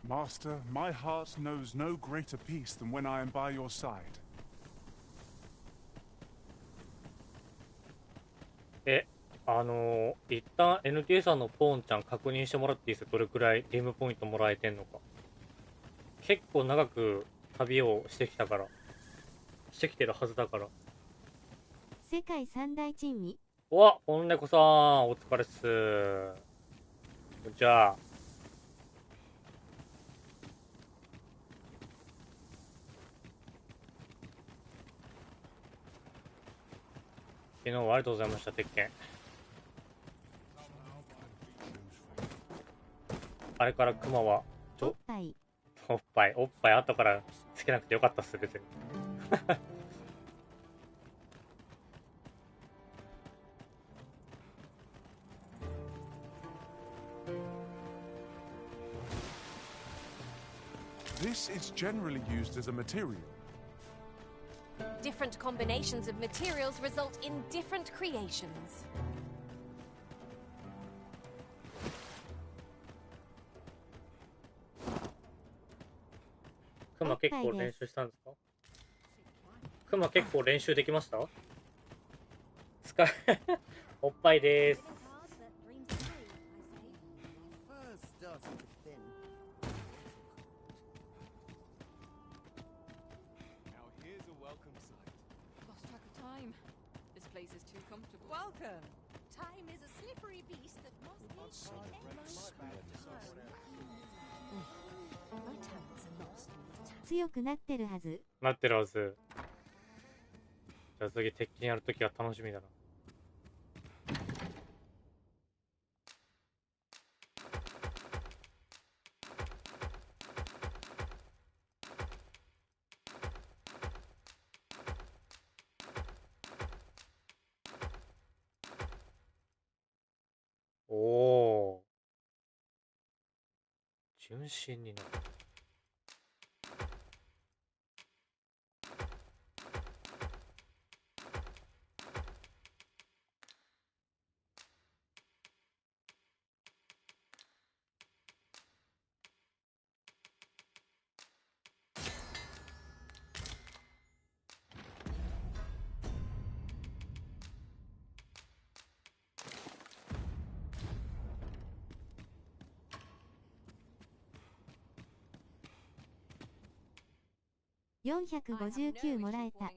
Master, my heart knows no greater peace than when I am by your side. 一旦 NK さんのポーンちゃん確認してもらっていいですか？どれくらいゲームポイントもらえてんのか。結構長く旅をしてきてるはずだから。世界三大珍味。うわ、本猫さん、お疲れっす。じゃあ。昨日はありがとうございました、鉄拳。あれからクマはおっぱい後からつけなくてよかったっす、別に。This is generally used as a material. Different combinations of materials result in different creations. クマ結構練習したんですか？クマ結構練習できました？おっぱいです。Welcome. Time is a slippery beast that must be protected. 強くなってるはず。なってるはず。じゃあ次鉄拳やるときは楽しみだな。おお。純真になる。459もらえた。ああ、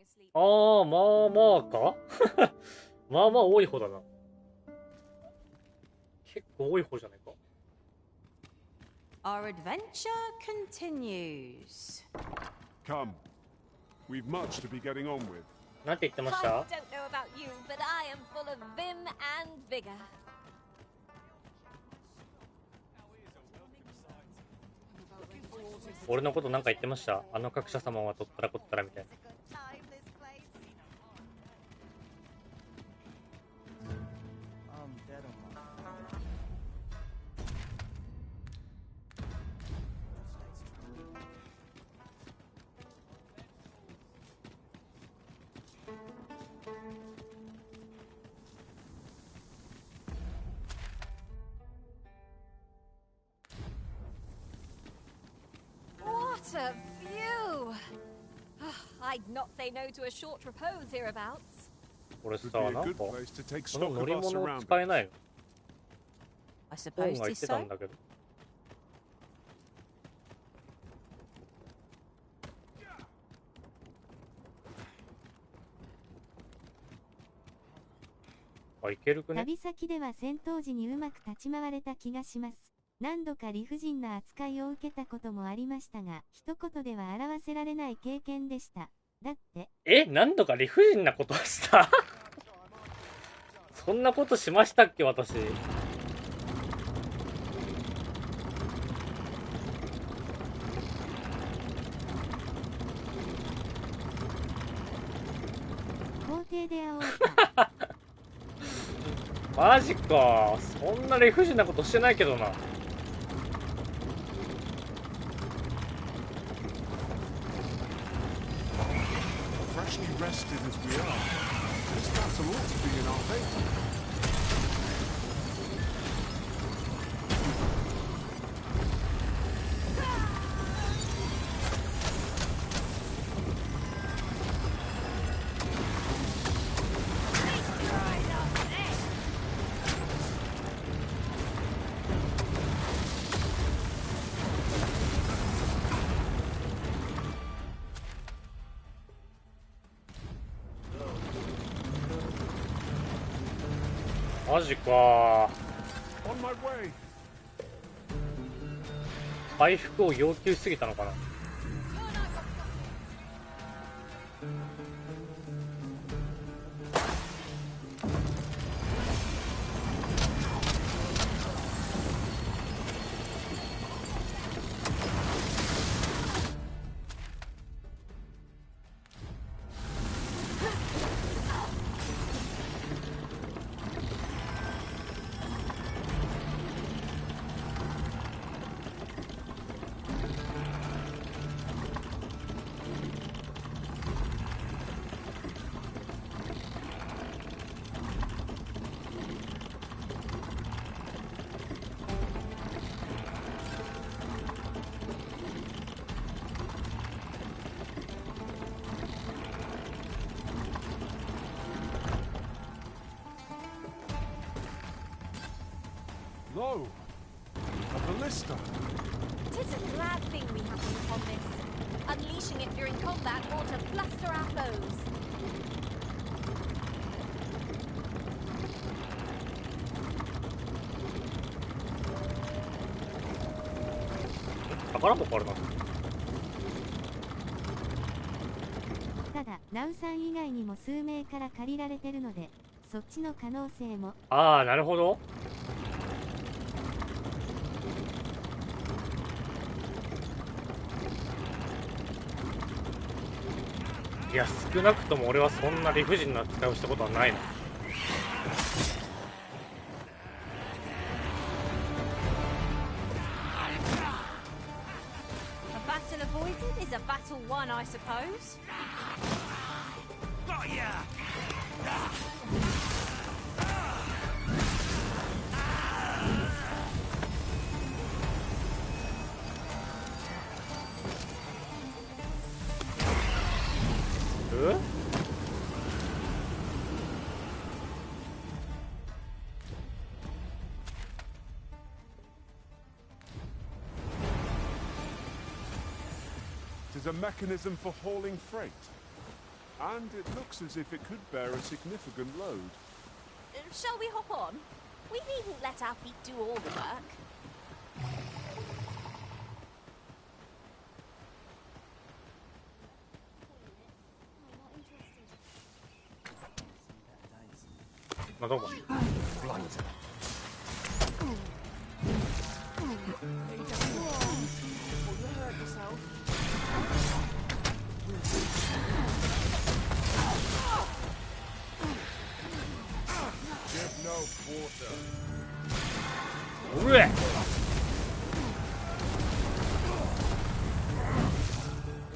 まあまあかまあまあ多い方だな。結構多い方じゃないか。Our adventure continues. Come. We've much to be getting on with. なんて言ってまし I た？ don't know about you, but I am full of vim and vigor. 俺のことなんか言ってました？あの各社様はとったらこったらみたいな。What a view! I'd not say no to a short repose hereabouts. 俺さ、なんかこの乗り物使えないの？ I suppose が言っ 'tis てた so. んだけど。あ、いけるくね。旅先では戦闘時にうまく立ち回れた気がします。何度か理不尽な扱いを受けたこともありましたが、一言では表せられない経験でした。だって。何度か理不尽なことしたそんなことしましたっけ、私。校庭で会おうか。マジか。そんな理不尽なことしてないけどな。Freshly rested as we are, this battle ought to be in our favour.マジか。 On my way. 回復を要求しすぎたのかな。Lo, a ballista. 'Tis a glad thing we happened upon this. Unleashing it during combat ought to fluster our foes. 宝箱あるな。ただ、ナウさん以外にも数名から借りられてるので、そっちの可能性も。ああ、なるほど。いや、少なくとも俺はそんな理不尽な扱いをしたことはないな。A battle avoided is a battle won, I suppose. Got ya! え？ It is a mechanism for hauling freight. And it looks as if it could bear a significant load. Shall we hop on? We needn't let our feet do all the work. Give no quarter.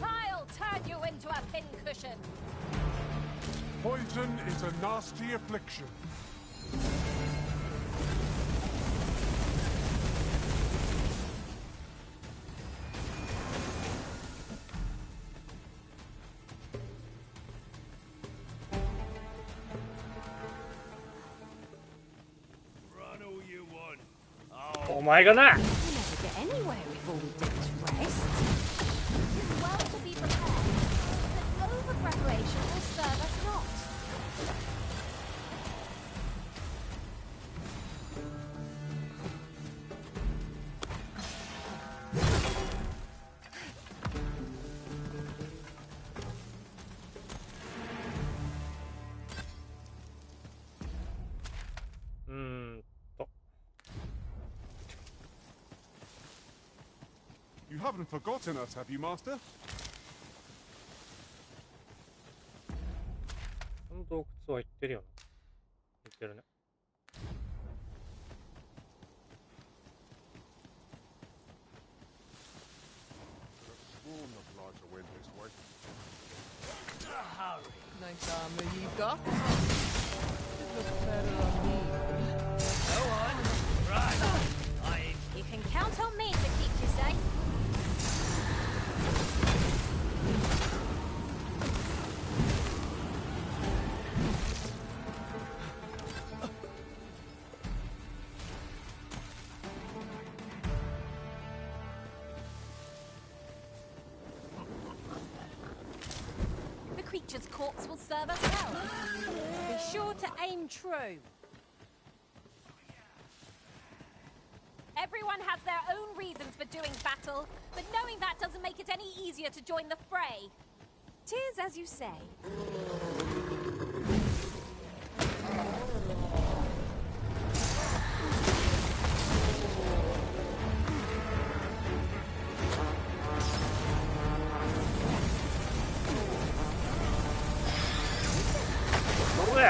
I'll turn you into a pincushion. Poison is a nasty affliction. Run all you want. 前がな。 We'll never get anywhere if all we do is rest. It's well to be prepared, but over-preparation will serve us not. You haven't forgotten us, have you, Master? この洞窟は行ってるよな。行ってるね。Nice armor you've got. It looks better on me. Go on. Right. You can count on me to keep you safe. The creature's corpse will serve us well. Be sure to aim true. Everyone has their own reasons for doing battle, but knowing that doesn't make it any easier to join the fray. 'Tis as you say.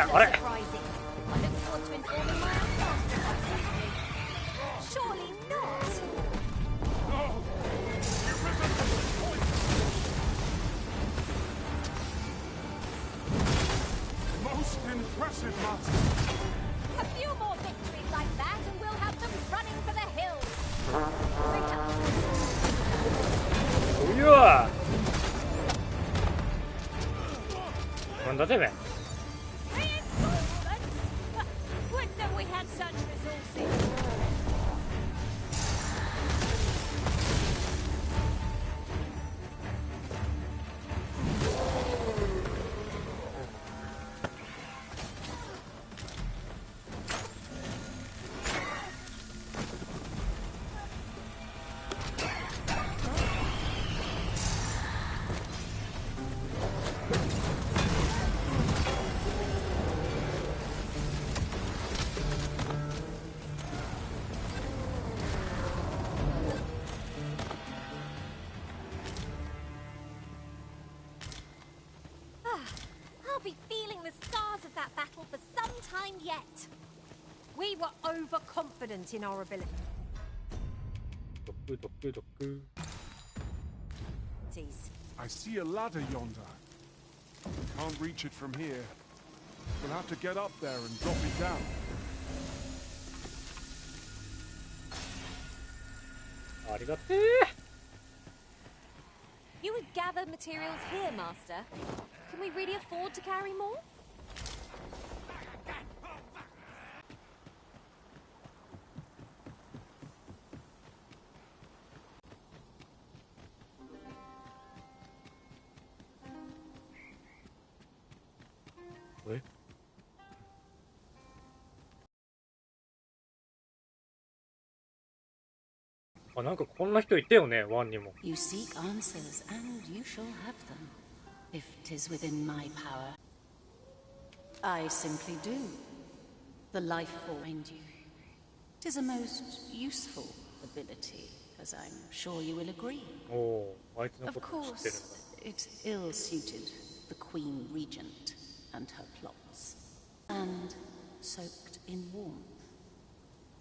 Surprising. I look forward to informing my own master about something. Surely not. Most impressive, Master. A few more victories like that, and we'll have them running for the hills. Yeah. なんだてめえ。Would that we had such resources. I'll be feeling the scars of that battle for some time yet. We were overconfident in our ability. I see a ladder yonder. Can't reach it from here. We'll have to get up there and drop it down. You would gather materials here, Master. Can we really afford to carry more? What? You seek answers, and you shall have them, if 'tis within my power. I simply do. The life behind you. 'Tis a most useful ability, as I'm sure you will agree. Of course, it ill-suited the Queen Regent and her plots, and soaked in warmth.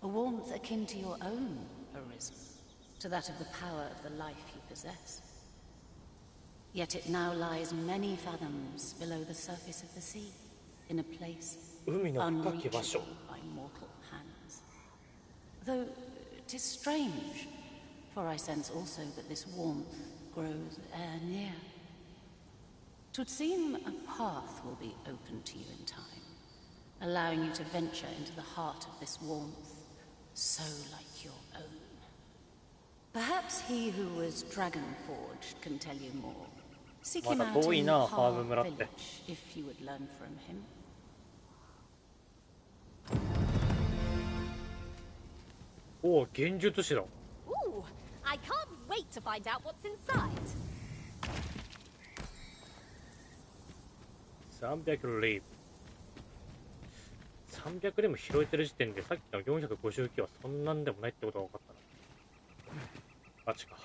A warmth akin to your own arisen, to that of the power of the life you possess. Yet it now lies many fathoms below the surface of the sea, in a place unreachable by mortal hands. Though 'tis strange, for I sense also that this warmth grows e'er near. 'Twould seem a path will be open to you in time, allowing you to venture into the heart of this warmth, so like your own. Perhaps he who was dragon-forged can tell you more. Seek him out in Har village, if you would learn from him. Oh, 幻術師だ。Ooh, I can't wait to find out what's inside. 300レイブ。300でも拾えてる時点でさっきの459はそんなんでもないってことが分かったな。マジか。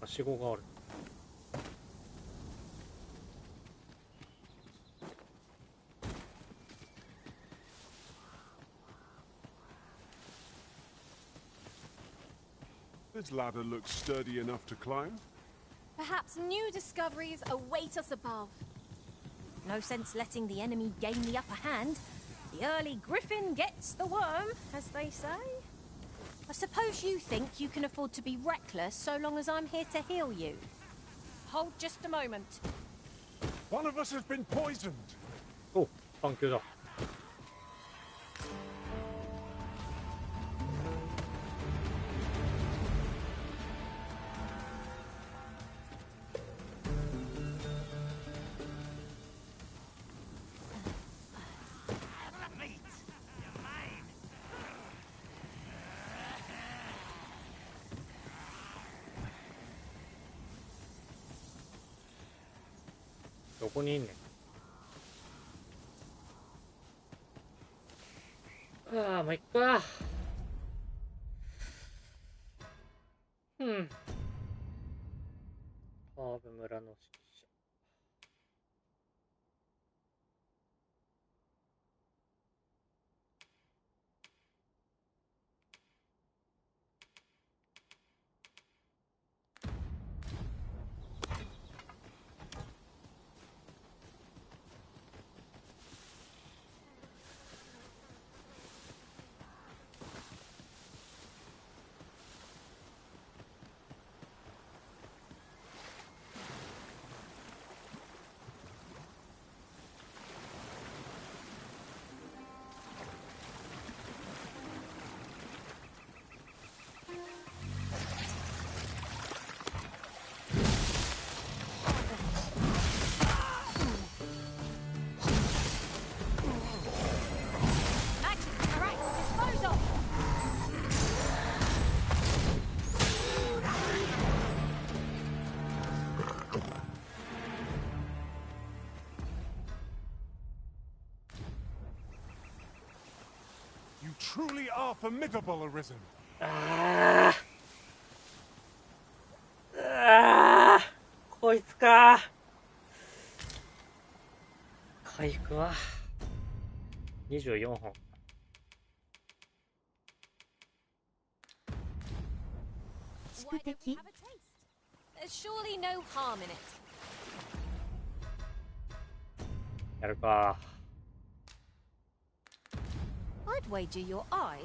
はしごがある。This ladder looks sturdy enough to climb. Perhaps new discoveries await us above. No sense letting the enemy gain the upper hand. The early griffin gets the worm, as they say. I suppose you think you can afford to be reckless so long as I'm here to heal you. Hold just a moment. One of us has been poisoned. Oh, thank you.どこにいんねん。ああ、もういっか。うん。ハーブ村の指揮者。You truly are formidable, Arisen. ああ、こいつか。回復は24本。Why don't we have a taste? There's surely no harm in it. やるか。I'd wager your eyes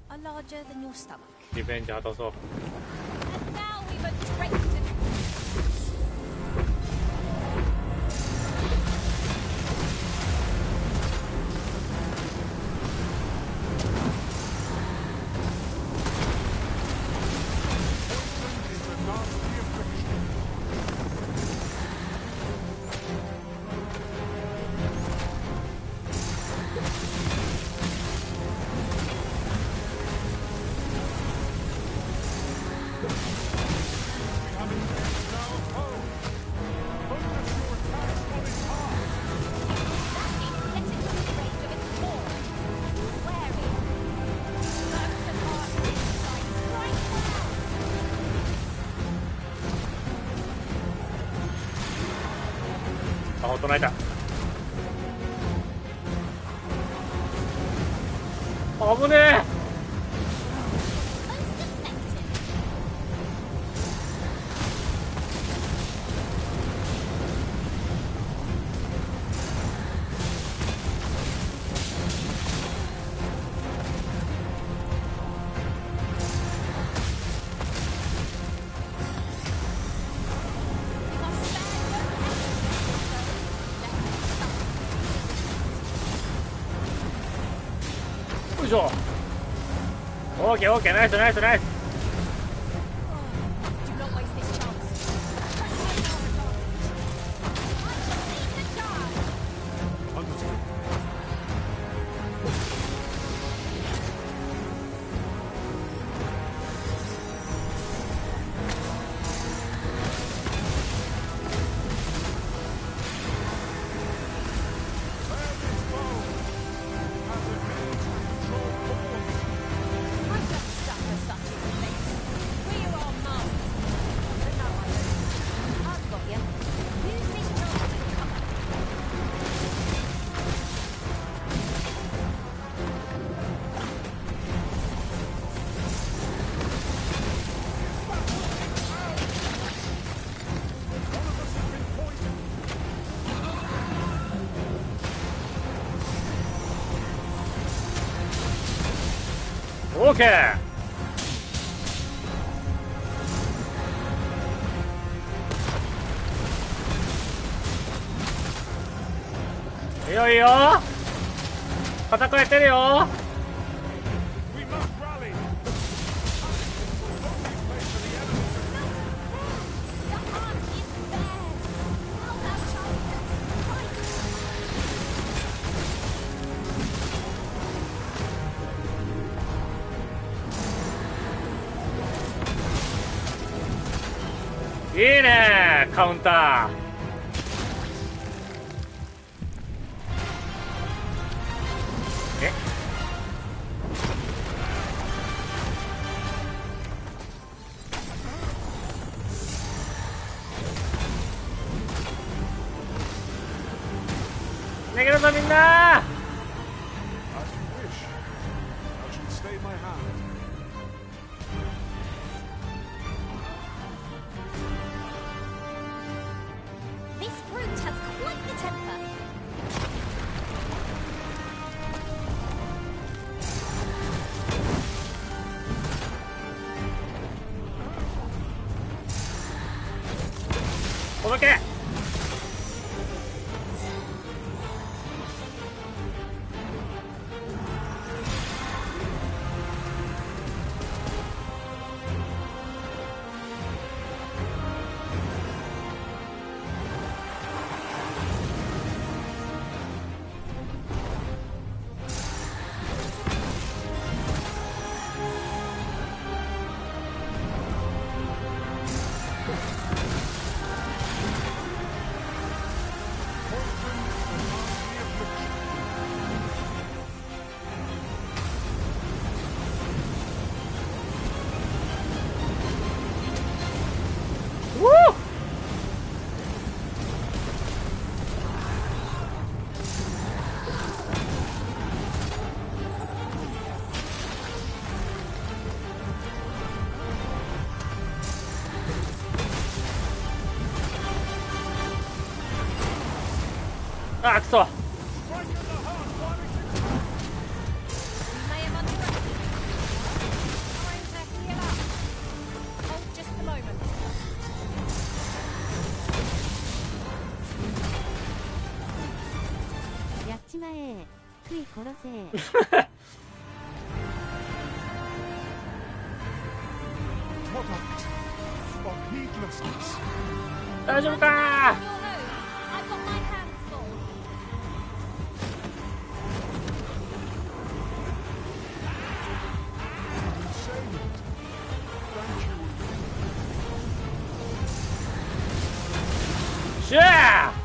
are larger than your stomach. リベンジ果たそう。And now we've a trick to do. 大人いた。危ねえ。よいしょ。オーケーオーケー、ナイスナイスナイス。オーケー。いいよいいよ、戦えてるよ。いいね、カウンター。え、逃げるぞみんな。届け。あ、くそ。やっちまえ。食い殺せ。大丈夫か。しゃー。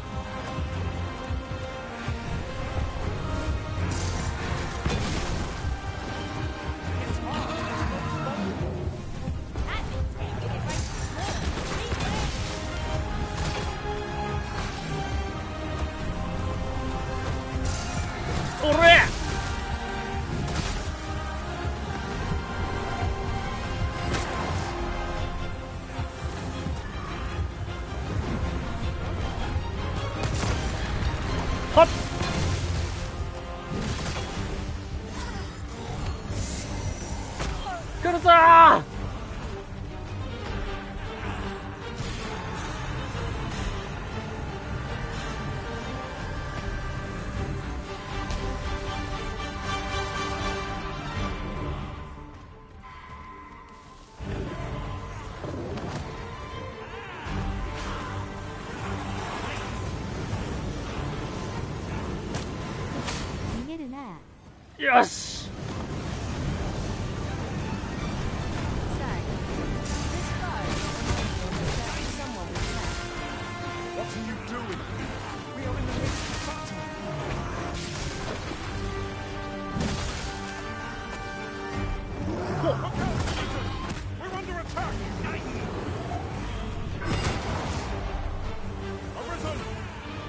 来るぞー。逃げるな。よし。What are you doing? We are in the midst of battle. Look out, Jesus! We're under attack! Arisen!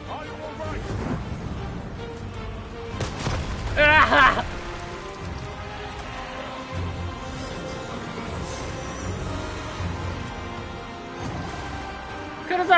Are you all right? あー来るぞー。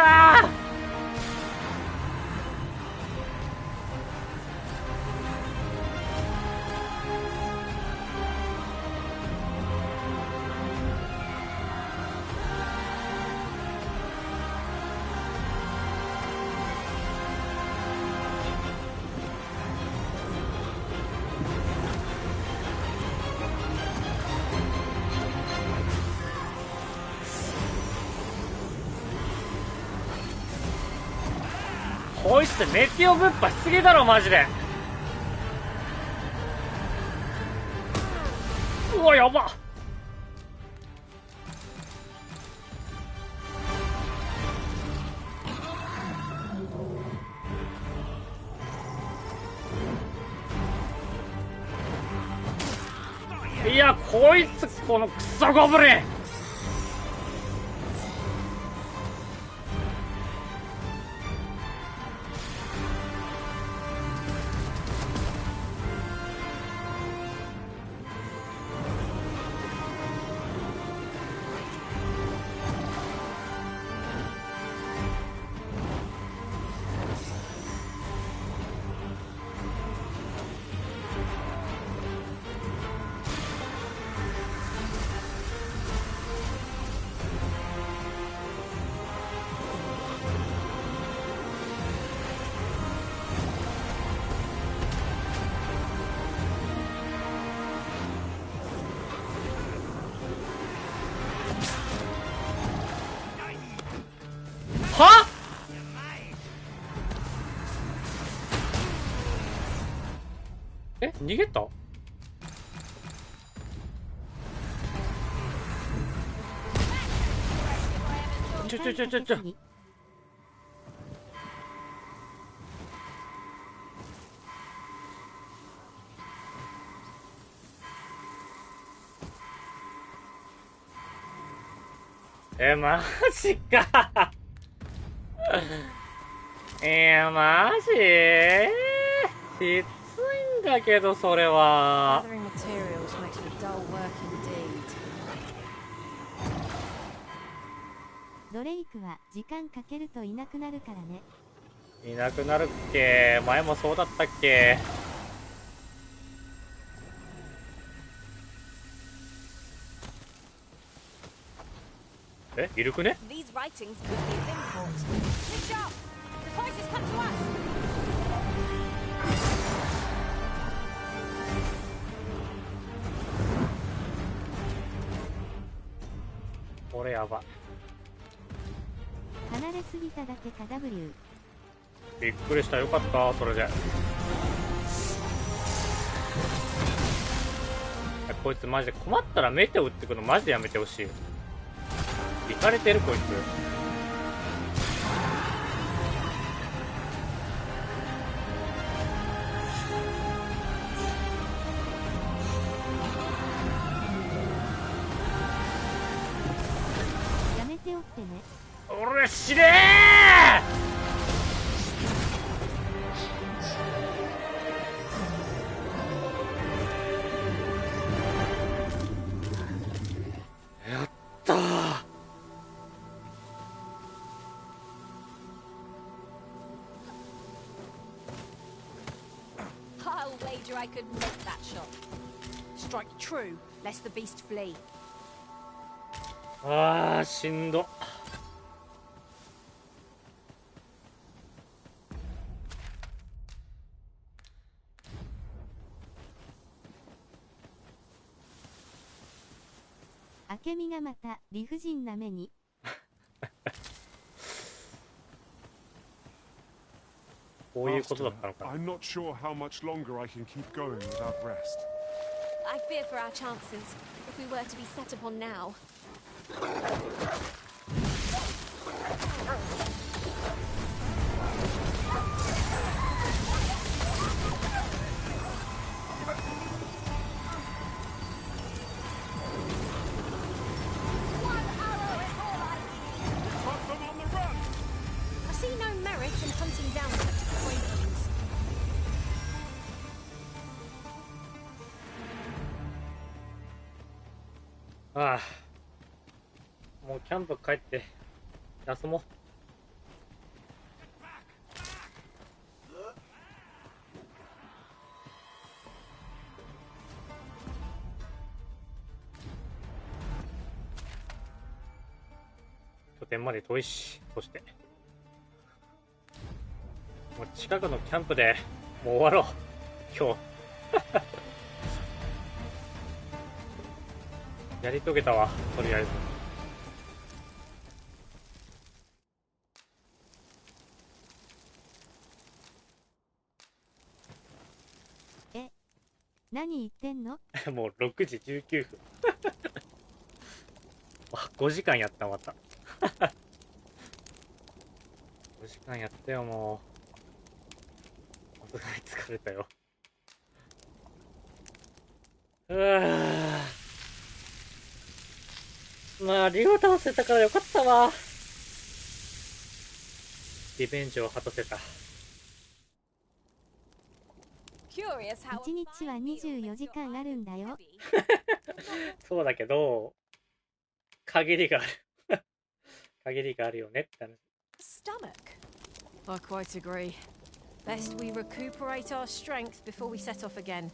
こいつメテオぶっぱしすぎだろマジで。うわやば。いやこいつこのクソゴブリン。は？え、逃げた？ちょ。マジか。マジ？きついんだけどそれは。ドレイクは時間かけるといなくなるからね。いなくなるっけ？前もそうだったっけ？え、いるくね？これやば。離れすぎただけか W。びっくりした。よかったそれで。こいつマジで困ったらメテオ打ってくのマジでやめてほしい。いかれてるこいつ。やめておってね。俺死ねー。やったー。I'll wager I could make that shot. strike true, lest the beast flee. あー、しんど。明美がまた理不尽な目に。こういうことだったのかな。 I'm not sure how much longer I can keep going without rest. I fear for our chances if we were to be set upon now. I see no merit in hunting down such acquaintance. ああ、もうキャンプ帰って休もう。拠点まで遠いし、そしてもう近くのキャンプでもう終わろう今日。やり遂げたわ、とりあえず。え、何言ってんの？もう6時19分。あ、5時間やった、また。5時間やったよ、もう。さすがに疲れたよ。まあ、竜を倒せたからよかったわ。リベンジを果たせた。1日は24時間あるんだよ。そうだけど、限りがある。限りがあるよねって話。Stomach. I quite agree. Best we recuperate our strength before we set off again.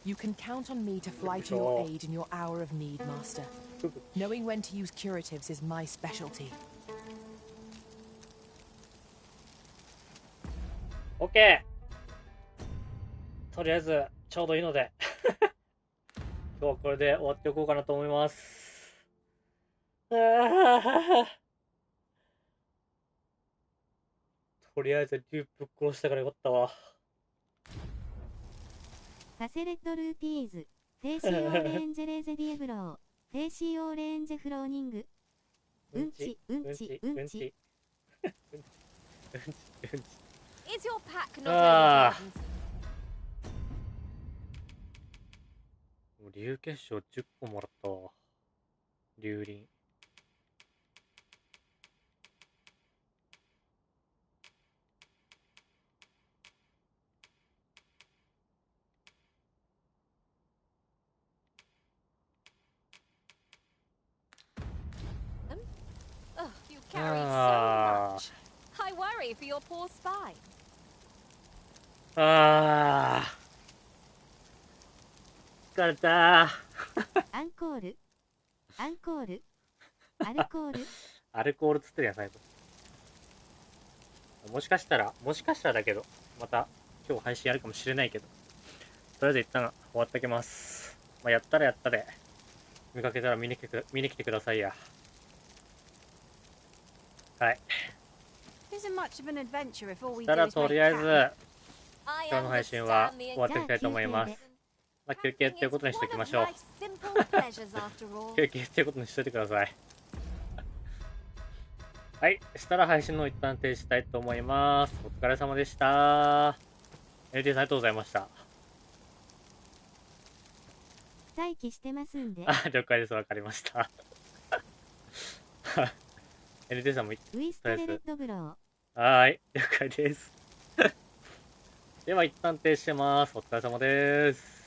You can count on me to fly to your aid in your hour of need, Master. Knowing when to use curatives is my specialty. OK! とりあえず、ちょうどいいので。今日はこれで終わっておこうかなと思います。とりあえず、竜ぶっ殺したからよかったわ。カセレットルーティーズ、フェイシーオーレンジェレーゼディエブロー、フェイシーオーレンジェフローニング。うんち、うんち、うんち。Is your pack not overburdened? もう竜結晶10個もらったわ。竜輪。Oh, you carry so much. I worry for your poor spine. 疲れた。アンコール、アンコール、アルコール。アルコールつってるやん、最後。もしかしたらだけど、また今日配信やるかもしれないけど、とりあえず一旦終わっておきます。まあ、やったらやったで、見かけたら見に来てくださいや。はい。そしたらとりあえず、今日の配信は終わっていきたいと思います。まあ、休憩っていうことにしておきましょう。休憩っていうことにしといてください。はい。したら配信の一旦停止したいと思います。お疲れ様でした。LT さんありがとうございました。待機してますんで。あ、了解です。わかりました。LT さんもウィストレレッドブロー。はーい。了解です。では一旦停止します。お疲れ様です。